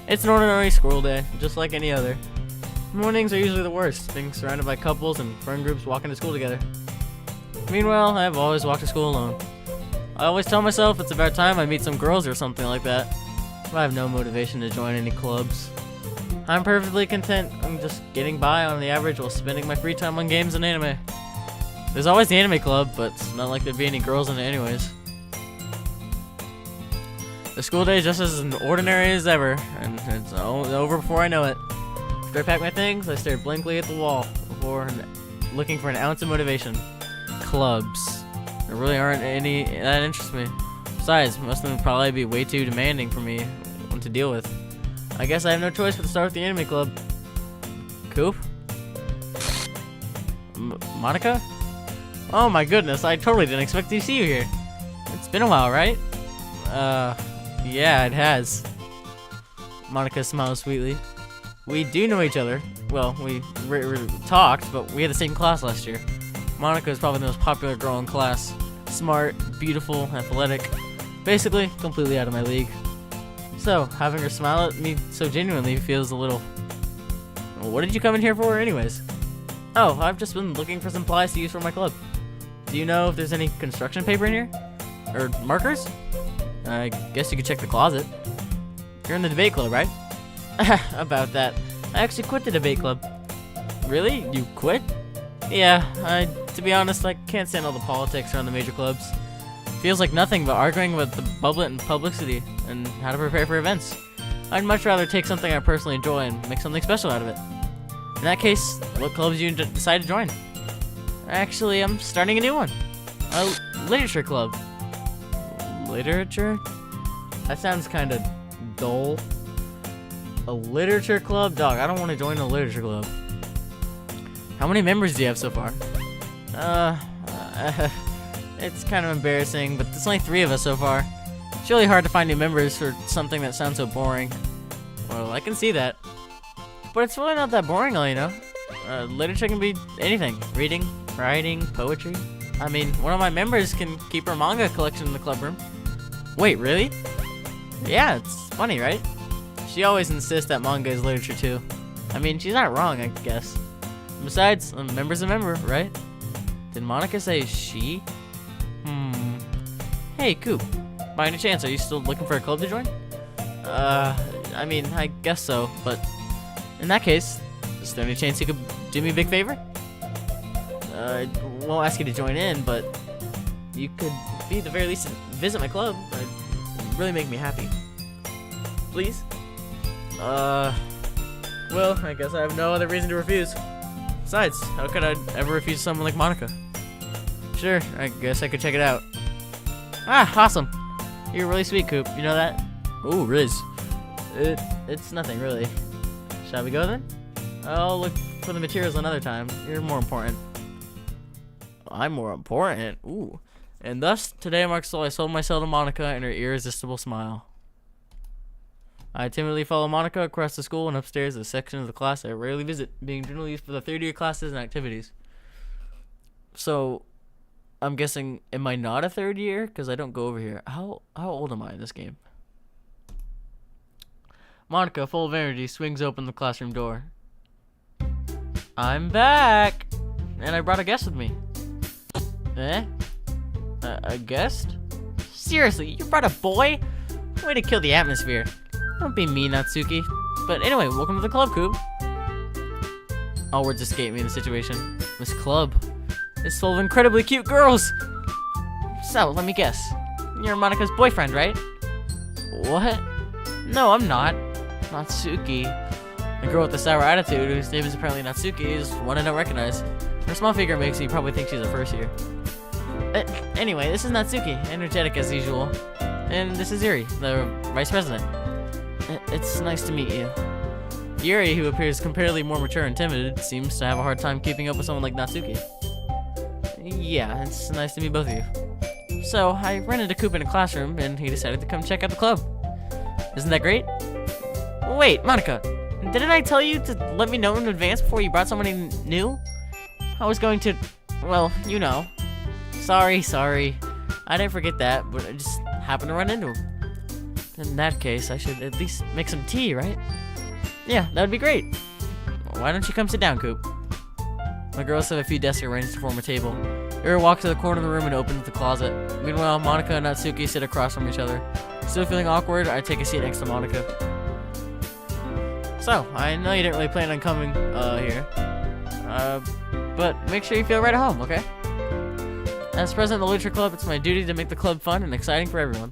It's an ordinary school day, just like any other. Mornings are usually the worst, being surrounded by couples and friend groups walking to school together. Meanwhile, I've always walked to school alone. I always tell myself it's about time I meet some girls or something like that, but I have no motivation to join any clubs. I'm perfectly content. I'm just getting by on the average while spending my free time on games and anime. There's always the anime club, but it's not like there'd be any girls in it anyways. The school day is just as ordinary as ever, and it's over before I know it. After I pack my things, I stared blankly at the wall before looking for an ounce of motivation. Clubs. There really aren't any that interest me. Besides, most of them would probably be way too demanding for me to deal with. I guess I have no choice but to start with the anime club. Coop? Monica? Oh my goodness, I totally didn't expect to see you here. It's been a while, right? Yeah, it has. Monica smiles sweetly. we do know each other. Well, we talked, but we had the same class last year. Monica is probably the most popular girl in class. Smart, beautiful, athletic. Basically, completely out of my league. So, having her smile at me so genuinely feels a little... What did you come in here for anyways? Oh, I've just been looking for supplies to use for my club. Do you know if there's any construction paper in here? Or markers? I guess you could check the closet. You're in the debate club, right? About that. I actually quit the debate club. Really? You quit? Yeah, to be honest, I can't stand all the politics around the major clubs. Feels like nothing but arguing about the publicity and how to prepare for events. I'd much rather take something I personally enjoy and make something special out of it. In that case, what clubs do you decide to join? Actually, I'm starting a new one. A literature club. Literature? That sounds kind of dull. A literature club? Dog, I don't want to join a literature club. How many members do you have so far? It's kind of embarrassing, but there's only 3 of us so far. It's really hard to find new members for something that sounds so boring. Well, I can see that. But it's really not that boring, you know. Literature can be anything. Reading, writing, poetry. I mean, one of my members can keep her manga collection in the club room. Wait, really? Yeah, it's funny, right? She always insists that manga is literature too. I mean, she's not wrong, I guess. Besides, a member's a member, right? Did Monica say she? Hey, Coop. By any chance, are you still looking for a club to join? I mean, I guess so, but in that case, is there any chance you could do me a big favor? I won't ask you to join in, but you could, be at the very least, visit my club. It'd really make me happy. Please? Well, I guess I have no other reason to refuse. Besides, how could I ever refuse someone like Monica? Sure, I guess I could check it out. Ah, awesome. You're really sweet, Coop. You know that? Ooh, Riz. It's nothing, really. Shall we go then? I'll look for the materials another time. You're more important. I'm more important? Ooh. And thus, today marks the day I sold myself to Monica and her irresistible smile. I timidly follow Monica across the school and upstairs to a section of the class I rarely visit, being generally used for the third-year classes and activities. So, I'm guessing, am I not a third year? Because I don't go over here. How old am I in this game? Monica, full of energy, swings open the classroom door. I'm back! And I brought a guest with me. Eh? A guest? Seriously, you brought a boy? Way to kill the atmosphere. Don't be mean, Natsuki. But anyway, welcome to the club, Coop. All words escape me in the situation. This club is full of incredibly cute girls. So, let me guess. You're Monica's boyfriend, right? What? No, I'm not. Natsuki. The girl with the sour attitude, whose name is apparently Natsuki, is one I don't recognize. Her small figure makes me probably think she's a first year. Anyway, this is Natsuki, energetic as usual. And this is Yuri, the vice president. It's nice to meet you. Yuri, who appears comparatively more mature and timid, seems to have a hard time keeping up with someone like Natsuki. Yeah, it's nice to meet both of you. So, I ran into Coop in a classroom, and he decided to come check out the club. Isn't that great? Wait, Monica, didn't I tell you to let me know in advance before you brought somebody new? I was going to, well, you know. Sorry. I didn't forget that, but I just happened to run into him. In that case, I should at least make some tea, right? Yeah, that would be great. Why don't you come sit down, Coop? The girls have a few desks arranged to form a table. Yuri walks to the corner of the room and opens the closet. Meanwhile, Monica and Natsuki sit across from each other. Still feeling awkward, I take a seat next to Monica. So, I know you didn't really plan on coming here. But make sure you feel right at home, okay? As president of the Literature Club, it's my duty to make the club fun and exciting for everyone.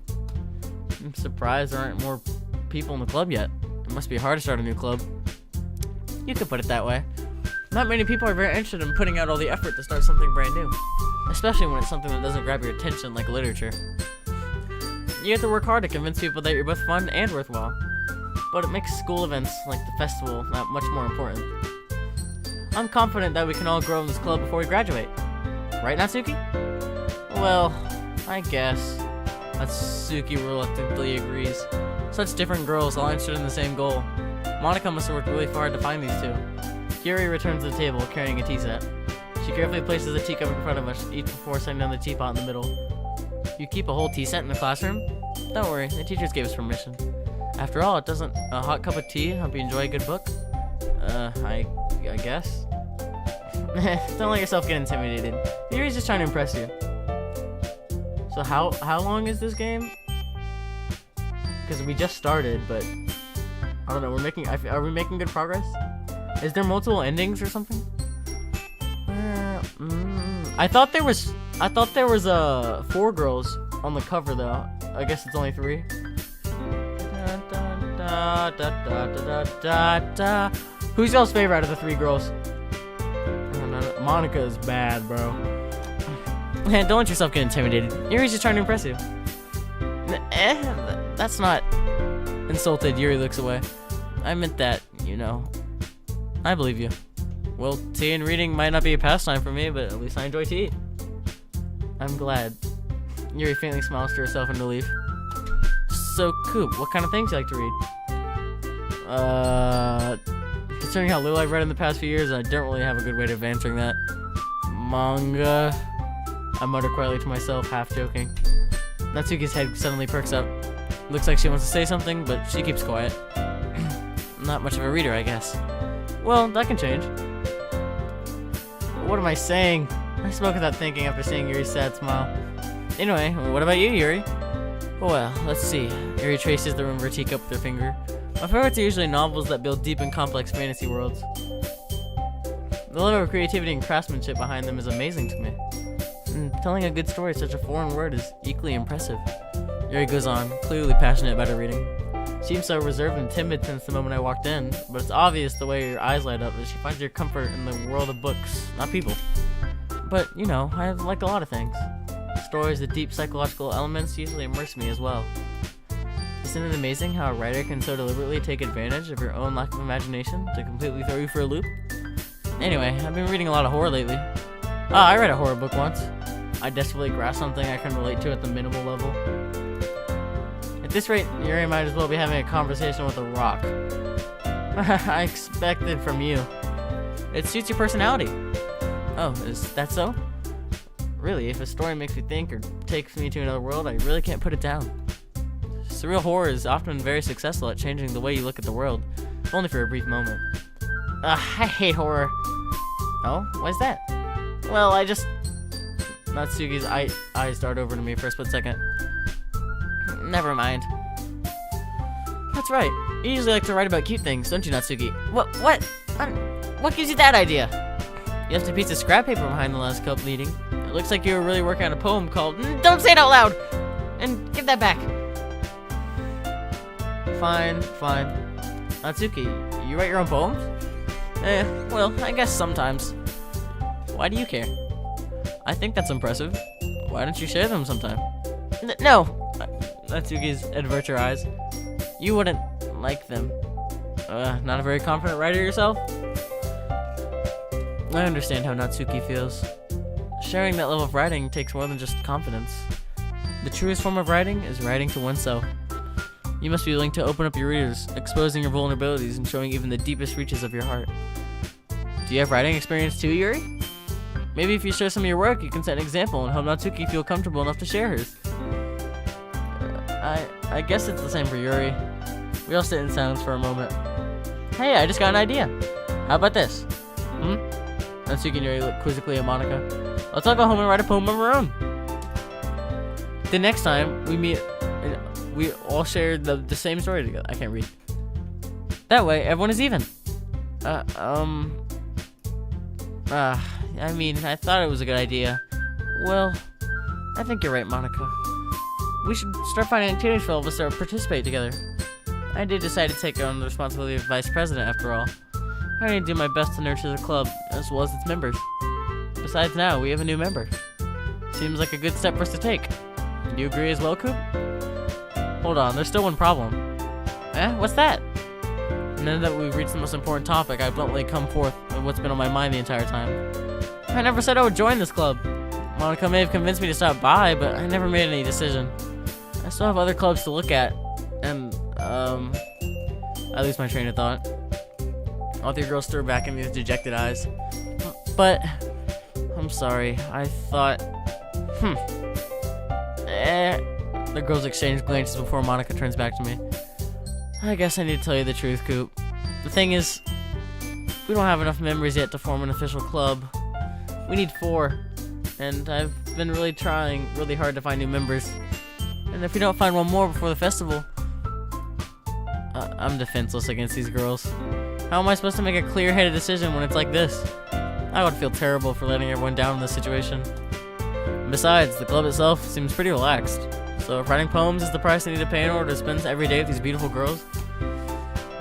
I'm surprised there aren't more people in the club yet. It must be hard to start a new club. You could put it that way. Not many people are very interested in putting out all the effort to start something brand new. Especially when it's something that doesn't grab your attention like literature. You have to work hard to convince people that you're both fun and worthwhile. But it makes school events like the festival that much more important. I'm confident that we can all grow in this club before we graduate. Right, Natsuki? Well, I guess. Natsuki reluctantly agrees. Such different girls, all interested in the same goal. Monica must have worked really hard to find these two. Yuri returns to the table carrying a tea set. She carefully places a teacup in front of us, each before setting down the teapot in the middle. You keep a whole tea set in the classroom? Don't worry, the teachers gave us permission. After all, doesn't a hot cup of tea help you enjoy a good book? I guess. Don't let yourself get intimidated. Yuri's just trying to impress you. So how long is this game? Because we just started, but I don't know. Are we making good progress? Is there multiple endings or something? I thought there was 4 girls on the cover though. I guess it's only 3. Who's y'all's favorite out of the 3 girls? Monica is bad, bro. Don't let yourself get intimidated. Yuri's just trying to impress you. That's not insulted. Yuri looks away. I meant that, you know. I believe you. Well, tea and reading might not be a pastime for me, but at least I enjoy tea. I'm glad. Yuri faintly smiles to herself in relief. So, Coop, what kind of things do you like to read? Considering how little I've read in the past few years, I don't really have a good way of answering that. Manga. I mutter quietly to myself, half joking. Natsuki's head suddenly perks up. Looks like she wants to say something, but she keeps quiet. Not much of a reader, I guess. Well, that can change. What am I saying? I spoke without thinking after seeing Yuri's sad smile. Anyway, what about you, Yuri? Well, let's see. Yuri traces the rim of her teacup with her finger. My favorites are usually novels that build deep and complex fantasy worlds. The level of creativity and craftsmanship behind them is amazing to me. And telling a good story in such a foreign word is equally impressive. Yuri goes on, clearly passionate about her reading. She seems so reserved and timid since the moment I walked in, but it's obvious the way your eyes light up that she finds your comfort in the world of books, not people. But, you know, I like a lot of things. Stories with deep psychological elements usually immerse me as well. Isn't it amazing how a writer can so deliberately take advantage of your own lack of imagination to completely throw you for a loop? Anyway, I've been reading a lot of horror lately. I read a horror book once. I desperately grasped something I can relate to at the minimal level. At this rate, Yuri might as well be having a conversation with a rock. I expected from you. It suits your personality. Oh, is that so? Really, if a story makes me think or takes me to another world, I really can't put it down. Surreal horror is often very successful at changing the way you look at the world, if only for a brief moment. I hate horror. Oh, why's that? Well, Natsuki's eyes dart over to me for a split second. Never mind. That's right. You usually like to write about cute things, don't you, Natsuki? What? What gives you that idea? You left a piece of scrap paper behind the last club meeting. It looks like you were really working on a poem called Don't Say It Out Loud! And give that back. Fine. Natsuki, you write your own poems? Well, I guess sometimes. Why do you care? I think that's impressive. Why don't you share them sometime? No! Natsuki's averts her eyes. You wouldn't like them. Not a very confident writer yourself? I understand how Natsuki feels. Sharing that level of writing takes more than just confidence. The truest form of writing is writing to oneself. You must be willing to open up your readers, exposing your vulnerabilities and showing even the deepest reaches of your heart. Do you have writing experience too, Yuri? Maybe if you share some of your work, you can set an example and help Natsuki feel comfortable enough to share hers. I guess it's the same for Yuri. We all sit in silence for a moment. Hey, I just got an idea. How about this? Natsuki and Yuri look quizzically at Monica. Let's all go home and write a poem of our own. The next time we meet, we all share the same story together. I can't read. That way, everyone is even. I mean, I thought it was a good idea. Well, I think you're right, Monica. We should start finding activities for all of us to participate together. I did decide to take on the responsibility of vice president after all. I need to do my best to nurture the club, as well as its members. Besides now, we have a new member. Seems like a good step for us to take. Do you agree as well, Coop? Hold on, there's still one problem. What's that? Now that we've reached the most important topic, I bluntly come forth with what's been on my mind the entire time. I never said I would join this club. Monica may have convinced me to stop by, but I never made any decision. I still have other clubs to look at, and, I lose my train of thought. All three girls stare back at me with dejected eyes. But I'm sorry. I thought. The girls exchange glances before Monica turns back to me. I guess I need to tell you the truth, Coop. The thing is, we don't have enough members yet to form an official club. We need 4, and I've been really trying really hard to find new members. And if we don't find one more before the festival, I'm defenseless against these girls. How am I supposed to make a clear-headed decision when it's like this? I would feel terrible for letting everyone down in this situation. Besides, the club itself seems pretty relaxed. So if writing poems is the price I need to pay in order to spend every day with these beautiful girls?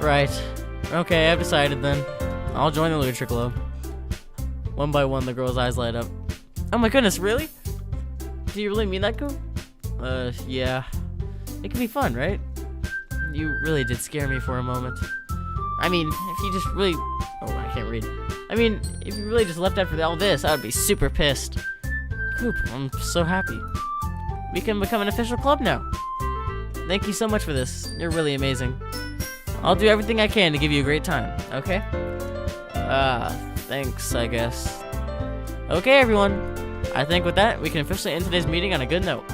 Right. Okay, I've decided then. I'll join the literature club. One by one, the girl's eyes light up. Oh my goodness, really? Do you really mean that, Coop? Yeah. It can be fun, right? You really did scare me for a moment. I mean, if you just really... Oh, I can't read. I mean, if you really just left after all this, I would be super pissed. Coop, I'm so happy. We can become an official club now. Thank you so much for this. You're really amazing. I'll do everything I can to give you a great time, okay? Thanks, I guess. Okay, everyone. I think with that, we can officially end today's meeting on a good note.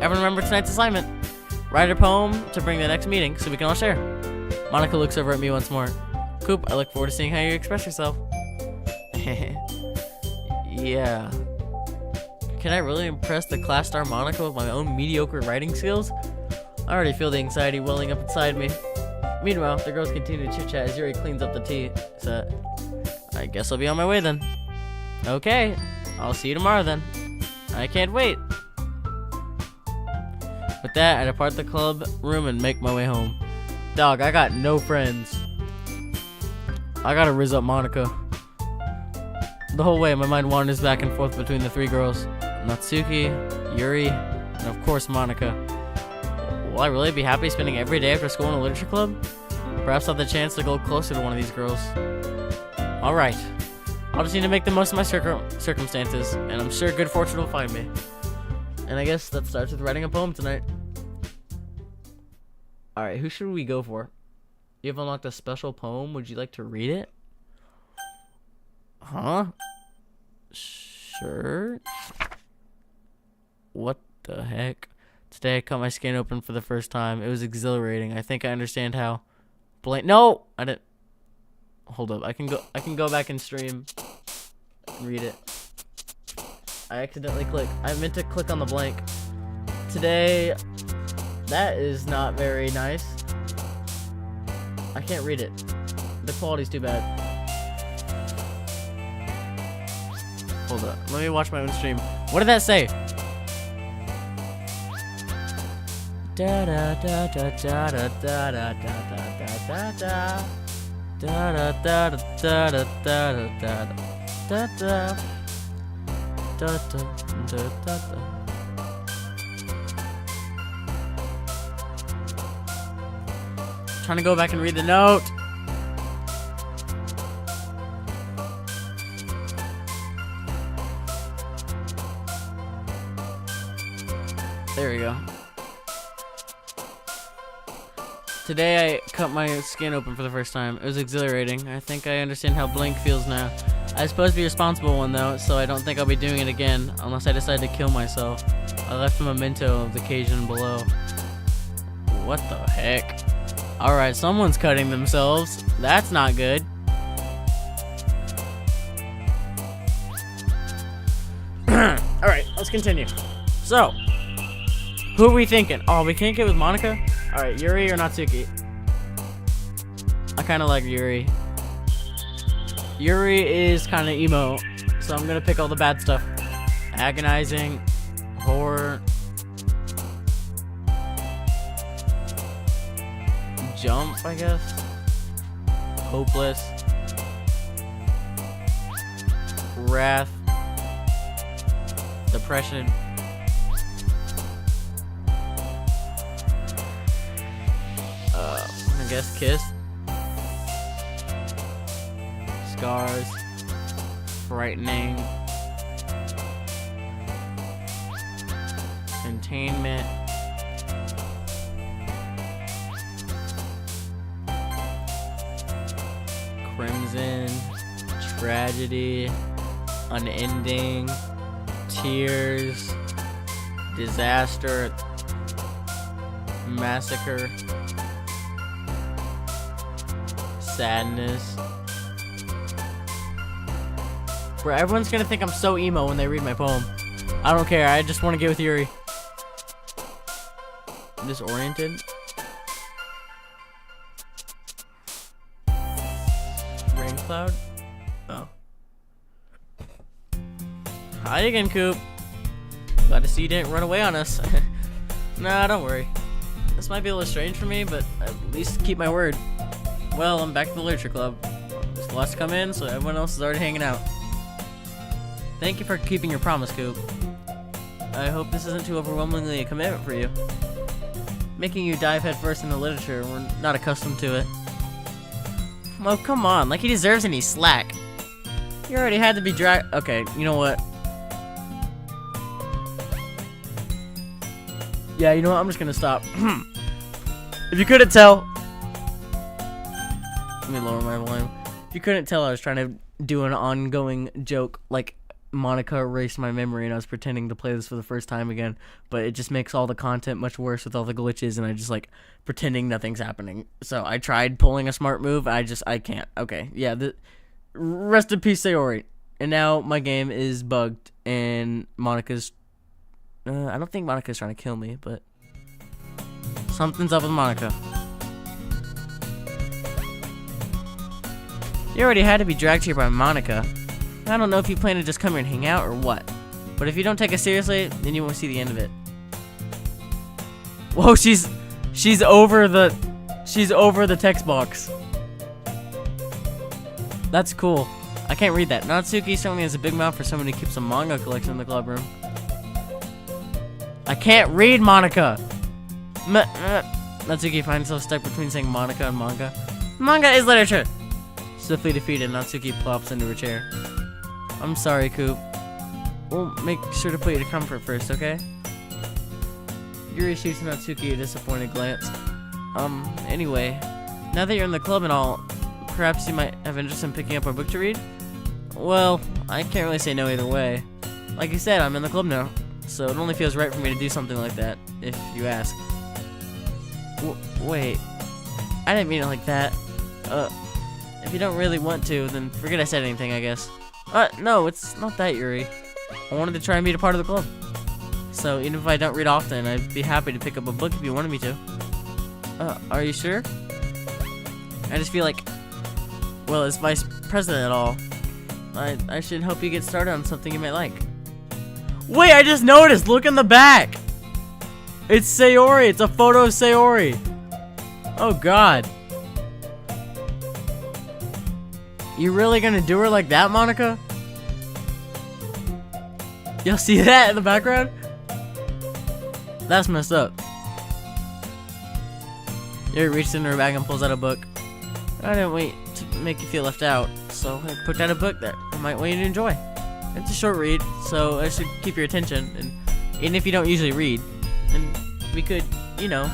Everyone remember tonight's assignment. Write a poem to bring the next meeting so we can all share. Monica looks over at me once more. Coop, I look forward to seeing how you express yourself. Yeah. Can I really impress the class star Monica with my own mediocre writing skills? I already feel the anxiety welling up inside me. Meanwhile, the girls continue to chit-chat as Yuri cleans up the tea set. I guess I'll be on my way then. Okay, I'll see you tomorrow then. I can't wait. With that, I depart the club room and make my way home. Dog, I got no friends. I gotta rizz up Monica. The whole way, my mind wanders back and forth between the 3 girls. Natsuki, Yuri, and of course Monica. Will I really be happy spending every day after school in a literature club? Perhaps I'll have the chance to go closer to one of these girls. Alright. I'll just need to make the most of my circumstances, and I'm sure good fortune will find me. And I guess that starts with writing a poem tonight. Alright, who should we go for? You have unlocked a special poem. Would you like to read it? Huh? Sure. What the heck? Today I cut my skin open for the first time. It was exhilarating. I think I understand how. No, I didn't. Hold up. I can go back and stream and read it. I accidentally clicked. I meant to click on the blank. Today, that is not very nice. I can't read it. The quality's too bad. Hold up. Let me watch my own stream. What did that say? Da da da da da da da da da da da da da da da da da da. Trying to go back and read the note. There we go. Today I cut my skin open for the first time. It was exhilarating. I think I understand how blank feels now. I was supposed to be a responsible one though, so I don't think I'll be doing it again unless I decide to kill myself. I left a memento of the occasion below. What the heck? Alright, someone's cutting themselves. That's not good. Alright, let's continue. So, who are we thinking? Oh, we can't get with Monica? Alright, Yuri or Natsuki? I kind of like Yuri. Yuri is kind of emo, so I'm going to pick all the bad stuff. Agonizing, horror, jump, I guess. Hopeless, wrath, depression. I guess kiss, scars, frightening, containment, crimson, tragedy, unending, tears, disaster, massacre, sadness. Bro, everyone's gonna think I'm so emo when they read my poem. I don't care, I just want to get with Yuri. Disoriented. Rain cloud? Oh. Hi again, Coop. Glad to see you didn't run away on us. Nah, don't worry. This might be a little strange for me, but at least keep my word. Well, I'm back to the literature club. There's lots to come in, so everyone else is already hanging out. Thank you for keeping your promise, Coop. I hope this isn't too overwhelmingly a commitment for you. Making you dive headfirst into literature, we're not accustomed to it. Oh, come on, like he deserves any slack. You already had to be dragged. Okay, you know what? Yeah, you know what? I'm just gonna stop. If you couldn't tell, let me lower my volume. If you couldn't tell, I was trying to do an ongoing joke, like Monica erased my memory and I was pretending to play this for the first time again, but it just makes all the content much worse with all the glitches and I just like pretending nothing's happening. So I tried pulling a smart move, I can't. Okay, yeah, rest in peace, Sayori. And now my game is bugged and Monica's, I don't think Monica's trying to kill me, but something's up with Monica. You already had to be dragged here by Monica. I don't know if you plan to just come here and hang out or what, but if you don't take us seriously, then you won't see the end of it. Whoa, she's over the text box. That's cool. I can't read that. Natsuki certainly has a big mouth for someone who keeps a manga collection in the club room. I can't read Monica. Natsuki finds himself stuck between saying Monica and manga. Manga is literature. Swiftly defeated, Natsuki plops into her chair. I'm sorry, Coop. We'll make sure to put you to comfort first, okay? Yuri shoots Natsuki a disappointed glance. Anyway, now that you're in the club and all, perhaps you might have interest in picking up a book to read? Well, I can't really say no either way. Like you said, I'm in the club now, so it only feels right for me to do something like that, if you ask. Wait, I didn't mean it like that. If you don't really want to, then forget I said anything, I guess. No, it's not that, Yuri. I wanted to try and be a part of the club. So, even if I don't read often, I'd be happy to pick up a book if you wanted me to. Are you sure? I just feel like, well, as vice president and all, I should help you get started on something you might like. Wait, I just noticed! Look in the back! It's Sayori! It's a photo of Sayori! Oh, God. You really gonna do her like that, Monica? Y'all see that in the background? That's messed up. Yuri reaches into her bag and pulls out a book. I didn't wait to make you feel left out, so I picked out a book that I might want you to enjoy. It's a short read, so it should keep your attention, and even if you don't usually read, then we could, you know,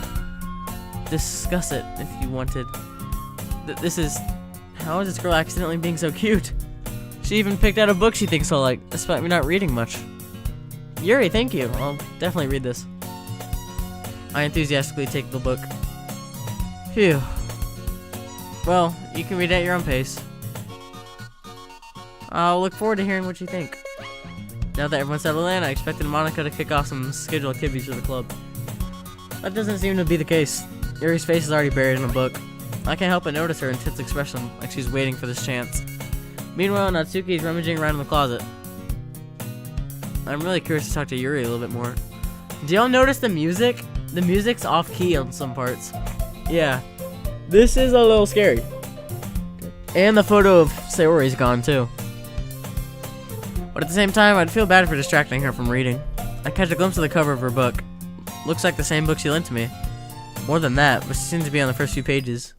discuss it if you wanted. This is... How is this girl accidentally being so cute? She even picked out a book she thinks I'll like, despite me not reading much. Yuri, thank you. I'll definitely read this. I enthusiastically take the book. Phew. Well, you can read at your own pace. I'll look forward to hearing what you think. Now that everyone's settled in, I expected Monica to kick off some scheduled activities for the club. That doesn't seem to be the case. Yuri's face is already buried in a book. I can't help but notice her intense expression, like she's waiting for this chance. Meanwhile, Natsuki is rummaging around in the closet. I'm really curious to talk to Yuri a little bit more. Do y'all notice the music? The music's off-key on some parts. Yeah, this is a little scary. And the photo of Sayori's gone too. But at the same time, I'd feel bad for distracting her from reading. I catch a glimpse of the cover of her book. Looks like the same book she lent to me. More than that, but she seems to be on the first few pages.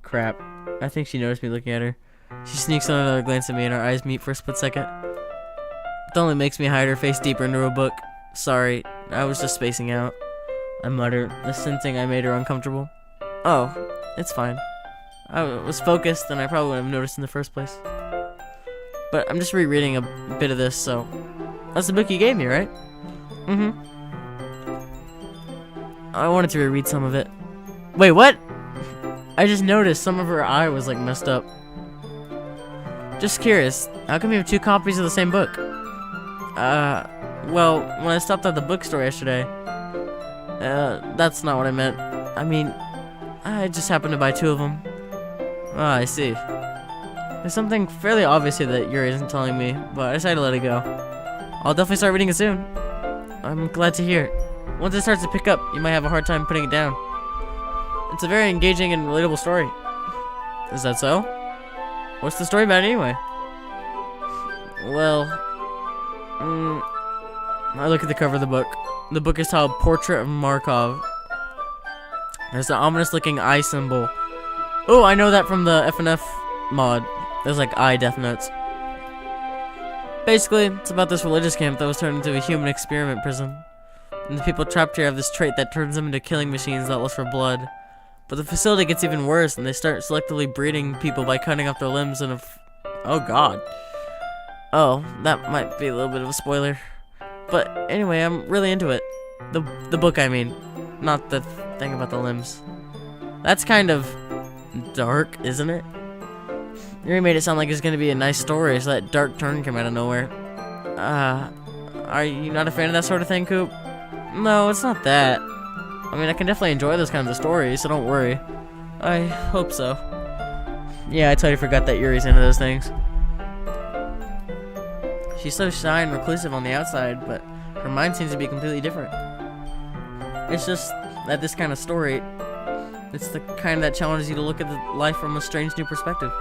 Crap. I think she noticed me looking at her. She sneaks another glance at me and our eyes meet for a split second. It only makes me hide her face deeper into her book. Sorry, I was just spacing out. I mutter, sensing I made her uncomfortable. Oh, it's fine. I was focused, and I probably wouldn't have noticed in the first place. But I'm just rereading a bit of this, so that's the book you gave me, right? Mm-hmm. I wanted to reread some of it. Wait, what? I just noticed some of her eye was like messed up. Just curious, how come you have 2 copies of the same book? Well, when I stopped at the bookstore yesterday, that's not what I meant. I mean, I just happened to buy 2 of them. Ah, I see. There's something fairly obvious here that Yuri isn't telling me, but I decided to let it go. I'll definitely start reading it soon. I'm glad to hear it. Once it starts to pick up, you might have a hard time putting it down. It's a very engaging and relatable story. Is that so? What's the story about anyway? Well, I look at the cover of the book. The book is titled Portrait of Markov. There's the ominous looking eye symbol. Oh, I know that from the FNF mod. There's like eye death notes. Basically, it's about this religious camp that was turned into a human experiment prison. And the people trapped here have this trait that turns them into killing machines that lust for blood. But the facility gets even worse, and they start selectively breeding people by cutting off their limbs and oh god. Oh, that might be a little bit of a spoiler. But anyway, I'm really into it. The book, I mean. Not the thing about the limbs. That's kind of dark, isn't it? You made it sound like it's gonna be a nice story, so that dark turn came out of nowhere. Are you not a fan of that sort of thing, Coop? No, it's not that. I mean, I can definitely enjoy those kinds of stories, so don't worry. I hope so. Yeah, I totally forgot that Yuri's into those things. She's so shy and reclusive on the outside, but her mind seems to be completely different. It's just that this kind of story, it's the kind that challenges you to look at life from a strange new perspective.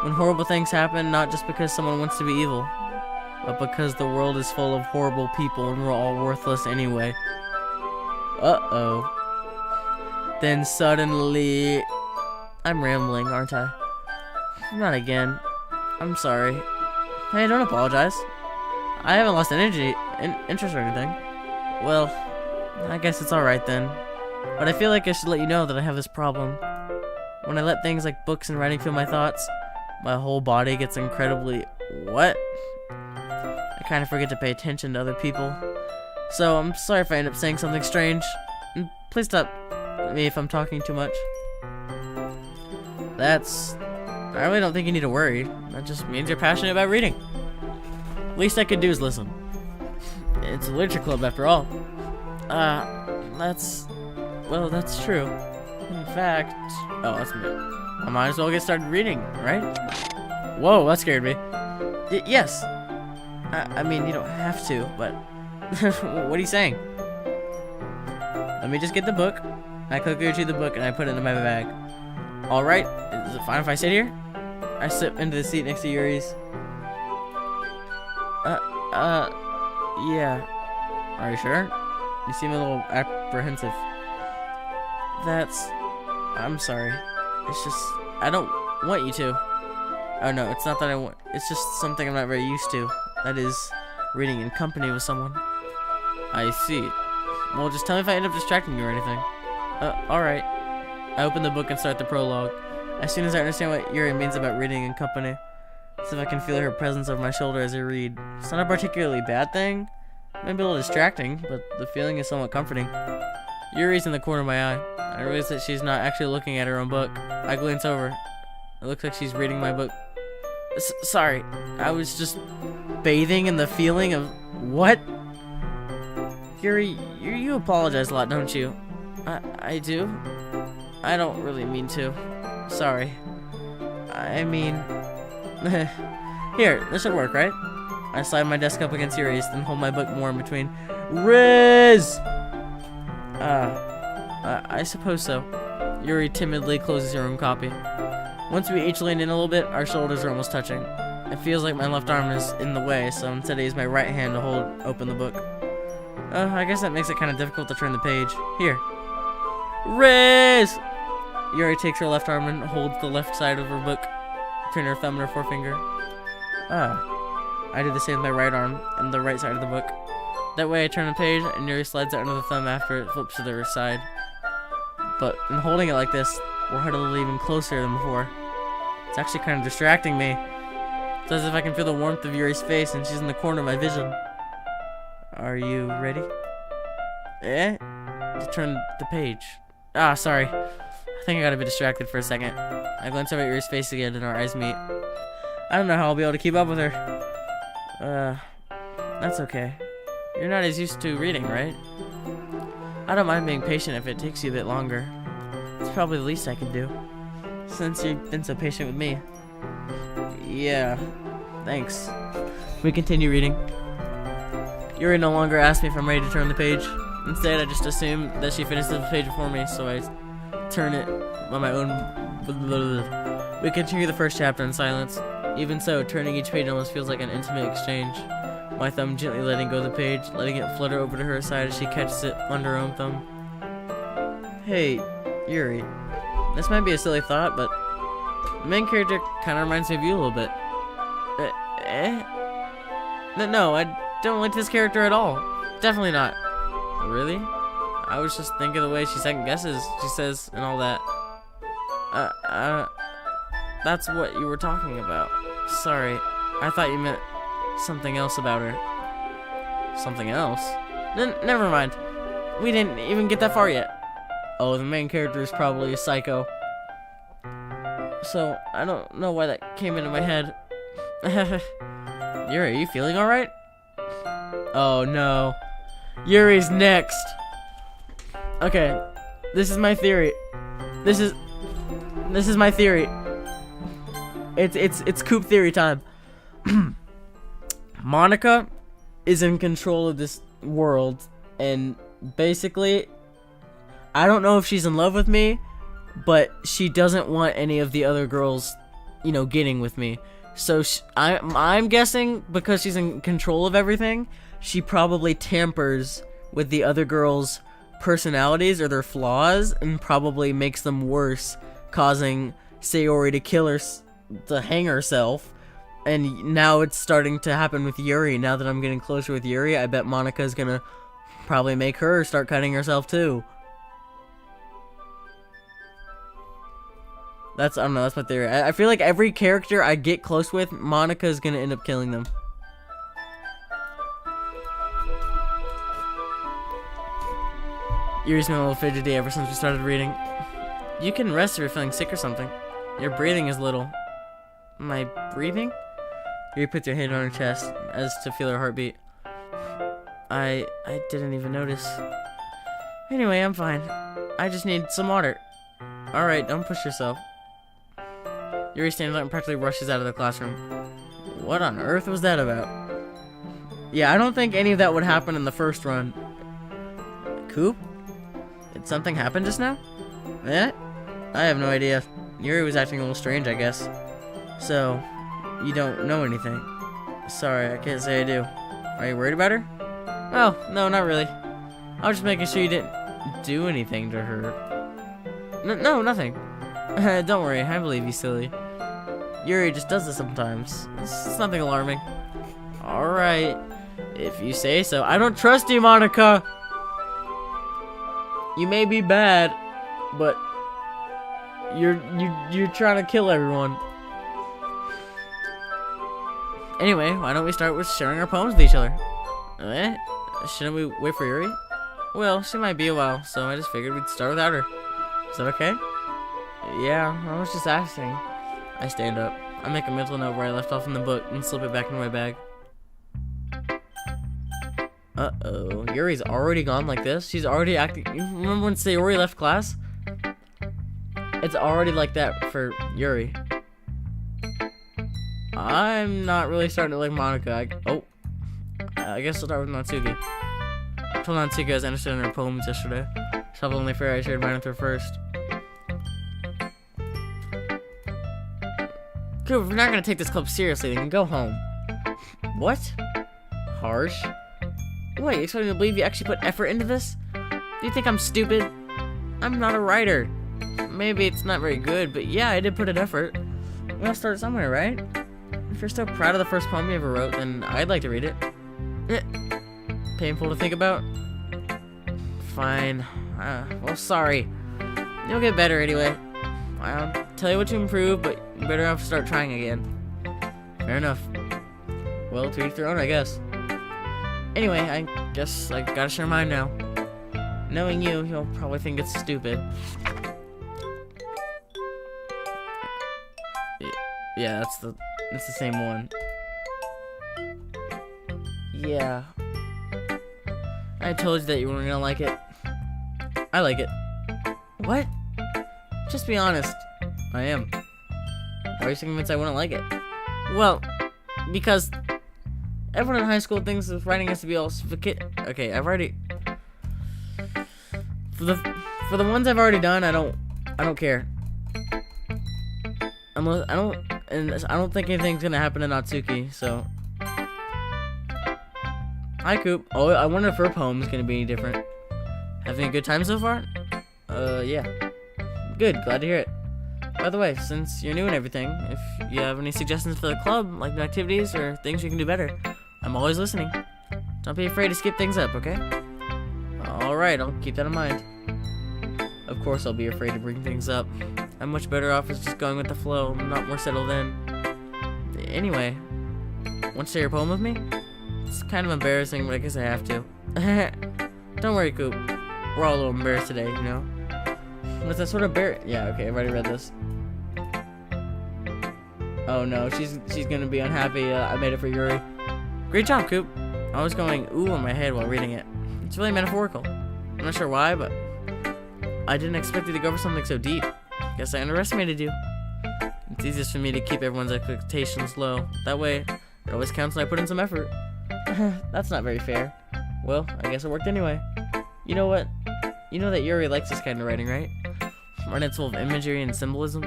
When horrible things happen, not just because someone wants to be evil, but because the world is full of horrible people and we're all worthless anyway. Uh-oh. Then suddenly... I'm rambling, aren't I? Not again. I'm sorry. Hey, don't apologize. I haven't lost interest or anything. Well, I guess it's alright then. But I feel like I should let you know that I have this problem. When I let things like books and writing fill my thoughts, my whole body gets incredibly... What? I kind of forget to pay attention to other people. So, I'm sorry if I end up saying something strange. And please stop me if I'm talking too much. I really don't think you need to worry. That just means you're passionate about reading. Least I could do is listen. It's a literature club after all. That's true. In fact... Oh, that's me. I might as well get started reading, right? Whoa, that scared me. Yes. I mean, you don't have to, but... What are you saying? Let me just get the book. I quickly retrieve the book and I put it in my bag. Alright, is it fine if I sit here? I slip into the seat next to Yuri's. Yeah. Are you sure? You seem a little apprehensive. I'm sorry. It's just, I don't want you to. Oh no, it's not that I want, it's just something I'm not very used to. That is, reading in company with someone. I see. Well, just tell me if I end up distracting you or anything. Alright. I open the book and start the prologue. As soon as I understand what Yuri means about reading in company, as if I can feel her presence over my shoulder as I read. It's not a particularly bad thing. It might be a little distracting, but the feeling is somewhat comforting. Yuri's in the corner of my eye. I realize that she's not actually looking at her own book. I glance over. It looks like she's reading my book. Sorry, I was just bathing in the feeling of... What? Yuri, you apologize a lot, don't you? I do? I don't really mean to. Sorry. I mean... Here, this should work, right? I slide my desk up against Yuri's, then hold my book more in between. Riz! I suppose so. Yuri timidly closes her own copy. Once we each lean in a little bit, our shoulders are almost touching. It feels like my left arm is in the way, so instead I use my right hand to hold open the book. I guess that makes it kind of difficult to turn the page. Here. Riz! Yuri takes her left arm and holds the left side of her book between her thumb and her forefinger. I do the same with my right arm and the right side of the book. That way I turn the page and Yuri slides out under the thumb after it flips to the other side. But in holding it like this, We're huddled even closer than before. It's actually kind of distracting me. It's as if I can feel the warmth of Yuri's face and she's in the corner of my vision. Are you ready? To turn the page. Ah, sorry. I think I got a bit distracted for a second. I glance over at Yuri's face again and our eyes meet. I don't know how I'll be able to keep up with her. That's okay. You're not as used to reading, right? I don't mind being patient if it takes you a bit longer. It's probably the least I can do, since you've been so patient with me. Yeah, thanks. We continue reading. Yuri no longer asks me if I'm ready to turn the page. Instead, I just assume that she finishes the page before me, so I turn it on my own. We continue the first chapter in silence. Even so, turning each page almost feels like an intimate exchange. My thumb gently letting go of the page, letting it flutter over to her side as she catches it under her own thumb. Hey, Yuri. This might be a silly thought, but the main character kind of reminds me of you a little bit. No, I don't like this character at all. Definitely not. Really? I was just thinking the way she second guesses, she says, and all that. That's what you were talking about. Sorry, I thought you meant something else about her. Something else? Never mind. We didn't even get that far yet. Oh, the main character is probably a psycho. So, I don't know why that came into my head. Yuri, are you feeling alright? Oh no. Yuri's next. Okay, this is my theory. This is my theory. It's Coop theory time. Monica is in control of this world, and basically, I don't know if she's in love with me, but she doesn't want any of the other girls, getting with me. So I'm guessing because she's in control of everything, she probably tampers with the other girls' personalities or their flaws, and probably makes them worse, causing Sayori to hang herself. And now it's starting to happen with Yuri. Now that I'm getting closer with Yuri, I bet Monica's gonna probably make her start cutting herself too. I don't know, that's my theory. I feel like every character I get close with, Monica's gonna end up killing them. Yuri's been a little fidgety ever since we started reading. You can rest if you're feeling sick or something. Your breathing is little. My breathing? Yuri puts her hand on her chest as to feel her heartbeat. I didn't even notice. Anyway, I'm fine. I just need some water. Alright, don't push yourself. Yuri stands up and practically rushes out of the classroom. What on earth was that about? Yeah, I don't think any of that would happen in the first run. Coop? Did something happen just now? I have no idea. Yuri was acting a little strange, I guess. So, you don't know anything? Sorry, I can't say I do. Are you worried about her? Oh, no, not really. I was just making sure you didn't do anything to her. No, nothing. Don't worry, I believe you, silly. Yuri just does this sometimes. It's nothing alarming. Alright, if you say so. I don't trust you, Monica! You may be bad, but you're trying to kill everyone. Anyway, why don't we start with sharing our poems with each other? Shouldn't we wait for Yuri? Well, she might be a while, so I just figured we'd start without her. Is that okay? Yeah, I was just asking. I stand up. I make a mental note where I left off in the book and slip it back into my bag. Uh-oh. Yuri's already gone like this? She's already acting... You remember when Sayori left class? It's already like that for Yuri. I'm not really starting to like Monica. I guess I'll start with Natsuki. I told Natsuki I was interested in her poems yesterday. It's probably only fair I shared mine with her first. Cool, if you're not gonna take this club seriously, then go home. What? Harsh? What, you expect me to believe you actually put effort into this? Do you think I'm stupid? I'm not a writer. Maybe it's not very good, but yeah, I did put an effort. We gotta start somewhere, right? If you're so proud of the first poem you ever wrote, then I'd like to read it. Painful to think about? Fine. Well, sorry. You'll get better anyway. I'll tell you what to improve, but you better have to start trying again. Fair enough. Well, to each their own, I guess. Anyway, I guess I gotta share mine now. Knowing you, you'll probably think it's stupid. Yeah, that's the same one. Yeah. I told you that you weren't gonna like it. I like it. What? Just be honest. I am. Why are you so convinced I wouldn't like it? Well, because everyone in high school thinks that writing has to be all sophisticated. Okay, I've already. For the ones I've already done, I don't care. Unless I don't think anything's gonna happen to Natsuki. So. Hi, Coop. Oh, I wonder if her poem's gonna be any different. Having a good time so far? Yeah. Good, glad to hear it. By the way, since you're new and everything, if you have any suggestions for the club, like new activities or things we can do better, I'm always listening. Don't be afraid to skip things up, okay? Alright, I'll keep that in mind. Of course I'll be afraid to bring things up. I'm much better off as just going with the flow. I'm not more settled in. Anyway, want to share your poem with me? It's kind of embarrassing, but I guess I have to. Don't worry, Coop. We're all a little embarrassed today, you know? Was that sort of yeah, okay, I've already read this. Oh no, she's gonna be unhappy. I made it for Yuri. Great job, Coop. I was going ooh in my head while reading it. It's really metaphorical. I'm not sure why, but I didn't expect you to go for something so deep. Guess I underestimated you. It's easiest for me to keep everyone's expectations low. That way, it always counts when I put in some effort. That's not very fair. Well, I guess it worked anyway. You know what? You know that Yuri likes this kind of writing, right? When it's full of imagery and symbolism.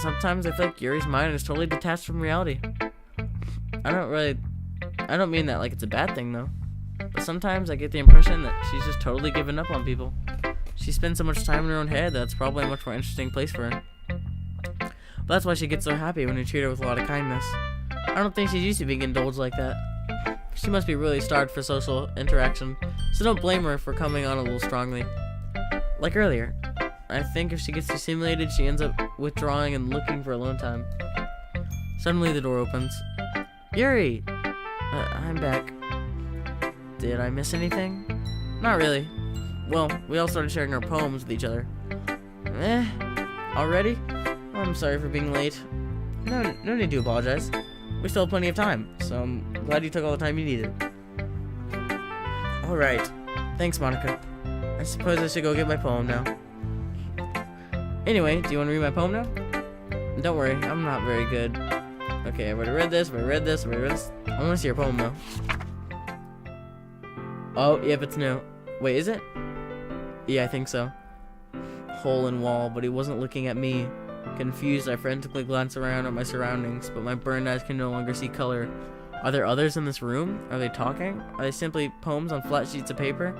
Sometimes I feel like Yuri's mind is totally detached from reality. I don't mean that like it's a bad thing though. But sometimes I get the impression that she's just totally given up on people. She spends so much time in her own head that's probably a much more interesting place for her. But that's why she gets so happy when you treat her with a lot of kindness. I don't think she's used to being indulged like that. She must be really starved for social interaction, so don't blame her for coming on a little strongly. Like earlier, I think if she gets too stimulated, she ends up withdrawing and looking for alone time. Suddenly the door opens. Yuri! I'm back. Did I miss anything? Not really. Well, we all started sharing our poems with each other. Already? I'm sorry for being late. No need to apologize. We still have plenty of time, so I'm glad you took all the time you needed. Alright. Thanks, Monica. I suppose I should go get my poem now. Anyway, do you want to read my poem now? Don't worry, I'm not very good. Okay, I've already read this, I want to see your poem though. Oh, yep, it's new. Wait, is it? Yeah, I think so. Hole in wall, but he wasn't looking at me. Confused, I frantically glance around at my surroundings, but my burned eyes can no longer see color. Are there others in this room? Are they talking? Are they simply poems on flat sheets of paper?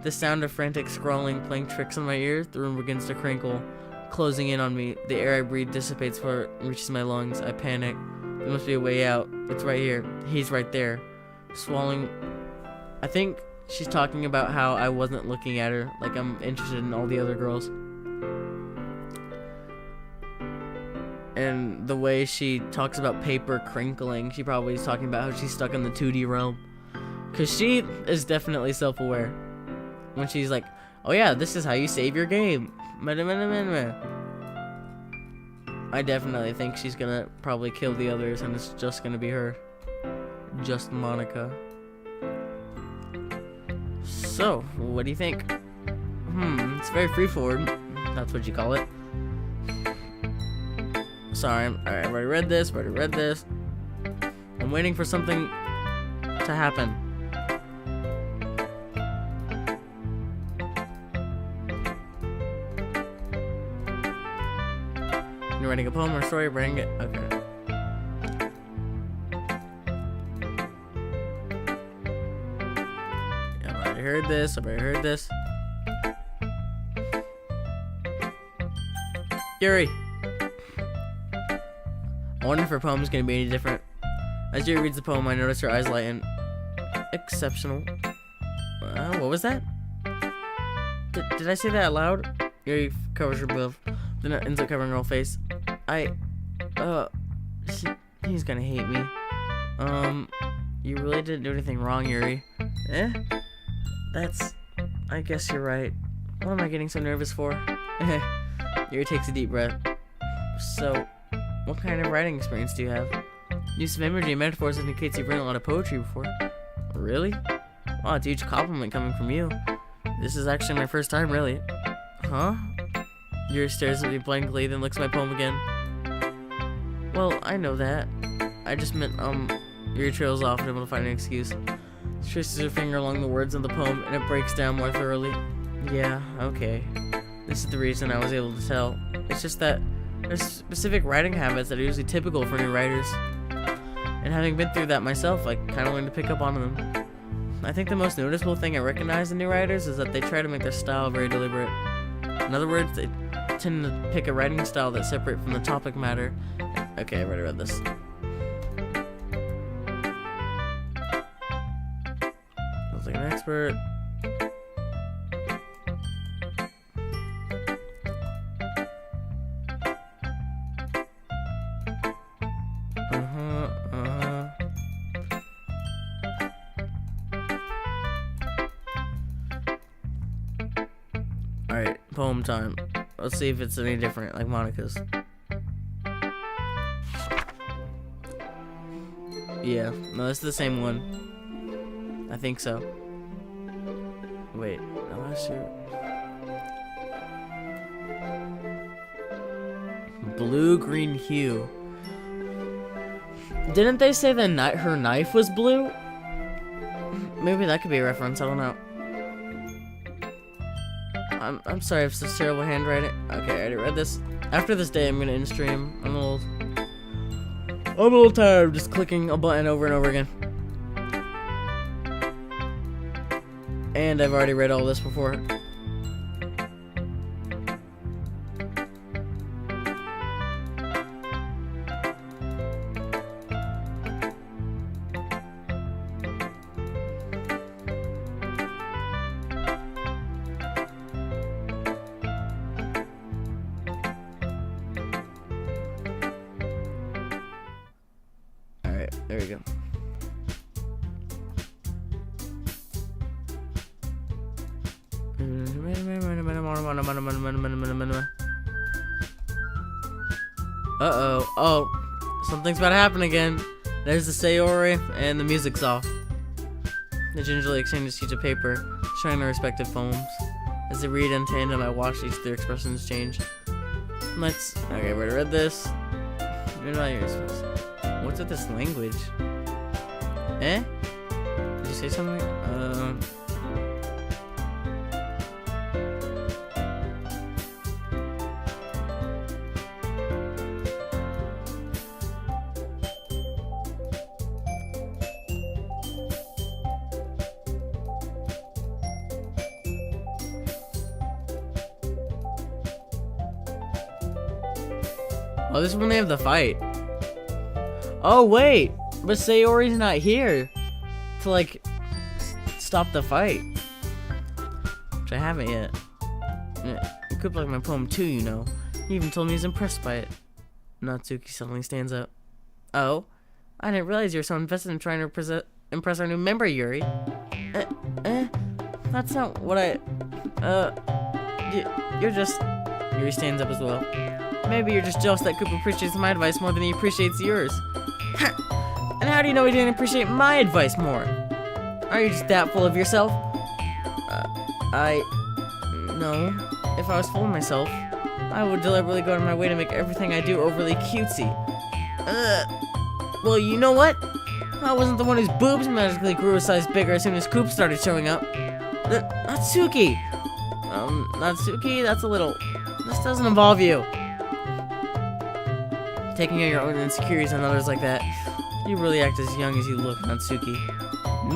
The sound of frantic scrawling playing tricks on my ears. The room begins to crinkle, closing in on me. The air I breathe dissipates before it reaches my lungs. I panic. There must be a way out. It's right here. He's right there. Swallowing. I think she's talking about how I wasn't looking at her, like I'm interested in all the other girls. And the way she talks about paper crinkling, she probably is talking about how she's stuck in the 2D realm. Because she is definitely self-aware. When she's like, oh yeah, this is how you save your game. I definitely think she's gonna probably kill the others and it's just gonna be her. Just Monica. So, what do you think? It's very freeform. That's what you call it. Sorry, I've already read this, I'm waiting for something to happen. You're writing a poem or a story, bring it. Okay. I've already heard this. Yuri! I wonder if her poem is going to be any different. As Yuri reads the poem, I notice her eyes lighten. Exceptional. What was that? Did I say that out loud? Yuri covers her mouth. Then it ends up covering her whole face. He's gonna hate me. You really didn't do anything wrong, Yuri. I guess you're right. What am I getting so nervous for? Yuri takes a deep breath. So, what kind of writing experience do you have? Use of imagery and metaphors indicates you've written a lot of poetry before. Really? Wow, it's a huge compliment coming from you. This is actually my first time, really. Huh? Yuri stares at me blankly, then looks at my poem again. Well, I know that. I just meant, Yuri trails off and able to find an excuse. She traces her finger along the words of the poem, and it breaks down more thoroughly. Yeah, okay. This is the reason I was able to tell. It's just that there's specific writing habits that are usually typical for new writers. And having been through that myself, I kind of learned to pick up on them. I think the most noticeable thing I recognize in new writers is that they try to make their style very deliberate. In other words, they tend to pick a writing style that's separate from the topic matter. Okay, I've already read this. Sounds like an expert. Alright, poem time. Let's see if it's any different, like Monica's. Yeah, no, it's the same one. I think so. Wait, no, that's your... Blue-green hue. Didn't they say that her knife was blue? Maybe that could be a reference, I don't know. I'm sorry if it's terrible handwriting. Okay, I already read this. After this day, I'm gonna end stream. I'm a little tired of just clicking a button over and over again. And I've already read all this before. There we go. Uh-oh. Oh, something's about to happen again. There's the Sayori, and the music's off. They gingerly exchange a sheet of paper, showing their respective poems. As they read in tandem, I watch each of their expressions change. Okay, we already read this. What's with this language? Did you say something? Oh, this is when they have the fight. Oh, wait. But Sayori's not here to, like, stop the fight. Which I haven't yet. You could like my poem too, you know. He even told me he's impressed by it. Natsuki suddenly stands up. Oh? I didn't realize you were so invested in trying to impress our new member, Yuri. That's not what I... You're just... Yuri stands up as well. Maybe you're just jealous that Coop appreciates my advice more than he appreciates yours. And how do you know he didn't appreciate my advice more? Are you just that full of yourself? No. If I was full of myself, I would deliberately go out of my way to make everything I do overly cutesy. Well, you know what? I wasn't the one whose boobs magically grew a size bigger as soon as Coop started showing up. Natsuki! Natsuki, that's a little... This doesn't involve you. Taking out your own insecurities on others like that. You really act as young as you look, Natsuki.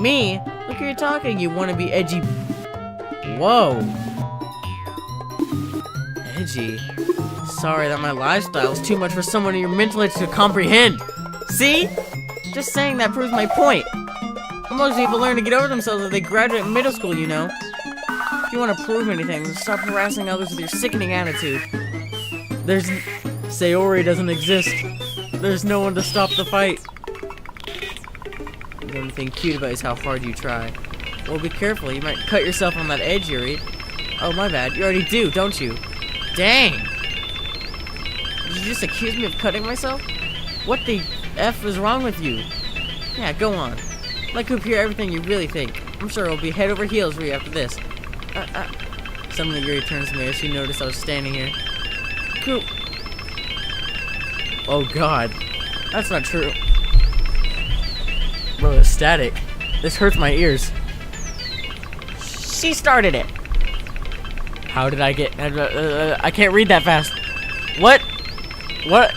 Me? Look who you're talking, you wanna be edgy... Whoa. Edgy? Sorry that my lifestyle is too much for someone in your mental age to comprehend. See? Just saying that proves my point. Most people learn to get over themselves if they graduate middle school, you know. If you want to prove anything, then stop harassing others with your sickening attitude. Sayori doesn't exist. There's no one to stop the fight. The only thing cute about it is how hard you try. Well, be careful. You might cut yourself on that edge, Yuri. Oh, my bad. You already do, don't you? Dang. Did you just accuse me of cutting myself? What the F is wrong with you? Yeah, go on. Let Coop hear everything you really think. I'm sure it'll be head over heels for you after this. Suddenly Yuri turns to me as she noticed I was standing here. Coop. Oh god. That's not true. Bro, it's static. This hurts my ears. She started it. How did I get... I can't read that fast. What? What?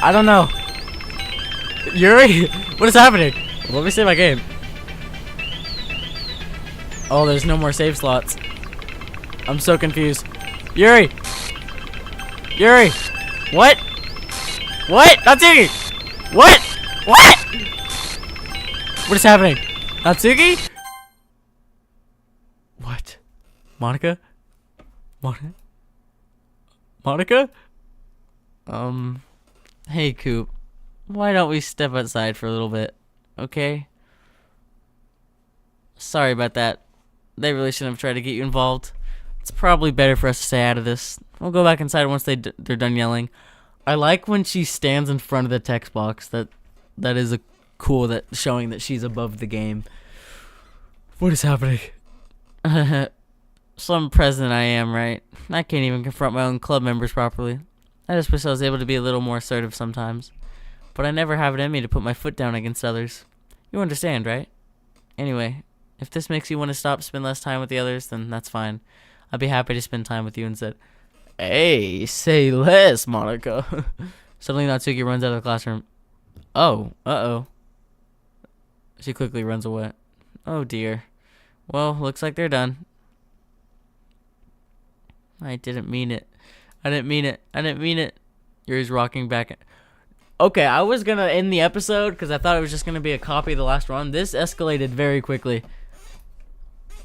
I don't know. Yuri? What is happening? Let me save my game. Oh, there's no more save slots. I'm so confused. Yuri! Yuri! What? What? Natsuki! What? What? What is happening? Natsuki? What? Monica? Monica? Hey, Coop. Why don't we step outside for a little bit, okay? Sorry about that. They really shouldn't have tried to get you involved. It's probably better for us to stay out of this. We'll go back inside once they're done yelling. I like when she stands in front of the text box. That is cool. That showing that she's above the game. What is happening? Some president I am, right? I can't even confront my own club members properly. I just wish I was able to be a little more assertive sometimes. But I never have it in me to put my foot down against others. You understand, right? Anyway, if this makes you want to spend less time with the others, then that's fine. I'd be happy to spend time with you instead. Hey, say less, Monica. Suddenly Natsuki runs out of the classroom. Oh, uh-oh. She quickly runs away. Oh dear. Well, looks like they're done. I didn't mean it. I didn't mean it. I didn't mean it. Yuri's rocking back. Okay, I was gonna end the episode because I thought it was just gonna be a copy of the last run. This escalated very quickly.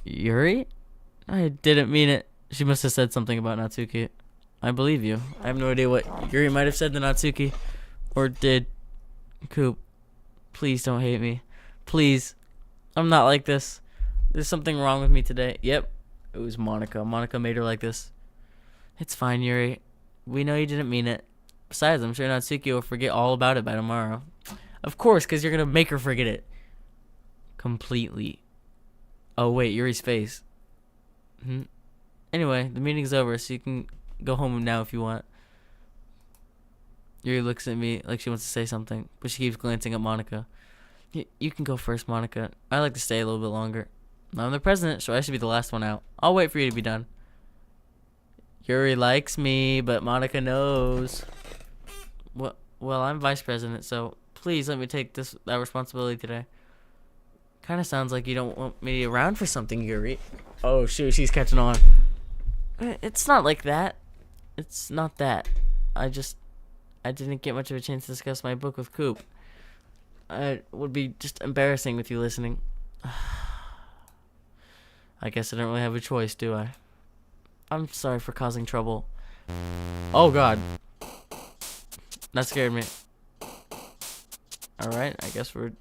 Yuri? I didn't mean it. She must have said something about Natsuki. I believe you. I have no idea what Yuri might have said to Natsuki. Or did. Coop, please don't hate me. Please. I'm not like this. There's something wrong with me today. Yep. It was Monica. Monica made her like this. It's fine, Yuri. We know you didn't mean it. Besides, I'm sure Natsuki will forget all about it by tomorrow. Of course, because you're going to make her forget it. Completely. Oh, wait, Yuri's face. Anyway, the meeting's over, so you can go home now if you want. Yuri looks at me like she wants to say something, but she keeps glancing at Monica. You can go first, Monica. I'd like to stay a little bit longer. I'm the president, so I should be the last one out. I'll wait for you to be done. Yuri likes me, but Monica knows. Well, I'm vice president, so please let me take that responsibility today. Kind of sounds like you don't want me around for something, Yuri. Oh, shoot, she's catching on. It's not like that. It's not that. I didn't get much of a chance to discuss my book with Coop. It would be just embarrassing with you listening. I guess I don't really have a choice, do I? I'm sorry for causing trouble. Oh, God. That scared me. Alright, I guess we're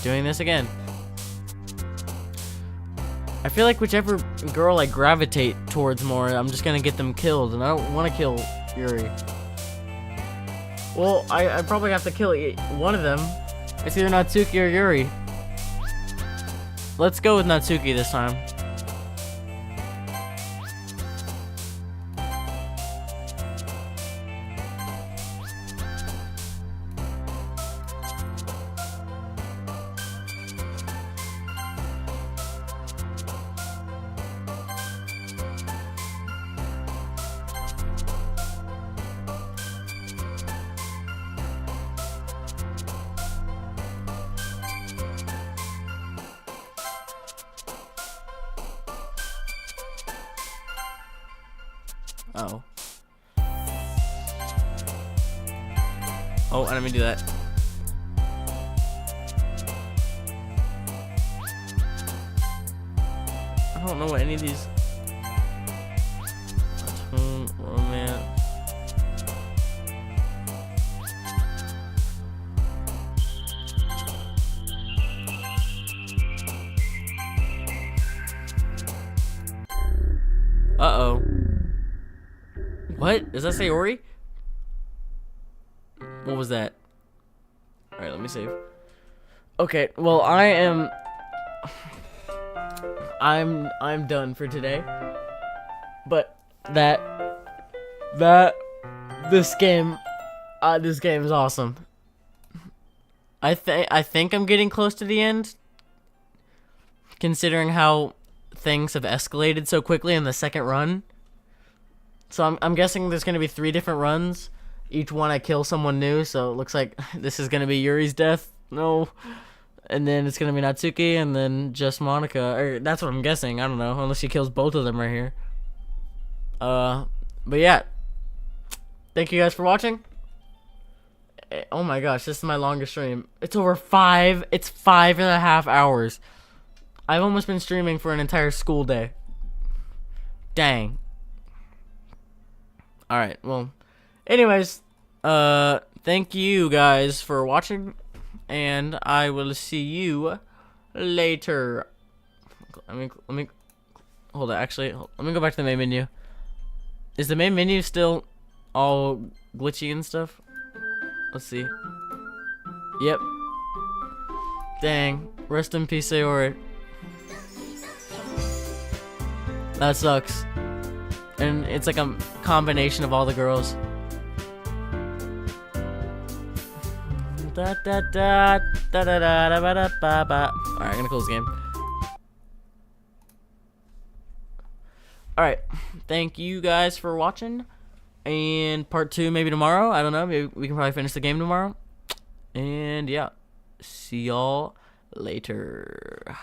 doing this again. I feel like whichever girl I gravitate towards more, I'm just gonna get them killed, and I don't want to kill Yuri. Well, I probably have to kill one of them. It's either Natsuki or Yuri. Let's go with Natsuki this time. Oh. Oh, I didn't mean to do that. I don't know what any of these... Uh-oh. What? Does that say Ori? What was that? Alright, let me save. Okay, well, I'm done for today. But this game is awesome. I think I'm getting close to the end, considering how things have escalated so quickly in the second run. So I'm guessing there's gonna be 3 different runs. Each one I kill someone new, so it looks like this is gonna be Yuri's death. No. And then it's gonna be Natsuki, and then just Monica. Or that's what I'm guessing. I don't know, unless she kills both of them right here. But yeah. Thank you guys for watching. Oh my gosh, this is my longest stream. It's over 5.5 hours. I've almost been streaming for an entire school day. Dang. Alright, well. Anyways, thank you guys for watching. And I will see you later. Let me hold on, actually, let me go back to the main menu. Is the main menu still all glitchy and stuff? Let's see. Yep. Dang. Rest in peace, Sayori. That sucks. And it's like a combination of all the girls. Da da da da da da da da da da. Alright, I'm gonna close the game. Alright. Thank you guys for watching. And part 2 maybe tomorrow. I don't know. Maybe we can probably finish the game tomorrow. And yeah. See y'all later.